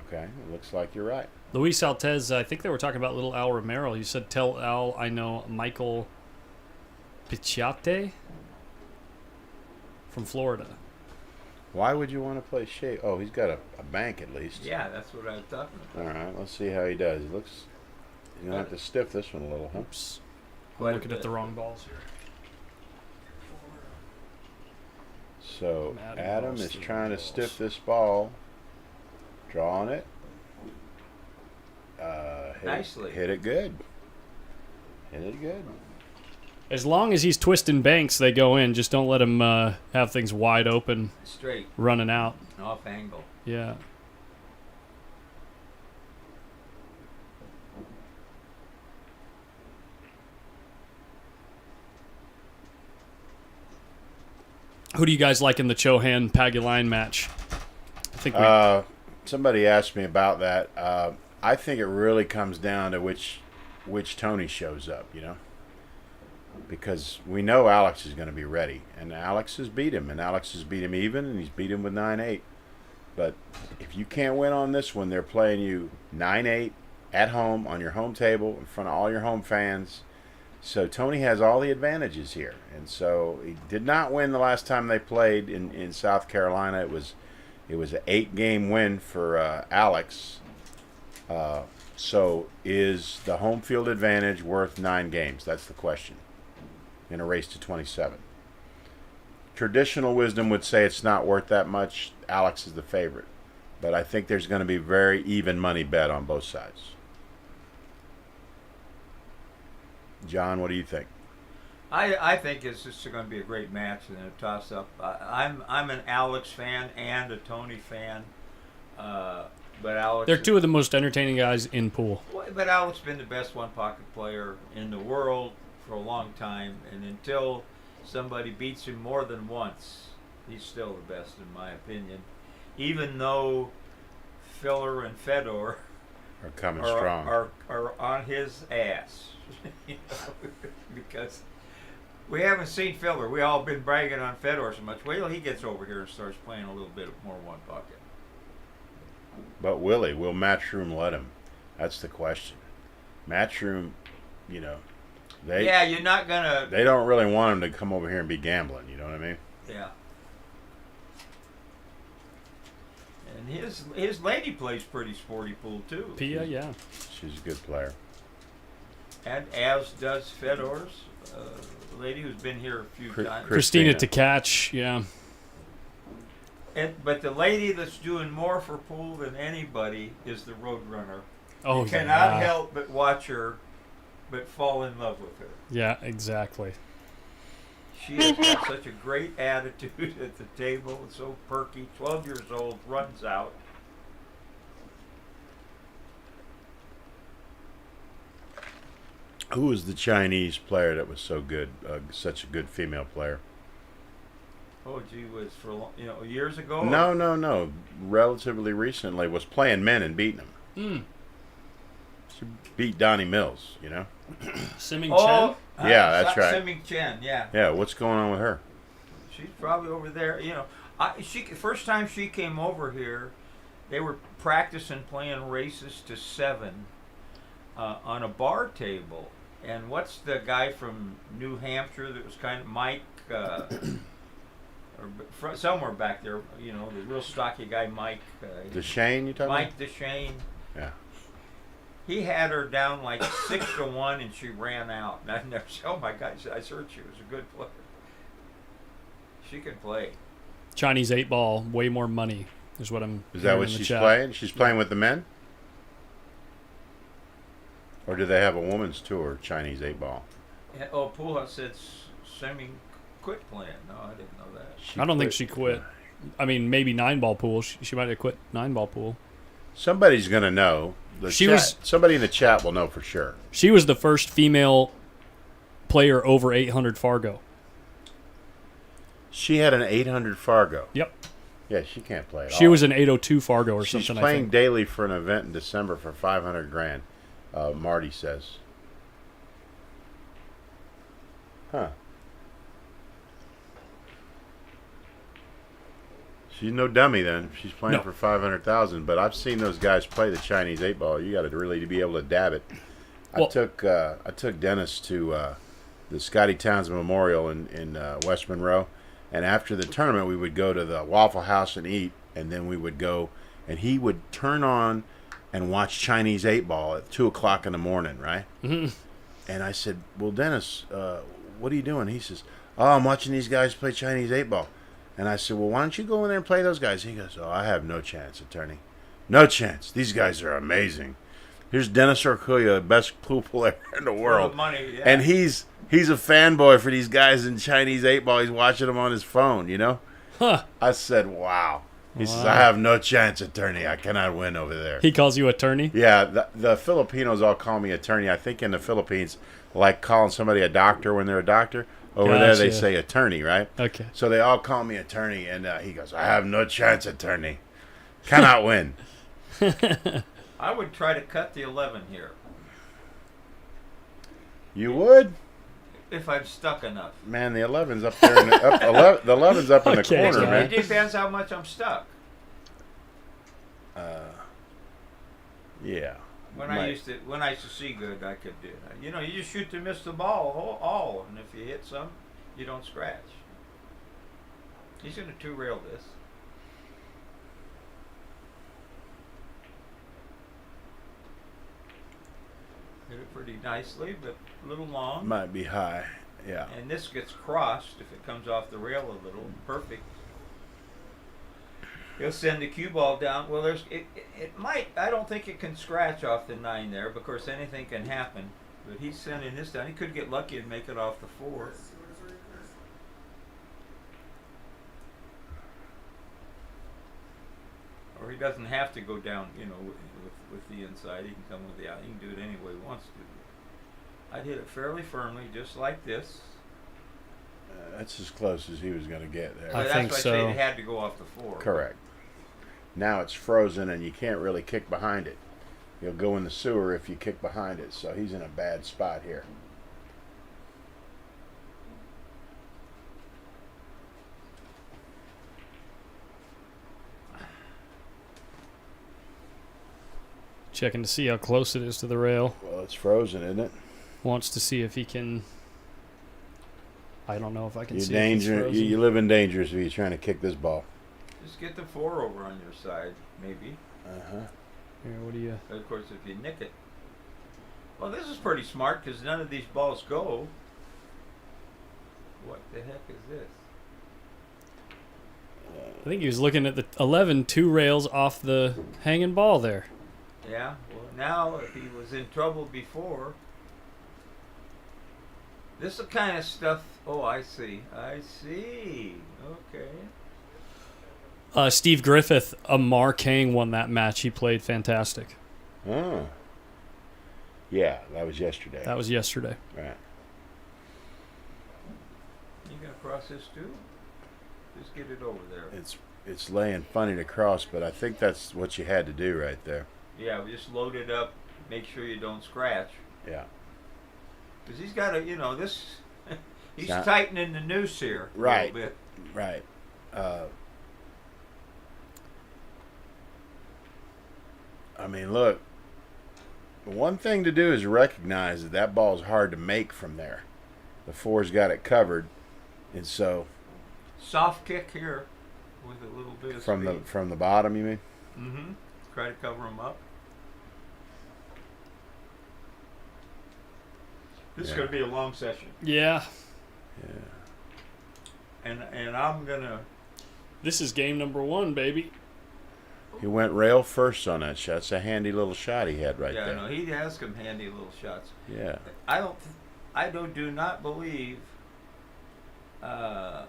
Okay, it looks like you're right. Luis Altez, I think they were talking about little Al Romero. You said, tell Al I know Michael Pichiate from Florida. Why would you want to play shape? Oh, he's got a bank at least. Yeah, that's what I was talking All about. right, let's see how he does. He looks. He's gonna have to stiff this one a little, huh? Oops. Quite I'm a looking at bit. the wrong balls here. So Adam Adam lost is the trying to balls. stiff this ball, drawing it. Nicely. Hit it good. Hit it good. As long as he's twisting banks, they go in. Just don't let him have things wide open, Straight, running out. off angle. Yeah. Who do you guys like in the Chohan Paguline match? I think we Somebody asked me about that. I think it really comes down to which Tony shows up, because we know Alex is going to be ready, and Alex has beat him, even, and he's beat him with 9-8. But if you can't win on this one, they're playing you 9-8 at home on your home table in front of all your home fans. So Tony has all the advantages here, and so he did not win the last time they played in South Carolina. It was an 8-game win for Alex. So is the home field advantage worth 9 games? That's the question in a race to 27. Traditional wisdom would say it's not worth that much. Alex is the favorite, but I think there's going to be very even money bet on both sides. John, what do you think? I think it's just going to be a great match and a toss-up. I'm an Alex fan and a Tony fan, but Alex. they're two of the most entertaining guys in pool. But Alex has been the best one-pocket player in the world for a long time, and until somebody beats him more than once, he's still the best in my opinion. Even though Filler and Fedor Are coming strong. are on his ass, because we haven't seen Filler. We all been bragging on Fedor so much. Wait till he gets over here and starts playing a little bit more one pocket. But will Matchroom let him? That's the question. Matchroom, they Yeah, you're not gonna. they don't really want him to come over here and be gambling. You know what I mean? Yeah. And his lady plays pretty sporty pool too. Pia, yeah. She's a good player. And as does Fedor's lady who's been here a few times. Christina to catch, yeah. But the lady that's doing more for pool than anybody is the Roadrunner. Oh, You cannot yeah. help but watch her, but fall in love with her. Yeah, exactly. She has got such a great attitude at the table, so perky. 12 years old, runs out. Who was the Chinese player that was so good? Such a good female player. Oh, gee whiz, years ago? No. Relatively recently, was playing men and beating them. She beat Donnie Mills. You know. Simming Oh, Chen? Yeah, that's right. Simming Chen, yeah. Yeah. What's going on with her? She's probably over there. First time she came over here, they were practicing playing races to 7 on a bar table. And what's the guy from New Hampshire that was kind of Mike, somewhere back there? The real stocky guy, Mike. Deshane, you talking Mike Deshane. about? Yeah. He had her down like 6-1, and she ran out. And I never said, "Oh my God!" I heard she was a good player. She can play. Chinese 8-ball, way more money is what I'm. Is that hearing what in the she's chat. playing? She's playing with the men? Or do they have a women's tour, Chinese 8-ball? Pool House said Semming quit playing. No, I didn't know that. I don't think she quit. I mean, maybe 9-ball pool. She might have quit 9-ball pool. Somebody's going to know. Somebody in the chat will know for sure. She was the first female player over 800 Fargo. She had an 800 Fargo. Yep. Yeah, she can't play at all. She was an 802 Fargo or She's something, I playing think. daily for an event in December for $500,000. Marty says. Huh. She's no dummy then. She's playing No. for $500,000. But I've seen those guys play the Chinese 8-ball. You got to really be able to dab it. Well- I took Dennis to the Scotty Towns Memorial in West Monroe, and after the tournament we would go to the Waffle House and eat, and then we would go, and he would turn on and watch Chinese 8-ball at 2:00 in the morning, right? Mm-hmm. And I said, "Well, Dennis, what are you doing?" He says, "Oh, I'm watching these guys play Chinese 8-ball." And I said, "Well, why don't you go in there and play those guys?" He goes, "Oh, I have no chance, attorney. No chance. These guys are amazing. Here's Dennis Orcuya, the best pool player in the world. Money, yeah. And he's a fanboy for these guys in Chinese 8-ball. He's watching them on his phone, you know?" Huh. I said, "Wow." He says, "I have no chance, attorney. I cannot win over there." He calls you attorney? Yeah, the Filipinos all call me attorney. I think in the Philippines, like calling somebody a doctor when they're a doctor. Over there, they Gotcha. say attorney, right? Okay. So they all call me attorney, and he goes, "I have no chance, attorney. Cannot win." I would try to cut the 11 here You would? if I'm stuck enough. Man, the 11's up there. The 11's up in the Okay, corner, John. man. It depends how much I'm stuck. Yeah. When Right. I used to see good, I could do it. You just shoot to miss the ball all, and if you hit some, you don't scratch. He's going to 2-rail this. Hit it pretty nicely, but a little long. Might be high. Yeah. And this gets crossed if it comes off the rail a little. Perfect. He'll send the cue ball down. Well, it might. I don't think it can scratch off the 9 there. Of course, anything can happen. But he's sending this down. He could get lucky and make it off the 4. Or he doesn't have to go down, with the inside. He can come with the out. He can do it any way he wants to. I'd hit it fairly firmly, just like this. That's as close as he was going to get there. I But think that's why I say so. it had to go off the 4. Correct. Now it's frozen, and you can't really kick behind it. You'll go in the sewer if you kick behind it. So he's in a bad spot here. Checking to see how close it is to the rail. Well, it's frozen, isn't it? Wants to see if he can. I don't know if I can You're see if he's danger. frozen. You live in danger if you're trying to kick this ball. Just get the 4 over on your side, maybe. Here, what do you? Of course, if you nick it. Well, this is pretty smart because none of these balls go. What the heck is this? I think he was looking at the 11, 2 rails off the hanging ball there. Yeah, well, now if he was in trouble before. This is the kind of stuff. Oh, I see. Okay. Steve Griffith, Amar Kang won that match. He played fantastic. Oh. Yeah, that was yesterday. That was yesterday. Right. You gonna cross this too? Just get it over there. It's laying funny to cross, but I think that's what you had to do right there. Yeah, we just load it up. Make sure you don't scratch. Yeah. Because he's got a, this. He's Not- tightening the noose here. Right. A little bit. Right. I mean, look. One thing to do is recognize that ball's hard to make from there. The 4's got it covered, and so Soft kick here with a little bit of from speed. the bottom, you mean? Mm-hmm. Try to cover him up. This is Yeah. going to be a long session, Yeah. Yeah. and I'm gonna. This is game number 1, baby. He went rail first on that shot. It's a handy little shot he had right yeah, there. no, he has some handy little shots. Yeah. Do not believe that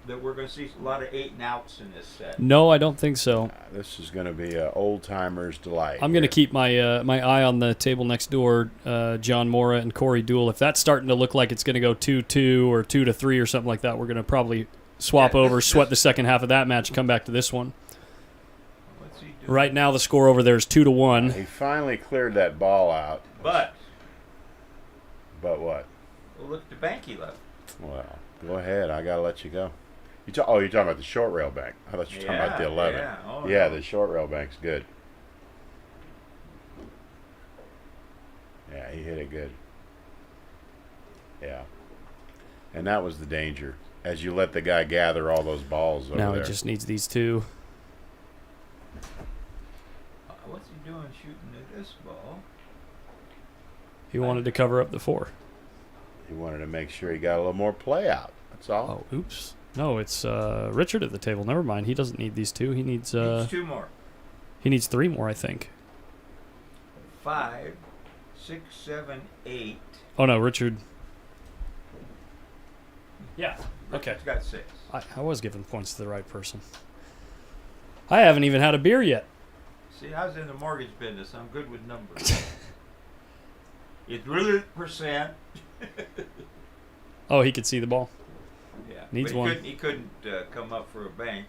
we're going to see a lot of 8 and outs in this set. No, I don't think so. This is going to be an old timer's delight. I'm going to here. keep my my eye on the table next door, John Mora and Corey Duell. If that's starting to look like it's going to go 2-2 or 2-3 or something like that, we're going to probably swap Yeah, over, sweat the second half of that match, and come back to this one. What's he doing? Right now, the score over there is 2-1. He finally cleared that ball out. But But what? look at the bank he left. Well, go ahead. I got to let you go. You're talking about the short rail bank. I thought you were talking about the 11. Yeah, oh, Yeah, no. the short rail bank's good. Yeah, he hit it good. Yeah. And that was the danger. As you let the guy gather all those balls over Now there. he just needs these 2. What's he doing shooting at this ball? He wanted to cover up the 4. He wanted to make sure he got a little more play out. That's all. Oh, oops. No, it's Richard at the table. Never mind. He doesn't need these 2. He needs Needs 2 more. he needs 3 more, I think. 5, 6, 7, 8. Oh no, Richard. Yeah. Okay. He's got 6. I was giving points to the right person. I haven't even had a beer yet. See, I was in the mortgage business. I'm good with numbers. It's really percent. Oh, he could see the ball. Yeah. Needs but one. He couldn't come up for a bank.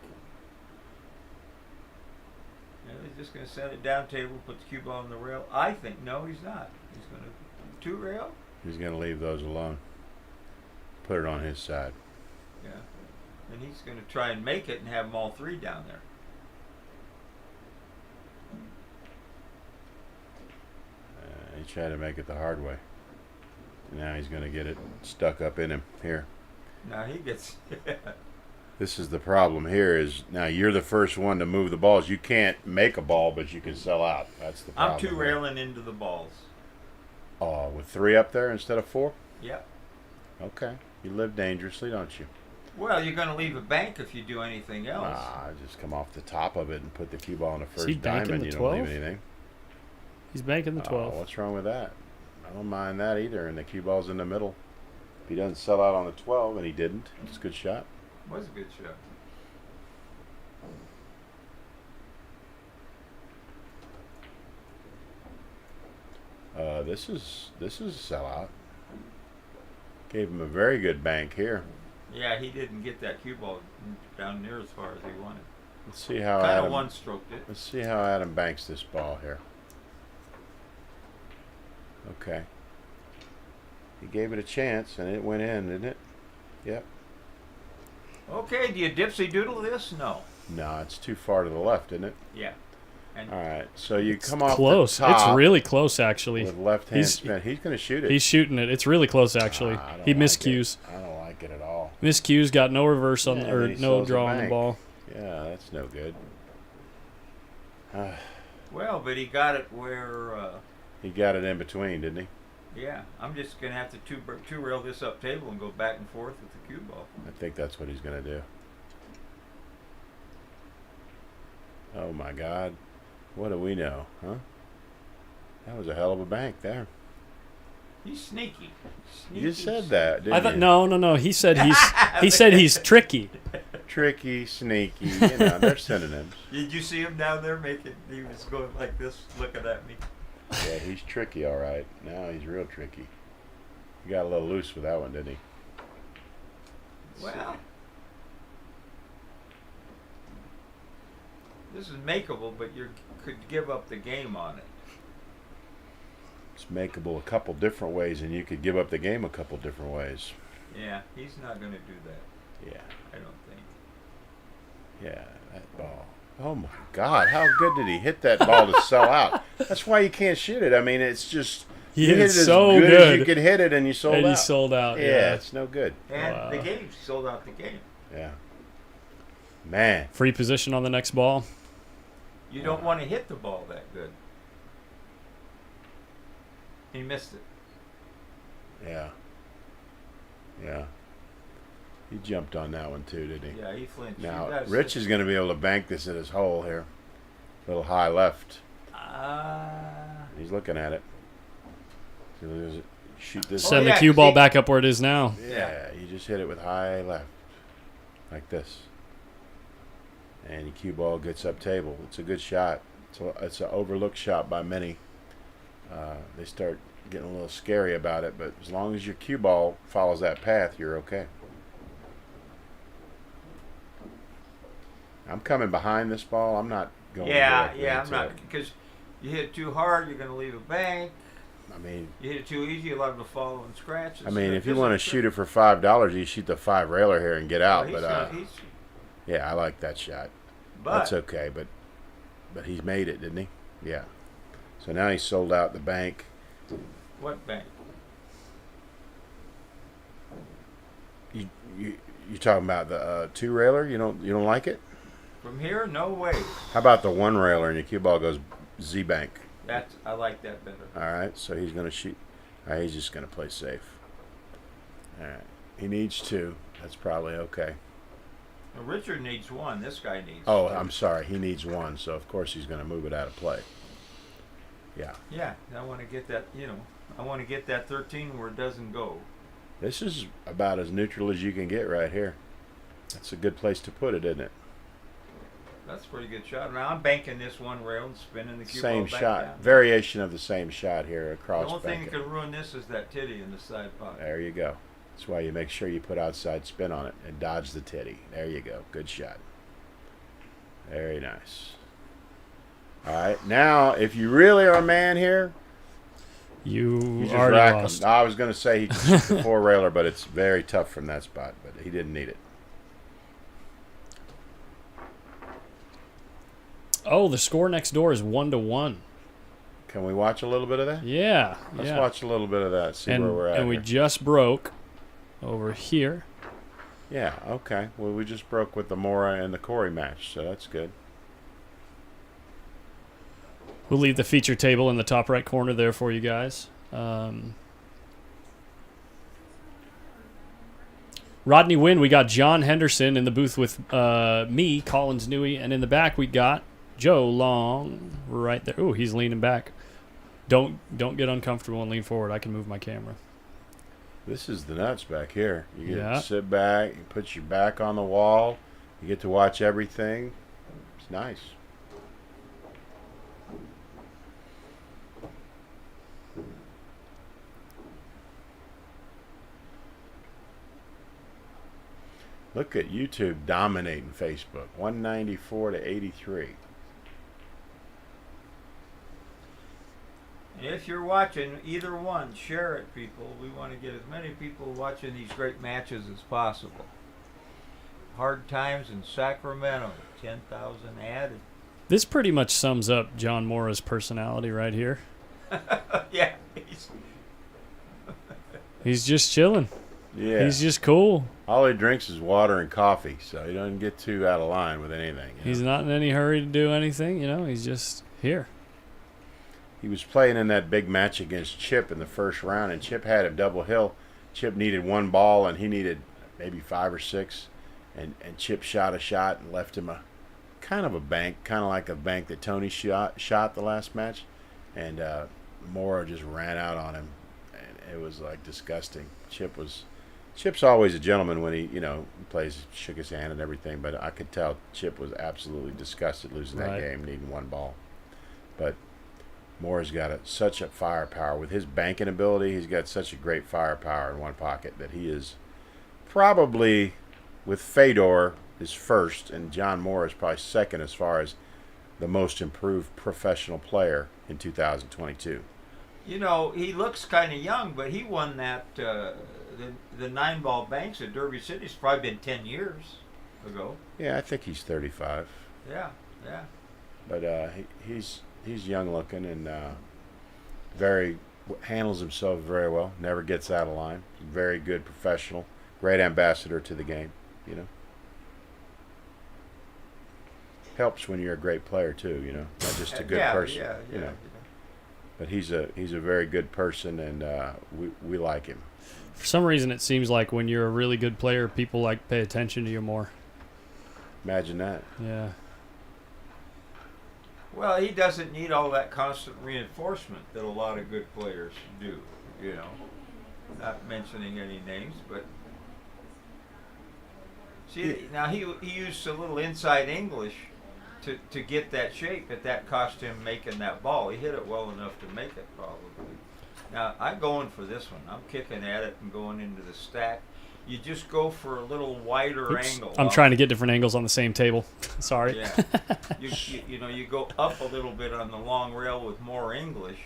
Yeah, he's just going to set it down table, put the cue ball on the rail. I think, no, he's not. He's going to 2 rail? He's going to leave those alone. Put it on his side. Yeah. And he's going to try and make it and have them all 3 down there. He tried to make it the hard way. Now he's going to get it stuck up in him here. Now he gets. This is the problem here is now you're the first one to move the balls. You can't make a ball, but you can sell out. That's the problem. I'm 2 railing into the balls. Oh, with 3 up there instead of 4? Yep. Okay. You live dangerously, don't you? Well, you're going to leave a bank if you do anything else. Just come off the top of it and put the cue ball on the Is he first banking diamond. the You don't 12? leave anything. He's banking the 12. Oh, what's wrong with that? I don't mind that either. And the cue ball's in the middle. If he doesn't sell out on the 12, and he didn't, it's a good shot. Was a good shot. This is a sellout. Gave him a very good bank here. Yeah, he didn't get that cue ball down near as far as he wanted. Let's see how Kind of Adam. one-stroked it. Let's see how Adam banks this ball here. Okay. He gave it a chance, and it went in, didn't it? Yep. Okay, do you dipsy doodle this? No. No, it's too far to the left, isn't it? Yeah. And All right. So you It's come off close. the top It's really close, actually. with left hand He's- spin. He's going to shoot it. He's shooting it. It's really close, actually. I don't He like it. miscues. I don't like it at all. Miscues, got no reverse on Yeah, or then he no sells the draw on the bank. ball. Yeah, that's no good. Well, but he got it where. He got it in between, didn't he? Yeah, I'm just gonna have to two rail this up table and go back and forth with the cue ball. I think that's what he's going to do. Oh, my God. What do we know, huh? That was a hell of a bank there. He's sneaky. You just said that, didn't I thought you? no. He said he's tricky. Tricky, sneaky, you know, they're synonyms. Did you see him down there making? He was going like this, looking at me. Yeah, he's tricky, all right. Now he's real tricky. He got a little loose with that one, didn't he? Well, this is makeable, but you could give up the game on it. It's makeable a couple different ways, and you could give up the game a couple different ways. Yeah, he's not going to do that. Yeah, I don't think. yeah, that ball. Oh, my God. How good did he hit that ball to sell out? That's why you can't shoot it. I mean, it's just... He you hit hit it it as so good good. as you could hit it, and you sold And out. he sold out. Yeah, it's no good. And Wow. the game sold out the game. Yeah. Man. Free position on the next ball. You don't want to hit the ball that good. He missed it. Yeah. Yeah. He jumped on that one, too, didn't he? Yeah, he flinched. Now, You gotta Rich sit- is going to be able to bank this in his hole here. Little high left. He's looking at it. So there's- shoot this. Send yeah, the cue 'cause ball he- back up where it is now. Yeah, you just hit it with high left. Like this. And your cue ball gets up table. It's a good shot. It's an overlooked shot by many. They start getting a little scary about it, but as long as your cue ball follows that path, you're okay. I'm coming behind this ball. I'm not going. directly I'm into not, it. because you hit it too hard, you're going to leave a bank. I mean, You hit it too easy, you'll have to follow and scratch. if you want to shoot it for $5, you shoot the 5 railer here and get out. Yeah, I like that shot. That's okay, but he's made it, didn't he? Yeah. So now he's sold out the bank. What bank? You talking about the 2 railer? You don't like it? From here, no way. How about the 1 railer and your cue ball goes Z bank? I like that better. All right, so he's gonna shoot. All right, he's just gonna play safe. All right, he needs 2. That's probably okay. Now, Richard needs 1. This guy needs. Oh, 2. I'm sorry. He needs 1, so of course he's gonna move it out of play. Yeah. Yeah, I want to get that. I want to get that 13 where it doesn't go. This is about as neutral as you can get right here. That's a good place to put it, isn't it? That's a pretty good shot. Now I'm banking this 1 rail and spinning the cue Same ball back shot. down. Variation of the same shot here The across only thing bank. that can ruin this is that titty in the side pocket. There you go. That's why you make sure you put outside spin on it and dodge the titty. There you go. Good shot. Very nice. All right. Now, if you really are a man here, You just already rack lost. 'em. I was going to say he could shoot the 4 railer, but it's very tough from that spot. But he didn't need it. Oh, the score next door is 1-1. Can we watch a little bit of that? Yeah. Let's yeah. watch a little bit of that. See and, where we're at. And we here. just broke over here. Yeah. Okay. Well, we just broke with the Mora and the Corey match, so that's good. We'll leave the feature table in the top right corner there for you guys. Rodney Wynn, we got John Henderson in the booth with me, Collins Newey, and in the back we got Joe Long right there. Ooh, he's leaning back. Don't get uncomfortable and lean forward. I can move my camera. This is the nuts back here. You get Yeah. to sit back, you put your back on the wall, you get to watch everything. It's nice. Look at YouTube dominating Facebook. 194 to 83. And if you're watching either one, share it, people. We want to get as many people watching these great matches as possible. Hard times in Sacramento, 10,000 added. This pretty much sums up John Mora's personality right here. Yeah. He's just chilling. Yeah. He's just cool. All he drinks is water and coffee, so he doesn't get too out of line with anything. He's not in any hurry to do anything. He's just here. He was playing in that big match against Chip in the first round, and Chip had a double hill. Chip needed one ball, and he needed maybe 5 or 6, and Chip shot a shot and left him a kind of a bank, kind of like a bank that Tony shot the last match, and Mora just ran out on him, and it was like disgusting. Chip's always a gentleman when he plays, shook his hand and everything, but I could tell Chip was absolutely disgusted losing that game, needing one ball. But Mora's got such a firepower with his banking ability. He's got such a great firepower in one pocket that he is probably, with Fedor, is first, and John Mora is probably second as far as the most improved professional player in 2022. He looks kind of young, but he won that the 9-ball banks at Derby City. It's probably been 10 years ago. Yeah, I think he's 35. Yeah. But he's young looking and handles himself very well. Never gets out of line. Very good professional. Great ambassador to the game. Helps when you're a great player too. Not just a good person. Yeah. But he's a very good person, and we like him. For some reason, it seems like when you're a really good player, people pay attention to you more. Imagine that. Yeah. Well, he doesn't need all that constant reinforcement that a lot of good players do. Not mentioning any names, but see, now he used a little inside English to get that shape, but that cost him making that ball. He hit it well enough to make it, probably. Now, I'm going for this one. I'm kicking at it and going into the stack. You just go for a little wider angle. I'm trying to get different angles on the same table. Sorry. Yeah. You go up a little bit on the long rail with more English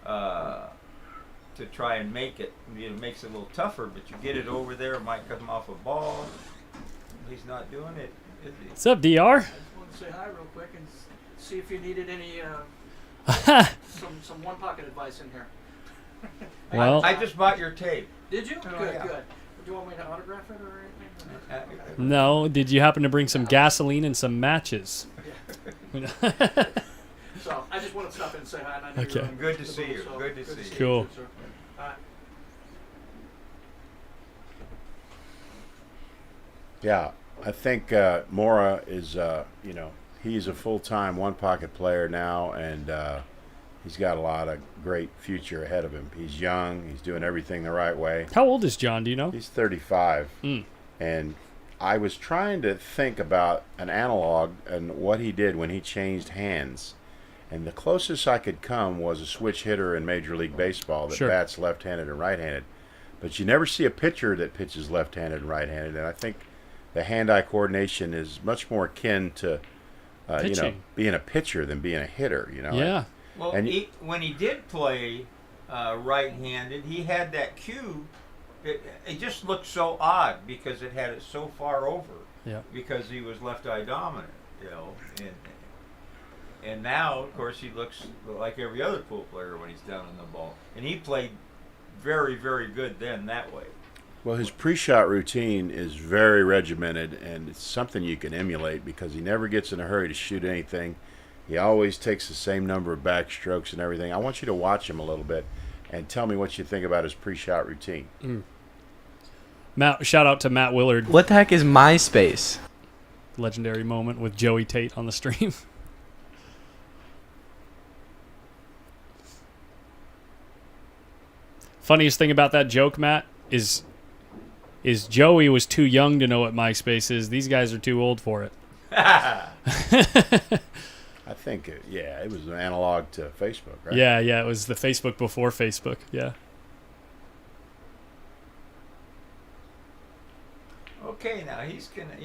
to try and make it. It makes it a little tougher, but you get it over there. It might come off a ball. He's not doing it, is he? What's up, DR? I just wanted to say hi real quick and see if you needed any some one pocket advice in here. Well, I just bought your tape. Did you? Oh, Good, yeah. good. Do you want me to autograph it or anything? no. Did you happen to bring some gasoline and some matches? So I just wanted to stop in and say hi. And I know Okay. you're on Good to the see booth, you. so Good to see you. Cool. Good, sir. All right. Yeah, I think Mora is, he's a full-time one-pocket player now, and he's got a lot of great future ahead of him. He's young. He's doing everything the right way. How old is John? Do you know? He's 35, and I was trying to think about an analog and what he did when he changed hands. And the closest I could come was a switch hitter in Major League Baseball that bats left-handed and right-handed. But you never see a pitcher that pitches left-handed and right-handed. And I think the hand-eye coordination is much more akin to, being a pitcher than being a hitter. Yeah. Well, when he did play right-handed, he had that cue. It just looked so odd because it had it so far over. Yeah. Because he was left-eye dominant, and now, of course, he looks like every other pool player when he's down in the ball. And he played very, very good then that way. Well, his pre-shot routine is very regimented, and it's something you can emulate because he never gets in a hurry to shoot anything. He always takes the same number of backstrokes and everything. I want you to watch him a little bit and tell me what you think about his pre-shot routine. Matt, shout out to Matt Willard. What the heck is MySpace? Legendary moment with Joey Tate on the stream. Funniest thing about that joke, Matt, is Joey was too young to know what MySpace is. These guys are too old for it. I think, it was an analog to Facebook, right? Yeah, it was the Facebook before Facebook. Yeah. Okay, now he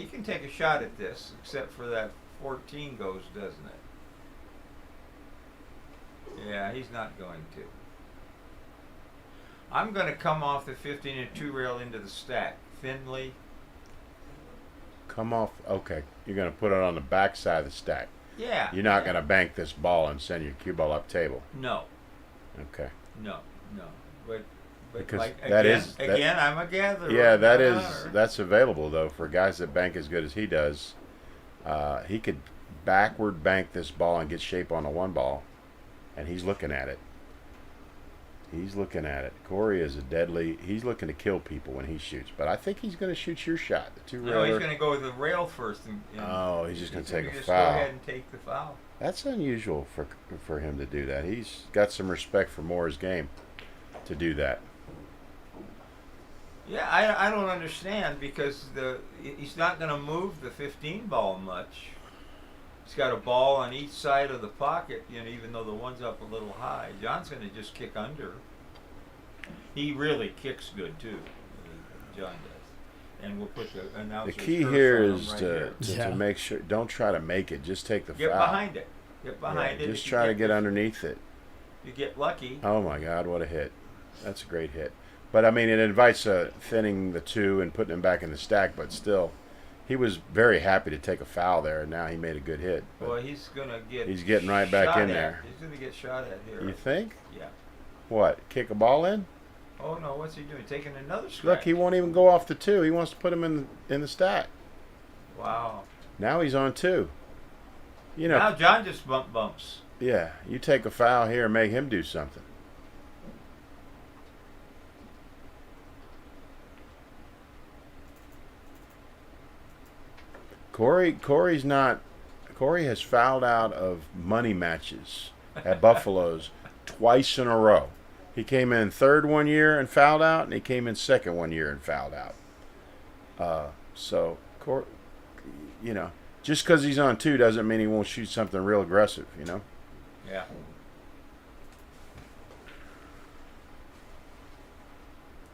can take a shot at this, except for that 14 goes, doesn't it? Yeah, he's not going to. I'm going to come off the 15 and 2 rail into the stack thinly. Come off. Okay, you're going to put it on the back side of the stack. Yeah. You're not going to bank this ball and send your cue ball up table. No. Okay. No. But But Because like, that again, is- that- again, I'm a gatherer. Yeah, not a hunter. that's available though for guys that bank as good as he does. He could backward bank this ball and get shape on a 1 ball, and he's looking at it. He's looking at it. Corey is a deadly. He's looking to kill people when he shoots, but I think he's going to shoot your shot. The two No, he's railer. going to go with the rail first. Oh, he's just going to take a just foul. Go ahead and take the foul. That's unusual for him to do that. He's got some respect for Moore's game to do that. Yeah, I don't understand because he's not going to move the 15 ball much. He's got a ball on each side of the pocket, even though the one's up a little high. John's going to just kick under. He really kicks good too. John does. And we'll put the The announcer's key curse here on him is right to here. make sure. Don't try to make it. Just take the Get foul. behind it. Get behind it. Just If you try to get underneath it. You get lucky. Oh my God, what a hit! That's a great hit. But I mean, it invites thinning the 2 and putting him back in the stack. But still, he was very happy to take a foul there, and now he made a good hit. But Well, he's going to get. he's getting right back shot in at. there. He's going to get shot at here. You think? Yeah. What? Kick a ball in? Oh no! What's he doing? Taking another scratch. Look, he won't even go off the 2. He wants to put him in the stack. Wow. Now he's on 2. You know. Now John just bumps. Yeah, you take a foul here and make him do something. Corey has fouled out of money matches at Buffalo's twice in a row. He came in 3rd one year and fouled out, and he came in 2nd one year and fouled out. So, just because he's on 2 doesn't mean he won't shoot something real aggressive, Yeah.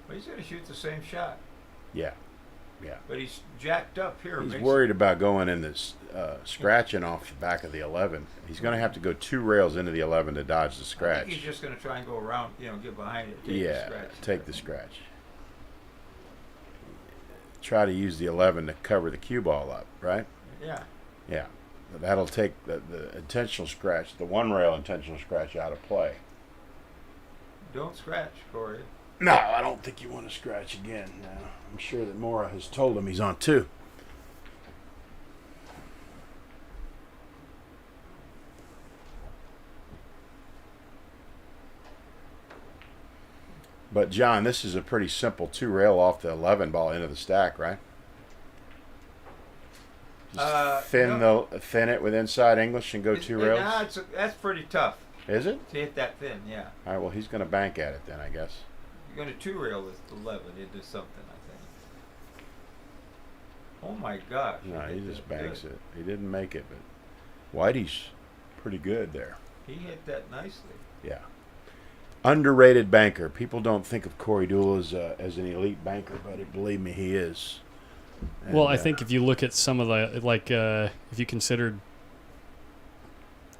Well, he's going to shoot the same shot, Yeah, yeah. but he's jacked up here. He's Makes- worried about going in this scratching off the back of the 11. He's going to have to go 2 rails into the 11 to dodge the I scratch. think he's just going to try and go around, get behind it, take the Yeah, scratch. take the scratch. Try to use the 11 to cover the cue ball up, right? Yeah. Yeah. That'll take the intentional scratch, the 1 rail intentional scratch out of play. Don't scratch, Corey. No, I don't think you want to scratch again. No. I'm sure that Mora has told him he's on 2. But John, this is a pretty simple 2 rail off the 11 ball into the stack, right? Just thin it with inside English and go 2 rails. That's pretty tough Is it? to hit that thin. Yeah. All right. Well, he's going to bank at it then, I guess. You're going to 2 rail with 11 into something, I think. Oh my gosh. No, he hit just that banks good. it. He didn't make it, but Whitey's pretty good there. He hit that nicely. Yeah. Underrated banker. People don't think of Corey Deuel as an elite banker, but believe me, he is. And, Well, I think if you look at some of the, if you considered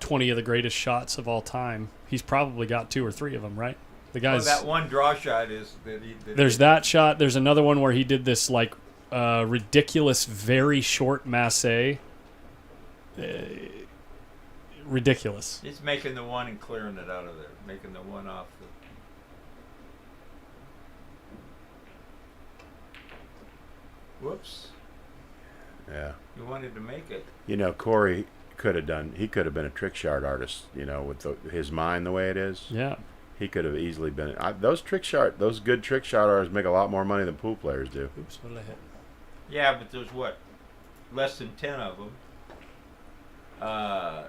20 of the greatest shots of all time, he's probably got 2 or 3 of them, right? The guy's. That one draw shot is that he. There's that shot. There's another one where he did this ridiculous, very short masse. Ridiculous. He's making the one and clearing it out of there, making the one off the. Whoops! Yeah. You wanted to make it. Corey could have been a trick shot artist, with his mind the way it is. Yeah. He could have easily been. Those good trick shot artists make a lot more money than pool players do. Oops, what did I hit? Yeah, but there's less than 10 of them.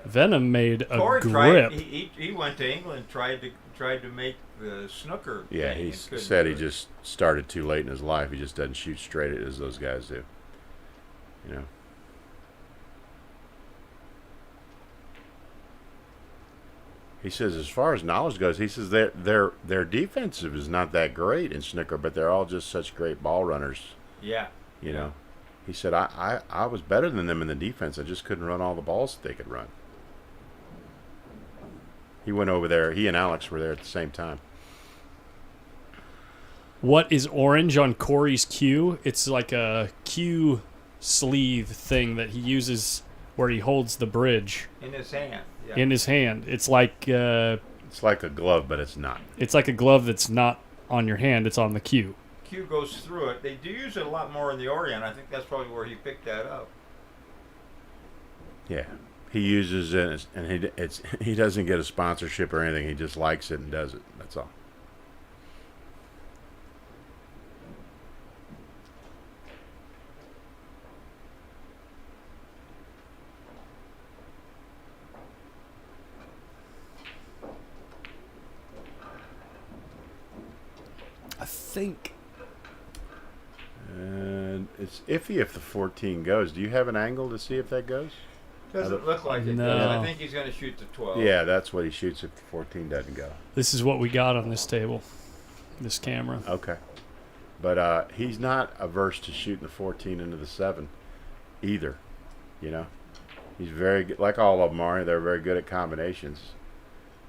Venom made a Corey grip. He went to England, tried to make the snooker. Yeah, thing he and couldn't said do he it. just started too late in his life. He just doesn't shoot straight as those guys do. He says, as far as knowledge goes, he says their defensive is not that great in snooker, but they're all just such great ball runners. Yeah. He said, I was better than them in the defense. I just couldn't run all the balls that they could run. He went over there. He and Alex were there at the same time. What is orange on Corey's cue? It's like a cue sleeve thing that he uses where he holds the bridge In his hand. in his hand. It's like It's like a glove, but it's not. it's like a glove that's not on your hand. It's on the cue. Cue goes through it. They do use it a lot more in the Orient. I think that's probably where he picked that up. Yeah, he uses it, and he doesn't get a sponsorship or anything. He just likes it and does it. That's all. I think. And it's iffy if the 14 goes. Do you have an angle to see if that goes? Doesn't look like it No. does. I think he's going to shoot the 12. Yeah, that's what he shoots if the 14 doesn't go. This is what we got on this table. This camera. Okay. But he's not averse to shooting the 14 into the 7 either. You know? He's very good. Like all of them are, they're very good at combinations.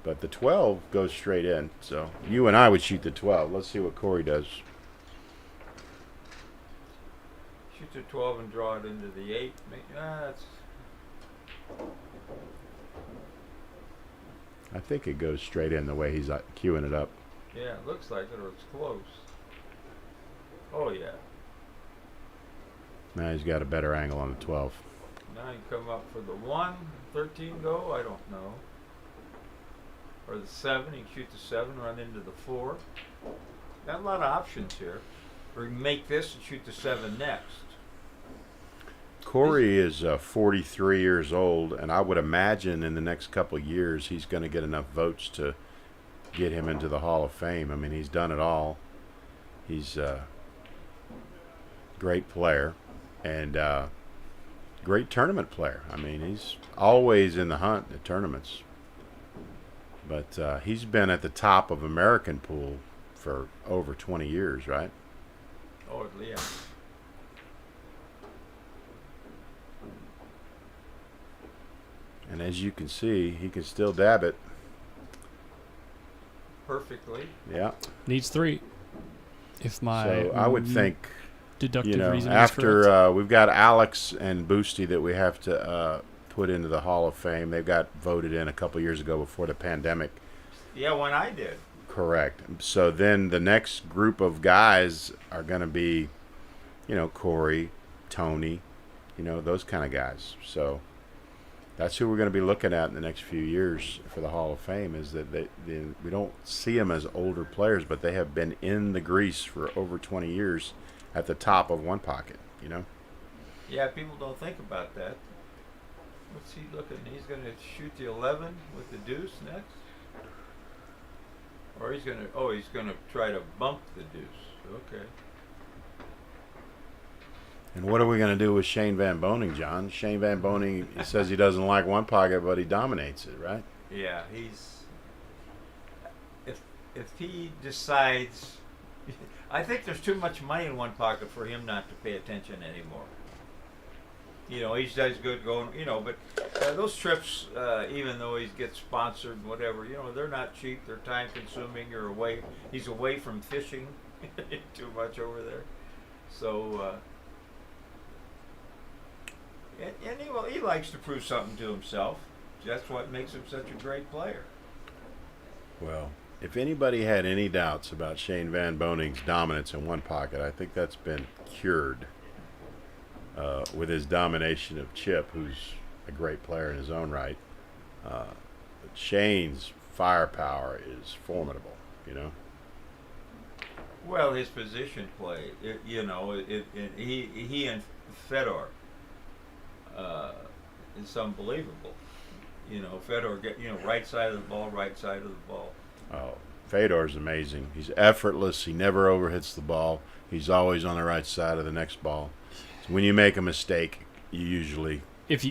But the 12 goes straight in. So you and I would shoot the 12. Let's see what Corey does. Shoot the 12 and draw it into the 8. That's... I think it goes straight in the way he's queuing it up. Yeah, it looks like it, or it's close. Oh, yeah. Now he's got a better angle on the 12. Now you come up for the 1. 13 go? I don't know. Or the 7. You can shoot the 7, run into the 4. Got a lot of options here. Or you can make this and shoot the 7 next. Corey is 43 years old, and I would imagine in the next couple of years he's going to get enough votes to get him into the Hall of Fame. I mean, he's done it all. He's a great player and great tournament player. I mean, he's always in the hunt at tournaments. But he's been at the top of American pool for over 20 years, right? Oh, yeah. And as you can see, he can still dab it. Perfectly. Yeah. Needs 3. If my So I would think, deductive you know, reasoning is correct. after we've got Alex and Boosty that we have to put into the Hall of Fame. They got voted in a couple years ago before the pandemic. Yeah, when I did. Correct. So then the next group of guys are going to be, you know, Corey, Tony, you know, those kind of guys. So that's who we're going to be looking at in the next few years for the Hall of Fame. Is that we don't see them as older players, but they have been in the grease for over 20 years at the top of one pocket, you know. Yeah, people don't think about that. What's he looking? He's going to shoot the 11 with the deuce next? Or he's going to try to bump the deuce. Okay. And what are we going to do with Shane Van Boening, John? Shane Van Boening says he doesn't like one pocket, but he dominates it, right? Yeah, he's... If he decides... I think there's too much money in one pocket for him not to pay attention anymore. You know, he does good going, you know, but those trips, even though he gets sponsored and whatever, you know, they're not cheap. They're time consuming. You're away. He's away from fishing too much over there. So... And he likes to prove something to himself. That's what makes him such a great player. Well, if anybody had any doubts about Shane Van Boening's dominance in one pocket, I think that's been cured with his domination of Chip, who's a great player in his own right. But Shane's firepower is formidable, you know. Well, his position play, he and Fedor. It's unbelievable. You know, Fedor get right side of the ball, right side of the ball. Oh, Fedor's amazing. He's effortless. He never overhits the ball. He's always on the right side of the next ball. So when you make a mistake, you usually... If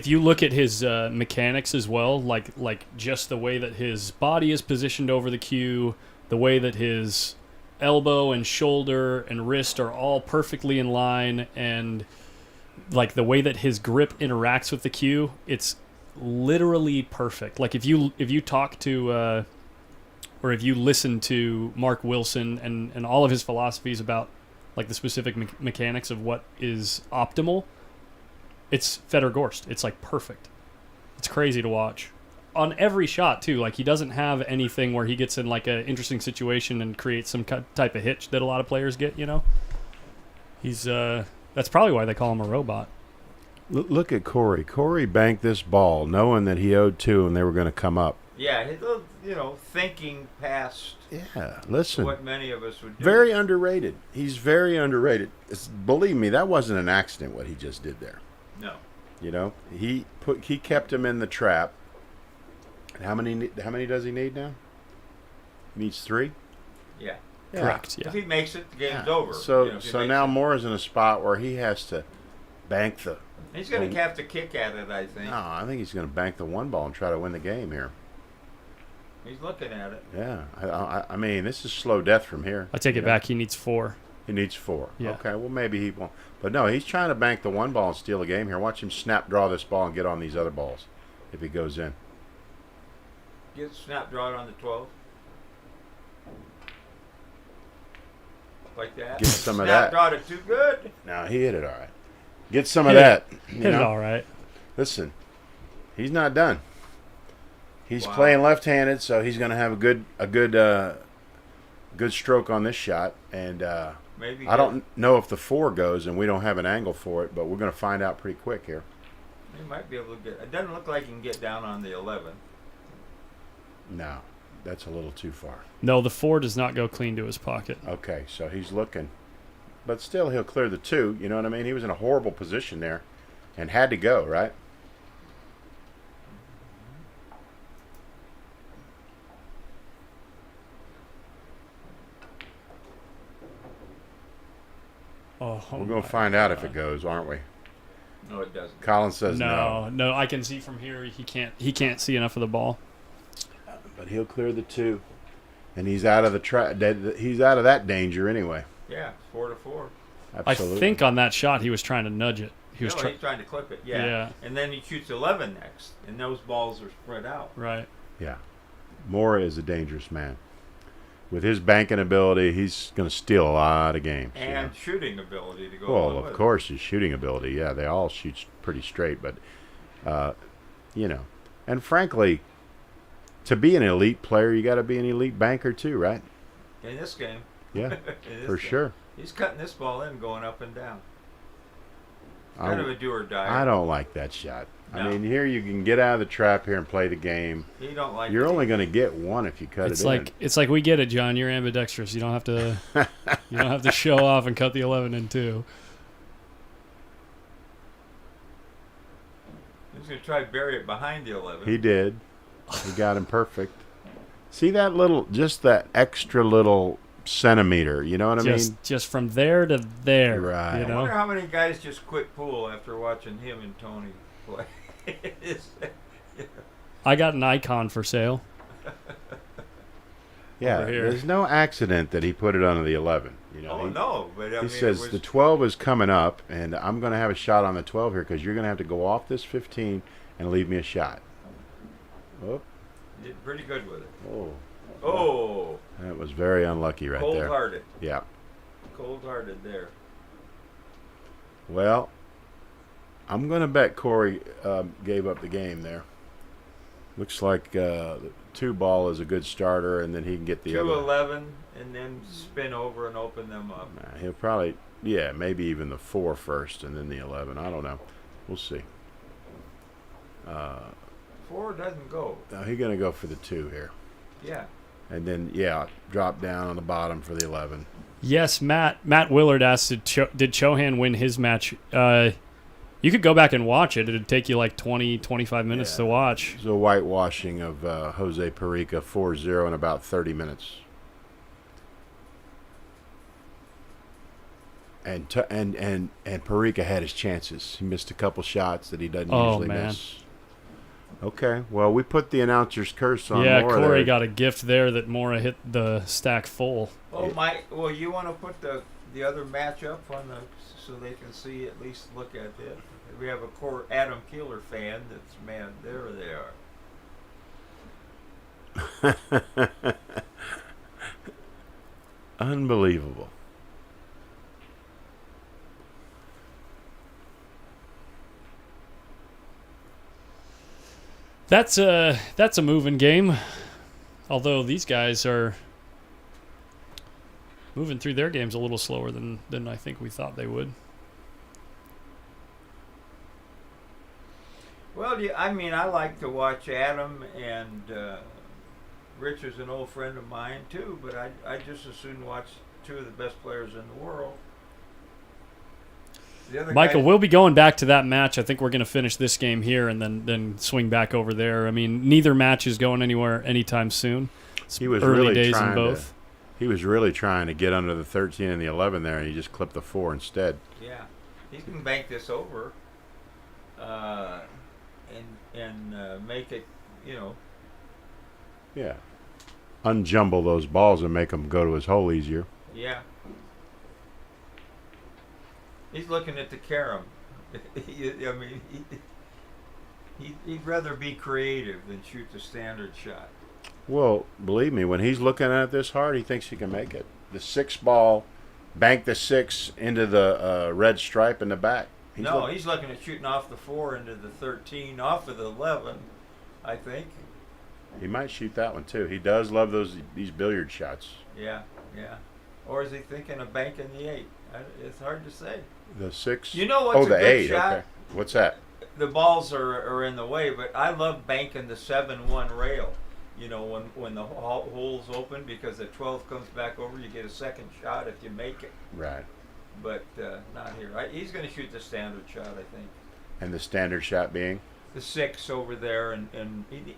you look at his mechanics as well, like just the way that his body is positioned over the cue, the way that his elbow and shoulder and wrist are all perfectly in line, and like the way that his grip interacts with the cue, it's literally perfect. Like if you talk to or if you listen to Mark Wilson and all of his philosophies about like the specific mechanics of what is optimal, it's Fedor Gorst. It's like perfect. It's crazy to watch. on every shot too. Like he doesn't have anything where he gets in like an interesting situation and creates some type of hitch that a lot of players get. You know, he's that's probably why they call him a robot. Look at Corey. Corey banked this ball knowing that he owed 2 and they were going to come up. Yeah, thinking past Yeah, listen. what many of us would do. Very underrated. He's very underrated. Believe me, that wasn't an accident what he just did there. No. You know, he kept him in the trap. And how many does he need now? He needs 3. Yeah. Correct. Yeah. If he makes it, the game's Yeah. over. So now Moore's in a spot where he has to bank the. He's going to have to kick at it, I think. No, I think he's going to bank the 1 ball and try to win the game here. He's looking at it. Yeah, I mean, this is slow death from here. I take it back. He needs 4. He needs 4. Yeah. Okay, well maybe he won't. But no, he's trying to bank the 1 ball and steal a game here. Watch him snap draw this ball and get on these other balls if he goes in. Get snap draw it on the 12. Like that. Get some of Snap that. draw it too good. Now he hit it all right. Get some of Hit that. Hit it all right. Listen, he's not done. He's Wow. playing left-handed, so he's going to have a good stroke on this shot. And Maybe I don't know if the 4 goes, and we don't have an angle for it, but we're going to find out pretty quick here. He might be able to get. It doesn't look like he can get down on the 11. No, that's a little too far. No, the 4 does not go clean to his pocket. Okay, so he's looking. But still, he'll clear the 2. You know what I mean? He was in a horrible position there and had to go, right? Oh, We're going to find out if it goes, aren't we? No, it doesn't. Colin says no. No. I can see from here. He can't see enough of the ball. But he'll clear the 2. And he's out of he's out of that danger anyway. Yeah, 4-4. Absolutely. I think on that shot he was trying to nudge it. He's trying to clip it. Yeah. Yeah. And then he shoots 11 next, and those balls are spread out. Right. Yeah. Moore is a dangerous man. With his banking ability, he's going to steal a lot of games. you And know? shooting ability to go Well, along of with it. course, his shooting ability. Yeah, they all shoot pretty straight. But, and frankly, to be an elite player, you got to be an elite banker too, right? In this game. Yeah, In this for game. sure. He's cutting this ball in, going up and down. I Kind of a do or die. I don't like that shot. I No. mean, here you can get out of the trap here and play the game. You don't like You're it. only going to get 1 if you cut It's it like in. it's like we get it, John. You're ambidextrous. You don't have to show off and cut the 11 in 2. He's going to try to bury it behind the 11. He did. He got him perfect. See just that extra little centimeter. You know what I mean? Just from there to there. Right. You I wonder know. how many guys just quit pool after watching him and Tony play. I got an icon for sale. Yeah. over here. There's no accident that he put it under the 11. You know. Oh, no. But I He mean, says it was, the 12 is coming up, and I'm going to have a shot on the 12 here because you're going to have to go off this 15 and leave me a shot. Oh, did pretty good with it. oh, Oh, that was very unlucky right there. cold-hearted. Yeah. Cold-hearted there. Well, I'm going to bet Corey gave up the game there. Looks like the 2 ball is a good starter, and then he can get the other. 2-11, and then spin over and open them up. He'll probably, maybe even the 4 first, and then the 11. I don't know. We'll see. 4 doesn't go. Now he's going to go for the 2 here. Yeah. And then, drop down on the bottom for the 11. Yes, Matt Willard asked, did Chohan win his match? You could go back and watch it. It'd take you like 20, 25 minutes to watch. It was a whitewashing of Jose Perica 4-0 in about 30 minutes. And Perica had his chances. He missed a couple shots that he doesn't usually man. miss. Okay, well, we put the announcer's curse on Yeah, Mora Corey there. got a gift there that Mora hit the stack full. Oh, Mike. Well, you want to put the other matchup on so they can see, at least look at it. We have a Adam Keeler fan that's mad. There they are. Unbelievable. That's a moving game. Although these guys are moving through their games a little slower than I think we thought they would. Well, yeah, I mean, I like to watch Adam, and Rich is an old friend of mine too, but I just as soon watch two of the best players in the world. The other Michael, guys, we'll be going back to that match. I think we're going to finish this game here and then swing back over there. I mean, neither match is going anywhere anytime soon. It's He was early really days trying in both. He was really trying to get under the 13 and the 11 there, and he just clipped the 4 instead. yeah, he can bank this over, and make it, you know. Yeah. Unjumble those balls and make them go to his hole easier. Yeah. He's looking at the carom. I mean, he'd rather be creative than shoot the standard shot. Well, believe me, when he's looking at it this hard, he thinks he can make it. The 6 ball, bank the 6 into the red stripe in the back. He's looking at shooting off the 4 into the 13, off of the 11, I think. He might shoot that one too. He does love these billiard shots. Yeah, yeah. Or is he thinking of banking the 8? It's hard to say. The 6. You know what's the a good 8. shot? Okay. What's that? The balls are in the way, but I love banking the 7-1 rail. You know, when the hole's open, because the 12 comes back over, you get a second shot if you make it. Right. But not here. He's going to shoot the standard shot, I think. And the standard shot being? The 6 over there, and he,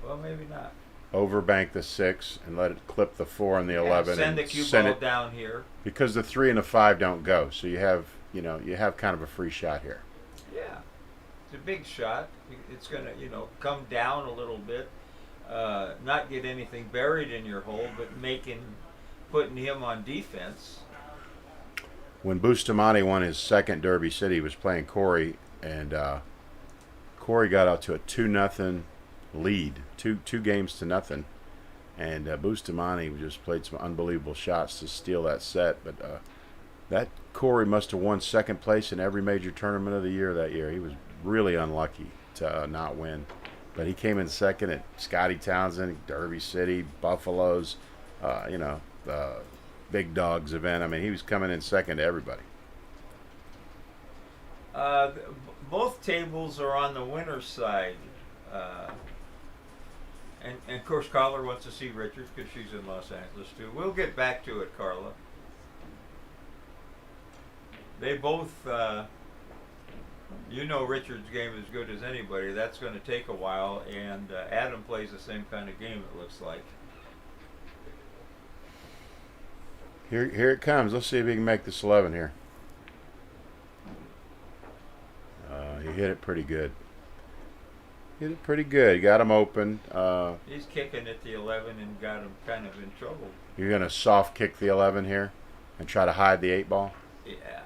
well, maybe not. Overbank the 6 and let it clip the 4 and the 11. Send the and cue send ball it, down here. because the 3 and the 5 don't go. So you have kind of a free shot here. Yeah. It's a big shot. It's going to, come down a little bit. Not get anything buried in your hole, but putting him on defense. When Bustamante won his second Derby City, he was playing Corey, and Corey got out to a 2-0 lead, two games to nothing, and Bustamante just played some unbelievable shots to steal that set. But that Corey must have won second place in every major tournament of the year that year. He was really unlucky to not win, but he came in second at Scotty Townsend, Derby City, Buffaloes, the Big Dogs event. I mean, he was coming in second to everybody. Both tables are on the winner's side. And of course, Carla wants to see Richards because she's in Los Angeles too. We'll get back to it, Carla. They both, Richards' game as good as anybody. That's going to take a while, and Adam plays the same kind of game, it looks like. Here it comes. Let's see if he can make this 11 here. He hit it pretty good. He got him open. He's kicking at the 11 and got him kind of in trouble. You're going to soft kick the 11 here and try to hide the 8 ball? Yeah.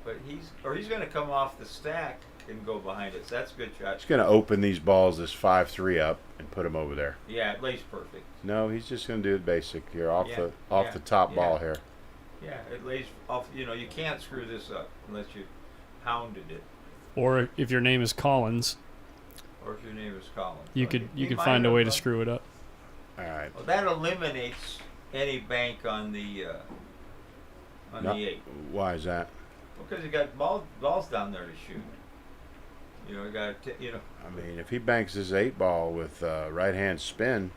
But he's going to come off the stack and go behind us. That's a good shot. He's going to open these balls this 5-3 up and put them over there. Yeah, it lays perfect. No, he's just going to do it basic here off the top ball here. Yeah, it lays off. You can't screw this up unless you hounded it. Or if your name is Collins, Or if your name is Collins. you could find a way to screw it up. All right. Well, that eliminates any bank on the 8. Why is that? Because you got balls down there to shoot. You got I mean, if he banks his 8 ball with right hand spin,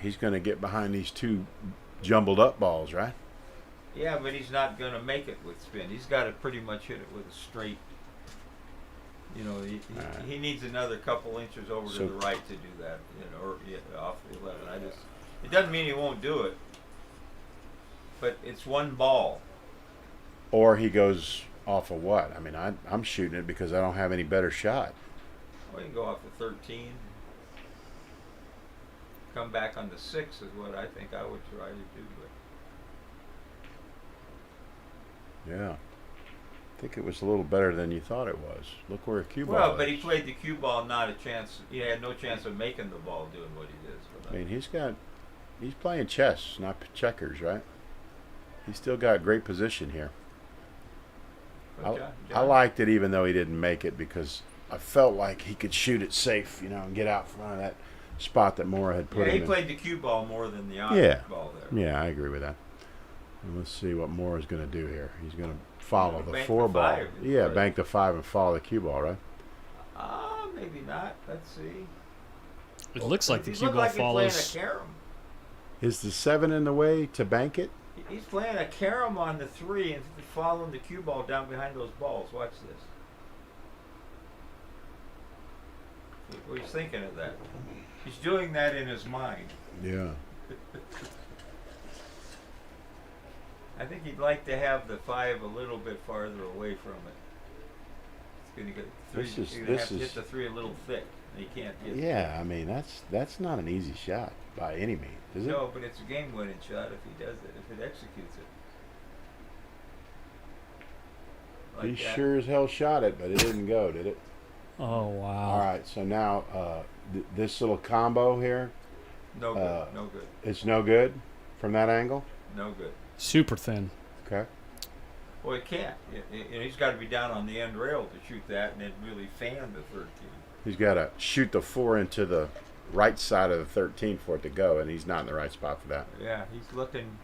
he's going to get behind these 2 jumbled up balls, right? Yeah, but he's not going to make it with spin. He's got to pretty much hit it with a straight. He needs another couple inches over to the right to do that. Or off the 11. It doesn't mean he won't do it, but it's one ball. Or he goes off of what? I mean, I'm shooting it because I don't have any better shot. Well, you can go off the 13. Come back on the 6 is what I think I would try to do. But Yeah. I think it was a little better than you thought it was. Look where a cue ball well, but is. he played the cue ball, not a chance. He had no chance of making the ball doing what he did. So I mean, he's playing chess, not checkers, right? He's still got great position here. I liked it even though he didn't make it because I felt like he could shoot it safe, and get out from that spot that Mora had put Yeah, him he in. played the cue ball more than the object ball there. Yeah, I agree with that. And let's see what Mora's going to do here. He's going to follow the Bank 4 the ball. 5, Yeah, right. bank the 5 and follow the cue ball, right? Maybe not. Let's see. It looks like the He cue looked ball like he's playing follows. a carom. Is the 7 in the way to bank it? He's playing a carom on the 3 and following the cue ball down behind those balls. Watch this. What he's thinking of that. He's doing that in his mind. Yeah. I think he'd like to have the 5 a little bit farther away from it. It's going to get This he's going to have to is- hit the 3 a little thick. He can't get Yeah, I mean, that's not an easy shot by any means, is it? No, but it's a game-winning shot if he does it, if it executes it. Like He that. sure as hell shot it, but it didn't go, did it? Oh wow! All right, so now this little combo here, No good. No good. it's no good from that angle? No good. Super thin. Okay. Well, he can't. He's got to be down on the end rail to shoot that and then really fan the 13. He's got to shoot the 4 into the right side of the 13 for it to go, and he's not in the right spot for that. Yeah, he's looking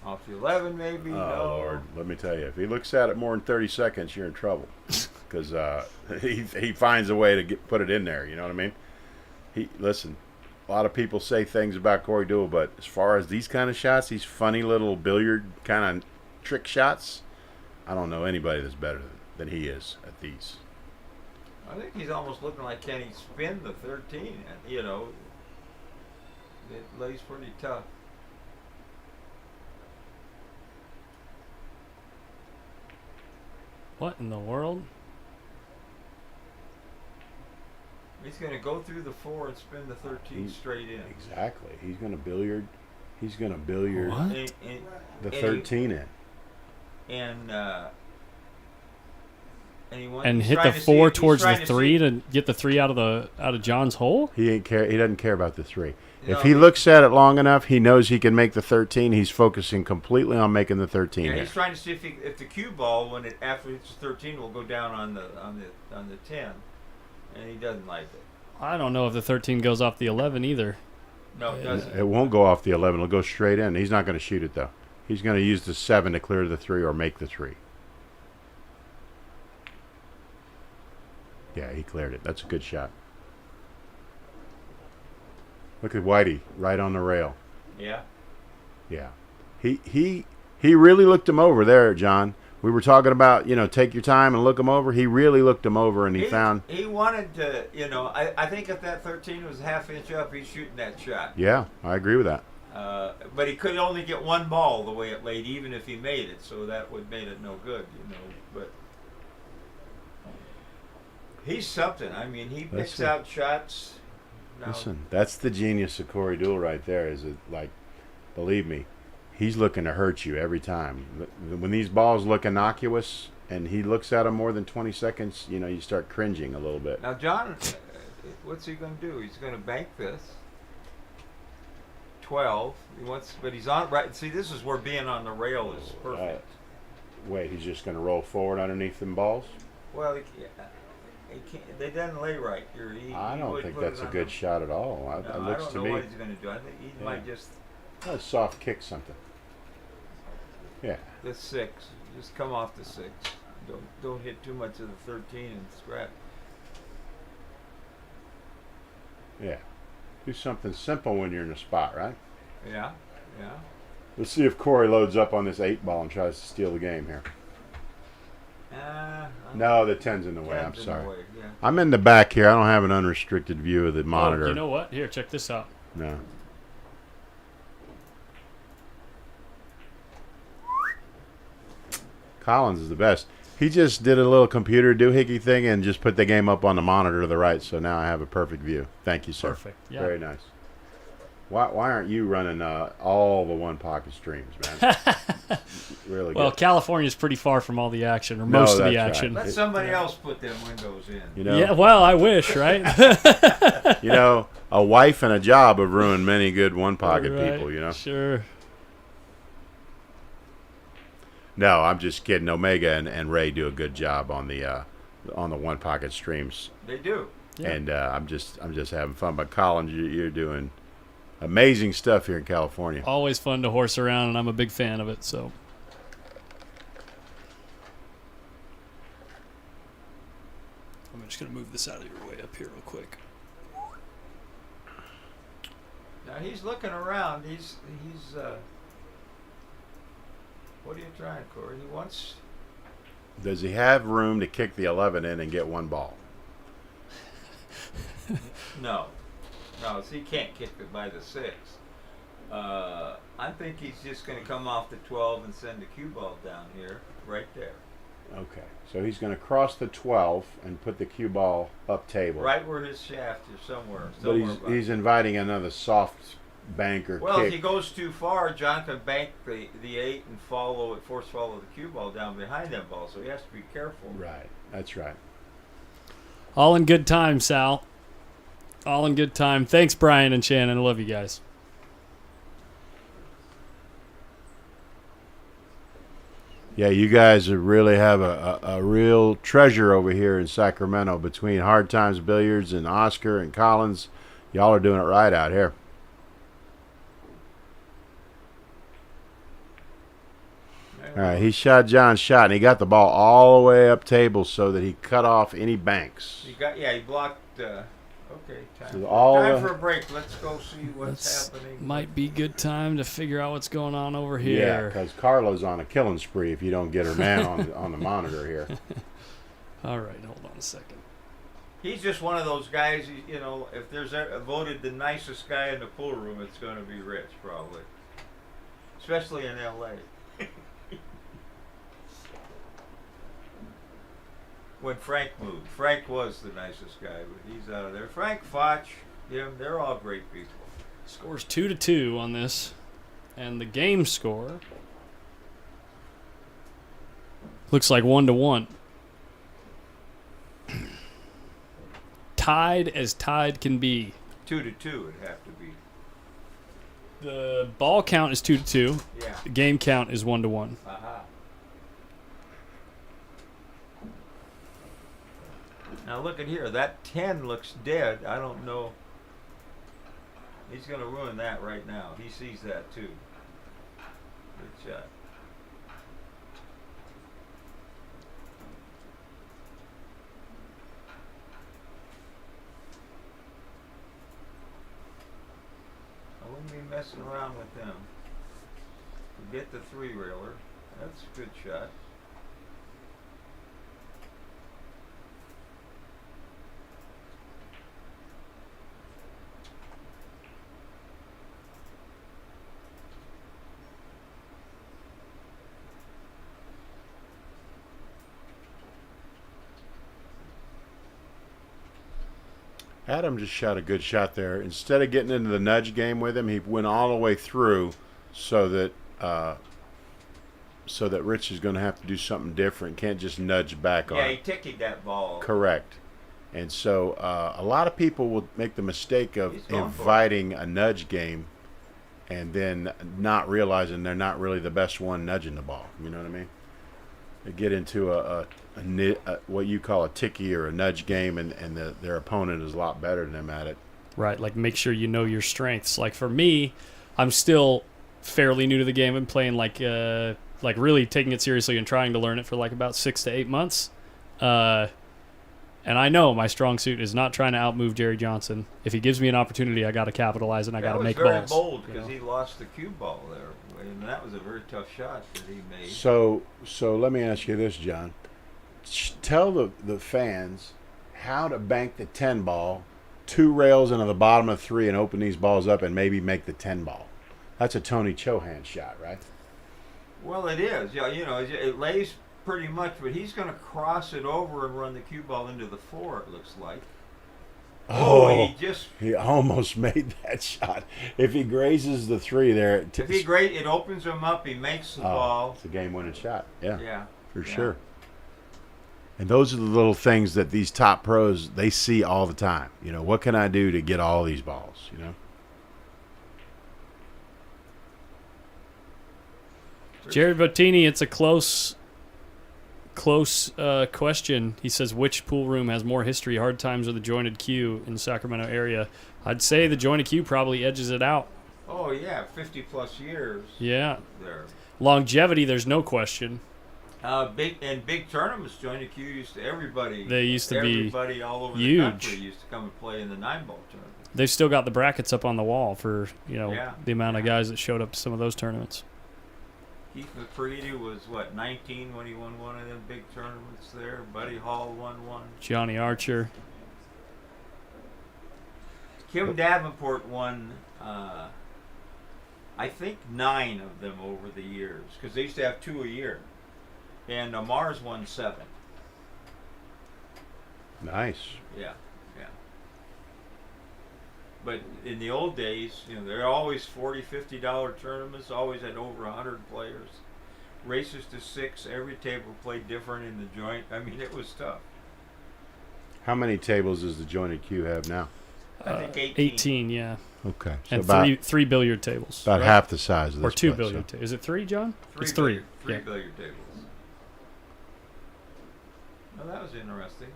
off the 11 maybe. Oh, no. Lord. Let me tell you, if he looks at it more than 30 seconds, you're in trouble. Because he finds a way to put it in there, you know what I mean? Listen, a lot of people say things about Corey Deuel, but as far as these kind of shots, these funny little billiard kind of trick shots, I don't know anybody that's better than he is at these. I think he's almost looking like can he spin the 13? And, it lays pretty tough. What in the world? He's going to go through the 4 and spin the 13 straight in. Exactly. He's going to billiard. He's going to billiard What? And, the and he- 13 in. and he wants, And he's hit trying the to see 4 if- he's towards trying the to 3 see- to get the 3 out of John's hole. He ain't care. He doesn't care about the 3. No, If he looks at it long enough, he knows he can make the 13. He's focusing completely on making the 13 Yeah, here. he's trying to see if the cue ball when it after it's 13 will go down on the 10, and he doesn't like it. I don't know if the 13 goes off the 11 either. No, it doesn't. It won't go off the 11. It'll go straight in. He's not going to shoot it, though. He's going to use the 7 to clear the 3 or make the 3. Yeah, he cleared it. That's a good shot. Look at Whitey right on the rail. Yeah. Yeah. He really looked him over there, John. We were talking about, take your time and look him over. He really looked him over, and he found... He wanted to, I think if that 13 was a half inch up, he's shooting that shot. Yeah, I agree with that. But he could only get one ball the way it laid, even if he made it. So that would made it no good, But he's something. I mean, he That's picks it. out shots. Now, Listen, that's the genius of Corey Deuel right there. Is it like, believe me, he's looking to hurt you every time. When these balls look innocuous and he looks at them more than 20 seconds, you start cringing a little bit. Now, John, what's he going to do? He's going to bank this. 12. But he's on right. See, this is where being on the rail is perfect. Wait, he's just going to roll forward underneath them balls? Well, he can't, they doesn't lay right. I don't would think put it that's a on good the- shot at all. No, It I looks don't to know me what he's going to do. I think he might just a soft kick something. Yeah. the 6. Just come off the 6. Don't hit too much of the 13 and scrap. Yeah. Do something simple when you're in the spot, right? Yeah. Let's see if Corey loads up on this 8 ball and tries to steal the game here. No, the 10's in the way. I'm 10's in the sorry. way, yeah. I'm in the back here. I don't have an unrestricted view of the monitor. Oh, you know what? Here, check this out. No. Collins is the best. He just did a little computer doohickey thing and just put the game up on the monitor to the right, so now I have a perfect view. Thank you, sir. Perfect. Yeah. Very nice. Why aren't you running all the one pocket streams, man? Really Well, good. California's pretty far from all the action, or No, most of the that's action. right. Let somebody else put them windows in. You know, Yeah, well, I wish, right? a wife and a job have ruined many good one pocket Right, people. Sure. No, I'm just kidding. Omega and Ray do a good job on the on the One Pocket streams, They do. Yeah. and I'm just having fun. But Collins, you're doing amazing stuff here in California. Always fun to horse around, and I'm a big fan of it. So. I'm just going to move this out of your way up here real quick. Now he's looking around. He's what are you trying, Corey? He wants. Does he have room to kick the 11 in and get one ball? No, so he can't kick it by the 6. I think he's just going to come off the 12 and send the cue ball down here, right there. Okay, so he's going to cross the 12 and put the cue ball up table. Right where his shaft is somewhere. But he's inviting another soft bank or Well, kick. if he goes too far, John can bank the 8 and force follow the cue ball down behind that ball. So he has to be careful. Right, that's right. All in good time, Sal. All in good time. Thanks, Brian and Shannon. I love you guys. Yeah, you guys really have a real treasure over here in Sacramento between Hard Times Billiards and Oscar and Collins. Y'all are doing it right out here. All right, he shot John's shot, and he got the ball all the way up table so that he cut off any banks. He blocked. Okay, time So for a break. Let's go see what's happening. Might be good time to figure out what's going on over Yeah, here. because Carla's on a killing spree if you don't get her man on the monitor here. All right, hold on a second. He's just one of those guys. You know, if there's voted the nicest guy in the pool room, it's going to be Rich, probably, especially in L.A. When Frank moved, Frank was the nicest guy, but he's out of there. Frank, Foch, they're all great people. Scores 2-2 on this, and the game score looks like 1-1. Tied as tied can be. 2-2 it'd have to be. The ball count is 2-2. Yeah. The game count is 1-1. Aha. Now look at here. That 10 looks dead. I don't know. He's going to ruin that right now. He sees that too. Good shot. I wouldn't be messing around with them. Forget the 3-railer. That's a good shot. Adam just shot a good shot there. Instead of getting into the nudge game with him, he went all the way through so that Rich is going to have to do something different. Can't just nudge back on Yeah, it. he tickied that ball. Correct. And so a lot of people will make the mistake of He's going for it. inviting a nudge game and then not realizing they're not really the best one nudging the ball. You know what I mean? They get into a what you call a ticky or a nudge game, and their opponent is a lot better than them at it. Right, like make sure you know your strengths. Like for me, I'm still fairly new to the game. I'm playing like really taking it seriously and trying to learn it for like about 6 to 8 months. And I know my strong suit is not trying to outmove Jerry Johnson. If he gives me an opportunity, I got to capitalize and I got to make balls. That was very bold because you know? he lost the cue ball there, and that was a very tough shot that he made. So let me ask you this, John. Tell the fans how to bank the 10 ball, 2 rails into the bottom of 3, and open these balls up and maybe make the 10 ball. That's a Tony Chohan shot, right? Well, it is. Yeah, you know, it lays pretty much, but he's going to cross it over and run the cue ball into the 4. It looks like. He almost made that shot. If he grazes the 3 there, it opens him up. He makes the ball. It's a game-winning shot. Yeah, Yeah, for sure. And those are the little things that these top pros, they see all the time. You know, what can I do to get all these balls, you know? Jared Bottini, it's a close close question. He says, which pool room has more history, hard times or the jointed queue in the Sacramento area? I'd say the jointed queue probably edges it out. Oh yeah, 50 plus years. Yeah. There. Longevity, there's no question. Big tournaments, jointed queue used to everybody. They used to be everybody all over huge. the country used to come and play in the 9-ball tournament. They've still got the brackets up on the wall for Yeah. the amount of guys that showed up to some of those tournaments. Keith McCready was 19 when he won one of them big tournaments there. Buddy Hall won one. Johnny Archer. Kim Davenport won, I think 9 of them over the years because they used to have 2 a year, and Mars won 7. Nice. Yeah. But in the old days, they're always $40, $50 tournaments. Always had over 100 players. Races to 6. Every table played different in the joint. I mean, it was tough. How many tables does the jointed queue have now? I think 18, yeah. Okay. So And about three billiard tables. about right? half the size of this Or 2 place, billiard tables. Is it 3, John? It's 3 yeah. billiard tables. Well, that was interesting.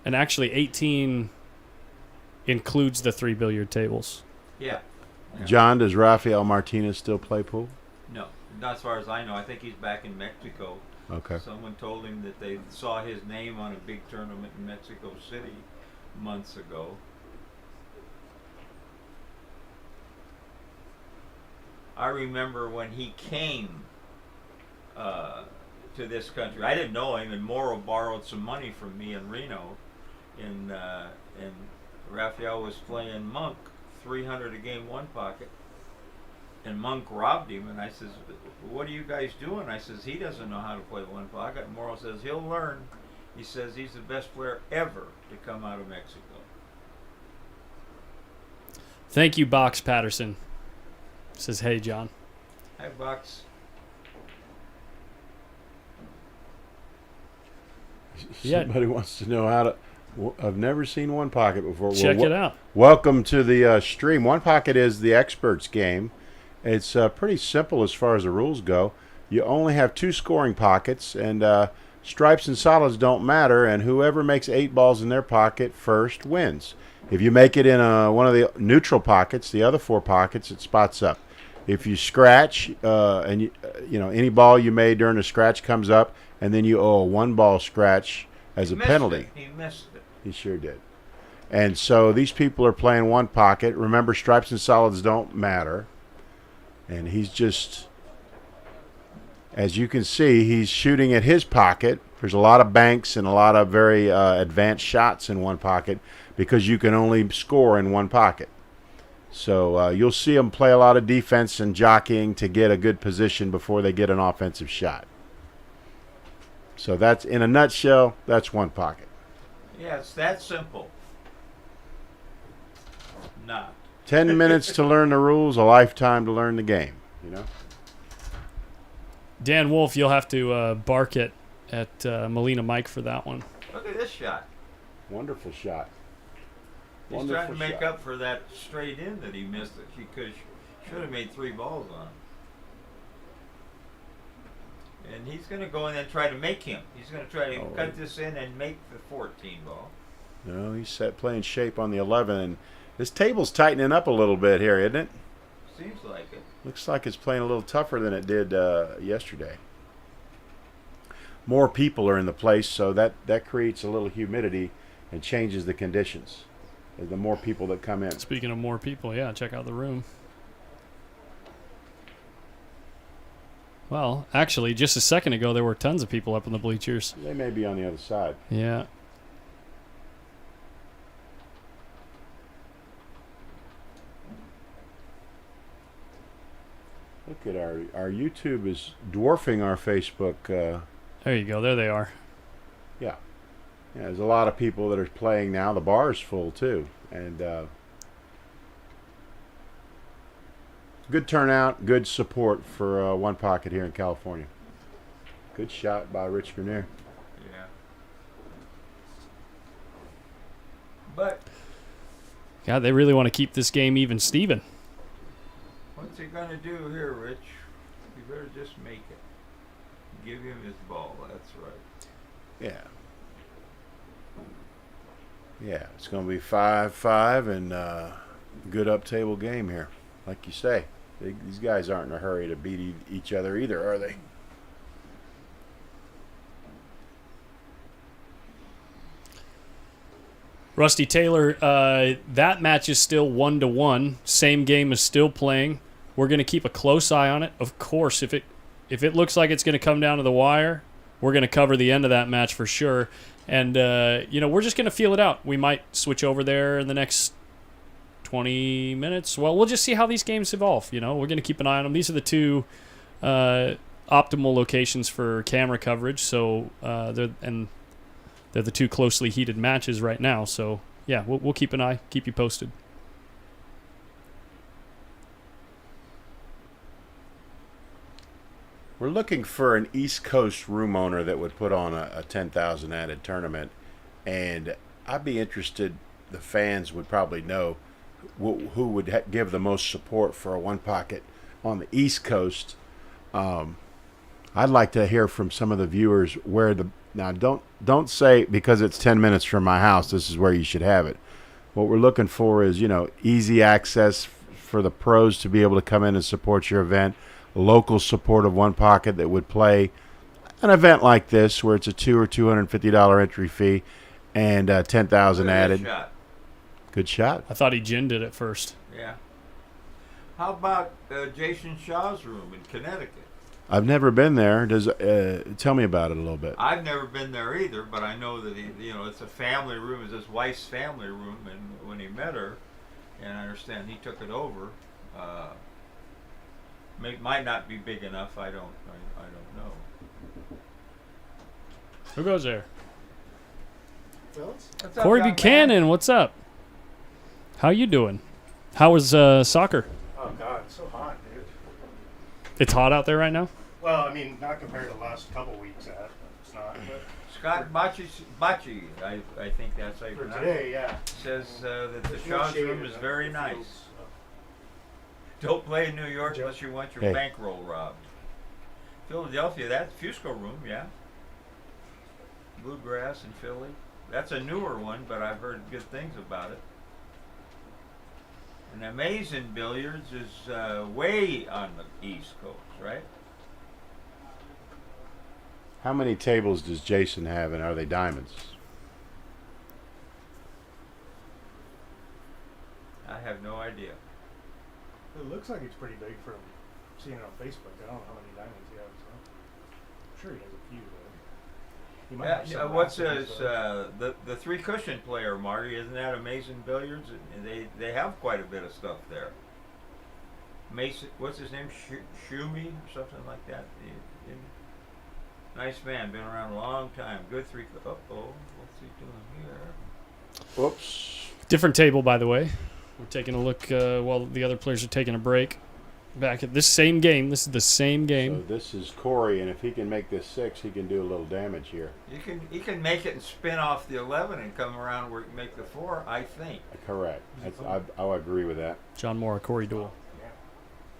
And actually 18 includes the 3 billiard tables. Yeah. John, does Rafael Martinez still play pool? No, not as far as I know. I think he's back in Mexico. Okay. Someone told him that they saw his name on a big tournament in Mexico City months ago. I remember when he came to this country. I didn't know him, and Morrow borrowed some money from me in Reno, and Raphael was playing Monk, 300 a game, one pocket, and Monk robbed him. And I says, "What are you guys doing?" I says, "He doesn't know how to play one pocket." And Morrow says, "He'll learn." He says he's the best player ever to come out of Mexico. Thank you, Box Patterson. Says, hey, John. Hi, Bucks. Yeah. Somebody wants to know how to. I've never seen one pocket before. Check it out. Welcome to the stream. One pocket is the experts game. It's pretty simple as far as the rules go. You only have 2 scoring pockets, and stripes and solids don't matter, and whoever makes 8 balls in their pocket first wins. If you make it in one of the neutral pockets, the other 4 pockets, it spots up. If you scratch, and you know any ball you made during the scratch comes up, and then you owe a 1-ball scratch as a penalty. He missed it. He sure did. And so these people are playing one pocket. Remember, stripes and solids don't matter. And he's just, as you can see, he's shooting at his pocket. There's a lot of banks and a lot of very advanced shots in one pocket because you can only score in one pocket. So you'll see them play a lot of defense and jockeying to get a good position before they get an offensive shot. So that's, in a nutshell, that's one pocket. Yeah, it's that simple. Not. 10 minutes to learn the rules, a lifetime to learn the game, you know? Dan Wolf, you'll have to bark at Molina Mike for that one. Look at this shot. Wonderful shot. He's trying to make up for that straight in that he missed that he should have made 3 balls on. And he's going to go in and try to make him. He's going to try to cut this in and make the 14 ball. No, he's playing shape on the 11. And this table's tightening up a little bit here, isn't it? Seems like it. Looks like it's playing a little tougher than it did yesterday. More people are in the place, so that creates a little humidity and changes the conditions. The more people that come in. Speaking of more people, yeah, check out the room. Well, actually, just a second ago, there were tons of people up in the bleachers. They may be on the other side. Yeah. Look at our YouTube is dwarfing our Facebook. There you go. There they are. Yeah. Yeah, there's a lot of people that are playing now. The bar is full, too. And good turnout, good support for One Pocket here in California. Good shot by Rich Grenier. Yeah. But God, they really want to keep this game even Steven. what's he going to do here, Rich? You better just make it. Give him his ball. That's right. Yeah. Yeah, it's going to be 5-5 and good up table game here, like you say. These guys aren't in a hurry to beat each other either, are they? Rusty Taylor, that match is still 1-1. Same game is still playing. We're going to keep a close eye on it. Of course, if it looks like it's going to come down to the wire, we're going to cover the end of that match for sure. And, we're just going to feel it out. We might switch over there in the next 20 minutes. Well, we'll just see how these games evolve. We're going to keep an eye on them. These are the two optimal locations for camera coverage. So, they're the two closely heated matches right now. So, yeah, we'll keep an eye, keep you posted. We're looking for an East Coast room owner that would put on a 10,000 added tournament. And I'd be interested, the fans would probably know who would give the most support for a one pocket on the East Coast. I'd like to hear from some of the viewers where now don't say because it's 10 minutes from my house this is where you should have it. What we're looking for is, easy access for the pros to be able to come in and support your event, local support of one pocket that would play an event like this where it's a $200 or $250 entry fee and 10,000 added. Good shot. I thought he ginned it at first. Yeah. How about Jason Shaw's room in Connecticut? I've never been there. Tell me about it a little bit. I've never been there either, but I know that it's a family room. It's his wife's family room, and when he met her, and I understand he took it over. Might not be big enough. I don't know. Who goes there? Phillips? What's up, Corey young Buchanan, man? what's up? How you doing? How was soccer? Oh God, it's so hot, dude. It's hot out there right now? Well, I mean, not compared to the last couple weeks. It's not. But Scott Bocci, I think that's how you for pronounce today, it. yeah. Says that the There's no Shaw's shade room in is the very fields, nice. so. Don't play in New York unless you want your Hey. bankroll robbed. Philadelphia, that's Fusco room, yeah. Bluegrass in Philly. That's a newer one, but I've heard good things about it. And Amazing Billiards is way on the East Coast, right? How many tables does Jason have, and are they diamonds? I have no idea. It looks like it's pretty big from seeing it on Facebook. I don't know how many diamonds he has. So. I'm sure he has a few, though. He might have some What's massive, his the three cushion player, Marty? Isn't that Amazing Billiards? And they have quite a bit of stuff there. Mason, what's his name? Shumi or something like that. Nice man, been around a long time. Good three. What's he doing here? Whoops. Different table, by the way. We're taking a look while the other players are taking a break. Back at this same game. This is the same game. So this is Corey, and if he can make this 6, he can do a little damage here. He can make it and spin off the 11 and come around where he can make the 4. I think. Correct. I'll agree with that. John Moore, Corey Duel.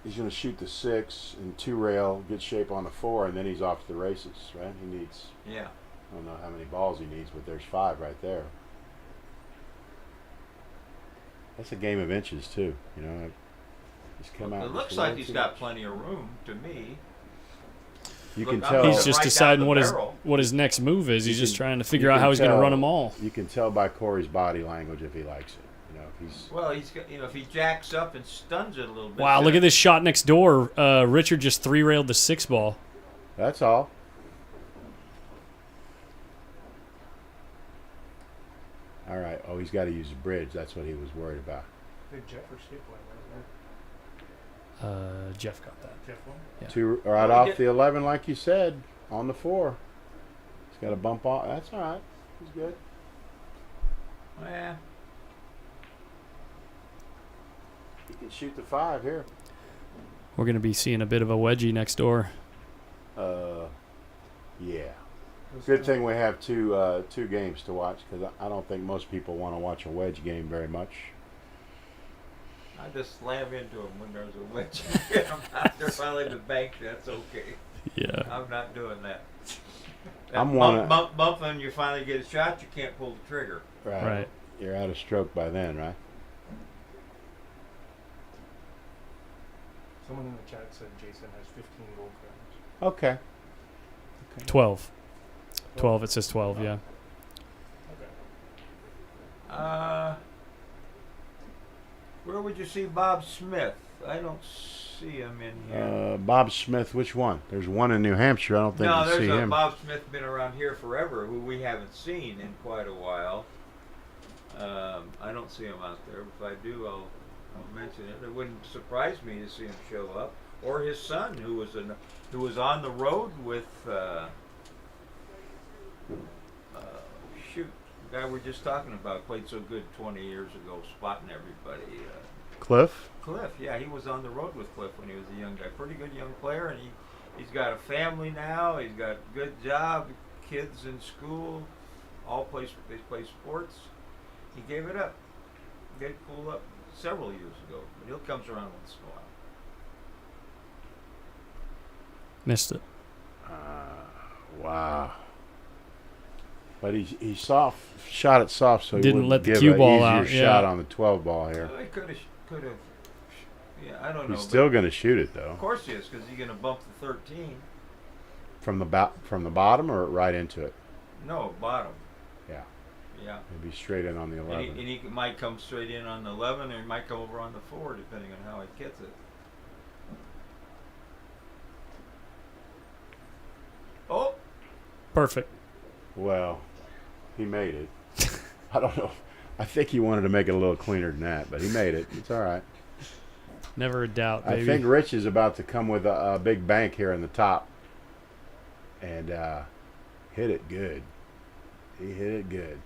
He's going to shoot the 6 and 2 rail, get shape on the 4, and then he's off to the races, right? He needs, Yeah. I don't know how many balls he needs, but there's 5 right there. That's a game of inches, too. He's come out. It just looks a like little he's too got much. plenty of room to me. You Look, can I'm tell. He's right just down deciding the what barrel. his next move is. He's You just can- trying to you figure out can how he's going to tell- run them all. You can tell by Corey's body language if he likes it. If he's Well, he's got, if he jacks up and stuns it a little bit. Wow, look at this shot next door. Richard just 3-railed the 6 ball. that's all. All right. Oh, he's got to use a bridge. That's what he was worried about. Did Jeff or Skip win Jeff got that. Jeff won? Yeah. 2 right Well, off the 11, like you said, on the 4. He's got a bump off. That's all right. He's good. Yeah. He can shoot the 5 here. We're going to be seeing a bit of a wedgie next door. Yeah. Good thing we have two games to watch because I don't think most people want to watch a wedge game very much. I just slam into him when there's a wedge. I'm out there finally the bank. That's okay. Yeah. I'm not doing that. I'm bumping. You finally get a shot. You can't pull the trigger. Right. You're out of stroke by then, right? Someone in the chat said Jason has 15 gold crowns. Okay. 12. 12. It says 12. Yeah. Okay. Where would you see Bob Smith? I don't see him in here. Bob Smith, which one? There's one in New Hampshire. I don't think No, you see there's him. Bob Smith been around here forever, who we haven't seen in quite a while. I don't see him out there. If I do, I'll mention it. It wouldn't surprise me to see him show up, or his son, who was on the road with shoot, the guy we're just talking about, played so good 20 years ago, spotting everybody. Cliff? Cliff, yeah, he was on the road with Cliff when he was a young guy. Pretty good young player, and he's got a family now. He's got a good job, kids in school, they play sports. He gave it up. He gave pulled up several years ago, but he'll comes around once in a while. Missed it. Wow. But he shot it soft, so he Didn't wouldn't let the give cue an ball easier out, shot yeah. on the 12 ball here. Well, he could have. Yeah, I don't know. He's still going to shoot it though. Of course he is, because he's going to bump the 13. From the bottom or right into it? No, bottom. Yeah. Yeah. Maybe straight in on the 11. And he might come straight in on the 11, or he might come over on the 4, depending on how he gets it. Oh! Perfect. Well, he made it. I don't know. I think he wanted to make it a little cleaner than that, but he made it. It's all right. Never a doubt, baby. I think Rich is about to come with a big bank here in the top and hit it good. He hit it good.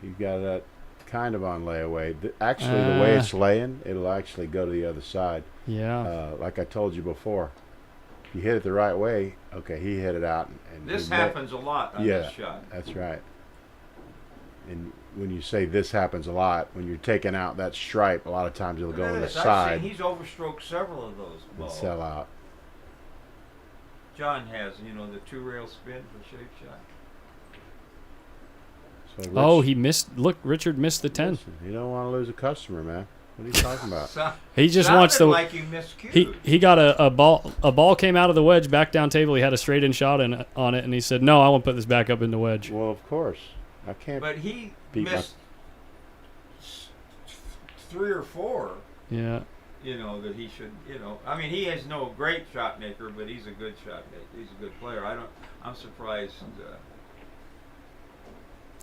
He's got that kind of on layaway. Actually, the way it's laying, it'll actually go to the other side. Yeah. Like I told you before, if you hit it the right way, okay, he hit it out. And This happens a lot on this shot. That's right. And when you say this happens a lot, when you're taking out that stripe, a lot of times it'll go on the side. I've seen he's overstroked several of those and balls. sell out. John has, the 2-rail spin for shape shot. So he missed. Look, Richard missed the 10. Listen, you don't want to lose a customer, man. What are you talking about? He just wants to. Like he missed cues. He got a ball. A ball came out of the wedge back down table. He had a straight in shot on it, and he said, "No, I want to put this back up in the wedge." Well, of course, I can't. But he beat missed 3 or 4. Yeah. That he should. I mean, he is no great shot maker, but he's a good shot maker. He's a good player. I'm surprised.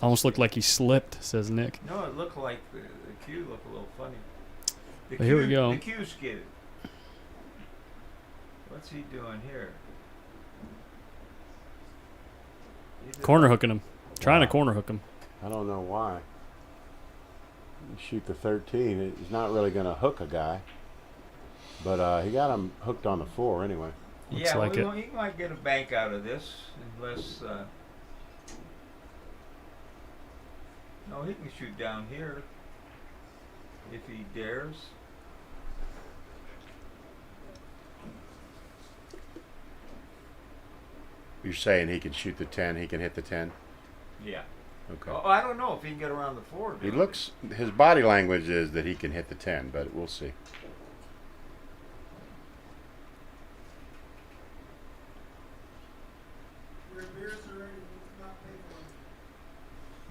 Almost looked like he slipped, says Nick. No, it looked like the cue looked a little funny. Here we go. The cue skidded. What's he doing here? Corner hooking him. Trying to corner hook him. I don't know why. You shoot the 13. He's not really going to hook a guy. But he got him hooked on the 4 anyway. Looks like it. He might get a bank out of this unless. No, he can shoot down here if he dares. You're saying he can shoot the 10, he can hit the 10? Yeah. Okay. Oh, I don't know if he can get around the 4. He looks, his body language is that he can hit the 10, but we'll see.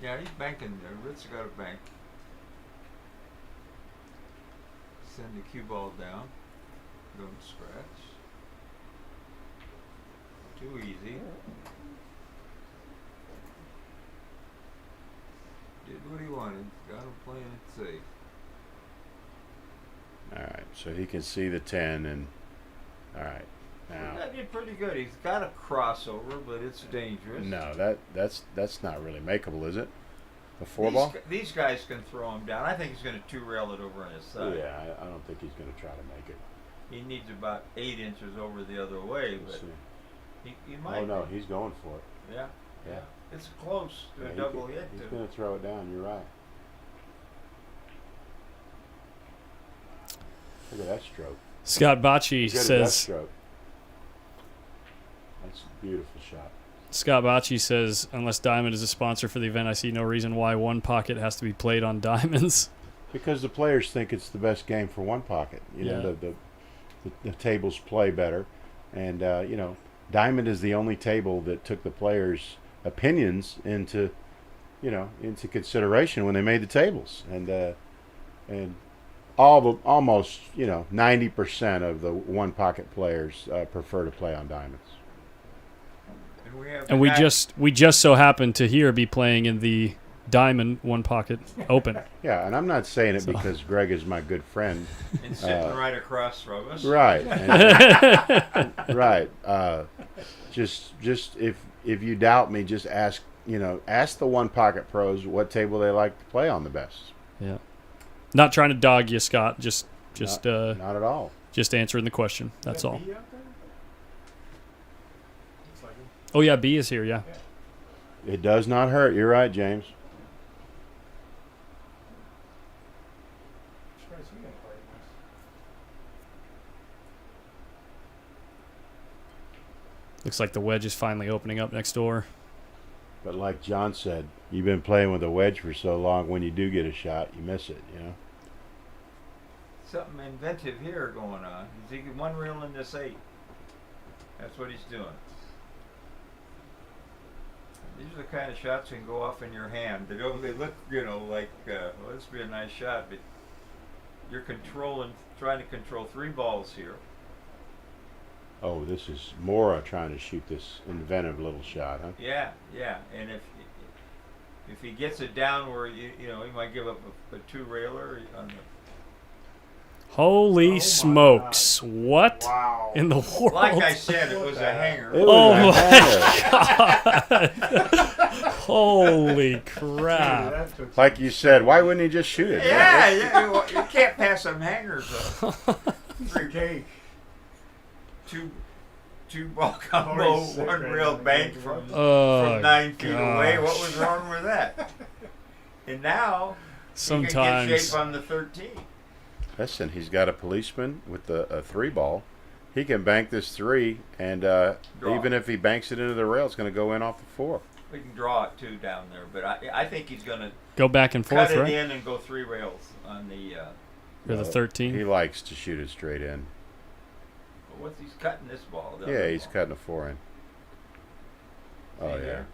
Yeah, he's banking there. Ritz got a bank. Send the cue ball down. Don't scratch. Too easy. Did what he wanted. Got him playing it safe. All right, so he can see the 10, and all right. Now, That did pretty good. He's got a crossover, but it's dangerous. no, that's not really makeable, is it? The 4 ball? These guys can throw him down. I think he's going to 2-rail it over on his side. Yeah, I don't think he's going to try to make it. He needs about 8 inches over the other way, We'll but see. he might. Oh no, he's going for it. Yeah. Yeah. It's close to Yeah, a double hit. He's going to throw it down. You're right. Look at that stroke. Scott Bocci Look at that says, stroke. That's a beautiful shot. Scott Bocci says, unless Diamond is a sponsor for the event, I see no reason why One Pocket has to be played on diamonds. Because the players think it's the best game for One Pocket. You know, the tables play better. And, you know, Diamond is the only table that took the players' opinions into consideration when they made the tables. And almost, you know, 90% of the One Pocket players prefer to play on diamonds. And we just so happen to here be playing in the Diamond One Pocket Open. Yeah, and I'm not saying it because Greg is my good friend. And sitting right across from us. Right. And, right. Just if you doubt me, just ask the One Pocket pros what table they like to play on the best. Yeah. Not trying to dog you, Scott. Just not at all. Just answering the question. That's all. B out there? Looks like it. Oh yeah, B is here. Yeah. It does not hurt. You're right, James. Surprised we didn't play this. Looks like the wedge is finally opening up next door. But like John said, you've been playing with a wedge for so long, when you do get a shot, you miss it, you know? Something inventive here going on. He's taking one reel in this 8. That's what he's doing. These are the kind of shots that can go off in your hand. They look, like, well, this would be a nice shot, but you're trying to control 3 balls here. Oh, this is Mora trying to shoot this inventive little shot, huh? Yeah, and if he gets it down where he might give up a 2-railer on the. Holy my smokes! What Wow. in the world? Like I said, it was a hanger. It was Oh a my hanger. God! Holy crap! That took Like you said, why wouldn't he just shoot it? Yeah, you can't pass some hangers up. free cake. Two ball combo, 46 one right real now. bank from Oh, 9 feet away. What gosh. was wrong with that? And now he can get Sometimes shape on the 13. Listen, he's got a policeman with a 3-ball. He can bank this 3, and even if he banks it into the rail, it's going to go in off the 4. We can draw it too down there, but I think he's going to go back and forth, cut it right? in and go 3 rails on the. Or the 13. He likes to shoot it straight in. What's he's cutting this ball? The Yeah, other he's ball. cutting a 4 in. Oh, See yeah. there?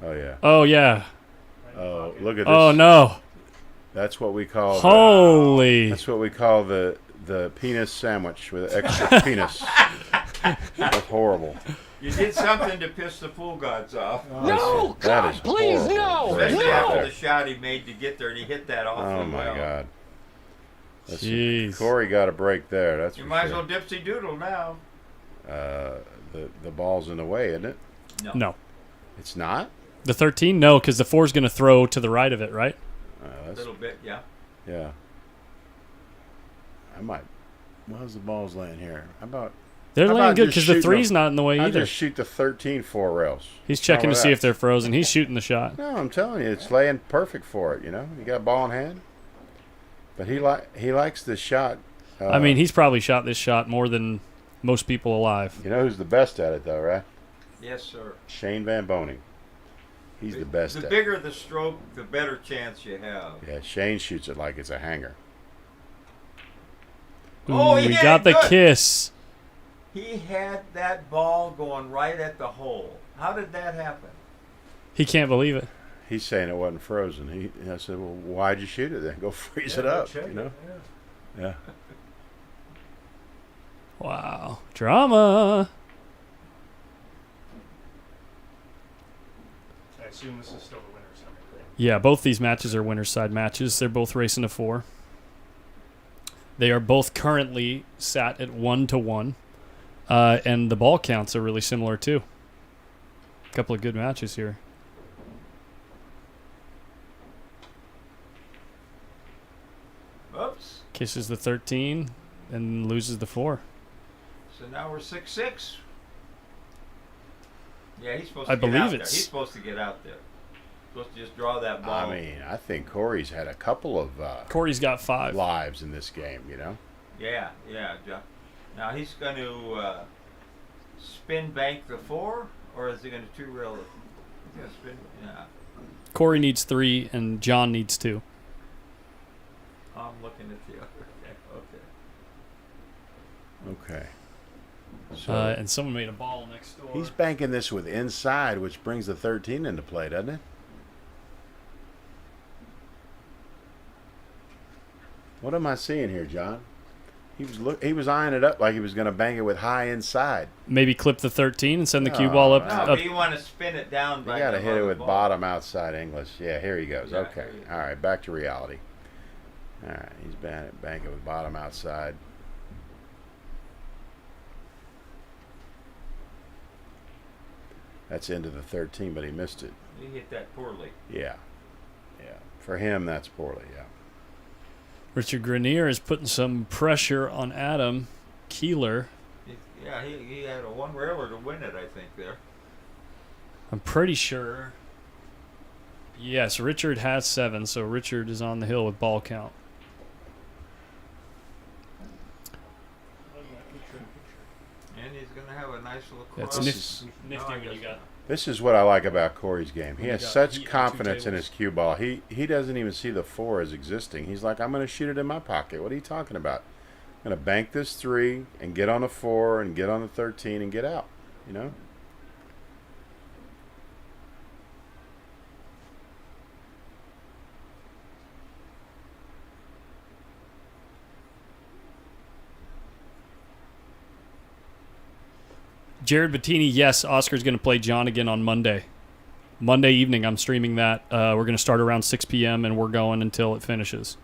Oh, yeah. Oh yeah. Oh, look at this. Oh no. That's what we call Holy. that's what we call the penis sandwich with extra penis. That's horrible. You did something to piss the pool gods off. No, That God, is please, horrible. no, Especially no. after the shot he made to get there, and he hit that awfully Oh my well. God. Listen, Jeez. Corey got a break there. That's You for might as sure. well dipsy doodle now. The ball's in the way, isn't it? No. It's not. The 13, no, because the 4's going to throw to the right of it, right? A That's, little bit, yeah. yeah. I might. How's the balls laying here? How about They're How laying about good just because the shooting 3's not in the way I either. just shoot the 13 4 rails? He's checking How to about see that? if they're frozen. He's shooting the shot. No, I'm telling you, it's laying perfect for it. You know, you got a ball in hand. But he likes this shot. I mean, he's probably shot this shot more than most people alive. You know who's the best at it, though, right? Yes, sir. Shane Van Boning. He's the best The at it. bigger the stroke, the better chance you have. Yeah, Shane shoots it like it's a hanger. Oh, we yeah, got the good. kiss. He had that ball going right at the hole. How did that happen? He can't believe it. He's saying it wasn't frozen. I said, well, why'd you shoot it then? Go freeze it up, you know? Yeah. Wow. Drama. I assume this is still the winner's side, right? Yeah, both these matches are winner's side matches. They're both racing to 4. They are both currently sat at 1-1. And the ball counts are really similar, too. A couple of good matches here. Oops. Kisses the 13 and loses the 4. So now we're 6-6. Yeah, he's supposed I to get believe out there. it's- He's supposed to get out there. Supposed to just draw that ball. I mean, I think Corey's had a couple of Corey's got 5. lives in this game, you know? Yeah. Now he's going to spin bank the 4, Or is he going to two rail? He's going to spin. Yeah. Corey needs 3 and John needs 2. I'm looking at the other. Okay. Okay. So And someone made a ball next door. he's banking this with inside, which brings the 13 into play, doesn't it? What am I seeing here, John? He was eyeing it up like he was going to bang it with high inside. Maybe clip the 13 and send the cue Oh, ball up. no, No, up. but you want to spin it down. You by got to the hit it other with ball. bottom outside English. Yeah, here he goes. Yeah, Okay. here you go. All right, back to reality. All right, he's banking with bottom outside. That's into the 13, but he missed it. He hit that poorly. Yeah. Yeah. For him, that's poorly, yeah. Richard Grenier is putting some pressure on Adam Keeler. He had a one railer to win it, I think, there. I'm pretty sure. Yes, Richard has 7, so Richard is on the hill with ball count. And he's going to have a nice little That's cross. nifty when you got. This is what I like about Corey's game. He When you has got such heat on 2 confidence in tables. his cue ball. He doesn't even see the 4 as existing. He's like, I'm going to shoot it in my pocket. What are you talking about? I'm going to bank this 3 and get on the 4 and get on the 13 and get out. You know? Jared Bettini, yes, Oscar's going to play John again on Monday. Monday evening, I'm streaming that. We're going to start around 6 p.m. and we're going until it finishes.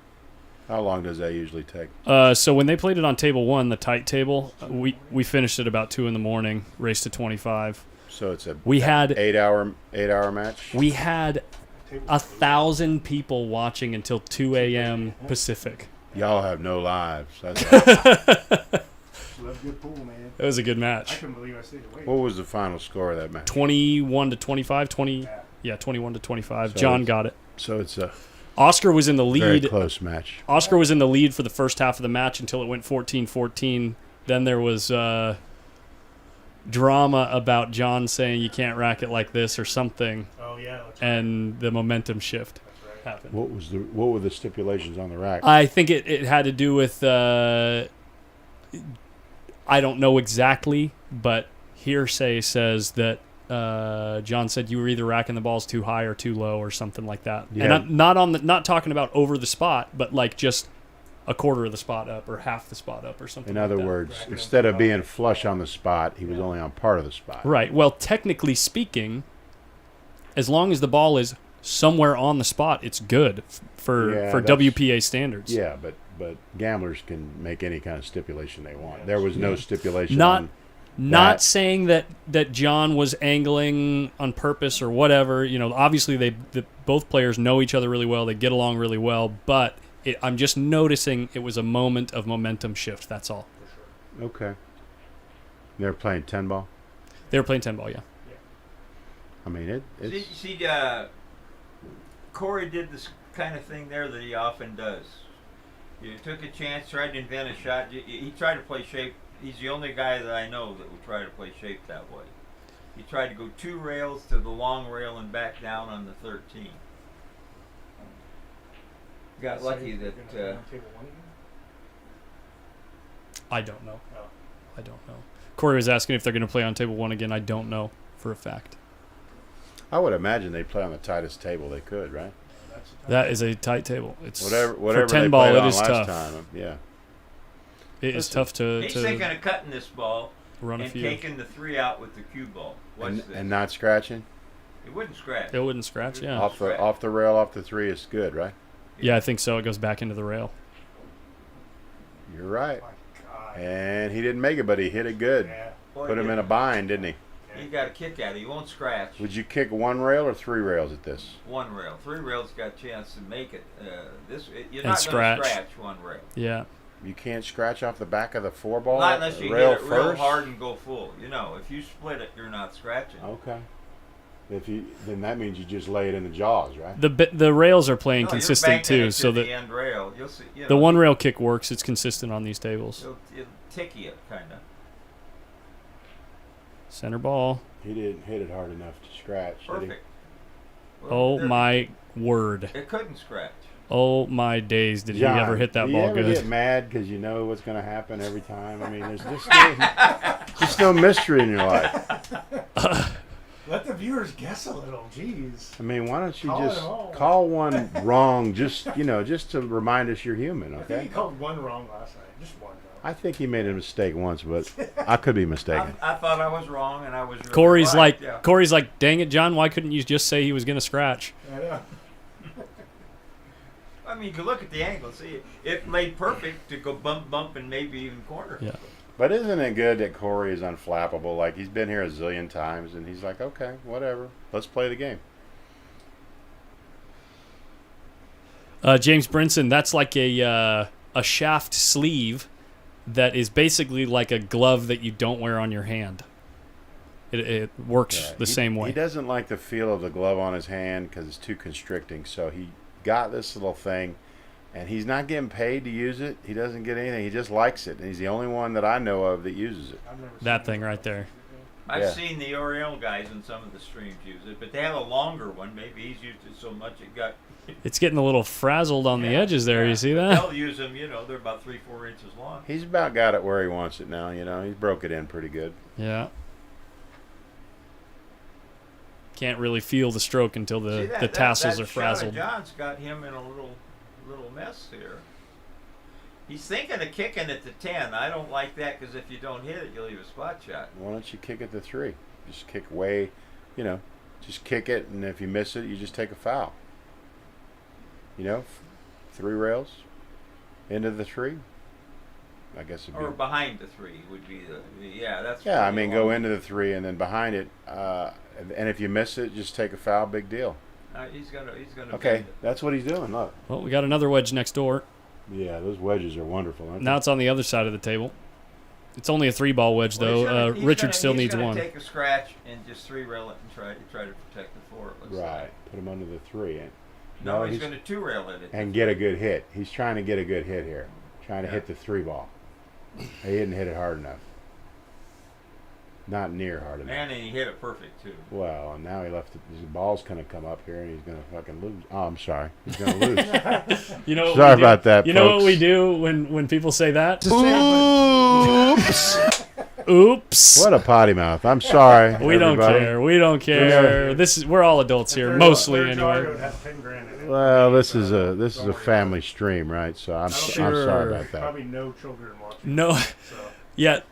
How long does that usually take? So when they played it on table 1, the tight table, we finished at about 2 in the morning, raced to 25. So it's a We had 8-hour match? we had 1,000 people watching until 2 a.m. Pacific. Y'all have no lives. That's Love good pool, man. It was a good I match. couldn't believe I stayed awake. What was the final score of that match? 21 to 25, 21 to 25. So John it's- got it. So it's a Oscar was in the very lead. close match. Oscar was in the lead for the first half of the match until it went 14-14. Then there was drama about John saying you can't rack it like this or something, Oh, yeah. That's and the momentum shift right. happened. What were the stipulations on the rack? I think it had to do with I don't know exactly, but hearsay says that John said you were either racking the balls too high or too low or something like that. Yeah. And I'm not talking about over the spot, but like just a quarter of the spot up or half the spot up or something. In like other that. words, instead of being flush on the spot, he was only on part of the spot. Right. Well, technically speaking, as long as the ball is somewhere on the spot, it's good for Yeah, that's- WPA standards. Yeah, but gamblers can make any kind of stipulation they want. There was no stipulation. Not on Not that. saying that John was angling on purpose or whatever. You know, obviously both players know each other really well. They get along really well. But I'm just noticing it was a moment of momentum shift. That's all. Okay. They're playing 10 ball. They were playing 10 ball, yeah. I mean, it's See, Corey did this kind of thing there that he often does. You took a chance, tried to invent a shot. He tried to play shape. He's the only guy that I know that will try to play shape that way. He tried to go 2 rails to the long rail and back down on the 13. Got lucky that. I don't know. Oh. I don't know. Corey was asking if they're going to play on table 1 again. I don't know for a fact. I would imagine they play on the tightest table they could, right? That is a tight table. It's Whatever for 10 they ball. played It on is last tough. time. Yeah. It is Listen, tough to He's thinking of cutting this ball run a and few. taking the 3 out with the cue ball. Watch And, this. and not scratching It wouldn't scratch. It wouldn't scratch. Yeah. off the rail, off the 3 is good, right? Yeah, I think so. It goes back into the rail. You're right. My God. And he didn't make it, but he hit it good. Yeah. Boy, Put him he- in a bind, didn't he? He got a kick out of it. He won't scratch. Would you kick 1 rail or 3 rails at this? 1 rail. 3 rails got a chance to make it. You're And not scratch. going to scratch 1 rail. Yeah. You can't scratch off the back of the 4 ball Not unless you rail hit it real first? hard and go full. You know, if you split it, you're not scratching. Okay. Then that means you just lay it in the jaws, right? The rails are playing No, consistent you're banking too, it so to that the end rail. You'll see. You know, the 1 rail kick works. It's consistent on these tables. It'll ticky it kind of. Center ball. He didn't hit it hard enough to scratch. Did he? Perfect. Oh my word. It couldn't scratch. Oh my days. Did John, he ever hit that do ball you ever good? get mad because you know what's going to happen every time? I mean, there's just no mystery in your life. Let the viewers guess a little. Jeez. I mean, why don't you Call just it all. call one wrong, just to remind us you're human, I think okay? he called one wrong last night. Just one, though. I think he made a mistake once, but I could be mistaken. I thought I was wrong, and I was really Corey's right. like, Corey's like, dang it, John, why couldn't you just say he was going to scratch? I know. I mean, you can look at the angle. See, it laid perfect to go bump, and maybe even corner. Yeah. But isn't it good that Corey is unflappable? Like, he's been here a zillion times, and he's like, okay, whatever. Let's play the game. James Brinson, that's like a shaft sleeve that is basically like a glove that you don't wear on your hand. It works the same way. He doesn't like the feel of the glove on his hand because it's too constricting. So he got this little thing, and he's not getting paid to use it. He doesn't get anything. He just likes it, and he's the only one that I know of that uses it. I've never That seen thing it. right there. I've Yeah. seen the Oriole guys in some of the streams use it, but they have a longer one. Maybe he's used it so much it got. It's getting a little frazzled on the Yeah, edges there. yeah. You see But that? They'll use them. They're about 3-4 inches long. He's about got it where he wants it now. He's broke it in pretty good. Yeah. Can't really feel the stroke until See, the tassels that are shot of frazzled. John's got him in a little mess here. He's thinking of kicking it to 10. I don't like that because if you don't hit it, you'll leave a spot shot. Why don't you kick it to 3? Just kick way, just kick it, and if you miss it, you just take a foul. 3 rails into the 3. I guess it'd be. Or behind the 3 would be that's. Yeah, I pretty mean, go long. into the 3 and then behind it, and if you miss it, just take a foul. Big deal. He's gonna. Okay, bend it. that's what he's doing. Look. Well, we got another wedge next door. Yeah, those wedges are wonderful, aren't Now it's on the other side of the table. It's only a 3-ball wedge, Well, though. Richard still he's needs gonna one. Take a scratch and just 3 rail it and try to protect the 4. It looks they? like. Right. Put him under the 3. No, he's going to 2 rail it. And get a good hit. He's trying to get a good hit here. Trying to hit the 3 ball. He didn't hit it hard enough. Not near hard enough. And he hit it perfect too. Well, and now he left it. His ball's going to come up here, and he's going to fucking lose. Oh, I'm sorry. He's going to lose. You know what Sorry we do? about that, You know what folks. we do when people say that? Oops. Oops. What a potty mouth. I'm sorry. We don't everybody. care. We don't care. We're all adults here, mostly anyway. It would have 10 grand in it. Well, this is a Don't worry family stream, right? So I'm Sure. sorry about that. Probably no children watching. No, So. yet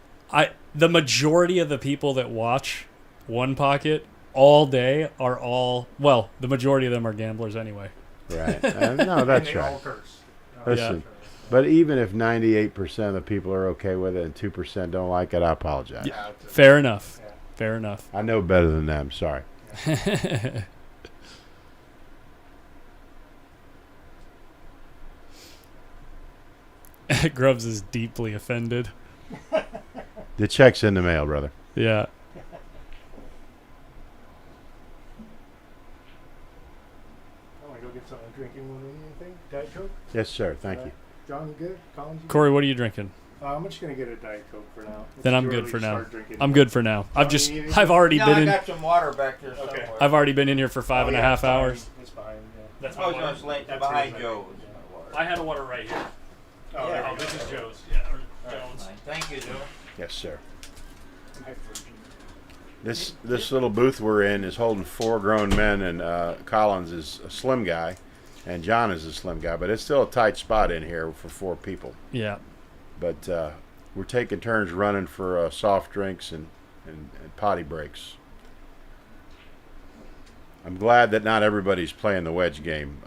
the majority of the people that watch One Pocket all day are the majority of them are gamblers anyway. Right. No, And that's they all right. curse. Listen, but even if 98% of the people are okay with it and 2% don't like it, I apologize. Fair enough. Yeah. Fair enough. I know better than them. Sorry. Grubbs is deeply offended. The check's in the mail, brother. Yeah. I want to go get something drinking. Want anything? Diet Coke? Yes, sir. Thank you. John, you good? Collins, you Corey, what are you drinking? good? I'm just gonna get a Diet Coke for now. It's Then I'm too good early for to now. start drinking. I'm good for now. I've already No, been I in. got some water back there somewhere. I've already been in here for 5.5 hours. It's behind. Yeah. That's Oh, no, it's late. That's Behind his, Joe. I had a water right here. Oh, there Yeah. you go. This is Joe's. Yeah, or Jones. Thank you, Joe. Yes, sir. Nice virgin. This little booth we're in is holding 4 grown men, and Collins is a slim guy, and John is a slim guy. But it's still a tight spot in here for 4 people. Yeah. But we're taking turns running for soft drinks and potty breaks. I'm glad that not everybody's playing the wedge game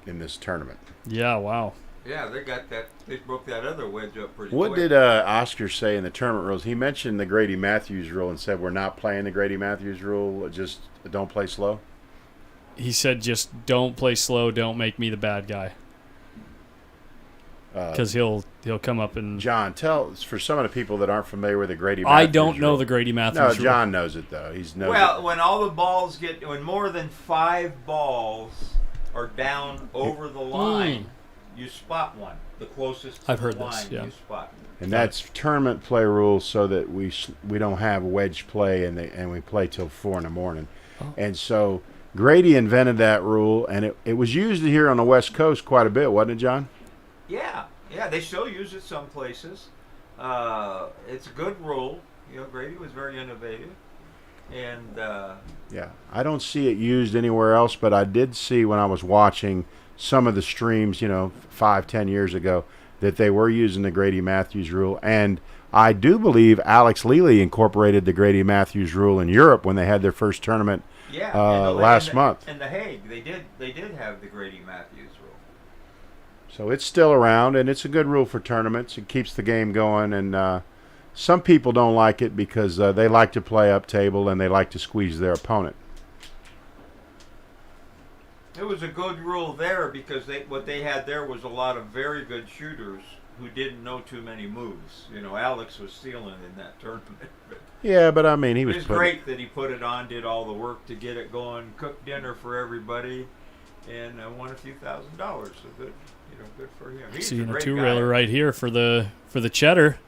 in this tournament. Yeah. Wow. Yeah, they got that. They broke that other wedge up pretty What quick. did Oscar say in the tournament rules? He mentioned the Grady Matthews rule and said we're not playing the Grady Matthews rule. Just don't play slow. He said, "Just don't play slow. Don't make me the bad guy, because he'll come up and." John, tell for some of the people that aren't familiar with the Grady. I Matthews don't know rule. the Grady No, Matthews rule. John knows it though. He's knows Well, it. when all the balls when more than 5 balls are down over the line, you spot one. The closest to I've the heard line, this, yeah. you spot. and that's tournament play rules so that we don't have wedge play and we play till 4 in the morning. Oh. And so Grady invented that rule, and it was used here on the West Coast quite a bit, wasn't it, John? Yeah, they still use it some places. It's a good rule. Grady was very innovative, and yeah, I don't see it used anywhere else, but I did see when I was watching some of the streams, 5-10 years ago, that they were using the Grady Matthews rule, and I do believe Alex Lely incorporated the Grady Matthews rule in Europe when they had their first tournament last month. In The Hague, they did have the Grady Matthews rule. So it's still around, and it's a good rule for tournaments. It keeps the game going, and some people don't like it because they like to play up table and they like to squeeze their opponent. It was a good rule there because what they had there was a lot of very good shooters who didn't know too many moves. Alex was stealing in that tournament. Yeah, but I mean, he was. It was great that he put it on, did all the work to get it going, cooked dinner for everybody, and won a few $1,000s. So good, good for him. He's Seeing a a great two-railer guy. right here for the cheddar.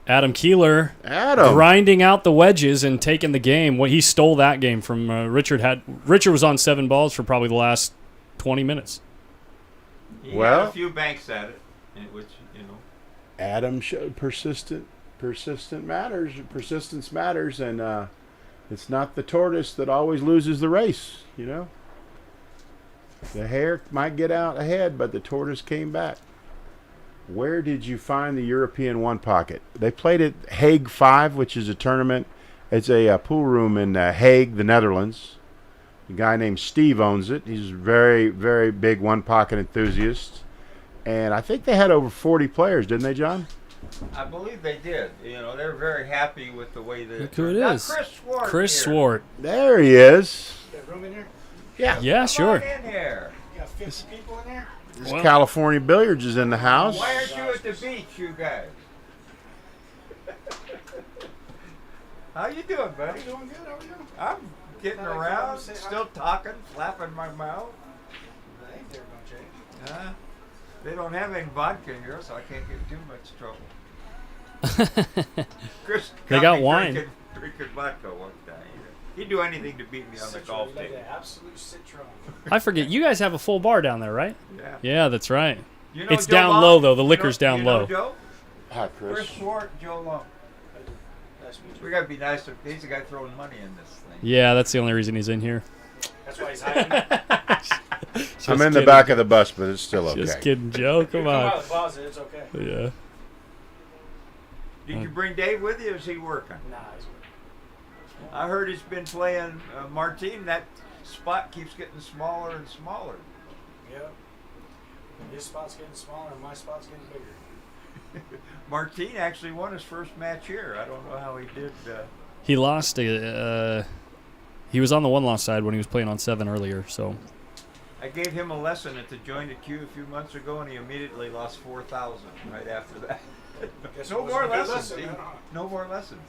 Adam Keeler Adam grinding out the wedges and taking the game. He stole that game from Richard. Richard was on 7 balls for probably the last 20 minutes. He had a few banks at it, which Adam showed persistence matters, and it's not the tortoise that always loses the race. The hare might get out ahead, but the tortoise came back. Where did you find the European one pocket? They played at Hague 5, which is a tournament. It's a pool room in Hague, the Netherlands. A guy named Steve owns it. He's a very, very big one pocket enthusiast. And I think they had over 40 players, didn't they, John? I believe they did. They were very happy with the way that Look who it Now, is. Chris Swart. Chris here. Swart. There he is. Got room in here? Yeah. Yeah, Come sure. on in here. You got 50 people in there? This California Billiards is in the house. Why aren't you at the beach, you guys? How you doing, buddy? I'm doing good. How are you? I'm getting Thought I'd come around, and say hi. still talking, flapping my mouth. I ain't there much, They don't have any vodka in here, so I can't get too much trouble. Chris They got me wine. Drinking vodka one time. He'd do anything to beat me on the golf Like table. the absolute citron. I forget. You guys have a full bar down there, right? Yeah. Yeah, that's right. You know It's Joe down Long? low, though. The You liquor's know- down you know low. Joe? Hi, Chris Swart, Joe Long. Nice to meet you. We gotta be nice to. He's the guy throwing money in this thing. Yeah, that's the only reason he's in here. That's why he's hiding. I'm in the back of the bus, but it's still okay. Just kidding, Joe. Come Come out on. of the closet. It's okay. Yeah. Did you bring Dave with you? Or is he working? Nah, he's working. I heard he's been playing Martine. That spot keeps getting smaller and smaller. Yep. His spot's getting smaller and my spot's getting bigger. Martine actually won his first match here. I don't know how he did. He lost. He was on the one-loss side when he was playing on 7 earlier. So I gave him a lesson at the Jointed Q a few months ago, and he immediately lost 4,000 right after that. Guess No it wasn't more a good lessons. lesson, huh? No more lessons.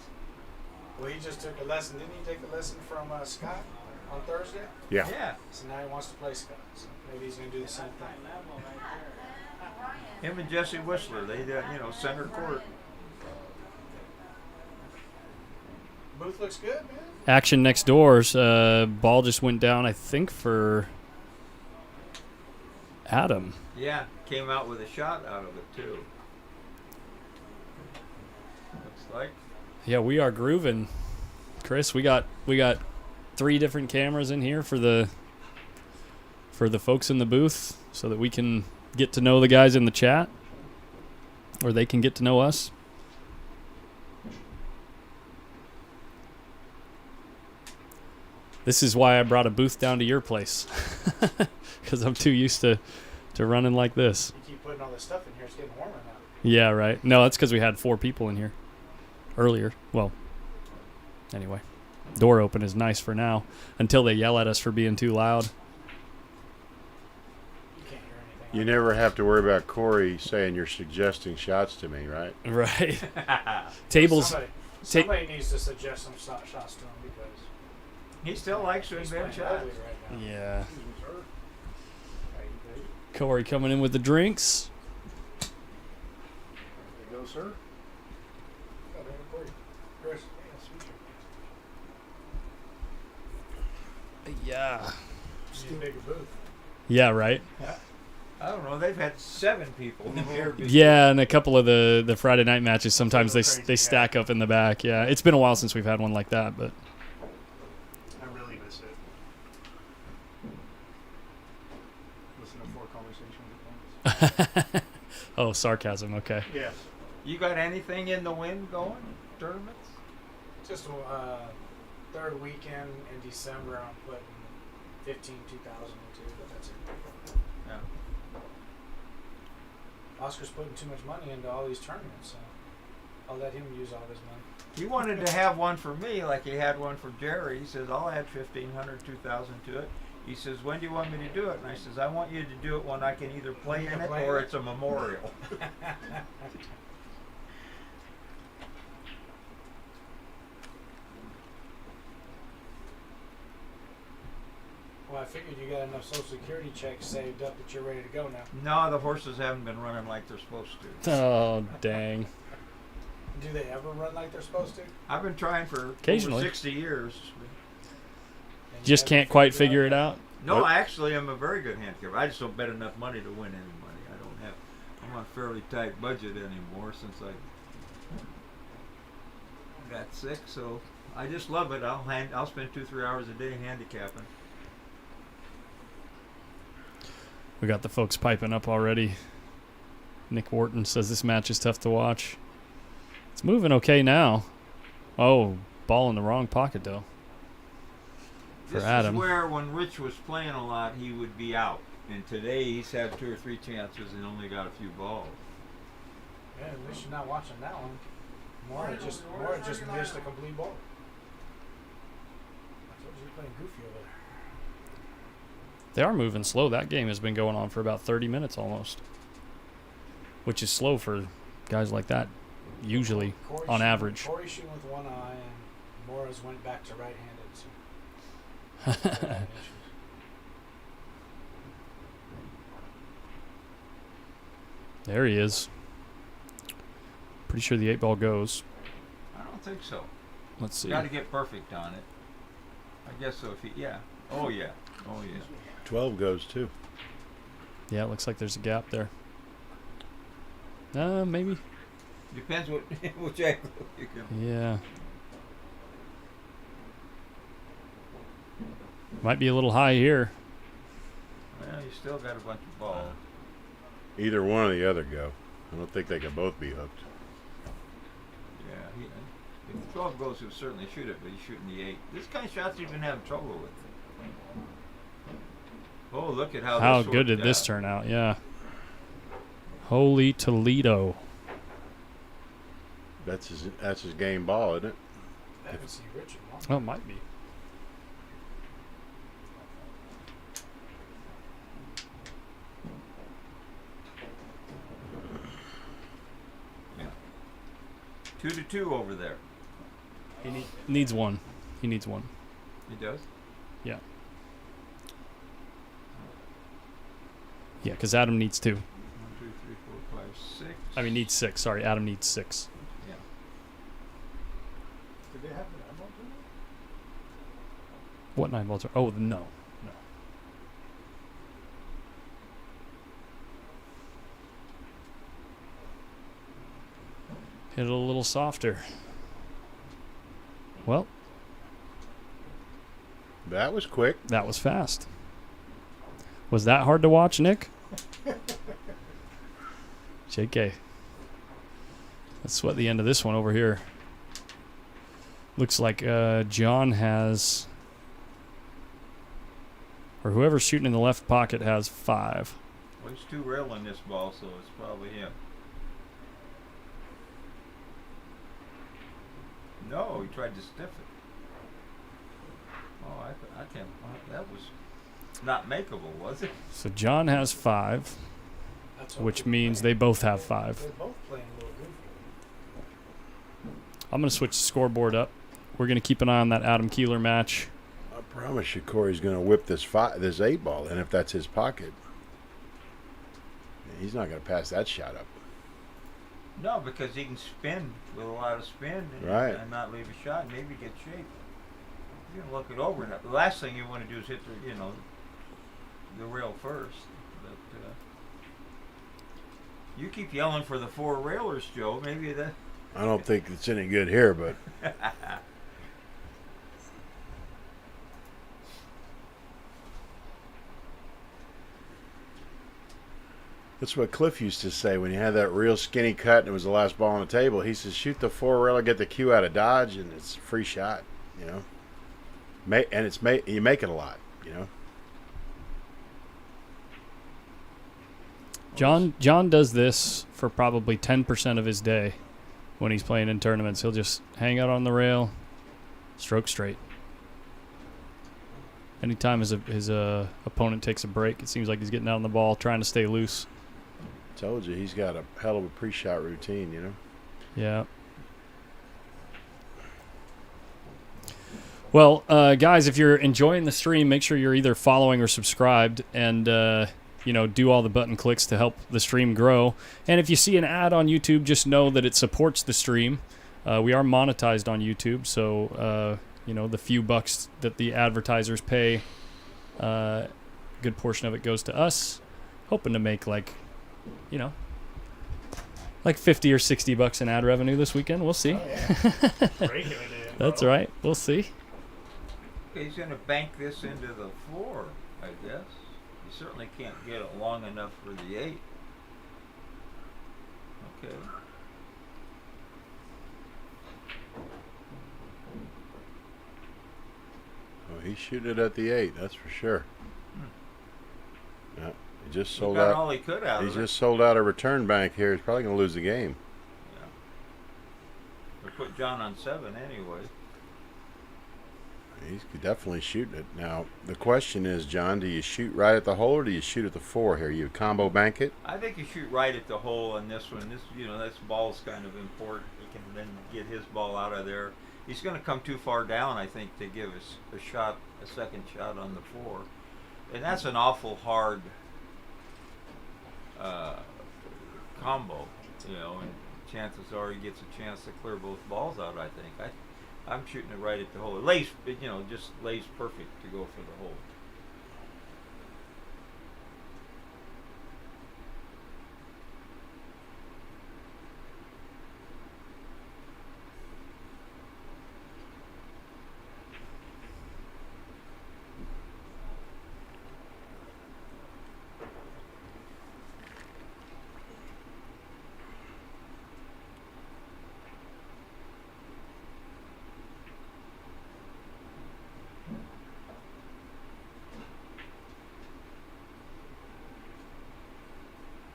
Well, he just took a lesson. Didn't he take a lesson from Scott on Thursday? Yeah. Yeah. So now he wants to play Scott. So maybe he's going to do the same thing. Him and Jesse Whistler, they center court. Booth looks good, man. action next doors. Ball just went down, I think, for Adam. Yeah, came out with a shot out of it too. Looks like. Yeah, we are grooving, Chris. We got 3 different cameras in here for the folks in the booth, so that we can get to know the guys in the chat, or they can get to know us. This is why I brought a booth down to your place, because I'm too used to running like this. You keep putting all this stuff in here. It's getting warmer now. Yeah, right. No, that's because we had 4 people in here earlier. Well, anyway, door open is nice for now until they yell at us for being too loud. You can't hear anything. You never have to worry about Corey saying you're suggesting shots to me, right? Right. Tables. Somebody needs to suggest some shots to him because He still likes to he's invent playing shots. ugly right now. Yeah. Corey coming in with the drinks. go, sir. Got it for you. Chris. Yeah. Too big a booth. Yeah, right. I don't know. They've had 7 people in here before. Yeah, and a couple of the Friday night matches, sometimes they Crazy, stack up in the back. Yeah, it's been a while since we've had one like that, but I really miss it. Listen to 4 conversations at once. oh, sarcasm. Okay. Yes. You got anything in the wind going? Tournaments? Just third weekend in December, I'm putting 2002, but that's it. Yeah. Oscar's putting too much money into all these tournaments, so I'll let him use all his money. He wanted to have one for me, like he had one for Jerry. He says, I'll add 1,500, 2,000 to it. He says, when do you want me to do it? And I says, I want you to do it when I can either play in it or it's a memorial. Well, I figured you got enough Social Security checks saved up that you're ready to go now. No, the horses haven't been running like they're supposed to. Oh, dang. Do they ever run like they're supposed to? I've been trying for over Occasionally. 60 years. And you Just haven't can't quite figure it out. No, What? actually, I'm a very good handicapper. I just don't bet enough money to win any money. I'm on a fairly tight budget anymore since I got sick. So I just love it. I'll spend 2-3 hours a day handicapping. We got the folks piping up already. Nick Wharton says this match is tough to watch. It's moving okay now. Oh, ball in the wrong pocket, though. For This Adam. is where, when Rich was playing a lot, he would be out. And today he's had 2 or 3 chances and only got a few balls. Yeah, at least you're not watching that one. More just missed a complete ball. I told you you're playing goofy over there. They are moving slow. That game has been going on for about 30 minutes almost, which is slow for guys like that, usually, Corey on shooting- average. Corey shooting with one eye, and Morris went back to right-handed. So. There he is. Pretty sure the 8-ball goes. I don't think so. Let's see. Got to get perfect on it. I guess so. If he, yeah. Oh yeah. Oh yeah. 12 goes too. Yeah, it looks like there's a gap there. Maybe. Depends what which angle you can. Yeah. Might be a little high here. Well, you still got a bunch of balls. Either one or the other go. I don't think they can both be hooked. Yeah. If the 12 goes, he'll certainly shoot it, but he's shooting the 8. This kind of shots he's been having trouble with. Oh, look at how. How this good worked did this out. turn out? Yeah. Holy Toledo. That's his game ball, isn't it? I haven't seen Richard long. Oh, it might be. Yeah. 2-2 over there. He needs one. He needs one. He does. Yeah. Yeah, because Adam needs 2. 1, 2, 3, 4, 5, 6. I mean, needs 6. Sorry, Adam needs 6. Yeah. Did they have the 9-ball tournament? What 9 balls are? Oh, no. No. Hit it a little softer. Well, That was quick. that was fast. Was that hard to watch, Nick? JK. Let's sweat the end of this one over here. Looks like John has, or whoever's shooting in the left pocket has 5. Well, he's 2 railing this ball, so it's probably him. No, he tried to stiff it. Oh, I can't. That was not makeable, was it? So John has 5, That's what which we're means playing. they both have 5. They're both playing a little goofy. I'm going to switch the scoreboard up. We're going to keep an eye on that Adam Keeler match. I promise you, Corey's going to whip this 8-ball, and if that's his pocket, he's not going to pass that shot up. No, because he can spin with a lot of spin and, Right. and not leave a shot, and maybe get shape. You can look it over. And the last thing you want to do is hit the rail first. But you keep yelling for the 4 railers, Joe. Maybe that. I don't think it's any good here, but that's what Cliff used to say when he had that real skinny cut and it was the last ball on the table. He says, shoot the 4 railer, get the cue out of dodge, and it's a free shot, you know. You make it a lot, you know. John does this for probably 10% of his day when he's playing in tournaments. He'll just hang out on the rail, stroke straight. Anytime his opponent takes a break, it seems like he's getting out on the ball, trying to stay loose. Told you, he's got a hell of a pre-shot routine, you know. Yeah. Well, guys, if you're enjoying the stream, make sure you're either following or subscribed, and do all the button clicks to help the stream grow. And if you see an ad on YouTube, just know that it supports the stream. We are monetized on YouTube, so the few bucks that the advertisers pay, a good portion of it goes to us. Hoping to make like 50 or 60 bucks in ad revenue this weekend. We'll see. Oh, yeah. Breaking it in, That's bro. right. We'll see. He's going to bank this into the 4, I guess. You certainly can't get it long enough for the 8. Okay. Oh, he's shooting it at the 8, that's for sure. Yeah, he just He sold got out. all he could out He of it. just sold out a return bank here. He's probably going to lose the game. Yeah. We put John on 7 anyway. He's definitely shooting it. Now, the question is, John, do you shoot right at the hole or do you shoot at the 4 here? You combo bank it? I think you shoot right at the hole on this one. This ball's kind of important. He can then get his ball out of there. He's going to come too far down, I think, to give us a second shot on the 4. And that's an awful hard combo, and chances are he gets a chance to clear both balls out, I think. I'm shooting it right at the hole. It lays, just lays perfect to go for the hole.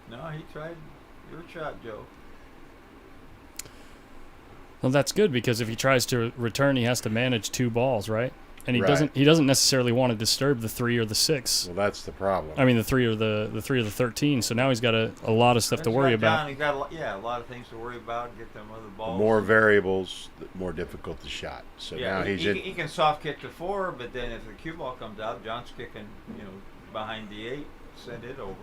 No, he tried your shot, Joe. Well, that's good because if he tries to return, he has to manage 2 balls, right? And he Right. doesn't. He doesn't necessarily want to disturb the 3 or the 6. Well, that's the problem. I mean, the 3 or the 3 or the 13. So now he's got a lot of stuff to worry about. He's got a lot of things to worry about. Get them other The balls. more variables, the more difficult to shot. So now he's in. he can soft kick the 4, but then if the cue ball comes out, John's kicking, behind the 8, send it over.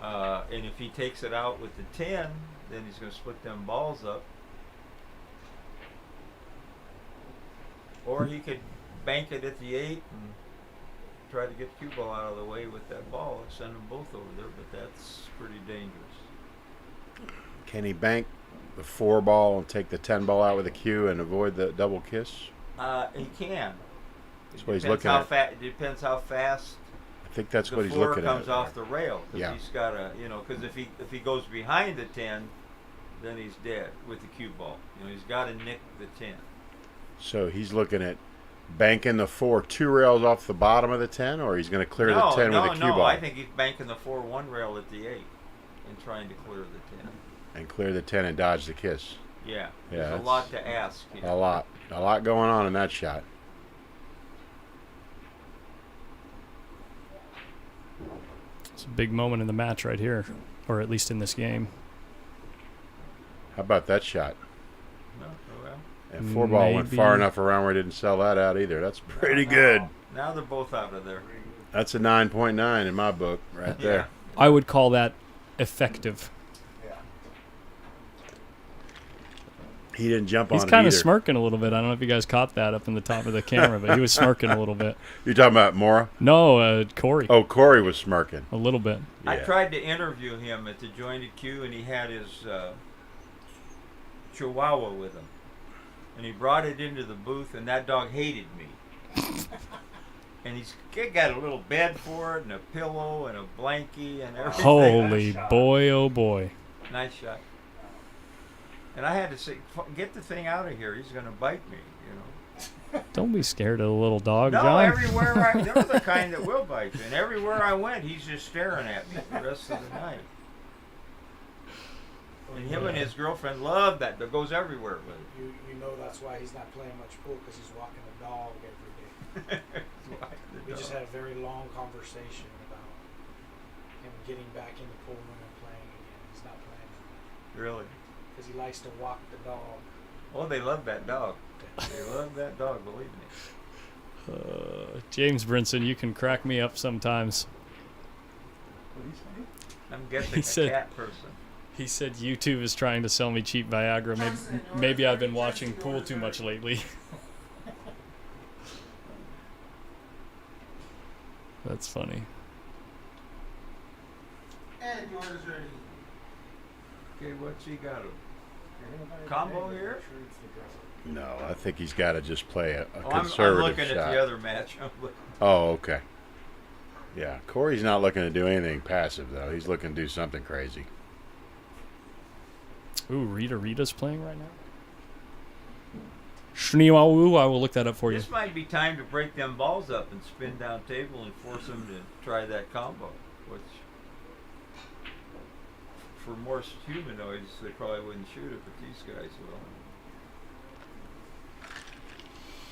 And if he takes it out with the 10, then he's going to split them balls up. Or he could bank it at the 8 and try to get the cue ball out of the way with that ball and send them both over there, but that's pretty dangerous. Can he bank the 4 ball and take the 10 ball out with a cue and avoid the double kiss? He can. That's what he's looking at. It depends how fast I think that's the what he's floor looking comes at. off the rail. Because Yeah. he's got to, because if he goes behind the 10, then he's dead with the cue ball. He's got to nick the 10. So he's looking at banking the 4 2 rails off the bottom of the 10, or he's going to clear the 10 with a cue ball? I think he's banking the 4 1 rail at the 8 and trying to clear the 10. And clear the 10 and dodge the kiss. Yeah, Yeah, there's a that's lot to ask. A lot going on in that shot. It's a big moment in the match right here, or at least in this game. How about that shot? No, well, And 4 ball went far enough around where he didn't sell that out either. That's pretty good. Now they're both out of there. That's a 9.9 in my book right there. I would call that effective. Yeah. He didn't jump He's on it kind of either. smirking a little bit. I don't know if you guys caught that up in the top of the camera, but he was smirking a little bit. You're talking about Mora? No, Corey. Oh, Corey was smirking. A little bit. I Yeah. tried to interview him at the jointed queue, and he had his Chihuahua with him, and he brought it into the booth, and that dog hated me. And he's got a little bed for it, and a pillow, and a blankie, and everything. Holy boy, oh boy. Nice shot. And I had to say, get the thing out of here. He's going to bite me, you know. Don't be scared of the little dog, No, John. everywhere they're the kind that will bite you. And everywhere I went, he's just staring at me the rest of the night. And him and his girlfriend love that. That goes everywhere with it. You know that's why he's not playing much pool, because he's walking a dog every day. We just had a very long conversation about him getting back in the pool room and playing again. He's not playing Really? because he likes to walk the dog. Oh, they love that dog. They love that dog, believe me. James Brinson, you can crack me up sometimes. I'm guessing He a said- cat person. He said YouTube is trying to sell me cheap Viagra. Maybe I've been watching pool too much lately. That's funny. And yours is ready. Okay, what's he got? A combo here? No, I think he's got to just play a Oh, I'm conservative looking shot. at the other match. Oh, okay. Yeah, Corey's not looking to do anything passive, though. He's looking to do something crazy. Ooh, Rita's playing right now. Shniwawu, I will look that up for you. This might be time to break them balls up and spin down table and force them to try that combo, which for more humanoids they probably wouldn't shoot it, but these guys will.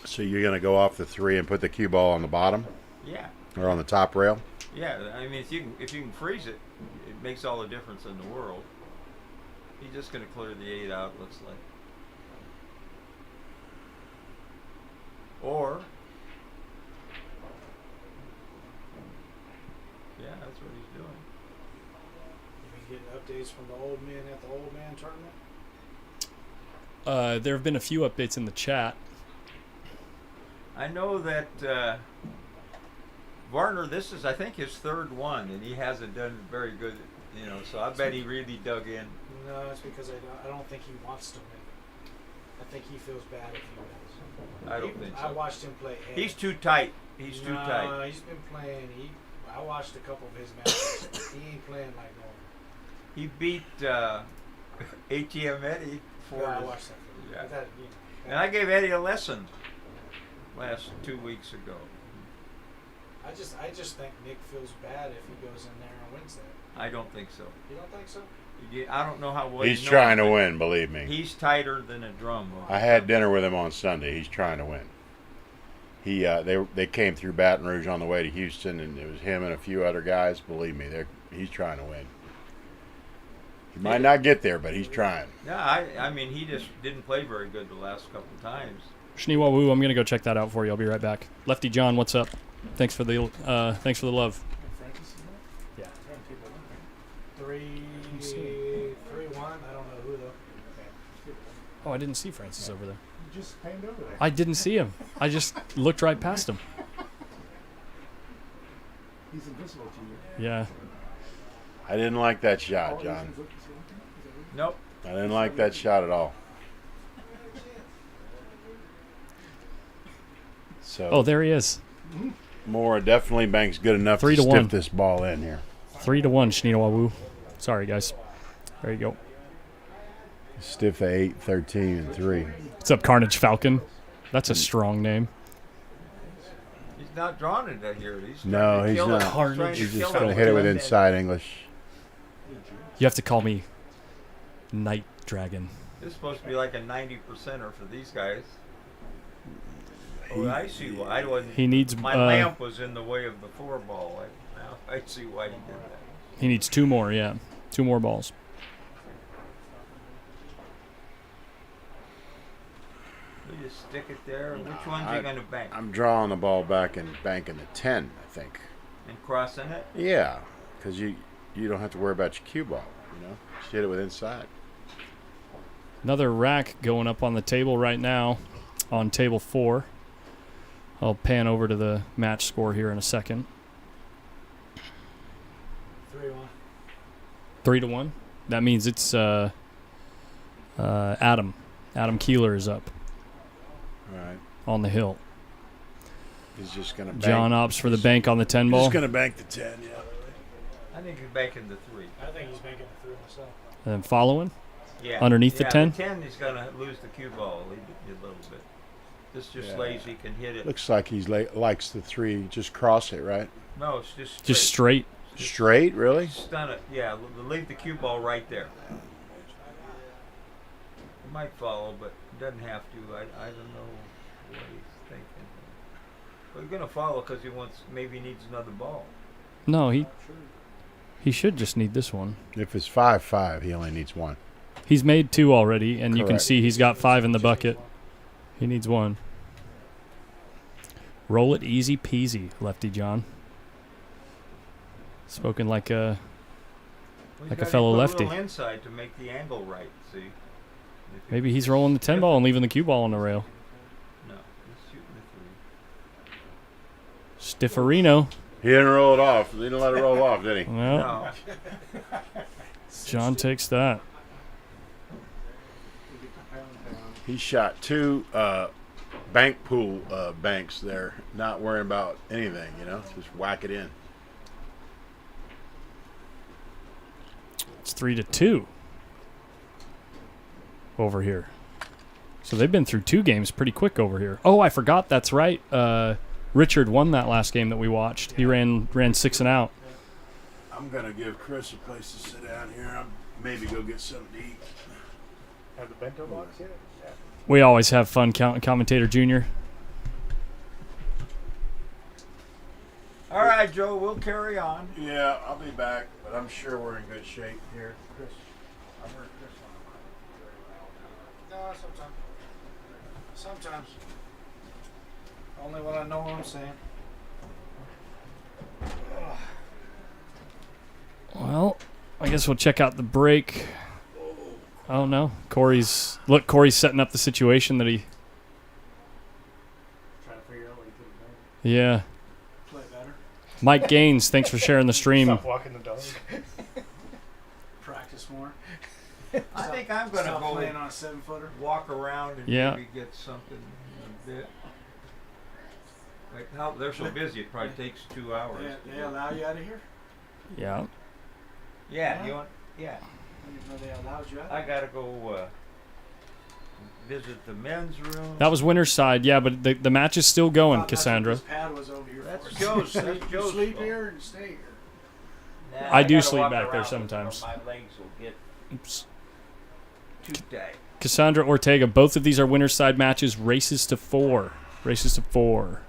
So you're going to go off the 3 and put the cue ball on the bottom Yeah, or on the top rail? yeah. I mean, if you can freeze it, it makes all the difference in the world. He's just going to clear the 8 out, looks like. Or, yeah, that's what he's doing. You've been getting updates from the old men at the old man tournament? There have been a few updates in the chat. I know that Varner, this is, I think, his 3rd one, and he hasn't done very good, you know, so I bet he really dug in. No, it's because I don't think he wants to win. I think he feels bad if he wins. I don't think I so. watched him play. He's too tight. He's too tight. No, he's been playing. I watched a couple of his matches. He ain't playing like normal. He beat ATM Eddie for Yeah, I his- watched that. yeah. But that, you know, And I gave Eddie a lesson last 2 weeks ago. I just think Nick feels bad if he goes in there and wins that. I don't think so. You don't think so? I don't know how well He's you know trying him, to but win, believe me. He's tighter than a drum. I had dinner with him on Sunday. He's trying to win. They came through Baton Rouge on the way to Houston, and it was him and a few other guys. Believe me, he's trying to win. He might not get there, but he's trying. Yeah, I mean, he just didn't play very good the last couple of times. Shniwawu, I'm gonna go check that out for you. I'll be right back. Lefty John, what's up? Thanks for the love. Yeah. 3-1. I don't know who though. Oh, I didn't see Francis over there. You just panned over there. I didn't see him. I just looked right past him. He's invisible to you. Yeah. I didn't like that shot, John. Nope. I didn't like that shot at all. So Oh, there he is. Mora definitely banks good enough 3 to to stiff 1. this ball in here. 3-1, Shniwawu. Sorry, guys. There you go. Stiff at 8, 13, and 3. What's up, Carnage Falcon? That's a strong name. He's not drawn it here. He's No, trying to he's kill not. it. Carnage. Trying to He's just kill going to it. hit it with inside English. You have to call me Night Dragon. This is supposed to be like a 90%er for these guys. Oh, I see why. I wasn't. He needs My lamp was in the way of the 4 ball. Now I see why he did that. he needs 2 more, yeah. 2 more balls. We just stick it there. Which one's he going to bank? I'm drawing the ball back and banking the 10, I think. And crossing it? Yeah, because you don't have to worry about your cue ball, you know. Just hit it with inside. Another rack going up on the table right now on table 4. I'll pan over to the match score here in a second. 3-1. 3-1. That means it's Adam. Adam Keeler is up All right. on the hill. He's just going to bank. John opts for the bank on the 10 ball. He's going to bank the 10, yeah. I think he's banking the 3. I think he's making the 3 myself. And then following Yeah. underneath the 10. The 10 he's going to lose the cue ball a little bit. This just lays he can hit it. Looks like he likes the 3. Just cross it, right? No, it's just straight. Just straight. Straight, really? Stun it. Yeah, leave the cue ball right there. It might follow, but it doesn't have to. I don't know what he's thinking. But he's going to follow because maybe needs another ball. No, he should just need this one. If it's 5-5, he only needs 1. He's made 2 already, and you can Correct. see he's got 5 in the bucket. He needs 1. Roll it easy peasy, Lefty John. Spoken like a Well, Like he's a fellow gotta lefty. put a little inside to make the angle right. See. maybe he's rolling the 10 ball and leaving the cue ball on the rail. No, he's shooting the 3. Stifferino. He didn't roll it off. He didn't let it roll off, did he? Well, No. John takes that. He shot 2 bank pool banks there, not worrying about anything, just whack it in. It's 3-2 over here. So they've been through 2 games pretty quick over here. Oh, I forgot. That's right. Richard won that last game that we watched. He ran 6 and out. I'm going to give Chris a place to sit down here. I'm maybe go get something to eat. Have the bento box yet? Yeah. We always have fun, Commentator Junior. All right, Joe, we'll carry on. Yeah, I'll be back, but I'm sure we're in good shape here. Chris, I heard Chris on No, sometimes. Sometimes. Only when I know what I'm saying. Well, I guess we'll check out the break. Oh, no. Corey's setting up the situation that he... Trying to figure out what he could have done. Yeah. Play better. Mike Gaines, thanks for sharing the stream. Stop walking the dog. Practice more. I think I'm going to Stop go playing on a 7-footer. walk around and Yeah. maybe get something in a bit. Like how they're so busy, it probably takes 2 hours. They allow you out of here? Yeah. Yeah, you want? Yeah. I didn't know they allowed you out. I gotta go visit the men's room. That was winner's side, yeah, but the match is still going, Cassandra. This pad was over here That's for. Joe's. That's You Joe's sleep fault. here and stay here. Nah, I do gotta sleep walk back there around sometimes. or my legs will get Oops. too tight. Cassandra Ortega, both of these are winner's side matches, races to 4. Races to 4.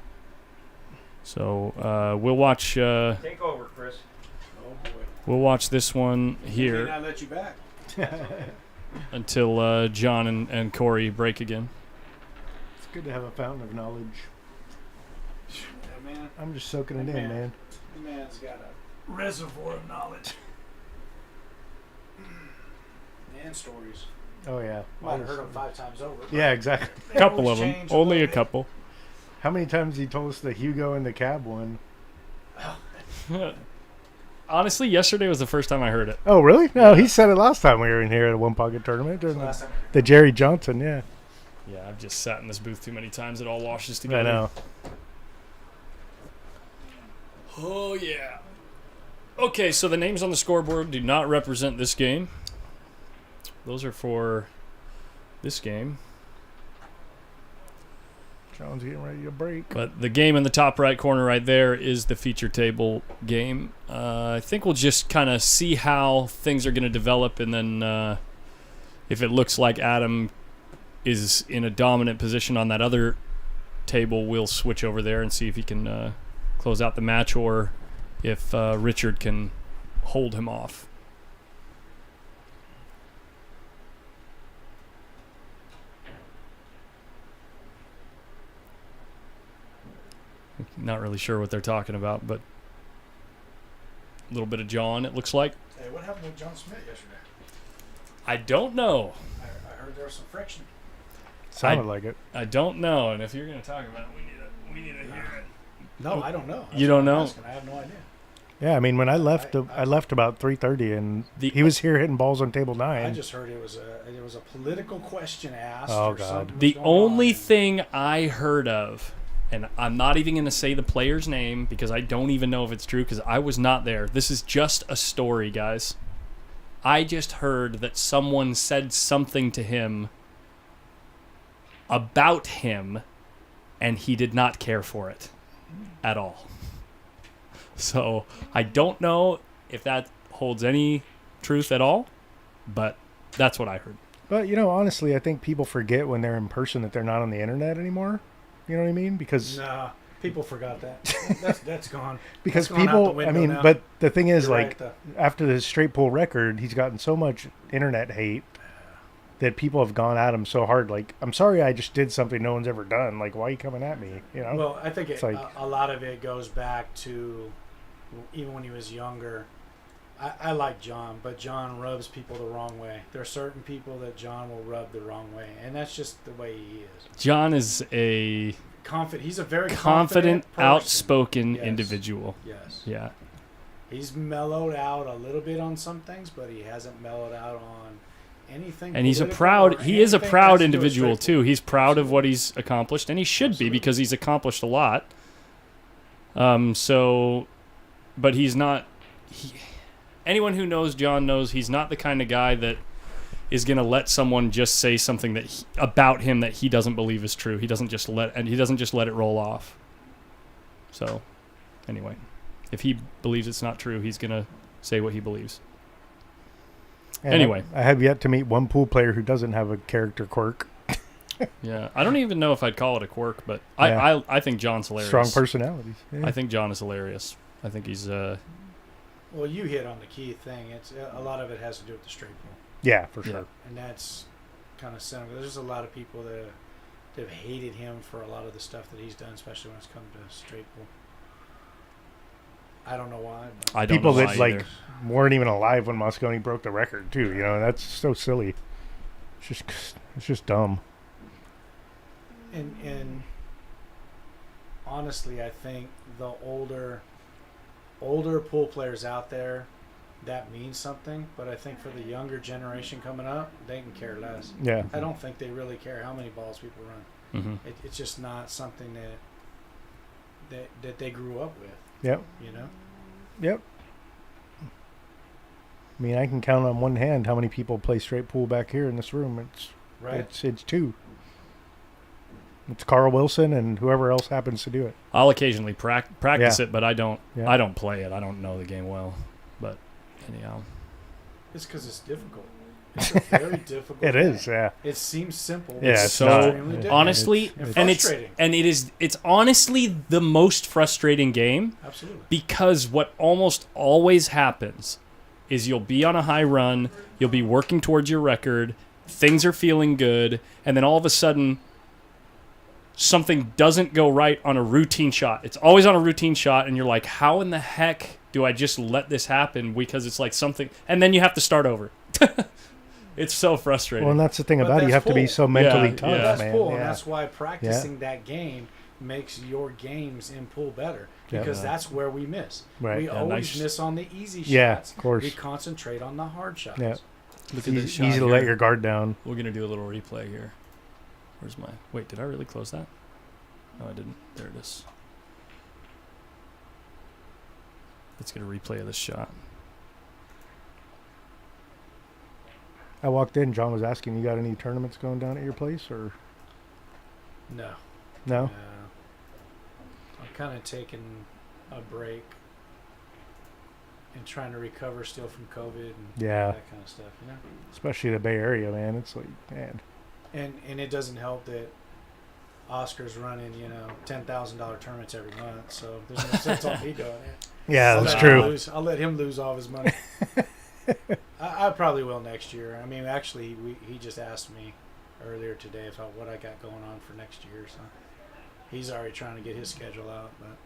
So we'll watch Take over, Chris. Oh boy. we'll watch this one May here not let you back. until John and Corey break again. It's good to have a fountain of knowledge. That man, I'm just soaking it in, man. that man's got a reservoir of knowledge. And stories. Oh, yeah. Might have heard them 5 times over. but Yeah, exactly. they Couple always of them, change only a little bit. couple. How many times he told us the Hugo and the cab one? Honestly, yesterday was the first time I heard it. Oh, really? No, he said it last time we were in here at a One Pocket tournament. That's During the last time I heard the Jerry Johnson, yeah. Yeah, I've just sat in this booth too many times. It all washes I together. know. Oh, yeah. Okay, so the names on the scoreboard do not represent this game. Those are for this game. John's getting ready to break. But the game in the top right corner right there is the feature table game. I think we'll just kind of see how things are going to develop, and then if it looks like Adam is in a dominant position on that other table, we'll switch over there and see if he can close out the match, or if Richard can hold him off. Not really sure what they're talking about, but a little bit of John, it looks like. Hey, what happened with John Smith yesterday? I don't know. I heard there was some friction. Sounded like it. I don't know, and if you're going to talk about it, we need to hear it. No, I don't know. That's You don't what I'm know? asking. I have no idea. Yeah, I mean, when I left, I left about 3:30, and he was here hitting balls on table 9. I just heard it was a political question asked. Oh, or God. something was The going only on. thing I heard of, and I'm not even going to say the player's name because I don't even know if it's true because I was not there. This is just a story, guys. I just heard that someone said something to him about him, and he did not care for it at all. So I don't know if that holds any truth at all, but that's what I heard. But, honestly, I think people forget when they're in person that they're not on the internet anymore. You know what I mean? Because Nah, people forgot that. That's gone. because That's gone out the people, window now. but the thing is, You're right, after the straight pull record, he's gotten so much internet hate that people have gone at him so hard. Like, I'm sorry, I just did something no one's ever done. Like, why are you coming at me? Well, I think It's like- a lot of it goes back to even when he was younger. I like John, but John rubs people the wrong way. There are certain people that John will rub the wrong way, and that's just the way he is. John is a He's a very confident, person. outspoken Yes. individual. Yes. Yeah. He's mellowed out a little bit on some things, but he hasn't mellowed out on anything. And he's a political proud or he is a anything proud has to do with individual straight too. He's proud of what he's accomplished, and he should Absolutely. be because he's accomplished a lot. But he's not anyone who knows John knows he's not the kind of guy that is going to let someone just say something that about him that he doesn't believe is true. He doesn't just let it roll off. So, anyway, if he believes it's not true, he's going to say what he believes. And Anyway. I have yet to meet one pool player who doesn't have a character quirk. Yeah, I don't even know if I'd call it a quirk, but Yeah. I think John's hilarious. Strong personalities. Yeah. I think John is hilarious. I think he's Well, you hit on the key thing. It's a lot of it has to do with the straight pull, Yeah, for Yeah. sure. and that's kind of cynical. There's a lot of people that have hated him for a lot of the stuff that he's done, especially when it's come to straight pull. I don't know why. But I don't People know that why either. weren't even alive when Mosconi broke the record too. That's so silly. It's just dumb. And honestly, I think the older pool players out there, that means something. But I think for the younger generation coming up, they can care less. Yeah. I don't think they really care how many balls people run. Mhm. It's just not something that they grew up with. Yep. Yep. I mean, I can count on one hand how many people play straight pool back here in this room. Right. It's 2. It's Carl Wilson and whoever else happens to do it. I'll occasionally practice Yeah. it, but I don't Yeah. I don't play it. I don't know the game well. But anyhow, It's because it's difficult. It's a very difficult. It game. is, yeah. It seems simple. Yeah, but it's so not. extremely difficult. honestly, And and frustrating. it's honestly the most frustrating game Absolutely. because what almost always happens is you'll be on a high run, you'll be working towards your record, things are feeling good, and then all of a sudden something doesn't go right on a routine shot. It's always on a routine shot, and you're like, how in the heck do I just let this happen? Because it's like something, and then you have to start over. It's so frustrating. Well, and that's the thing But about it. You that's have to be pool. so mentally Yeah, tough, yeah. That's man. pool, and Yeah. that's why practicing that game makes your games in pool better Yeah. because that's where we miss. Right. We Yeah, always nice. miss on the easy Yeah, shots. of course. We concentrate on the hard shots. Yeah. Look It's at this shot easy to here. let your guard down. We're gonna do a little replay here. Where's my? Wait, did I really close that? No, I didn't. There it is. Let's get a replay of this shot. I walked in. John was asking, "You got any tournaments going down at your place, or No. no?" I'm kind of taking a break and trying to recover still from COVID and Yeah. that kind of stuff, Especially the Bay Area, man. It's like, man. And it doesn't help that Oscar's running, $10,000 tournaments every month, so there's no sense on me doing it. Yeah, I'll that's let him true. lose- I'll let him lose all of his money. I probably will next year. I mean, actually, he just asked me earlier today about what I got going on for next year, so he's already trying to get his schedule out. But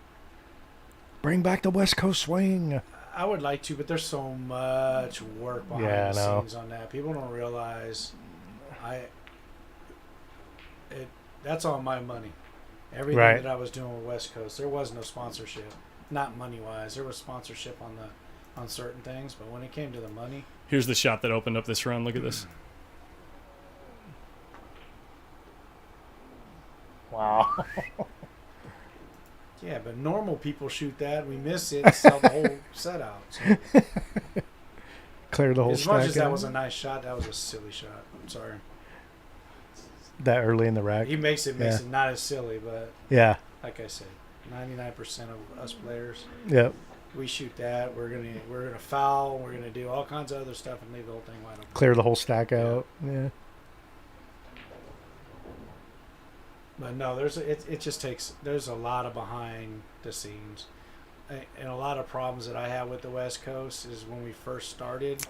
Bring back the West Coast swing. I would like to, but there's so much work behind Yeah, I the know. scenes on that. People don't realize That's all my money. Everything Right. that I was doing with West Coast, there was no sponsorship. Not money wise. There was sponsorship on certain things, but when it came to the money, Here's the shot that opened up this run. Look at this. Wow. yeah. But normal people shoot that, we miss it, and sell the whole set out. So, Clear the whole as much stack as that out. was a nice shot, that was a silly shot. I'm sorry. That early in the rack. He makes it not as silly, but Yeah. like I said, 99% of us players, Yep. we shoot that. We're gonna foul. We're gonna do all kinds of other stuff and leave the whole thing wide open. Clear the whole stack out. Yeah. But no, it just takes. There's a lot of behind the scenes, and a lot of problems that I have with the West Coast is when we first started,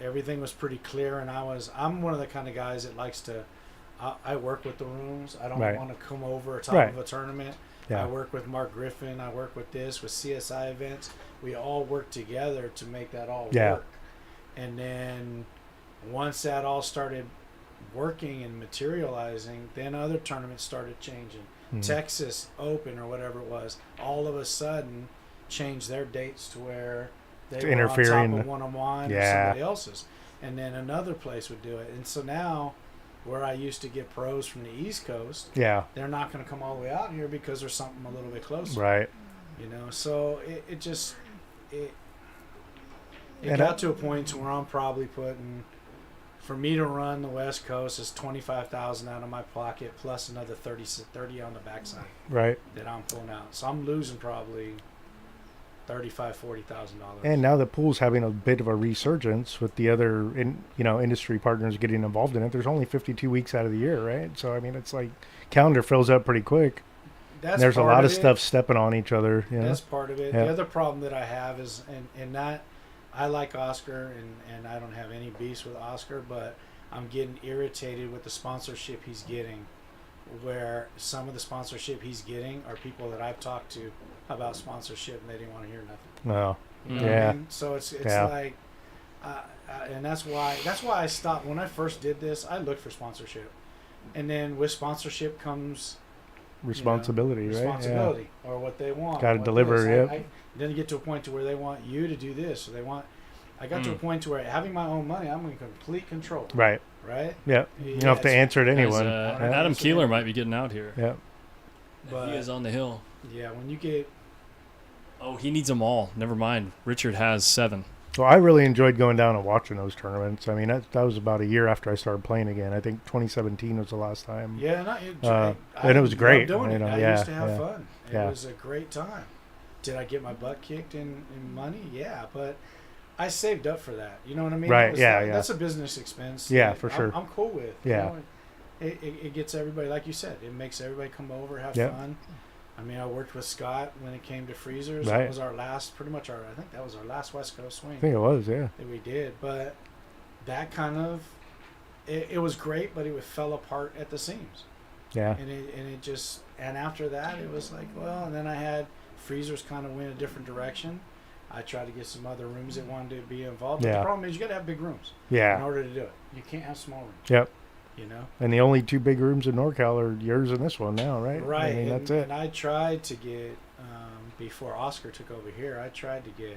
everything was pretty clear, and I'm one of the kind of guys that likes to. I work with the rooms. I don't Right. want to come over top Right. of a tournament. Yeah. I work with Mark Griffin. I work with with CSI events. We all work together to make that all Yeah. work. And then once that all started working and materializing, then other tournaments started changing. Mhm. Texas Open or whatever it was, all of a sudden changed their dates to where they To were interfere on in top the- of one-on-one or Yeah. somebody else's. And then another place would do it. And so now, where I used to get pros from the East Coast, Yeah. they're not going to come all the way out here because there's something a little bit closer. Right. You know, so it just And got to a point to where I'm probably putting, for me to run the West Coast is $25,000 out of my pocket plus another 30 on the backside Right. that I'm pulling out. So I'm losing probably $40,000. And now that pool's having a bit of a resurgence with the other, industry partners getting involved in it. There's only 52 weeks out of the year, right? So I mean, it's like calendar fills up pretty quick. That's And there's a part lot of it. stuff stepping on each other. You know? That's part of it. Yeah. The other problem that I have is, and that I like Oscar, and I don't have any beefs with Oscar, but I'm getting irritated with the sponsorship he's getting, where some of the sponsorship he's getting are people that I've talked to about sponsorship, and they didn't want to hear nothing. No. You know what Yeah. I mean? So it's Yeah. like, and that's why I stopped when I first did this. I looked for sponsorship, and then with sponsorship comes Responsibility, right? responsibility, or what they want. Gotta what deliver, this. yep. Then get to a point to where they want you to do this, or they want. I got to a point to where having my own money, I'm in complete control. Yeah. Right. Right. Yep. You don't have to answer to anyone. Guys, Yeah. Adam Keeler might be getting out here. Yep. But He is on the hill. yeah, when you get Oh, he needs them all. Never mind. Richard has 7. Well, I really enjoyed going down and watching those tournaments. I mean, that was about a year after I started playing again. I think 2017 was the last time. and And it was great, Doing you it. know, I yeah, used to have yeah, fun. It yeah. was a great time. Did I get my butt kicked in money? Yeah, but I saved up for that. You know what I mean? Right, It was yeah. That's a business expense. Yeah, that for sure. I'm cool with. Yeah. You know? It gets everybody, like you said, it makes everybody come over, have Yep. fun. I mean, I worked with Scott when it came to freezers. Right. That was our last, I think that was our last West Coast swing I think it was, yeah. that we did. But that kind of, it was great, but it fell apart at the seams. Yeah. And after that, it was like, well, and then I had freezers kind of went a different direction. I tried to get some other rooms that wanted to be involved. But Yeah. the problem is you got to have big rooms Yeah. in order to do it. You can't have small rooms. Yep. You know? And the only 2 big rooms in NorCal are yours and this one now, right? Right. I mean, and, that's it. And I tried to get, before Oscar took over here, I tried to get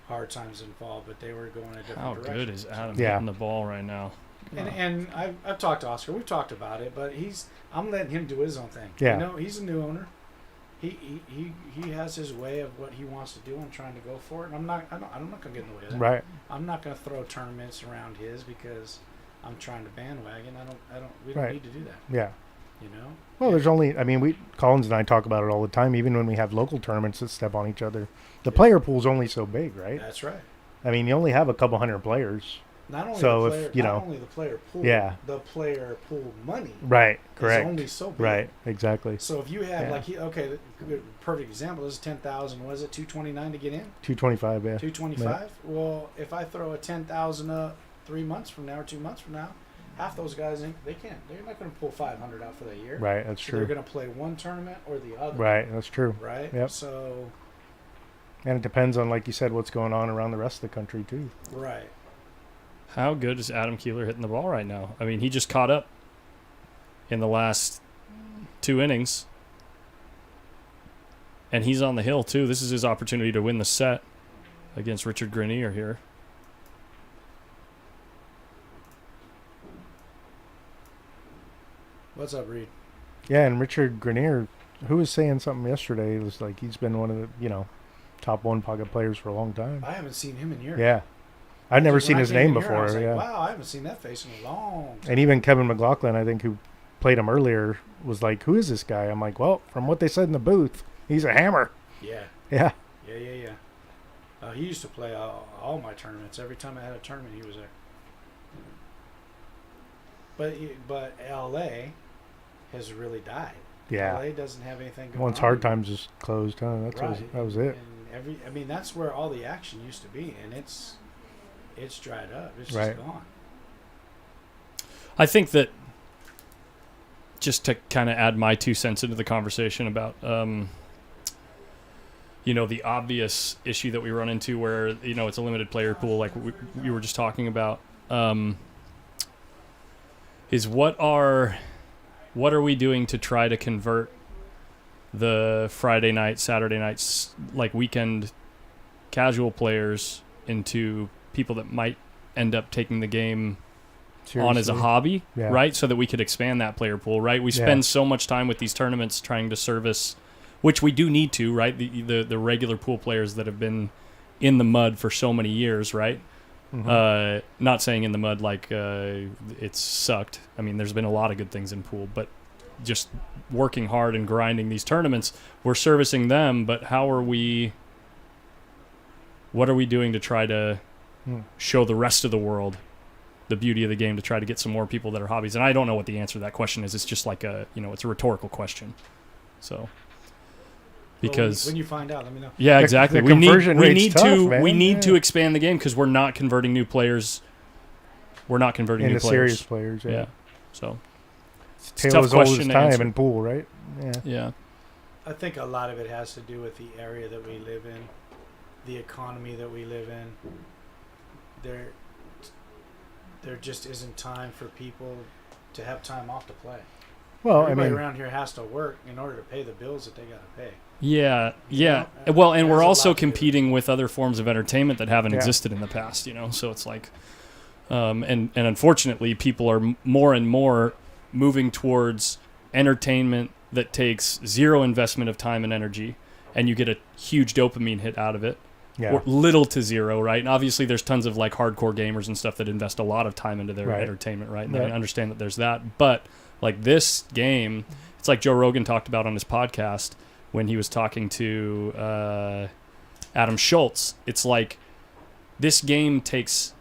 Hard Times involved, but they were going a different How direction. good is Adam Yeah. hitting the ball right now? And I've talked to Oscar. We've talked about it, but I'm letting him do his own thing. Yeah. You know, he's a new owner. He has his way of what he wants to do and trying to go for it. And I'm not going to get in the way of that. Right. I'm not going to throw tournaments around his because I'm trying to bandwagon. We don't Right. need to do that. Yeah. You know? Well, there's only, Collins and I talk about it all the time, even when we have local tournaments that step on each other. The player pool's only so big, right? That's right. I mean, you only have a couple hundred players. Not only So the if, player, you not know, only the player pool, yeah. the player pool money Right. is Correct. only so big. Right. Exactly. So if you have Yeah. perfect example. This is 10,000. Was it 229 to get in? 225, yeah. 225. Well, if I throw a 10,000 up 3 months from now or 2 months from now, half those guys they're not going to pull 500 out for the year. Right. That's So true. they're going to play one tournament or the other. Right. That's true. Right. Yep. So. And it depends on, like you said, what's going on around the rest of the country too. Right. How good is Adam Keeler hitting the ball right now? I mean, he just caught up. in the last 2 innings. And he's on the hill, too. This is his opportunity to win the set against Richard Grenier here. What's up, Reed? Yeah, and Richard Grenier, who was saying something yesterday, it was like he's been one of the, top one pocket players for a long time. I haven't seen him in years. Yeah. I'd never When seen I his came name in here, I before. was like, Yeah. wow, I haven't seen that face in a long time. And even Kevin McLaughlin, I think, who played him earlier, was like, who is this guy? I'm like, well, from what they said in the booth, he's a hammer. Yeah. Yeah. Yeah. He used to play all my tournaments. Every time I had a tournament, he was there. But LA has really died. Yeah. LA doesn't have anything going Once on. Hard Times is closed, huh? That was it. And that's where all the action used to be, and it's dried up. It's Right. just gone. I think that just to kind of add my 2 cents into the conversation about, the obvious issue that we run into where, it's a limited player pool like we were just talking about, is what are we doing to try to convert the Friday night, Saturday nights, like weekend casual players into people that might end up taking the game on as a Seriously. hobby, Yeah. right? So that we could expand that player pool, right? We spend so much time with these tournaments trying to service, which we do need to, right? The regular pool players that have been in the mud for so many years, right? Mhm. Not saying in the mud like it's sucked. I mean, there's been a lot of good things in pool, but just working hard and grinding these tournaments, we're servicing them. But what are we doing to try to show the rest of the world the beauty of the game, to try to get some more people that are hobbies? And I don't know what the answer to that question is. It's just like it's a rhetorical question. So, because when you find out, let me know. yeah, The- exactly. the We conversion rate's need tough, to man. expand the game because we're not converting new players. We're not converting new Into players. serious players, yeah. Yeah. So It's it's a tale tough as old as question to time answer. in pool, right? Yeah. Yeah. I think a lot of it has to do with the area that we live in, the economy that we live in. There just isn't time for people to have time off to play. Well, Everybody I mean, around here has to work in order to pay the bills that they got to pay. Yeah. know, Well, and it we're has a also lot to do with it. competing with other forms of entertainment that haven't Yeah. existed in the past, So it's like, and unfortunately, people are more and more moving towards entertainment that takes zero investment of time and energy, and you get a huge dopamine hit out of it. yeah. Or little to zero, right? And obviously there's tons of like hardcore gamers and stuff that invest a lot of time into their Right. entertainment, right? And Yeah. I understand that there's that. But like this game, it's like Joe Rogan talked about on his podcast when he was talking to Adam Schultz. It's like this game takes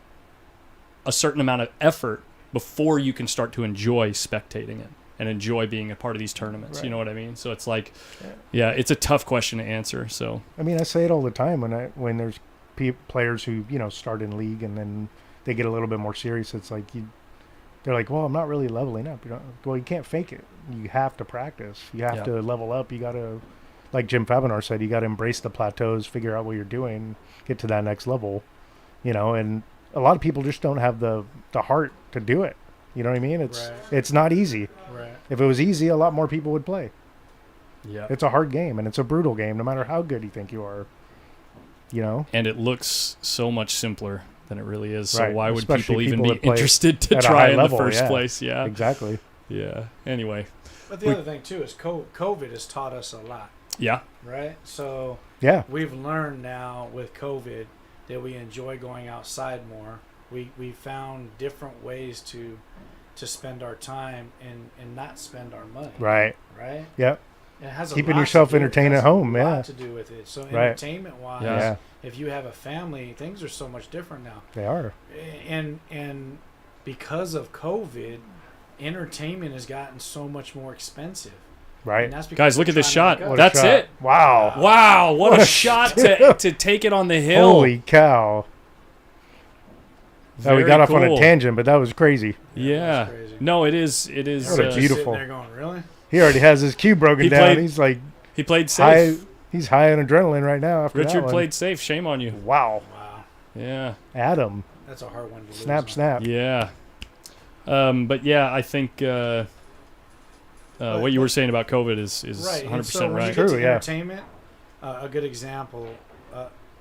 a certain amount of effort before you can start to enjoy spectating it and enjoy being a part of these tournaments. You Right. know what I mean? So it's like, yeah, it's a tough question to answer. So I mean, I say it all the time when there's players who start in league and then they get a little bit more serious. It's like they're like, well, I'm not really leveling up. Well, you can't fake it. You have to practice. You have Yeah. to level up. You got to, like Jim Fabinar said, you got to embrace the plateaus, figure out what you're doing, get to that next level. And a lot of people just don't have the heart to do it. You know what I mean? It's not easy. Right. If it was easy, a lot more people would play. yeah. It's a hard game and it's a brutal game, no matter how good you think you are. And it looks so much simpler than it really is. So Right. why would Especially people even people be that play interested to at a try high in level, the first yeah. place? Yeah. Exactly. Yeah. Anyway. But the other thing too is COVID has taught us a lot, Yeah. right? So Yeah. we've learned now with COVID that we enjoy going outside more. We found different ways to spend our time and not spend our money. Right. Right. Yep. It has Keeping a lot yourself to do, entertained it has at home, a yeah. lot to do with it. So Right. entertainment wise, Yeah. if you have a family, things are so much different now. They are. And because of COVID, entertainment has gotten so much more expensive. Right. And that's because Guys, look we're at this trying to shot. make up. What a That's shot. it. Wow. Wow. What What a a shot shot. to take it on the hill. Holy cow. Now we Very got off on a cool. tangent, but that was crazy. Yeah. That's crazy. No, it is. It is. What a Just beautiful- sitting there going, really? He already has his cue broken He down. played He's like He played high. safe. He's high on adrenaline right now after that Richard one. played safe. Shame on you. Wow. Wow. Yeah. Adam. That's a hard one to lose. Snap, on. snap. Yeah. But yeah, I think what you were saying about COVID is right. 100% And so when right. you get True, to yeah. entertainment, a good example.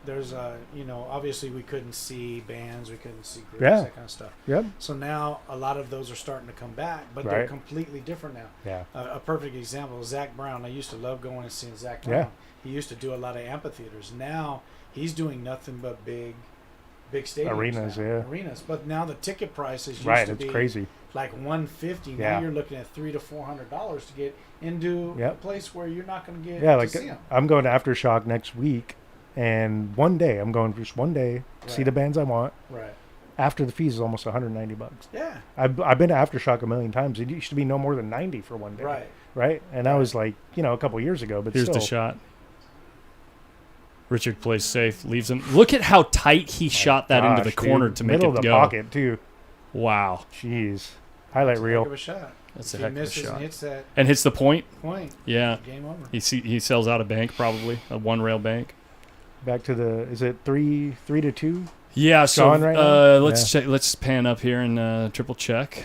There's obviously we couldn't see bands, we couldn't see groups, Yeah. that kind of stuff. Yep. So now a lot of those are starting to come back, but Right. they're completely different now. Yeah. A perfect example is Zach Brown. I used to love going and seeing Zach Yeah. Brown. He used to do a lot of amphitheaters. Now he's doing nothing but big stadiums. Arenas, now. yeah. Arenas. But now the ticket prices used Right. to It's be crazy. like $150. Yeah. Now you're looking at $300 to $400 to get into Yep. a place where you're not going to get Yeah. to Like see them. I'm going to Aftershock next week, and one day I'm going just one day see Right. the bands I want. Right. After the fees is almost $190. Yeah. I've been to Aftershock a million times. It used to be no more than 90 for one day. Right. Right. And that was like a couple years ago. But Here's still, the shot. Richard plays safe, leaves him. Look at how tight he shot that into the gosh, corner dude. to make Middle it of the go. pocket too. Wow, Jeez. Highlight Heck reel. of a shot. that's If a he heck of a misses shot. and hits that And hits the point. point, Yeah, game over. he sells out a bank, probably a one rail bank. Back to the. Is it 3-2? Yeah, so John right now? let's check. Let's pan up here and triple check.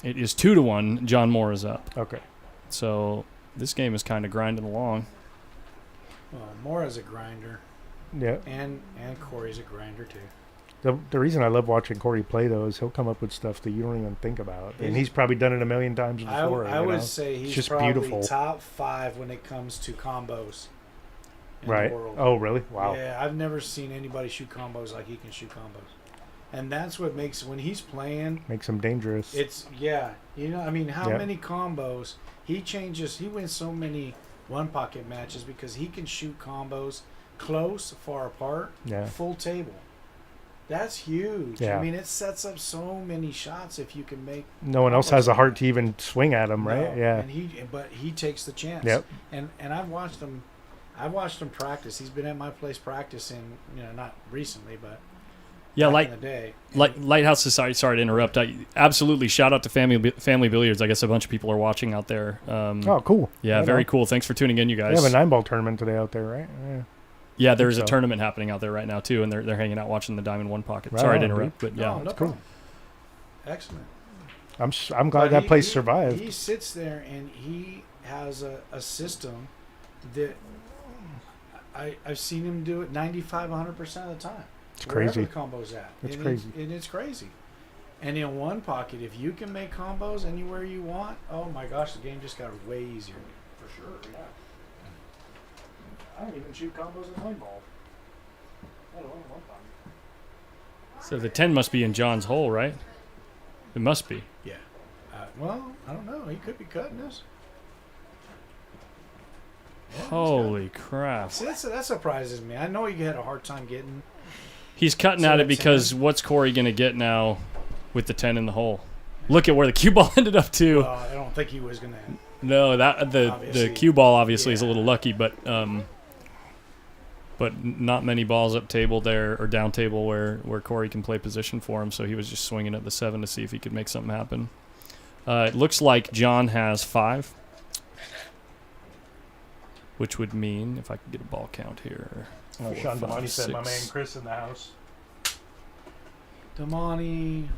It is 2-1. John Moore is up. Okay. So this game is kind of grinding along. Well, Mora's a grinder, Yeah. and Corey's a grinder too. The reason I love watching Corey play though is he'll come up with stuff that you don't even think about, and he's probably done it a million times before. I would say he's just probably beautiful. top 5 when it comes to combos in Right. the world. Oh, really? Wow. Yeah, I've never seen anybody shoot combos like he can shoot combos, and that's what makes when he's playing. Makes him dangerous. It's I mean, how Yep. many combos he changes? He wins so many one pocket matches because he can shoot combos close, far apart, Yeah. full table. That's huge. Yeah. I mean, it sets up so many shots if you can make. No one else has a heart to even swing at him, right? No, Yeah. And he takes the chance. Yep. And I've watched him. I've watched him practice. He's been at my place practicing. Not recently, but Yeah, back in the day. Lighthouse Society. Sorry to interrupt. Absolutely, shout out to Family Billiards. I guess a bunch of people are watching out there. Oh, cool. Yeah, Right very on. cool. Thanks for tuning in, you They guys. have a 9-ball tournament today out there, right? Yeah. Yeah, there's a so. tournament happening out there right now too, and they're hanging out watching the Diamond One Pocket. Right Sorry to on, interrupt, but yeah, No cool. problem. Excellent. I'm glad But that he- place he- survived. He sits there and he has a system that I've seen him do it 95, 100% of the time. It's Wherever crazy. the combo's at. It's And crazy. It's crazy. And in one pocket, if you can make combos anywhere you want, oh my gosh, the game just got way easier. For sure, yeah. I don't even shoot combos in 9-ball. So the 10 must be in John's hole, right? It must be. Yeah. Well, I don't know. He could be cutting this. Holy crap! See, that surprises me. I know you had a hard time getting. He's cutting So at it that's because what's Corey gonna get now with the 10 in the hole? Look at where the cue ball ended up too. Well, I don't think he was gonna. No, that the Obviously, cue ball obviously is a yeah. little lucky, but not many balls up table there or down table where Corey can play position for him. So he was just swinging at the 7 to see if he could make something happen. It looks like John has 5, which would mean if I could get a ball count here. Oh, 4, Sean 5, Damani said my 6. man Chris in the house. Damani.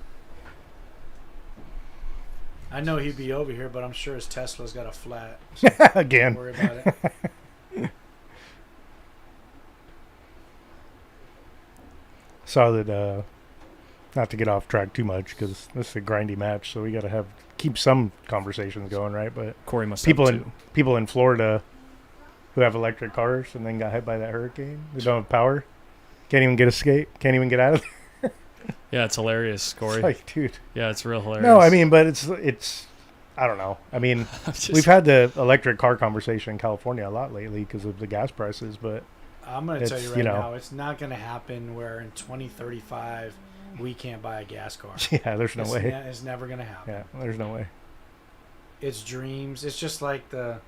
I know he'd be over here, but I'm sure his Tesla's got a flat. So Again. don't worry about it. Saw that, not to get off track too much because this is a grindy match, so we got to keep some conversations going, right? But Corey must people have 2. people in Florida who have electric cars and then got hit by that hurricane, they don't have power, can't even get a skate, can't even get out of there. Yeah, it's hilarious, Corey. It's like, dude. Yeah, it's real hilarious. No, I mean, but it's I don't know. I mean, Just- we've had the electric car conversation in California a lot lately because of the gas prices, but I'm going to tell you It's, right you know. now, it's not going to happen where in 2035 we can't buy a gas car. yeah, there's no it's way. it's never going to happen. Yeah, there's no way. It's dreams. It's just like the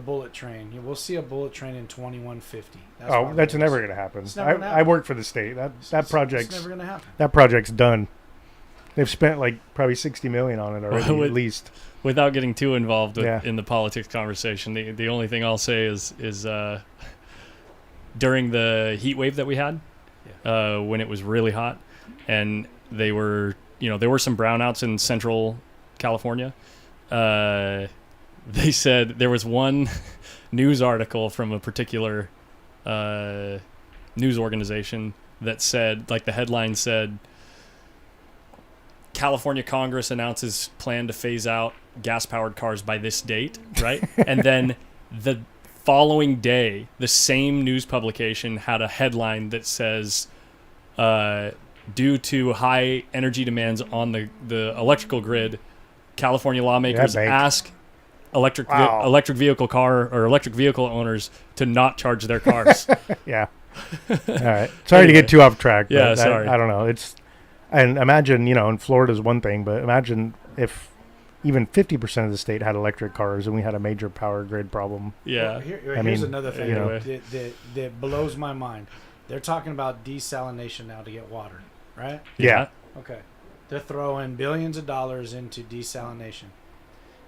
bullet train. We'll see a bullet train in 2150. That's Oh, what that's it is. never going to happen. It's never gonna I happen. work for the state. That It's project's never going to happen. that project's done. They've spent like probably $60 million on it already, Well, at least. Without getting too involved Yeah. in the politics conversation, the only thing I'll say is during the heat wave that we had, when it was really hot, and there were some brownouts in central California. they said there was one news article from a particular news organization that said, like the headline said, California Congress announces plan to phase out gas-powered cars by this date, right? And then the following day, the same news publication had a headline that says, due to high energy demands on the electrical grid, California lawmakers ask electric vehicle owners to not charge their cars. Yeah. All right. Sorry to get too off track. Yeah, but sorry. I don't know. And imagine, in Florida's one thing, but imagine if even 50% of the state had electric cars and we had a major power grid problem. Yeah. Well, here's another thing that blows my mind. They're talking about desalination now to get water, right? Yeah. Okay. They're throwing billions of dollars into desalination.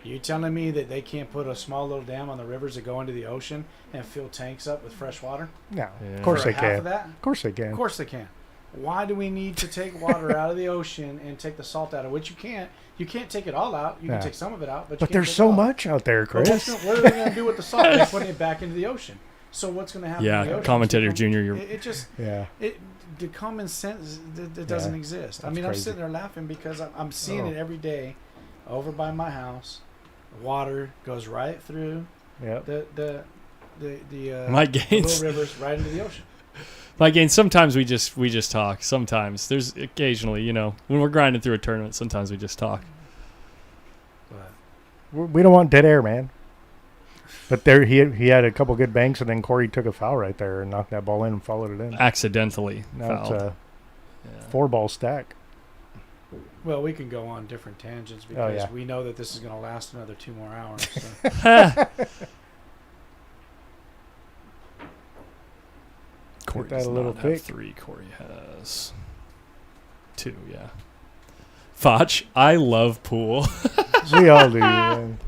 You telling me that they can't put a small little dam on the rivers that go into the ocean and fill tanks up with fresh water? No. Of course they half can. Of that? Of course they can. Of course they can. Why do we need to take water out of the ocean and take the salt out of which you can't? You can't take it all out. You can take some of it out, but you can't there's take so it all. much out there, Chris. What are they going to do with the salt? They're putting it back into the ocean. So what's going to happen? Yeah, in the ocean? commentator Junior, The common sense that doesn't exist. I mean, I'm sitting there laughing because I'm seeing it every day over by my house. Water goes right through the Mike Gaines, little rivers right into the ocean. Mike Gaines, sometimes we just talk. Sometimes there's occasionally, when we're grinding through a tournament, sometimes we just talk. We don't want dead air, man. But there he had a couple good banks, and then Corey took a foul right there and knocked that ball in and followed it in. Accidentally Now fouled. it's a 4-ball stack. Well, we can go on different tangents because we know that this is going to last another 2 more hours. So. Corey that does a little not thick. have 3. Corey has 2. Yeah. Foch, I love pool. We all do. Man.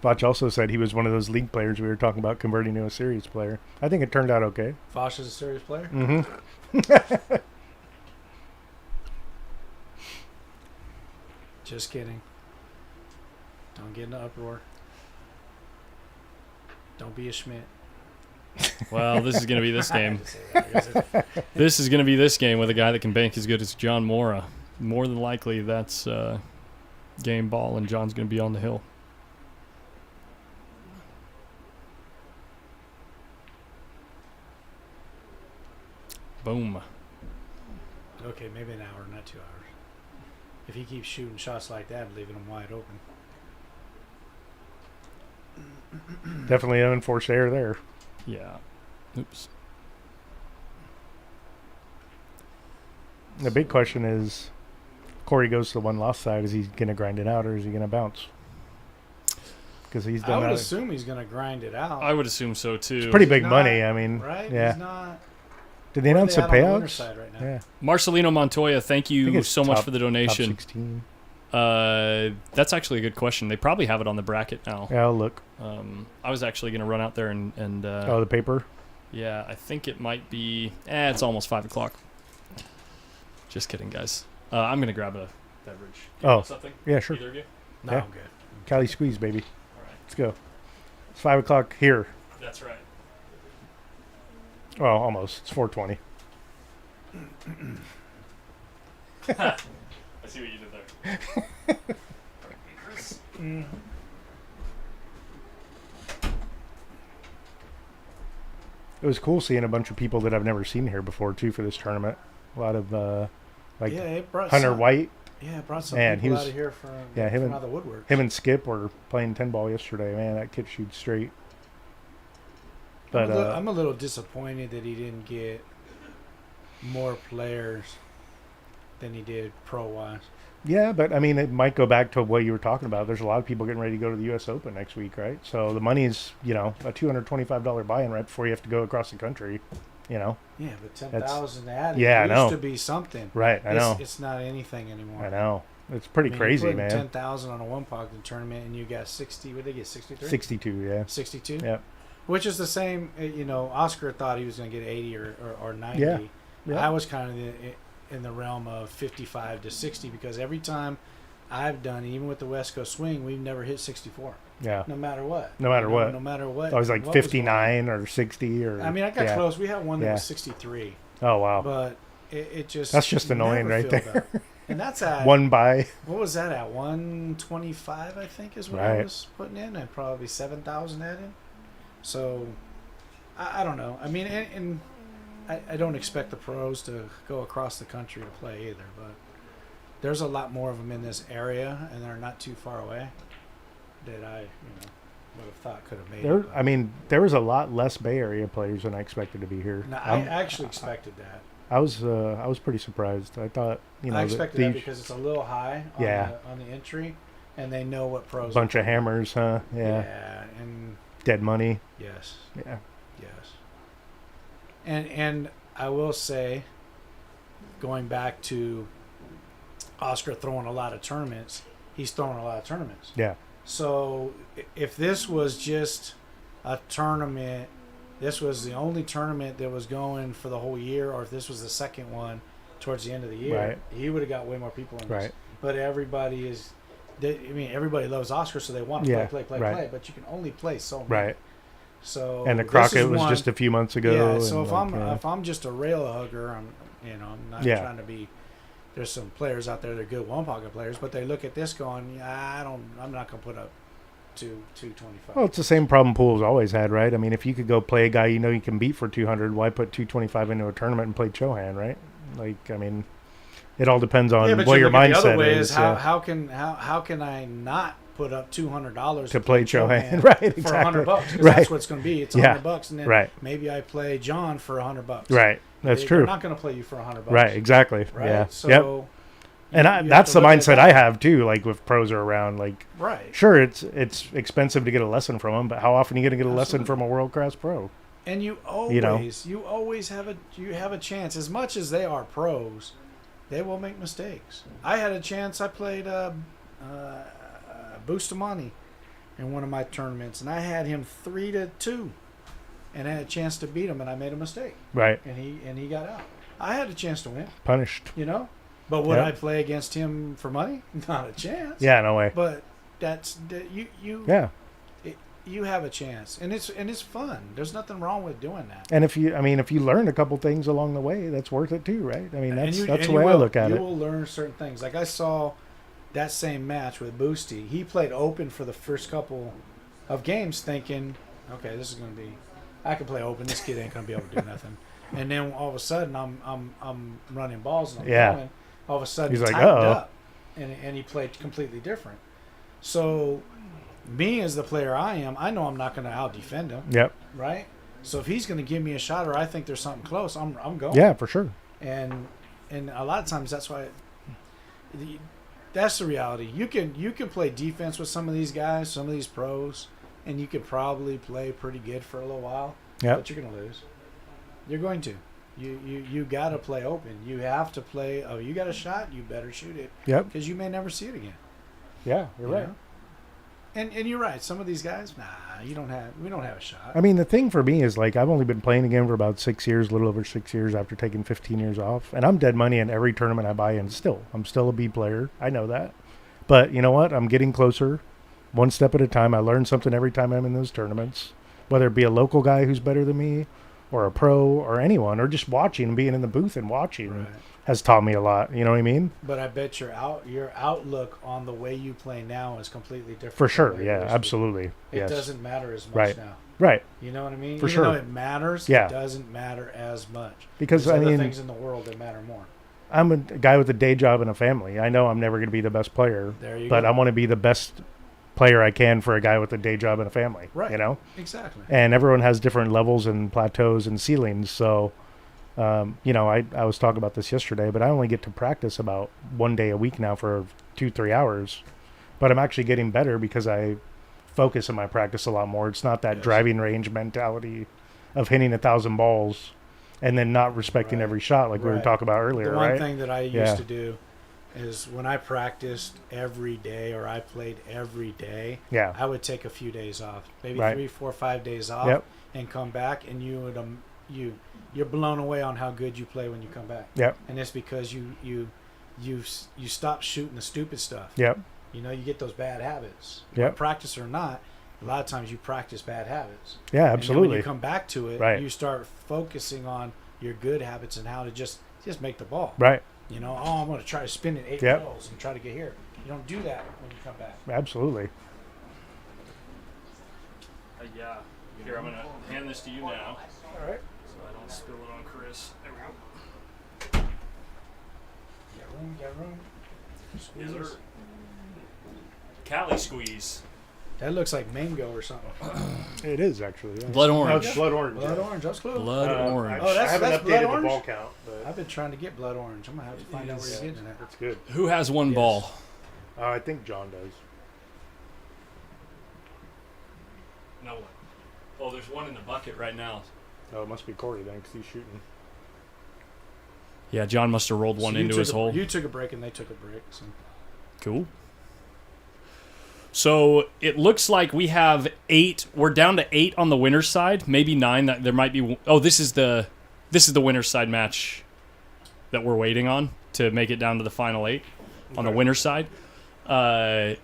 Foch also said he was one of those league players we were talking about converting to a serious player. I think it turned out okay. Foch is a serious player? Mm-hmm. Just kidding. Don't get in an uproar. Don't be a Schmidt. Well, this is going to be this game. This is going to be this game with a guy that can bank as good as John Mora. More than likely, that's game ball, and John's going to be on the hill. Boom. Okay, maybe an hour, not 2 hours. If he keeps shooting shots like that and leaving them wide open. Definitely unenforced error there. Yeah. Oops. The big question is, Corey goes to the one-loss side. Is he going to grind it out, or is he going to bounce? Because he's done I would that. assume he's going to grind it out. I would assume so, too. It's pretty big He's money. not, I mean, right? yeah. He's not. Did they announce the What are they at on the winner's payouts? side right now? Yeah. Marcelino Montoya, thank I think you it's so much top- for the Top donation. 16. That's actually a good question. They probably have it on the bracket now. Yeah, I'll look. I was actually going to run out there and The paper? yeah, I think it might be. It's almost 5 o'clock. Just kidding, guys. I'm going to grab a beverage. Do you want something? Yeah, sure. Either of you? No, Yeah. I'm good. Cali squeeze, baby. All right. Let's go. It's 5 o'clock here. That's right. Well, almost. It's 4:20. I see what you did there. Chris. It was cool seeing a bunch of people that I've never seen here before, too, for this tournament. A lot of, It brought Hunter some, White. Yeah, it brought some Man, he people was- out of here from, yeah, him from and- out of the woodwork. Him and Skip were playing 10-ball yesterday. Man, that kid shoots straight. But I'm a little disappointed that he didn't get more players than he did pro-wise. yeah, but I mean, it might go back to what you were talking about. There's a lot of people getting ready to go to the U.S. Open next week, right? So the money's, a $225 buy-in right before you have to go across the country, Yeah, but 10,000 added Yeah, I know. used to be something. Right, I know. It's not anything anymore. I know. It's pretty crazy, you put man. 10,000 on a one-pocket tournament, and you got 60. What did they get? 63. 62, yeah. 62. Yep. Which is the same. Oscar thought he was going to get 80 or 90. Yeah. I was kind of in the realm of 55 to 60 because every time I've done, even with the West Coast swing, we've never hit 64. Yeah. No matter what. No matter what. No matter what. I was like what 59 or 60 or. I mean, I got yeah. close. We had one that Yeah. was 63. Oh wow. But it just. That's just annoying never right feel there. that. And that's at. One by. What was that at? 125, I think, is what I Right. was putting in, and probably 7,000 at in. So, I don't know. I mean, and I don't expect the pros to go across the country to play either, but there's a lot more of them in this area, and they're not too far away that I, would have thought could have made There, it. I mean, there was a lot less Bay Area players than I expected to be here. No, I actually expected that. I was pretty surprised. I thought, I expected that these because it's a little high on, Yeah. on the entry, and they know what pros. bunch are. of hammers, huh? Yeah. Yeah, and Dead money. yes. Yeah. Yes. And I will say, going back to Oscar throwing a lot of tournaments, he's throwing a lot of tournaments. Yeah. So if this was just a tournament, this was the only tournament that was going for the whole year, or if this was the second one towards the end of the year, Right. he would have got way more people in this. Right. But everybody is, everybody loves Oscar, so they want to Yeah, play, right. play. But you can only play so many. Right. So And the this Crockett is was one- just a few months ago. yeah. So and if like, I'm just a rail hugger, I'm not Yeah. trying to be. There's some players out there that are good one pocket players, but they look at this going, I'm not gonna put up 225. Well, it's the same problem Pool's always had, right? I mean, if you could go play a guy you know you can beat for 200, why put 225 into a tournament and play Chohan, right? Like, I mean, it all depends on but what your look at the mindset other way is. how can I not put up $200 to play Chohan Chohan, right? for Exactly. $100? Because Right. that's what it's going to be. It's Yeah. $100, and then Right. maybe I play John for $100. Right. That's They're true. not going to play you for $100. Right. Exactly. Right. Yeah. So Yep. And you have that's to the look at mindset that. I have too. Like if pros are around, like Right. sure, it's expensive to get a lesson from them, but how often are you going to get a lesson Absolutely. from a world class pro? And you always have a chance. As much as they are pros, they will make mistakes. I had a chance. I played Bustamante in one of my tournaments, and I had him 3-2, and I had a chance to beat him, and I made a mistake, Right. and he got out. I had a chance to win, Punished. But would Yep. I play against him for money? Not a chance. Yeah. No way. But you Yeah. you have a chance, and it's fun. There's nothing wrong with doing that. And if you learn a couple things along the way, that's worth it too, right? I mean, that's and the you way I will. look at you it. will learn certain things. Like I saw that same match with Boosty. He played open for the first couple of games, thinking, "Okay, this is going to be. I can play open. This kid ain't going to be able to do nothing." And then all of a sudden, I'm running balls and I'm Yeah. going. All of a sudden, He's he like, tightened "Uh-oh." up, and he played completely different. So, me as the player I am, I know I'm not going to out defend him, Yep. right? So if he's going to give me a shot, or I think there's something close, I'm going. Yeah, for sure. And a lot of times that's why. That's the reality. You can play defense with some of these guys, some of these pros, and you could probably play pretty good for a little while. Yep. But you're going to lose. You're going to. You got to play open. You have to play. Oh, you got a shot. You better shoot it. Yep. Because you may never see it again. Yeah, you're you right. know? And you're right. Some of these guys, we don't have a shot. I mean, the thing for me is like I've only been playing the game for about 6 years, a little over 6 years after taking 15 years off, and I'm dead money in every tournament I buy in. I'm still a B player. I know that, but you know what? I'm getting closer, one step at a time. I learn something every time I'm in those tournaments, whether it be a local guy who's better than me, or a pro, or anyone, or just watching and being in the booth and watching Right. has taught me a lot. You know what I mean? But I bet your outlook on the way you play now is completely different. For than sure. the way it Yeah, used to be. absolutely. It Yes. doesn't matter as much Right. now. Right. You know what I mean? For Even sure. though it matters, Yeah. it doesn't matter as much. Because, There's I other mean, things in the world that matter more. I'm a guy with a day job and a family. I know I'm never going to be the best player, There you but go. I want to be the best player I can for a guy with a day job and a family. Right. You know? Exactly. And everyone has different levels and plateaus and ceilings. So, I was talking about this yesterday, but I only get to practice about 1 day a week now for 2-3 hours. But I'm actually getting better because I focus in my practice a lot more. It's not that Yes. driving range mentality of hitting 1,000 balls and then not respecting Right. every shot like we were Right. talking about earlier, The one right? thing that I used Yeah. to do is when I practiced every day or I played every day, Yeah. I would take a few days off, maybe Right. 3, 4, 5 days off, Yep. and come back, and you're blown away on how good you play when you come back. Yep. And it's because you you stop shooting the stupid stuff. Yep. You know, you get those bad habits. Yep. Practice or not, a lot of times you practice bad habits. Yeah, And then absolutely. when you come back to it, Right. you start focusing on your good habits and how to just make the ball. Right. You know, oh, I'm going to try to spin it 8 Yep. balls and try to get here. You don't do that when you come back. Absolutely. Yeah. Here, I'm going to hand this to you now. All right. So I don't spill it on Chris. There we go. Got room. Yes, Squeeze. sir. Cali squeeze. That looks like mango or something. It is actually. Yeah. Blood No, orange. it's blood orange. Blood orange. That's close. Blood orange. Oh, that's- I haven't that's updated blood the orange? ball count, but I've been trying to get blood orange. I'm going to have to find out where you're getting it. that's good. Who has one ball? I think John does. No one. Oh, there's one in the bucket right now. Oh, it must be Corey then, because he's shooting. Yeah, John must have rolled one So you into took his a- hole. You took a break and they took a break. So. Cool. So it looks like we have 8. We're down to 8 on the winner's side, maybe 9. That there might be. Oh, this is the winner's side match that we're waiting on to make it down to the final 8 on the winner's side. And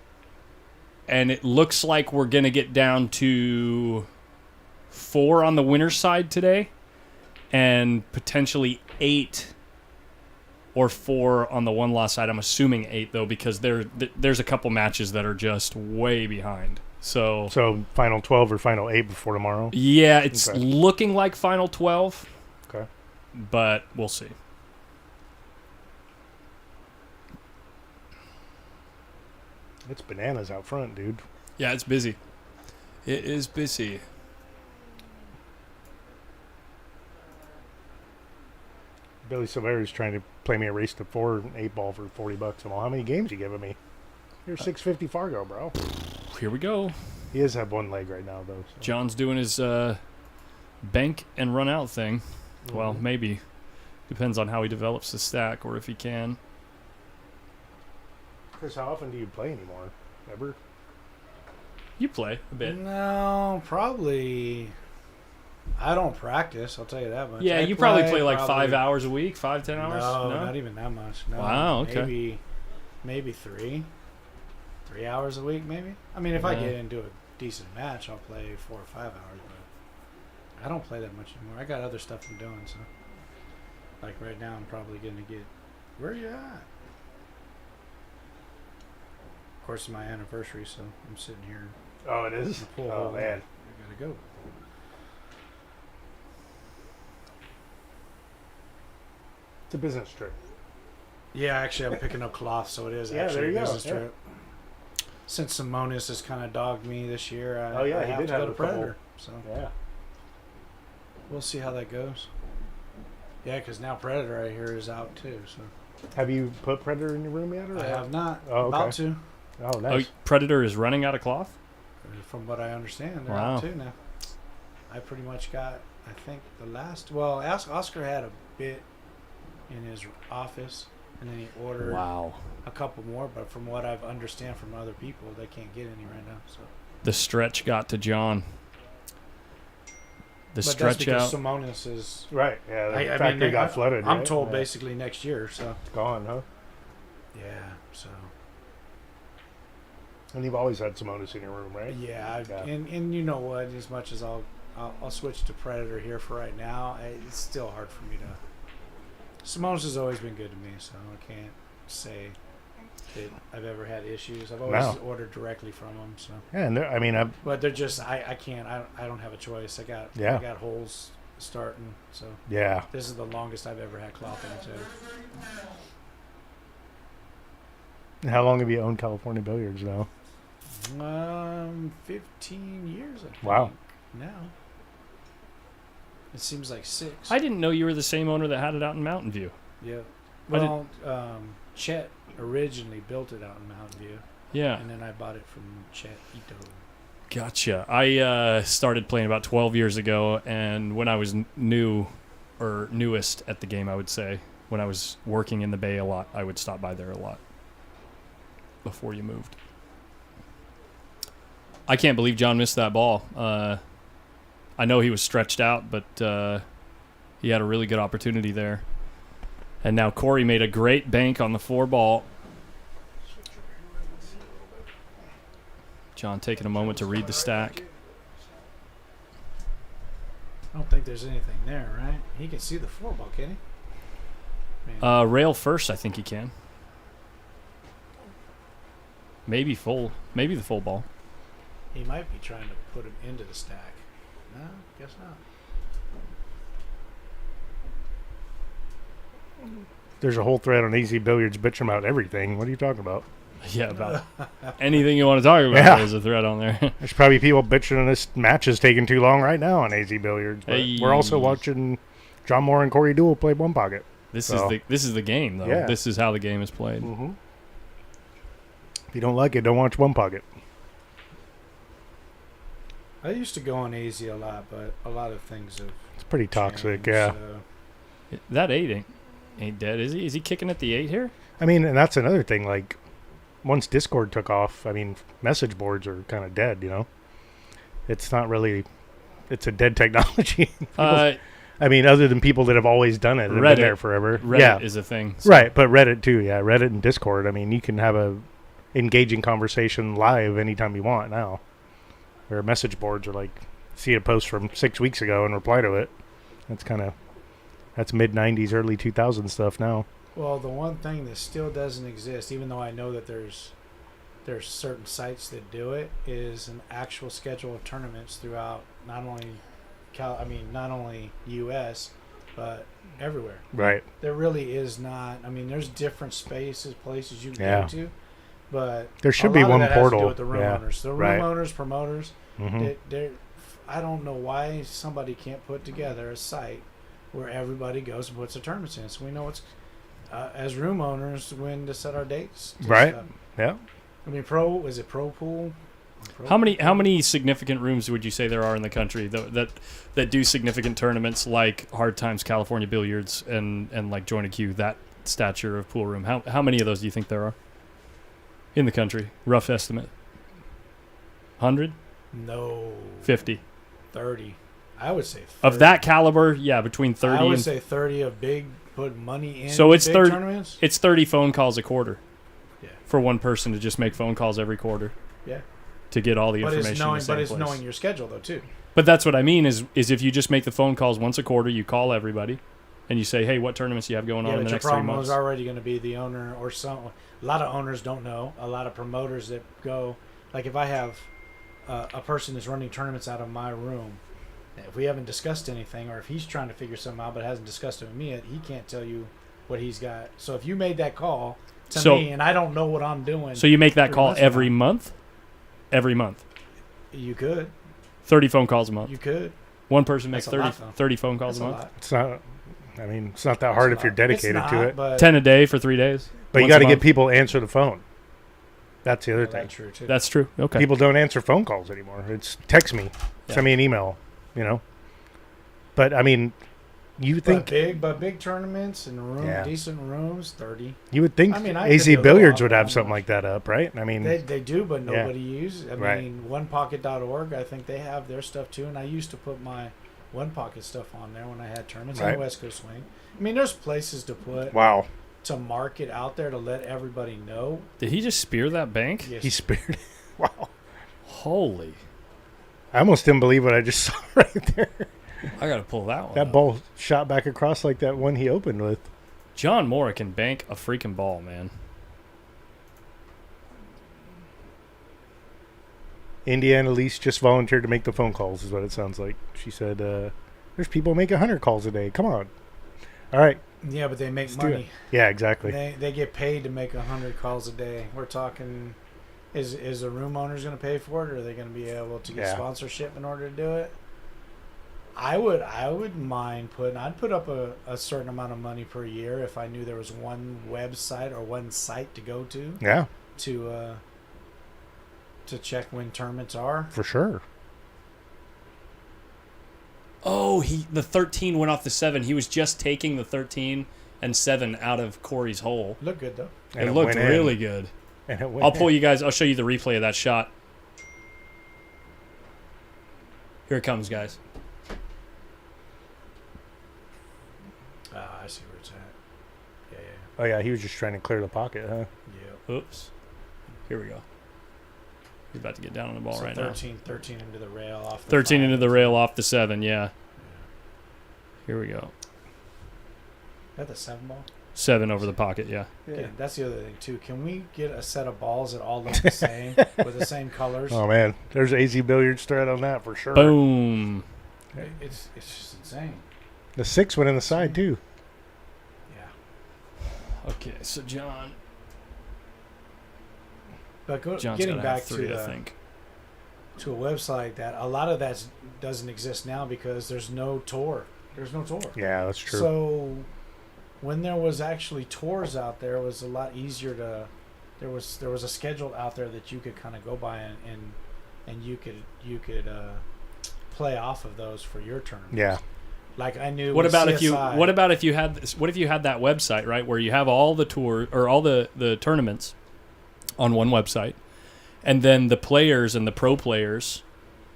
it looks like we're gonna get down to 4 on the winner's side today, and potentially 8 or 4 on the one loss side. I'm assuming 8 though, because there's a couple matches that are just way behind. So final 12 or final 8 before tomorrow. yeah, it's Okay. looking like final 12, Okay. but we'll see. It's bananas out front, dude. Yeah, it's busy. It is busy. Billy Silvera's trying to play me a race to 4 and 8 ball for $40. I'm all, how many games you giving me? You're 650 Fargo, bro. Here we go. He does have one leg right now, though. So. John's doing his bank and run out thing. Well, Mhm. maybe. Depends on how he develops the stack or if he can. Chris, how often do you play anymore? Ever? You play a bit. No, probably. I don't practice. I'll tell you that much. Yeah, I you probably play like 5 hours a week, 5-10 hours. No, not even that much. No, Wow, okay. Maybe 3 hours a week, maybe. I mean, if I Yeah. get into a decent match, I'll play 4 or 5 hours. But I don't play that much anymore. I got other stuff I'm doing. So, like right now, I'm probably gonna get. Where you at? Of course, it's my anniversary, so I'm sitting here. Oh, it is? in the pool. Oh, man. I gotta go. It's a business trip. Yeah, actually, I'm picking up cloth, so it is Yeah, actually there a you go, business yeah. trip. Since Simonis has kind of dogged me this year, I, Oh, yeah, I he have did to have go to a couple. Predator. So Yeah. we'll see how that goes. Yeah, because now Predator, I hear, is out too. So Have you put Predator in your room yet? Or I have not. Oh, okay. About to. Oh, Oh, nice. Predator is running out of cloth? From what I understand, they're Wow. out too now. I pretty much got, I think, the last. Well, Oscar had a bit in his office, and then he ordered Wow. a couple more. But from what I've understand from other people, they can't get any right now. So. The stretch got to John. The But that's stretch because out. Simonis is. Right. Yeah, the I factory mean, got flooded. I'm right? told Yeah. basically next year. So It's gone, huh? yeah. So And you've always had Simonis in your room, right? yeah, Yeah. and you know what? As much as I'll switch to Predator here for right now, it's still hard for me to. Simonis has always been good to me, so I can't say that I've ever had issues. I've always No. ordered directly from them. So, Yeah, and I mean, but they're just I can't. I don't have a choice. I Yeah. got holes starting. So yeah. this is the longest I've ever had cloth in too. And how long have you owned California Billiards now? 15 years. I think, Wow. now. It seems like 6. I didn't know you were the same owner that had it out in Mountain View. Yeah. I did- Well, Chet originally built it out in Mountain View, Yeah. and then I bought it from Chet Ito. Gotcha. I started playing about 12 years ago, and when I was newest at the game, I would say, when I was working in the Bay a lot, I would stop by there a lot before you moved. I can't believe John missed that ball. I know he was stretched out, but he had a really good opportunity there. And now Corey made a great bank on the 4-ball. John taking a moment to read the stack. I don't think there's anything there, right? He can see the 4-ball, can he? Rail first, I think he can. Maybe full. Maybe the full ball. He might be trying to put him into the stack. No, guess not. There's a whole thread on Easy Billiards bitching about everything. What are you talking about? Yeah, about anything you want to talk about. Yeah. There's a thread on there. There's probably people bitching this match is taking too long right now on AZ Billiards. But Hey. we're also watching John Moore and Corey Deuel play one pocket. This is the game, though. Yeah. This is how the game is played. Mm-hmm. If you don't like it, don't watch one pocket. I used to go on AZ a lot, but a lot of things have It's pretty toxic, changed, yeah. so- That 8 ain't dead, is he? Is he kicking at the 8 here? I mean, and that's another thing. Like, once Discord took off, I mean, message boards are kind of dead, you know? It's not really... It's a dead technology. I mean, other than people that have always done it and Reddit, been there forever. Reddit is a thing. So. Right, but Reddit too, yeah. Reddit and Discord. I mean, you can have a engaging conversation live anytime you want now. Where message boards are like, see a post from 6 weeks ago and reply to it. That's mid-90s, early 2000s stuff now. Well, the one thing that still doesn't exist, even though I know that there's certain sites that do it, is an actual schedule of tournaments throughout not only U.S. but everywhere. Right. There really is not. I mean, there's different places you can go to, but there should a be lot one of that has to do portal. with the room owners, the room Right. owners, promoters. Mm-hmm. I don't know why somebody can't put together a site where everybody goes and puts their tournaments in, so we know what's as room owners when to set our dates. Right. Stuff. Yeah. I mean, Pro Pool? How many significant rooms would you say there are in the country that do significant tournaments like Hard Times California Billiards and like Join a Queue, that stature of pool room? How many of those do you think there are in the country? Rough estimate. 100? No. 50. 30. I would say 30. Of that caliber, yeah, between 30 I would and say 30 of big, put money in. so it's big 30. Tournaments. It's 30 phone calls a quarter. Yeah. For one person to just make phone calls every quarter. Yeah. To get all the But information. it's knowing your schedule though too. But that's what I mean is if you just make the phone calls once a quarter, you call everybody, and you say, hey, what tournaments do you have going on in the next 3 months? Your problem is months? already going to be the owner or some. A lot of owners don't know. A lot of promoters that go, like if I have a person that's running tournaments out of my room, if we haven't discussed anything, or if he's trying to figure something out but hasn't discussed it with me yet, he can't tell you what he's got. So if you made that call to me and I don't know what I'm doing, so you make that call every month? Every month. You could. 30 phone calls a month. You could. One person makes That's 30 phone calls a month. It's not. I mean, it's not that hard if you're dedicated to it. But 10 a day for 3 days. But you Once got to a get month. people to answer the phone. That's the other thing. That's true too. That's true. Okay. People don't answer phone calls anymore. It's text me, send me an email, you know. But I mean, you think big tournaments and decent rooms, 30. You would think I mean, I AZ could do a Billiards lot would have more. something like that up, right? I mean, They do, but nobody uses. I Right. mean, onepocket.org. I think they have their stuff too, and I used to put my One Pocket stuff on there when I had tournaments Right. on West Coast Swing. I mean, there's places to put. Wow. To market out there to let everybody know. Did he just spear that bank? Yes. he speared. Wow. Holy. I almost didn't believe what I just saw right there. I got to pull that one That up. ball shot back across like that one he opened with. John Moore can bank a freaking ball, man. Indiana Lease just volunteered to make the phone calls, is what it sounds like. She said, there's people make 100 calls a day. Come on. All right. Yeah, but they make Let's do it. money. Yeah, exactly. They get paid to make 100 calls a day. We're talking, is the room owners going to pay for it, or are they going to be able to get sponsorship in order to do it? I would mind I'd put up a certain amount of money per year if I knew there was one website or one site to go to. Yeah. To check when tournaments are. For sure. Oh, the 13 went off the 7. He was just taking the 13 and 7 out of Corey's hole. Looked good though. It looked really good. And it went I'll pull you guys. I'll show you the replay of that shot. Here it comes, guys. I see where it's at. Oh yeah, he was just trying to clear the pocket, huh? Yeah. Oops. Here we go. He's about to get down on the ball So right 13 into the rail off. now. The 13 5. into the rail off the 7, yeah. Here we go. Is that the 7 ball? 7 over the pocket, yeah. Yeah, that's the other thing too. Can we get a set of balls that all look the same with the same colors? Oh man, there's AZ Billiards thread on that for sure. Boom. It's just insane. The 6 went in the side too. Yeah. Okay, so John. But John's getting gotta have back 3, to I think. to a website that a lot of that doesn't exist now because there's no tour. There's no tour. Yeah, that's true. So when there was actually tours out there, it was a lot easier to. There was a schedule out there that you could kind of go by and you could play off of those for your tournament. Yeah. Like I knew. What with about CSI, if you had that website, right, where you have all the tour or all the tournaments on one website, and then the players and the pro players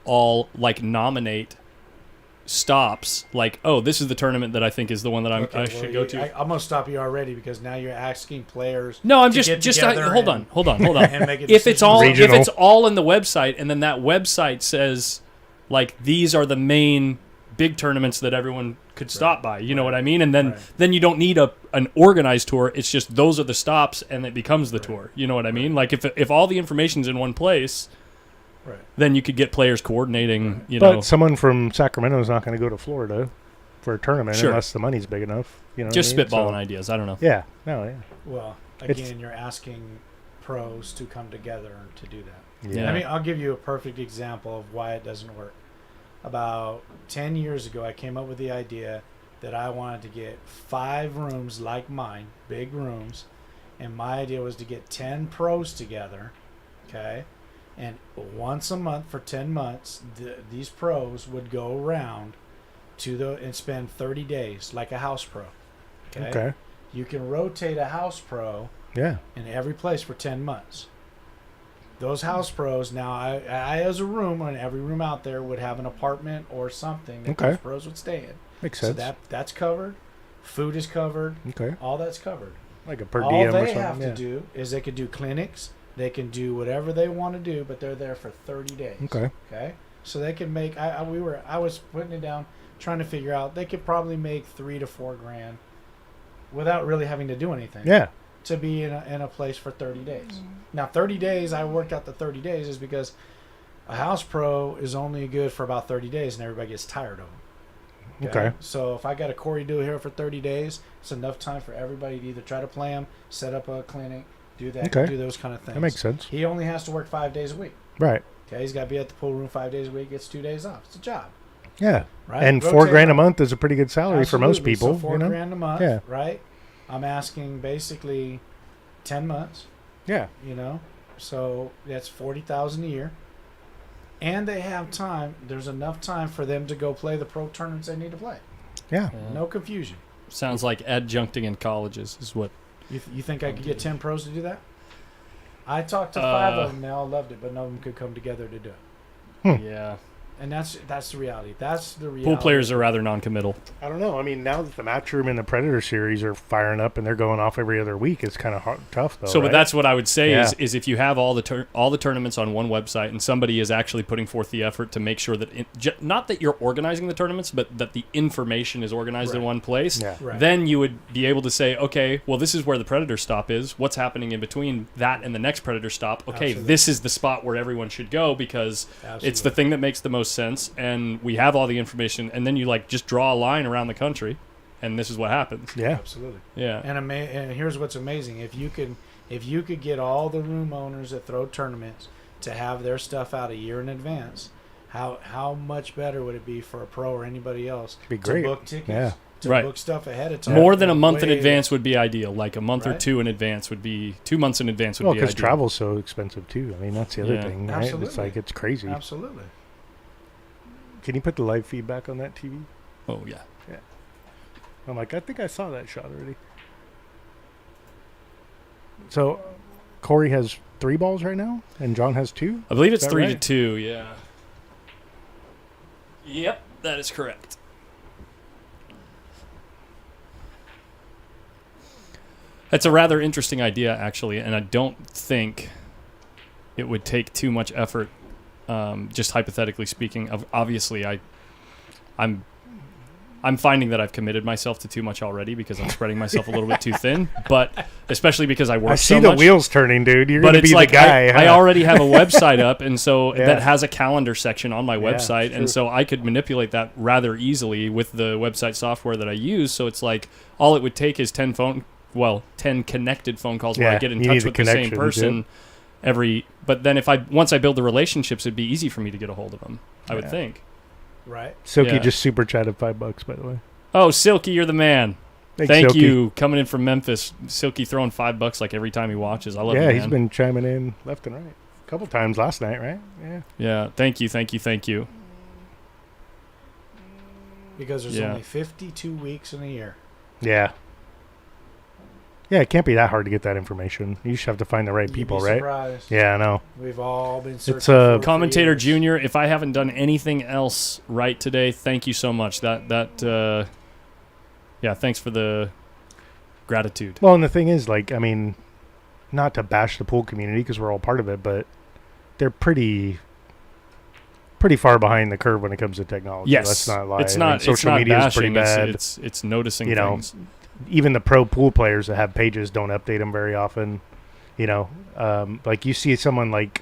all like nominate stops, like, oh, this is the tournament that I think is the one that I should go to. I'm gonna stop you already because now you're asking players. No, I'm to get just together hold on. and make a If it's decision. all in the website, and then that website says, like, these are the main big tournaments that everyone could stop by. You know what I mean? And then you don't need an organized tour. It's just those are the stops, and it becomes the tour. You know what I mean? Like if all the information's in one place. Right. Then you could get players coordinating. Right. You but know, someone from Sacramento is not going to go to Florida for a tournament Sure. unless the money's big enough. You know, just what I mean? spitballing ideas. I don't know. Yeah. No. Yeah. Well, It's- again, you're asking pros to come together to do that. Yeah. I mean, I'll give you a perfect example of why it doesn't work. About 10 years ago, I came up with the idea that I wanted to get 5 rooms like mine, big rooms, and my idea was to get 10 pros together, okay? And once a month for 10 months, these pros would go around and spend 30 days like a house pro. Okay. You can rotate a house pro Yeah. in every place for 10 months. Those house pros, now I as a room, and every room out there would have an apartment or something that Okay. those pros would stay in. Makes So sense. that's covered. Food is covered. Okay. All that's covered. Like a per All diem or they something. have yeah. to do is they could do clinics. They can do whatever they want to do, but they're there for 30 days. Okay. Okay. So they can make. I was putting it down, trying to figure out. They could probably make $3 to $4 grand, without really having to do anything. Yeah. To be in a place for 30 days. Now 30 days. I worked out the 30 days is because a house pro is only good for about 30 days, and everybody gets tired of them. Okay. So if I got a Corey do here for 30 days, it's enough time for everybody to either try to play him, set up a clinic, do that, Okay. do those kind of things. That makes sense. He only has to work 5 days a week. Right. Okay, he's got to be at the pool room 5 days a week. Gets 2 days off. It's a job, Yeah. right? And Rotate $4,000 a him. month is a pretty good salary for most Absolutely. people. So $4 you know? grand a month, Yeah. right? I'm asking basically 10 months. Yeah. You know, so that's 40,000 a year, and they have time. There's enough time for them to go play the pro tournaments they need to play. Yeah. No confusion. Sounds like adjuncting in colleges is what. You think I could get 10 pros to do that? I talked to 5 of them. They all loved it, but none of them could come together to do it. Yeah. And that's the reality. That's the reality. Pool players are rather non-committal. I don't know. I mean, now that the Match Room and the Predator series are firing up and they're going off every other week, it's kind of tough, though. So, right? but that's what I would say Yeah. is if you have all the tournaments on one website and somebody is actually putting forth the effort to make sure that not that you're organizing the tournaments, but that the information is organized in Right. one place, Yeah. Right. then you would be able to say, okay, well, this is where the Predator stop is. What's happening in between that and the next Predator stop? Okay, Absolutely. this is the spot where everyone should go because it's the Absolutely. thing that makes the most sense, and we have all the information, and then you like just draw a line around the country, and this is what happens. Yeah. Absolutely. Yeah. And here's what's amazing: if you could get all the room owners that throw tournaments to have their stuff out a year in advance, how much better would it be for a pro or anybody else Be great. to book tickets, Yeah. to Right. book stuff ahead of time? More than a month in Way- advance would be ideal. Like a month or Right. 2 in advance would be 2 months in advance would Well, be because ideal. travel's so expensive, too. I mean, that's the other Yeah. thing, right? It's Absolutely. like, it's crazy. Absolutely. Can you put the live feedback on that TV? Oh yeah. I'm like, I think I saw that shot already. So, Corey has 3 balls right now, and John has 2? I believe it's Is that 3 right? to 2. Yeah. Yep, that is correct. It's a rather interesting idea, actually, and I don't think it would take too much effort. Just hypothetically speaking, obviously, I'm finding that I've committed myself to too much already because I'm spreading myself a little bit too thin. But especially because I work so much. I see the wheels turning, dude. You're going to be like the guy. I already have a website up, and so Yeah. that has a calendar section on my website, it's and true. so I could manipulate that rather easily with the website software that I use. So it's like all it would take is 10 connected phone calls where I Yeah, get in you need touch the with the same connections, person but then once I build the relationships, it'd be easy for me to get a hold of them, I would think. Right. Silky Yeah. just super chatted $5, by the way. Oh, Silky, you're the man. Thanks, Thank Silky. you. Coming in from Memphis. Silky throwing $5 like every time he watches. I love it, Yeah, man. he's been chiming in left and right. A couple times last night, right? Yeah. Yeah, thank you. Because there's Yeah. only 52 weeks in a year. Yeah. Yeah, it can't be that hard to get that information. You just have to find the right You'd people, be right? surprised. Yeah, I know. We've all been searching It's for Commentator years. Junior, if I haven't done anything else right today, thank you so much. Yeah, thanks for the gratitude. Well, and the thing is, like, I mean, not to bash the pool community because we're all part of it, but they're pretty far behind the curve when it comes to technology. Yes, Let's not lie. it's I mean, not. social it's not media bashing, is pretty bad. It's noticing You know, things. Even the pro pool players that have pages don't update them very often. You know, like you see someone like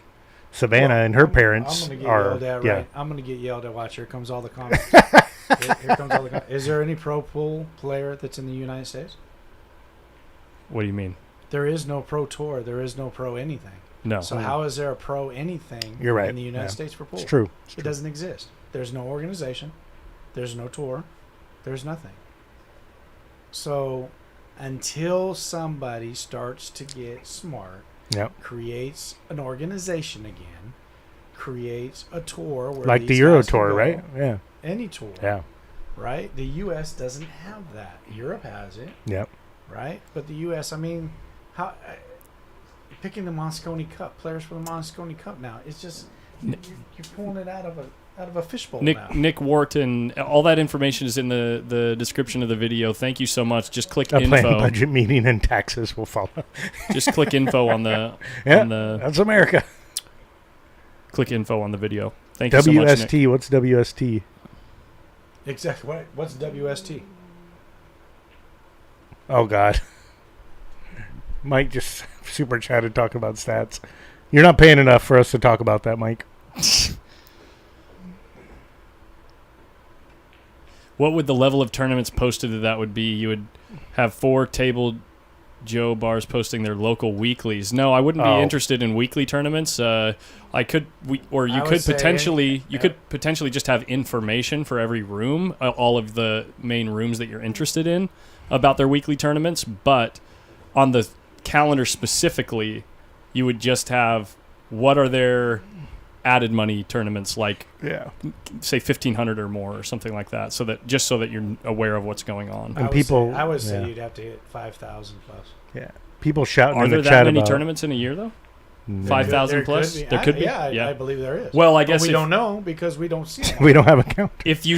Savannah and her parents I'm gonna get are. yelled at, Yeah. right? I'm going to get yelled at. Watch, here comes all the comments. Here comes all the comments. Is there any pro pool player that's in the United States? What do you mean? There is no pro tour. There is no pro anything. No. So how is there a pro anything You're right. in the United Yeah. States for pool? It's true. It doesn't exist. There's no organization. There's no tour. There's nothing. So until somebody starts to get smart, Yep. creates an organization again, creates a tour where Like the these Euro guys can Tour, go, right? Yeah. Any tour. Yeah. Right? The U.S. doesn't have that. Europe has it. Yep. Right? But the U.S., I mean, how picking the Mosconi Cup, players for the Mosconi Cup now, it's just you're pulling it out of a fishbowl now. Nick Wharton, all that information is in the description of the video. Thank you so much. Just click A planned info. budget meeting and taxes will follow. Just click info on the Yeah, on the that's America. click info on the video. Thank you so much, Nick. WST. What's WST? Exactly. What's WST? Oh God. Mike just super chatted talking about stats. You're not paying enough for us to talk about that, Mike. What would the level of tournaments posted to that would be? You would have 4 Table Joe bars posting their local weeklies. No, I wouldn't be interested in weekly tournaments. You could potentially just have information for every room, all of the main rooms that you're interested in about their weekly tournaments. But on the calendar specifically, you would just have what are their added money tournaments, like say 1,500 or more or something like that, so that you're aware of what's going on. And people, I would say you'd have to hit 5,000 plus. Yeah, people shouting Are in the there chat that many about tournaments in a year though? 5,000 There plus? could be. There could be. Yeah, I believe there is. Well, I But guess we don't know because we don't see it. we don't have a count. if you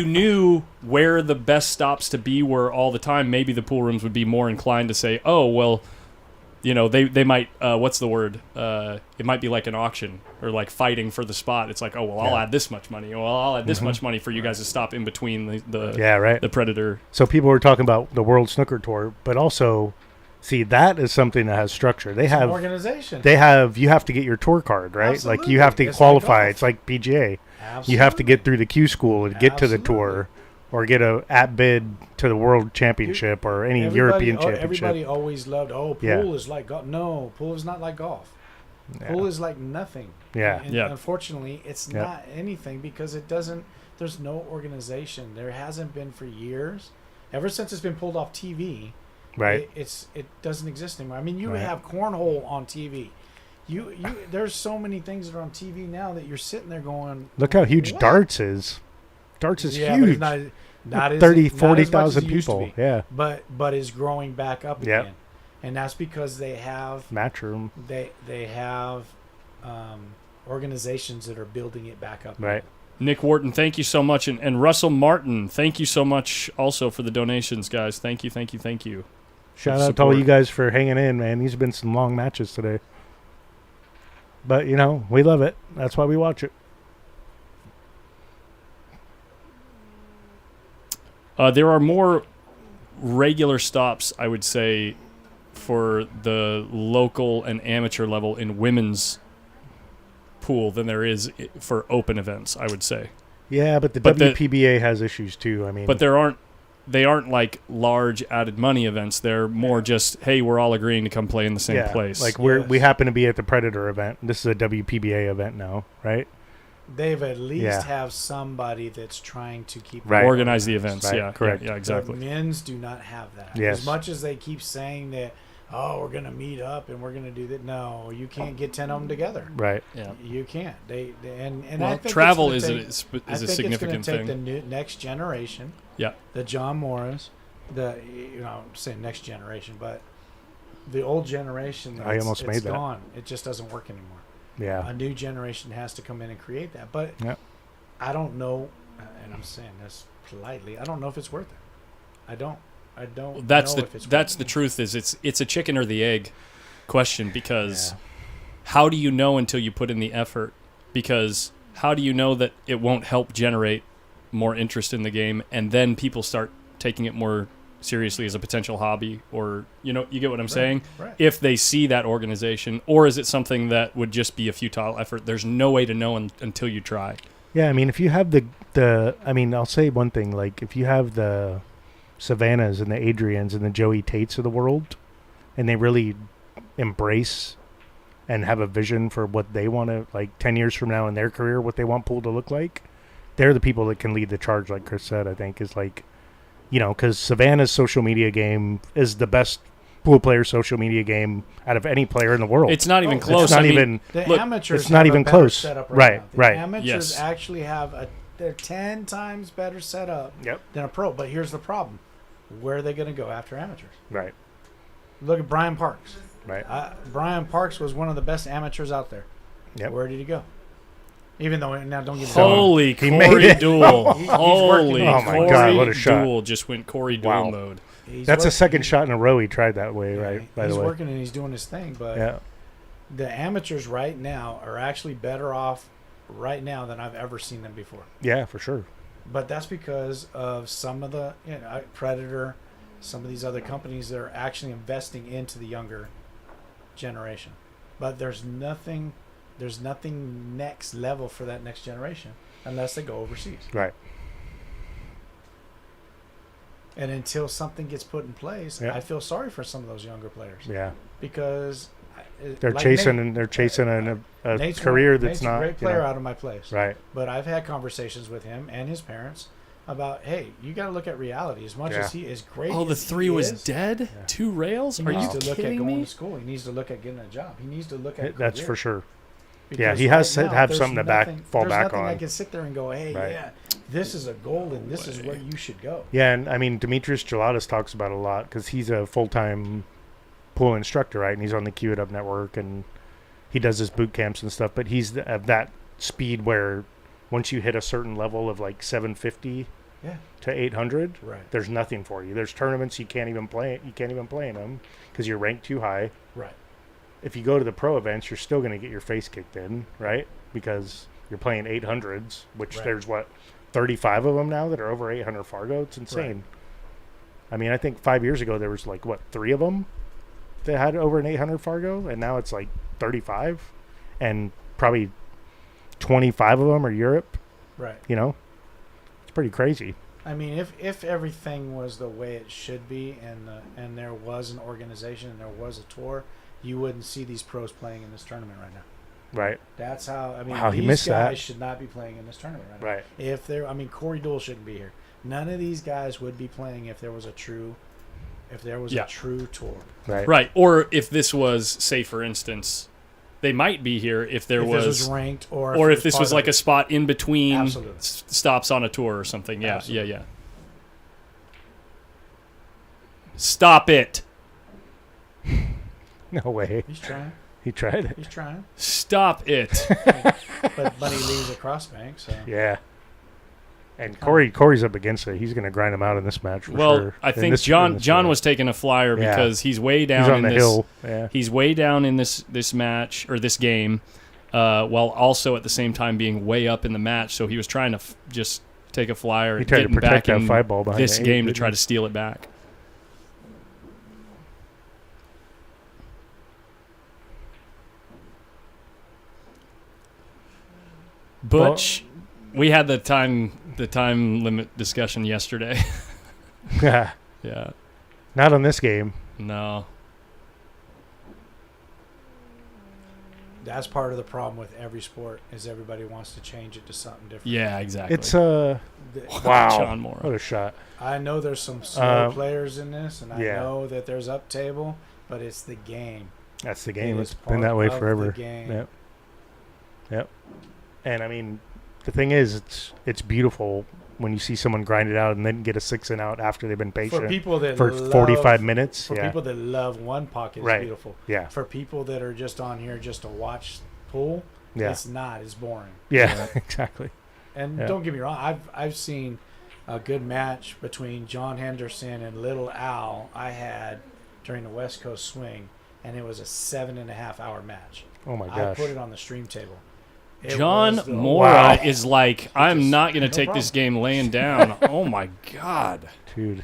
knew where the best stops to be were all the time, maybe the pool rooms would be more inclined to say, oh, well, you know, they might, what's the word? It might be like an auction or like fighting for the spot. It's like, oh, well, I'll add this much money. Well, I'll add this much money for you guys to stop in between the Predator. So people were talking about the World Snooker Tour, but also, see, that is something that has structure. They have organization. You have to get your tour card, right? Absolutely. Like you have to It's qualify. like It's like PGA. Absolutely. You have to get through the Q school and get to the Absolutely. tour, or get a at bid to the World Championship or any European Championship. Everybody always loved, pool Yeah. is like golf. No, pool is not like golf. Yeah. Pool is like nothing. Yeah. And Yeah. unfortunately, it's Yeah. not anything because there's no organization. There hasn't been for years. Ever since it's been pulled off TV, Right. it doesn't exist anymore. I mean, you Right. have cornhole on TV. There's so many things that are on TV now that you're sitting there going, Look how huge "What?" darts is. Darts is Yeah, but huge. it's not as 30, not as 40,000 much as it used to people. be. Yeah. But is growing back up Yep. again, and that's because they have Match room. they have organizations that are building it back up. Right. Nick Wharton, thank you so much. And Russell Martin, thank you so much also for the donations, guys. Thank you. Shout out to all you guys for hanging in, man. These have been some long matches today. But, we love it. That's why we watch it. There are more regular stops, I would say, for the local and amateur level in women's pool than there is for open events, I would say. Yeah, but the WPBA has issues too. I mean, but they aren't like large added money events. They're more just, hey, we're all agreeing to come play in the same place. Like we happen to be at the Predator event. This is a WPBA event now, right? They've at least have somebody that's trying to keep organize the events. Right. Yeah, correct. Yeah, exactly. The men's do not have that. Yes. As much as they keep saying that, we're going to meet up and we're going to do that. No, you can't get 10 of them together. Right. Yeah. You can't. And well, I think travel is a significant I think it's going to take thing. the next generation. Yeah. The John Morris, I'm saying next generation, but the old generation. I almost made that. Gone. It just doesn't work anymore. Yeah. A new generation has to come in and create that. But I don't know, and I'm saying this politely, I don't know if it's worth it. I don't That's know the if it's that's worth the it. truth. Is it's a chicken or the egg question, because how do you know until you put in the effort? Because how do you know that it won't help generate more interest in the game, and then people start taking it more seriously as a potential hobby, or you get what I'm saying? Right. If they see that organization, or is it something that would just be a futile effort? There's no way to know until you try. Yeah, I mean, if you have I'll say one thing, like if you have the Savannahs and the Adrians and the Joey Tates of the world, and they really embrace and have a vision for what they want to, like 10 years from now in their career, what they want pool to look like, they're the people that can lead the charge, like Chris said, I think, is like, because Savannah's social media game is the best pool player social media game out of any player in the world. It's not even close. It's not even. The look, amateurs it's not have even a better close. setup Right. now. The Right. amateurs Yes. actually have they're 10 times better setup than a pro. But here's the problem: where are they going to go after amateurs? Right. Look at Brian Parks. Right. Brian Parks was one of the best amateurs out there. Yep. Where did he go? Even though now, don't get me wrong. Holy He made Corey it. Duel! He's Holy working. Oh my Corey God, what a shot. Duel just went Corey Duel Wow. mode. He's That's a working. second shot in a row he tried that way, right? By He's the way. working and he's doing his thing, but the amateurs right now are actually better off right now than I've ever seen them before. Yeah, for sure. But that's because of some of the Predator, some of these other companies that are actually investing into the younger generation. But there's nothing next level for that next generation unless they go overseas. Right. And until something gets put in place, I feel sorry for some of those younger players. Yeah. Because They're like chasing Nate, and they're chasing a Nate's career Nate's that's not a great player out of my place. Right. But I've had conversations with him and his parents about, hey, you got to look at reality. As much as he is great, Oh, the as three he was is, dead? Yeah. 2 rails? He Are you needs to look at kidding going me? to school. He needs to look at getting a job. He needs to look at That's career. for sure. Because Yeah, he has to now, have there's something to nothing- fall there's back nothing on. I can sit there and go, hey, Right. yeah, this is a goal and this is where you should go. Yeah, and I mean, Demetrius Gelatis talks about it a lot because he's a full-time pool instructor, right? And he's on the Cue It Up network, and he does his boot camps and stuff. But he's of that speed where once you hit a certain level of like 750 to 800, there's nothing for you. There's tournaments you can't even play. You can't even play in them because you're ranked too high. Right. If you go to the pro events, you're still going to get your face kicked in, right? Because you're playing 800s, which there's 35 of them now that are over 800 Fargo. It's insane. Right. I mean, I think 5 years ago there was 3 of them that had over an 800 Fargo, and now it's like 35, and probably 25 of them are Europe. Right. It's pretty crazy. I mean, if everything was the way it should be, and there was an organization and there was a tour, you wouldn't see these pros playing in this tournament right now. Right. That's how. I mean, Wow, he these missed guys that. should not be playing in this tournament right now. Right. If there, I mean, Corey Duel shouldn't be here. None of these guys would be playing if there was a true, a true tour. Right. Right. Or if this was, say, for instance, they might be here if there If was, this was ranked, or if this was part like of a it. spot in between Absolutely. stops on a tour or something. Yeah. Absolutely. Yeah. Stop it. No way. He's trying. He tried it. He's trying. Stop it. But he leaves a crossbank, so. Yeah. And Corey's up against it. He's going to grind him out in this match for Well, sure. I think John was taking a flyer Yeah. because he's way down He's on in the this. hill. Yeah. He's way down in this match or this game, while also at the same time being way up in the match. So he was trying to just take a flyer. He tried to getting protect back that in 5 ball behind this the 8, game to didn't try he? to steal it back. Butch, we had the time limit discussion yesterday. Yeah. Yeah. Not on this game. No. That's part of the problem with every sport is everybody wants to change it to something different. Yeah, exactly. It's wow. John Moore. What a shot. I know there's some slow players in this, and I yeah. know that there's up table, but it's the game. That's the game. It It's is been that part way of the forever. game. Yep. Yep. And I mean, the thing is, it's beautiful when you see someone grind it out and then get a 6 and out after they've been patient For people that for love, 45 minutes. For yeah. people that love one pocket, Right. it's beautiful. Yeah. For people that are just on here just to watch pool, Yeah. it's not. It's boring. Yeah. Exactly. And Yeah. don't get me wrong, I've seen a good match between John Henderson and Little Al I had during the West Coast Swing, and it was a 7.5 hour match. Oh my I gosh. put it on the stream table. It John was the- Mora Wow. is like, I'm just- not going to no take this problem. game laying down. Oh my God. Dude.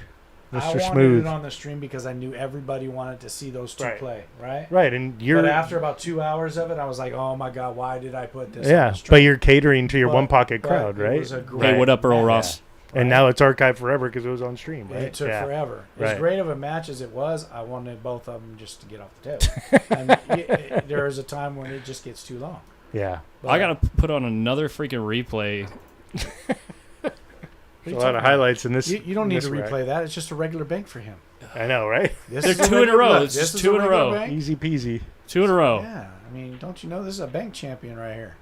I Mr. wanted Smooth. it on the stream because I knew everybody wanted to see those two Right. play, right? Right. And you're. But after about 2 hours of it, I was like, "Oh my God, why did I put this?" on Yeah. the stream? But you're catering to your But- one pocket but crowd, it right? was a Hey, great what up, Earl match, Ross? And right? now it's archived forever because it was on stream, right? It took yeah. forever. As Right. great of a match as it was, I wanted both of them just to get off the table. And there is a time when it just gets too long. Yeah. But I got to put on another freaking replay. There's a lot of highlights in this. You don't in need this to rack. replay that. It's just a regular bank for him. I know, right? This They're is a 2 in a regular- row. look, It's this just is 2 in a regular row. bank. Easy peasy. 2 in a row. Yeah, I mean, don't you know this is a bank champion right here?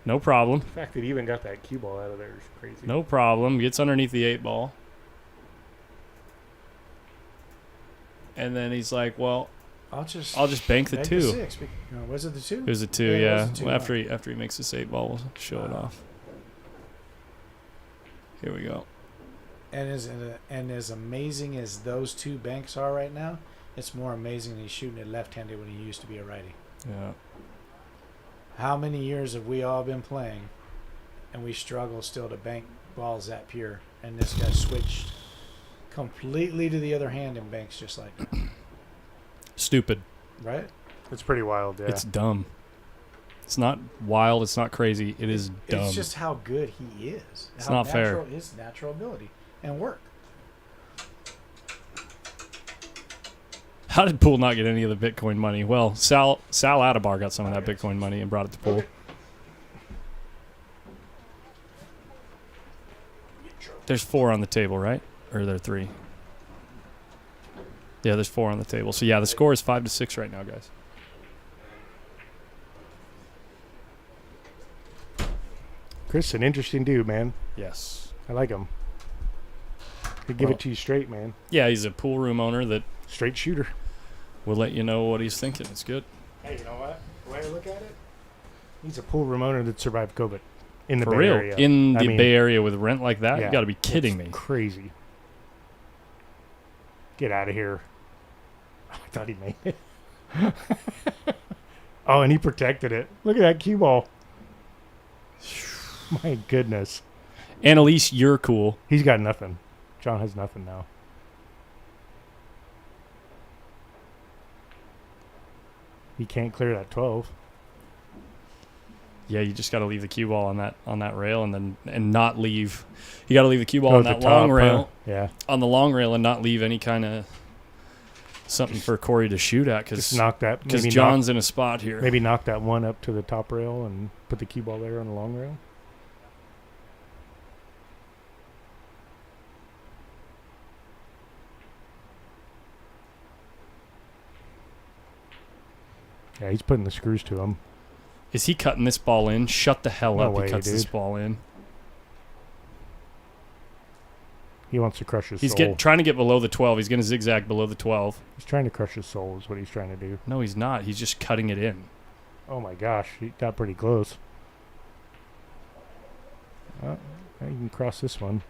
No problem. The fact that he even got that cue ball out of there is crazy. No problem. Gets underneath the 8 ball. And then he's like, well, I'll just bank the bank 2. 6. Was it the 2? It was a 2, Yeah, it yeah. was a 2, Well, huh? after he makes this 8 ball, we'll show it off. Here we go. And as amazing as those two banks are right now, it's more amazing that he's shooting it left-handed when he used to be a righty. Yeah. How many years have we all been playing, and we struggle still to bank balls that pure? And this guy switched completely to the other hand and banks just like that. Stupid. Right? It's pretty wild, yeah. It's dumb. It's not wild. It's not crazy. It is dumb. It's just how good he is. It's how not fair. natural, his natural ability and work. How did Poole not get any of the Bitcoin money? Well, Sal Adabar got some of that Bitcoin money and brought it to Poole. There's 4 on the table, right? Or are there 3? Yeah, there's 4 on the table. So yeah, the score is 5-6 right now, guys. Chris, an interesting dude, man. Yes. I like him. He'd give it to you straight, man. Yeah, he's a pool room owner that Straight shooter. will let you know what he's thinking. It's good. Hey, you know what? The way I look at it, he's a pool room owner that survived COVID in the For Bay real. Area. In I the mean, Bay Area with rent like that? yeah, You got to be kidding it's me. Crazy. Get out of here. I thought he made it. Oh, and he protected it. Look at that cue ball. My goodness. Annalise, you're cool. He's got nothing. John has nothing now. He can't clear that 12. Yeah, you just got to leave the cue ball on that rail and not leave. You got to leave the cue ball Oh, on at that the long top, rail. Yeah. On the long rail and not leave any kind of something for Corey to shoot at Just because knock that. Maybe John's in a spot here. maybe knock that one up to the top rail and put the cue ball there on the long rail. Yeah, he's putting the screws to him. Is he cutting this ball in? Shut the hell No up. way, He cuts this dude. ball in. He wants to crush his He's soul. trying to get below the 12. He's going to zigzag below the 12. He's trying to crush his soul is what he's trying to do. No, he's not. He's just cutting it in. Oh my gosh, he got pretty close. You can cross this one.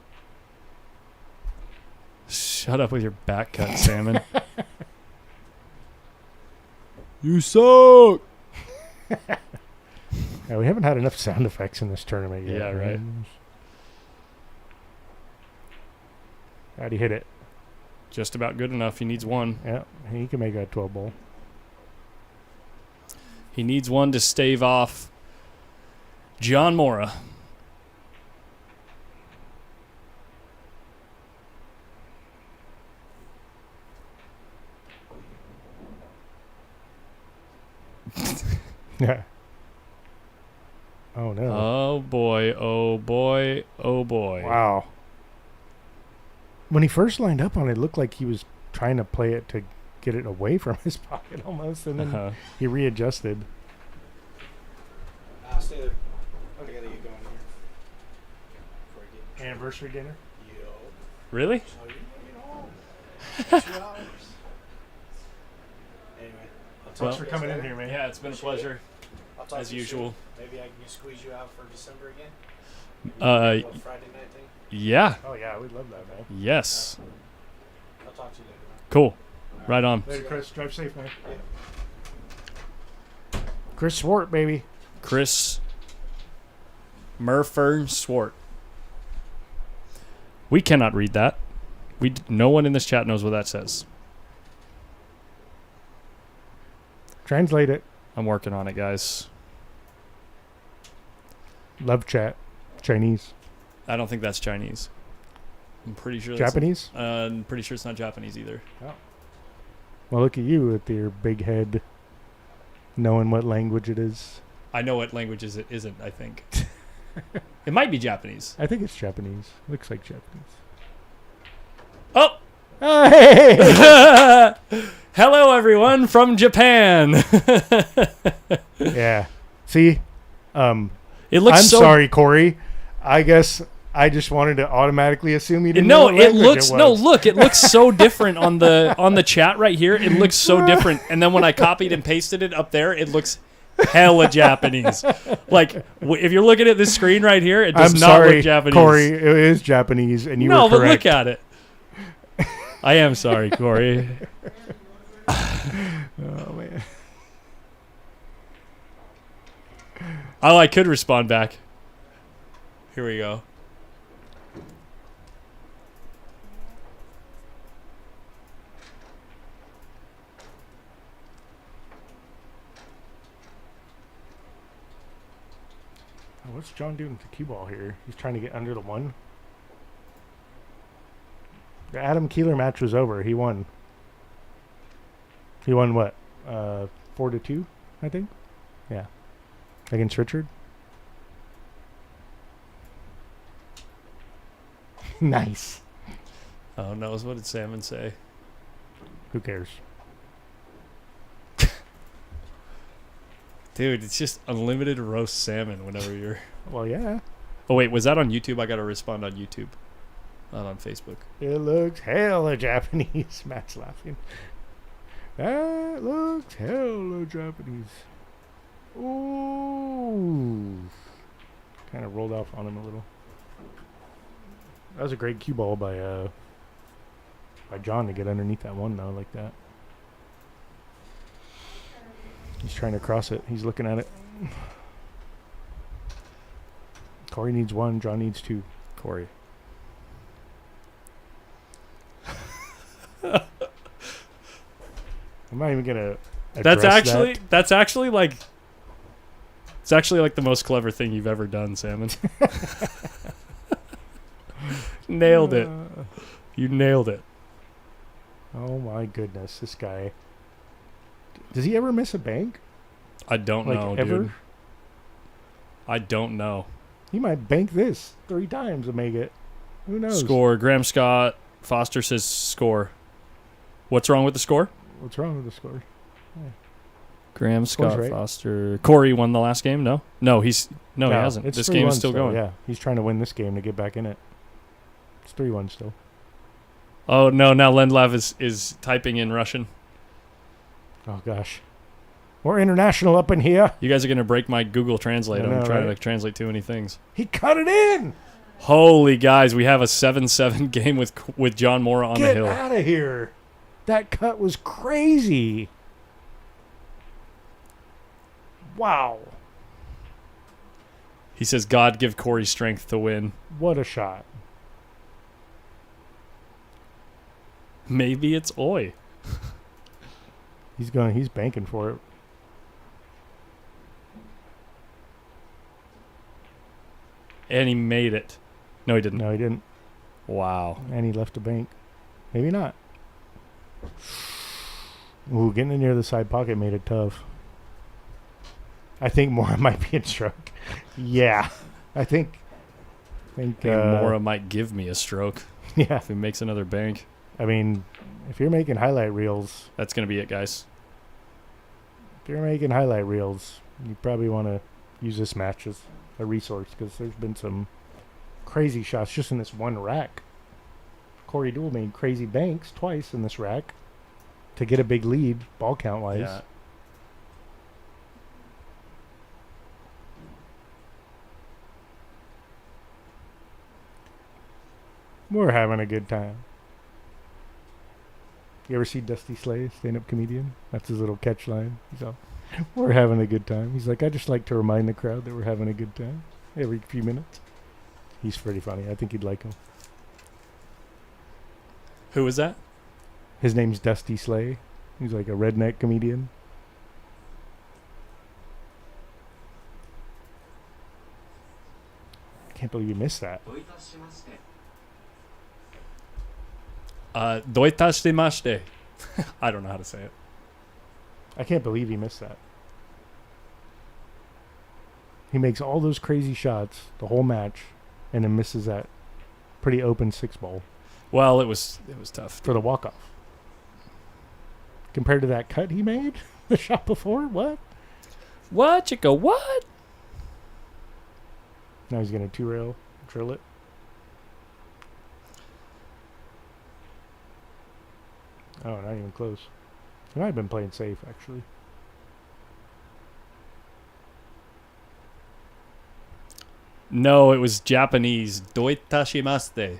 Shut up with your back cut, Salmon. You suck. Yeah, we haven't had enough sound effects in this tournament yet. Yeah, right. How'd he hit it? Just about good enough. He needs one. Yeah, he can make a 12 ball. He needs one to stave off John Mora. Yeah. Oh, no. Oh, boy. Oh, boy. Oh, boy. Wow. When he first lined up on it, looked like he was trying to play it to get it away from his pocket almost, and then he readjusted. Stay there. I gotta get going here. Before I get Anniversary dinner? Yo. Really? So you know, 2 hours. Anyway, I'll talk Thanks to for you coming guys in later. here, man. Yeah, it's been a pleasure. I'll talk as to you soon. usual. Maybe I can squeeze you out for December again. Uh, Little Friday night thing. Yeah. Oh, yeah, we'd love that, man. Yes. I'll talk to you later. Man. Cool. Right on. Later, Chris. Drive safe, man. Chris Swart, baby. Chris Murfern Swart. We cannot read that. No one in this chat knows what that says. Translate it. I'm working on it, guys. Love chat. Chinese. I don't think that's Chinese. I'm pretty sure that's Japanese? I'm pretty sure it's not Japanese either. Oh. Well, look at you with your big head knowing what language it is. I know what language it isn't, I think. It might be Japanese. I think it's Japanese. Looks like Japanese. Oh! Hey! Hello, everyone from Japan. Yeah. See? It looks I'm so... sorry, Corey. I guess I just wanted to automatically assume you didn't No, know what it language looks it was. no. Look, it looks so different on the chat right here. It looks so different, and then when I copied and pasted it up there, it looks hella Japanese. Like if you're looking at this screen right here, it does I'm not sorry, look Japanese. Corey. It is Japanese, and you no, were but correct. look at it. I am sorry, Corey. Oh man. Oh, I could respond back. Here we go. What's John doing with the cue ball here? He's trying to get under the one. The Adam Keeler match was over. He won. He won what? 4-2, I think. Yeah. Against Richard. Nice. Oh no! What did Salmon say? Who cares? Dude, it's just unlimited roast salmon whenever you're... Well, yeah. Oh, wait, was that on YouTube? I got to respond on YouTube, not on Facebook. It looks hella Japanese. Matt's laughing. That looks hella Japanese. Ooh. Kind of rolled off on him a little. That was a great cue ball by John to get underneath that one, though, like that. He's trying to cross it. He's looking at it. Corey needs one. John needs two. Corey. I'm not even gonna. That's actually like. It's actually like the most clever thing you've ever done, Salmon. Nailed it. You nailed it. Oh my goodness, this guy. Does he ever miss a bank? I don't know, ever? dude. I don't know. He might bank this 3 times to make it. Who knows? Score. Graham Scott Foster says score. What's wrong with the score? What's wrong with the score? Yeah. Graham Score's Scott right. Foster. Corey won the last game? No? No, he hasn't. It's This game 3-1 is still going. Yeah, he's trying to win this game to get back in it. It's 3-1 still. Oh, no, now Lendlav is typing in Russian. Oh, gosh. More international up in here. You guys are going to break my Google Translate. I know, I'm trying right? to translate too many things. He cut it in. Holy guys, we have a 7-7 game with John Mora on the Get hill. out of here. That cut was crazy. Wow. He says, God give Corey strength to win. What a shot. Maybe it's Oi. He's banking for it. And he made it. No, he didn't. No, he didn't. Wow. And he left the bank. Maybe not. Ooh, getting in near the side pocket made it tough. I think Mora might be in stroke. Yeah. I think Mora might give me a stroke yeah. if he makes another bank. I mean, if you're making highlight reels, That's going to be it, guys. if you're making highlight reels, you probably want to use this match as a resource because there's been some crazy shots just in this one rack. Corey Deuel made crazy banks twice in this rack to get a big lead, ball count wise. Yeah. We're having a good time. You ever see Dusty Slay, stand-up comedian? That's his little catch line. He's all, we're having a good time. He's like, I just like to remind the crowd that we're having a good time every few minutes. He's pretty funny. I think you'd like him. Who was that? His name's Dusty Slay. He's like a redneck comedian. I can't believe you missed that. Doitashimashite. I don't know how to say it. I can't believe he missed that. He makes all those crazy shots the whole match and then misses that pretty open 6-ball Well, it was tough. for the walk-off. Compared to that cut he made the shot before, what? What, Chico? What? Now he's going to 2-rail, drill it. Oh, not even close. He might have been playing safe, actually. No, it was Japanese. Doitashimashite.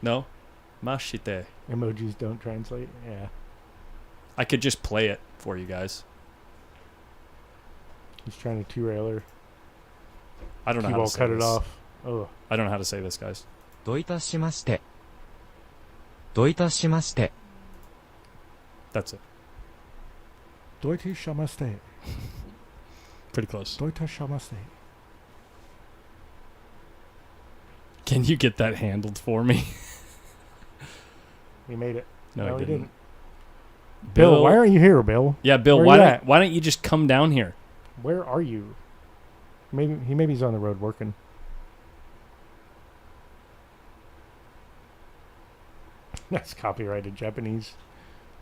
No? Mashite. Emojis don't translate. Yeah. I could just play it for you guys. He's trying to 2-rail her. I don't know how Cue to ball say cut this. it off. Oh. I don't know how to say this, guys. どういたしまして。どういたしまして。 That's it. Doite shamaste. Pretty close. Doite shamaste. Can you get that handled for me? He made it. No, he didn't. Bill, why aren't you here, Bill? Yeah, Bill, Where you at? why don't you just come down here? Where are you? Maybe he's on the road working. That's copyrighted Japanese.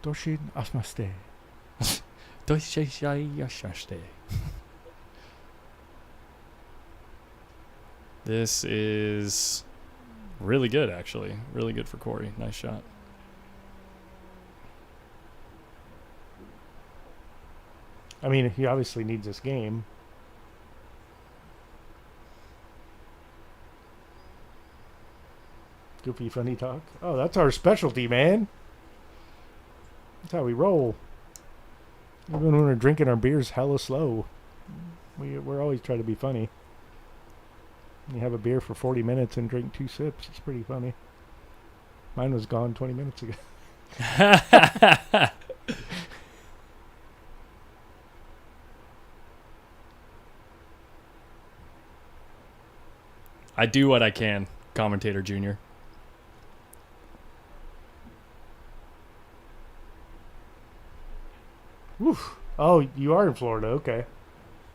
Doshin asmaste. This is really good, actually. Really good for Corey. Nice shot. I mean, he obviously needs this game. Goofy funny talk. Oh, that's our specialty, man. That's how we roll. Even when we're drinking our beers hella slow. We're always trying to be funny. You have a beer for 40 minutes and drink 2 sips. It's pretty funny. Mine was gone 20 minutes ago. I do what I can, commentator junior. Oof. Oh, you are in Florida. Okay.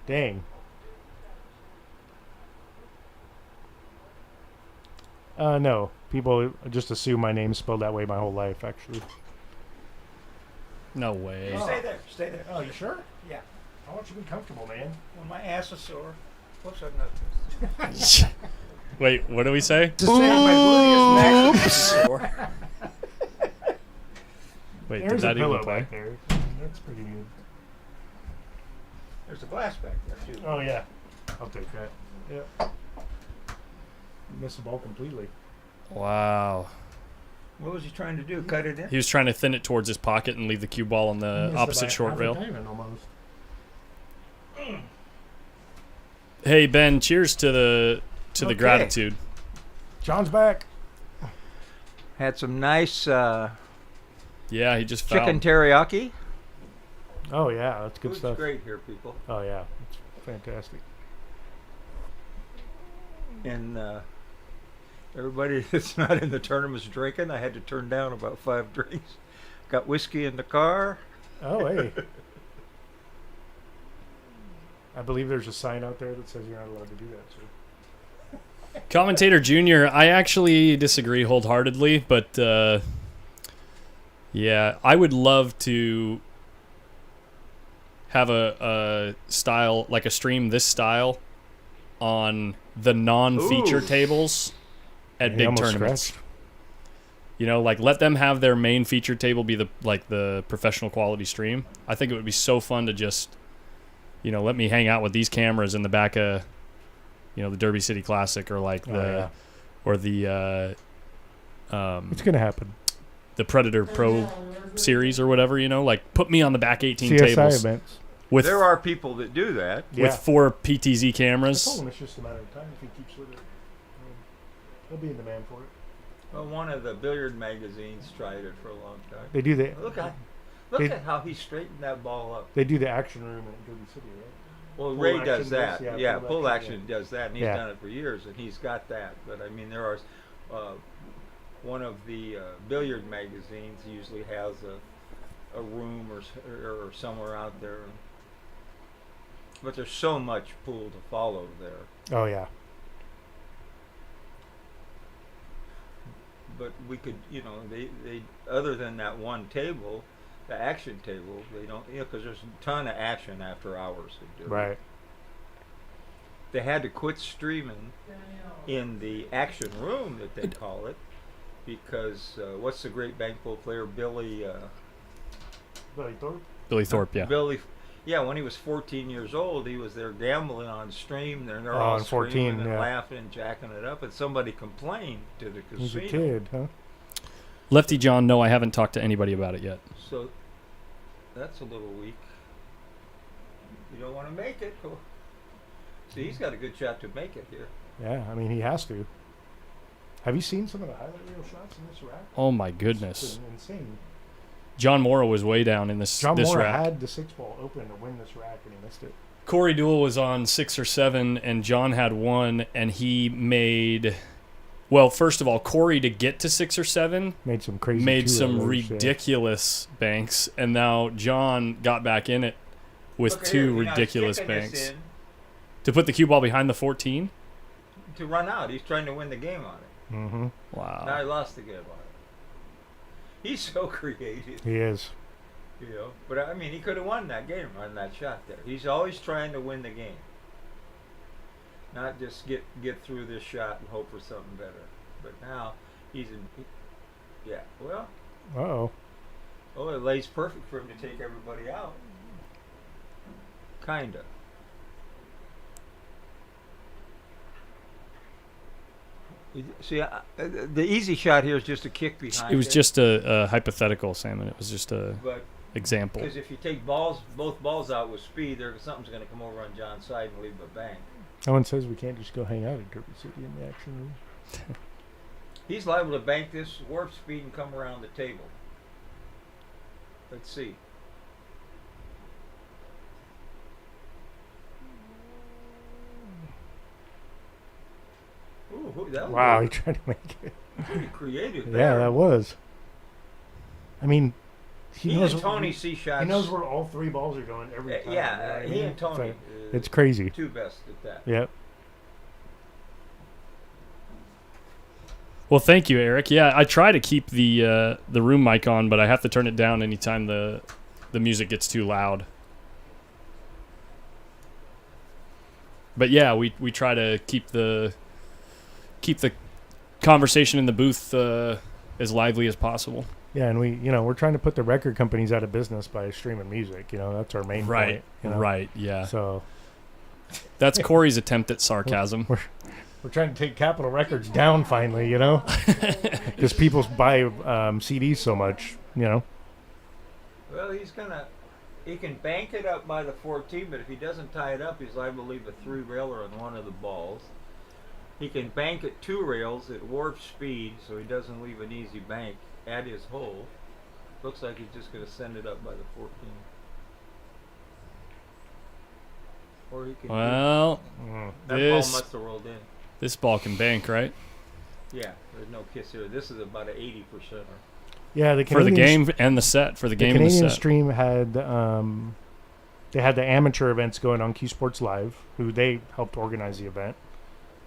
Dang. No. People just assume my name's spelled that way my whole life, actually. No way. Stay there. Stay there. Oh, you sure? Yeah. I want you to be comfortable, man. Well, my ass is sore. Whoops, I've not. Wait, what do we say? Just saying my booty is sore. Wait, There's did a that pillow even play? back there. That's pretty good. There's a glass back there too. Oh yeah, I'll take that. Yep. Missed the ball completely. Wow. What was he trying to do? Cut it in? He was trying to thin it towards his pocket and leave the cue ball on the Missed opposite about short half a rail. diamond almost. Hey Ben, cheers to the Okay. gratitude. John's back. Had some nice Yeah, he just fouled. chicken teriyaki. Oh yeah, that's good Food's stuff. great here, people. Oh yeah, it's fantastic. And everybody that's not in the tournament's drinking. I had to turn down about 5 drinks. Got whiskey in the car. Oh hey. I believe there's a sign out there that says you're not allowed to do that, sir. Commentator Junior, I actually disagree wholeheartedly, but yeah, I would love to have a style, like a stream this style, on the non-feature Ooh. tables at He big almost tournaments. scratched. You know, like let them have their main feature table be the professional quality stream. I think it would be so fun to just, you know, let me hang out with these cameras in the back of, you know, the Derby City Classic or like the It's gonna happen. the Predator Pro series or whatever, you know, like put me on the back 18 CSI tables events. with There are people that do that. Yeah. with 4 PTZ I cameras. told him it's just a matter of time if he keeps with it. He'll be in demand for it. Well, one of the billiard magazines tried it for a long time. They do the Look at They- how he straightened that ball up. they do the action room in Derby City, right? Well, Pull Ray action does that. does- yeah, Yeah, pull pull action, action does that, and he's Yeah. done it for years, and he's got that. But I mean, there are one of the billiard magazines usually has a room or somewhere out there. But there's so much pool to follow there. Oh yeah. But we could, you know, they other than that one table, the action table, they don't, you know, because there's a ton of action after hours to do. Right. They had to quit streaming in the action room that they call it, because what's the great bank pool player Billy? Billy Thorpe? Billy Thorpe, yeah. Billy. Yeah, when he was 14 years old, he was there gambling on stream. They're Oh, all on 14, screaming and yeah. laughing and jacking it up, and somebody complained to the He's casino. a kid, huh? Lefty John, no, I haven't talked to anybody about it yet. So that's a little weak. You don't want to make it. Cool. See, he's got a good shot to make it here. Yeah, I mean he has to. Have you seen some of the highlight reel shots in this rack? Oh my It's goodness. been insane. John Morrow was way down in this John this Moore rack. had the 6-ball open to win this rack and he missed it. Corey Deuel was on 6 or 7, and John had 1, and he made. Well, first of all, Corey to get to 6 or 7 Made some crazy. made two some of those, yeah. ridiculous banks, and now John got back in it with Look 2 here, you know, he's ridiculous kicking this banks in to put the cue ball behind the 14. to run out. He's trying to win the game on it. Mm-hmm. Wow. Now he lost the game on it. He's so creative, He is. you know. But I mean, he could have won that game on that shot there. He's always trying to win the game, not just get through this shot and hope for something better. But now he's in. Yeah. Well. Uh-oh. Oh, it lays perfect for him to take everybody out. Kinda. See, the easy shot here is just a kick behind. It was just a hypothetical, Salmon. It was just a But example. because if you take both balls out with speed, something's going to come over on John's side and leave a bank. No one says we can't just go hang out at Derby City in the action room. He's liable to bank this warp speed and come around the table. Let's see. Ooh, that was Wow, he tried to make it. pretty creative. Yeah, there. that was. I mean, he He knows. and Tony see shots. He knows where all 3 balls are going every time. Yeah, you know what I he mean? and Tony. It's crazy. Two best at that. Yep. Well, thank you, Eric. Yeah, I try to keep the room mic on, but I have to turn it down anytime the music gets too loud. But yeah, we try to keep the conversation in the booth as lively as possible. Yeah, and we're trying to put the record companies out of business by streaming music. That's our main Right. point. Right. Yeah. So That's Corey's attempt at sarcasm. we're trying to take Capitol Records down finally. Because people buy CDs so much. Well, he can bank it up by the 14, but if he doesn't tie it up, he's liable to leave a 3-railer on one of the balls. He can bank at 2 rails at warp speed, so he doesn't leave an easy bank at his hole. Looks like he's just going to send it up by the 14. Or he can. Well, that ball must have rolled in. This ball can bank, right? Yeah, there's no kiss here. This is about an 80%. Yeah, for the game and the set. For the game and the set. Canadian Stream had they had the amateur events going on Q Sports Live, who they helped organize the event.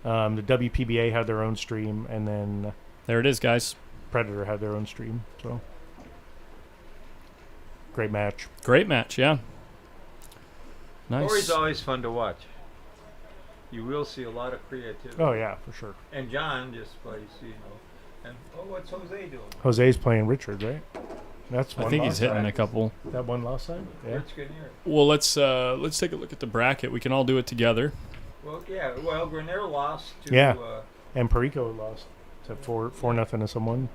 The WPBA had their own stream, and then there it is, guys. Predator had their own stream. So great match. Great match, yeah. Nice. Corey's always fun to watch. You will see a lot of creativity. Oh yeah, for sure. And John just plays, And what's Jose doing? Jose's playing Richard, right? That's one. I think he's hitting a couple. That one last time. Yeah. Well, let's take a look at the bracket. We can all do it together. Well, yeah. Well, Grenier lost to. Yeah. And Perico lost to 4-0 to someone.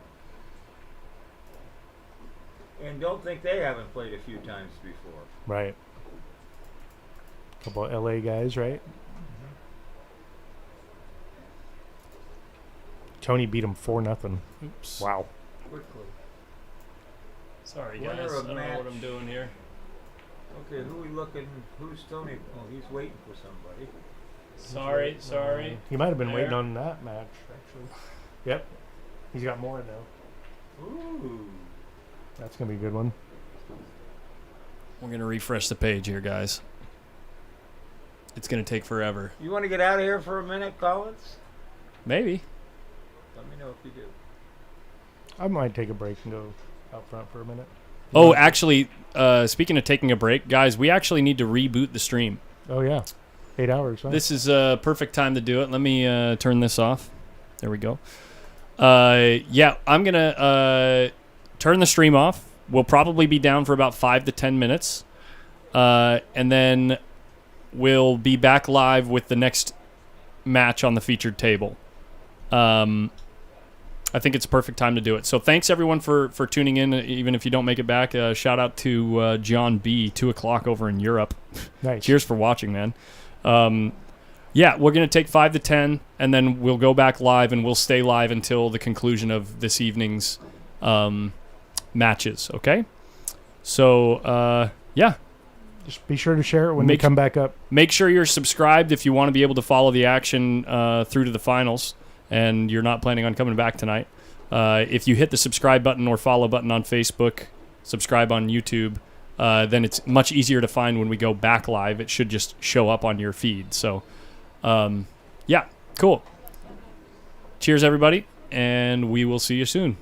And don't think they haven't played a few times before. Right. A couple of LA guys, right? Tony beat him 4-0. Oops. Wow. Quickly. Sorry, guys. I don't know what I'm doing here. Okay, who are we looking? Who's Tony? Oh, he's waiting for somebody. Sorry. He might have been waiting on that match, actually. Yep. He's got more now. Ooh. That's going to be a good one. We're going to refresh the page here, guys. It's going to take forever. You want to get out of here for a minute, Collins? Maybe. Let me know if you do. I might take a break and go out front for a minute. Oh, actually, speaking of taking a break, guys, we actually need to reboot the stream. Oh, yeah. 8 hours, huh? This is a perfect time to do it. Let me turn this off. There we go. Yeah, I'm going to turn the stream off. We'll probably be down for about 5 to 10 minutes. And then we'll be back live with the next match on the featured table. I think it's a perfect time to do it. So thanks, everyone, for tuning in, even if you don't make it back. Shout out to John B., 2 o'clock over in Europe. Nice. Cheers for watching, man. Yeah, we're going to take 5 to 10, and then we'll go back live, and we'll stay live until the conclusion of this evening's matches, okay? So, yeah. Just be sure to share it when we come back up. Make sure you're subscribed if you want to be able to follow the action through to the finals, and you're not planning on coming back tonight. If you hit the subscribe button or follow button on Facebook, subscribe on YouTube, then it's much easier to find when we go back live. It should just show up on your feed. So, yeah, cool. Cheers, everybody, and we will see you soon.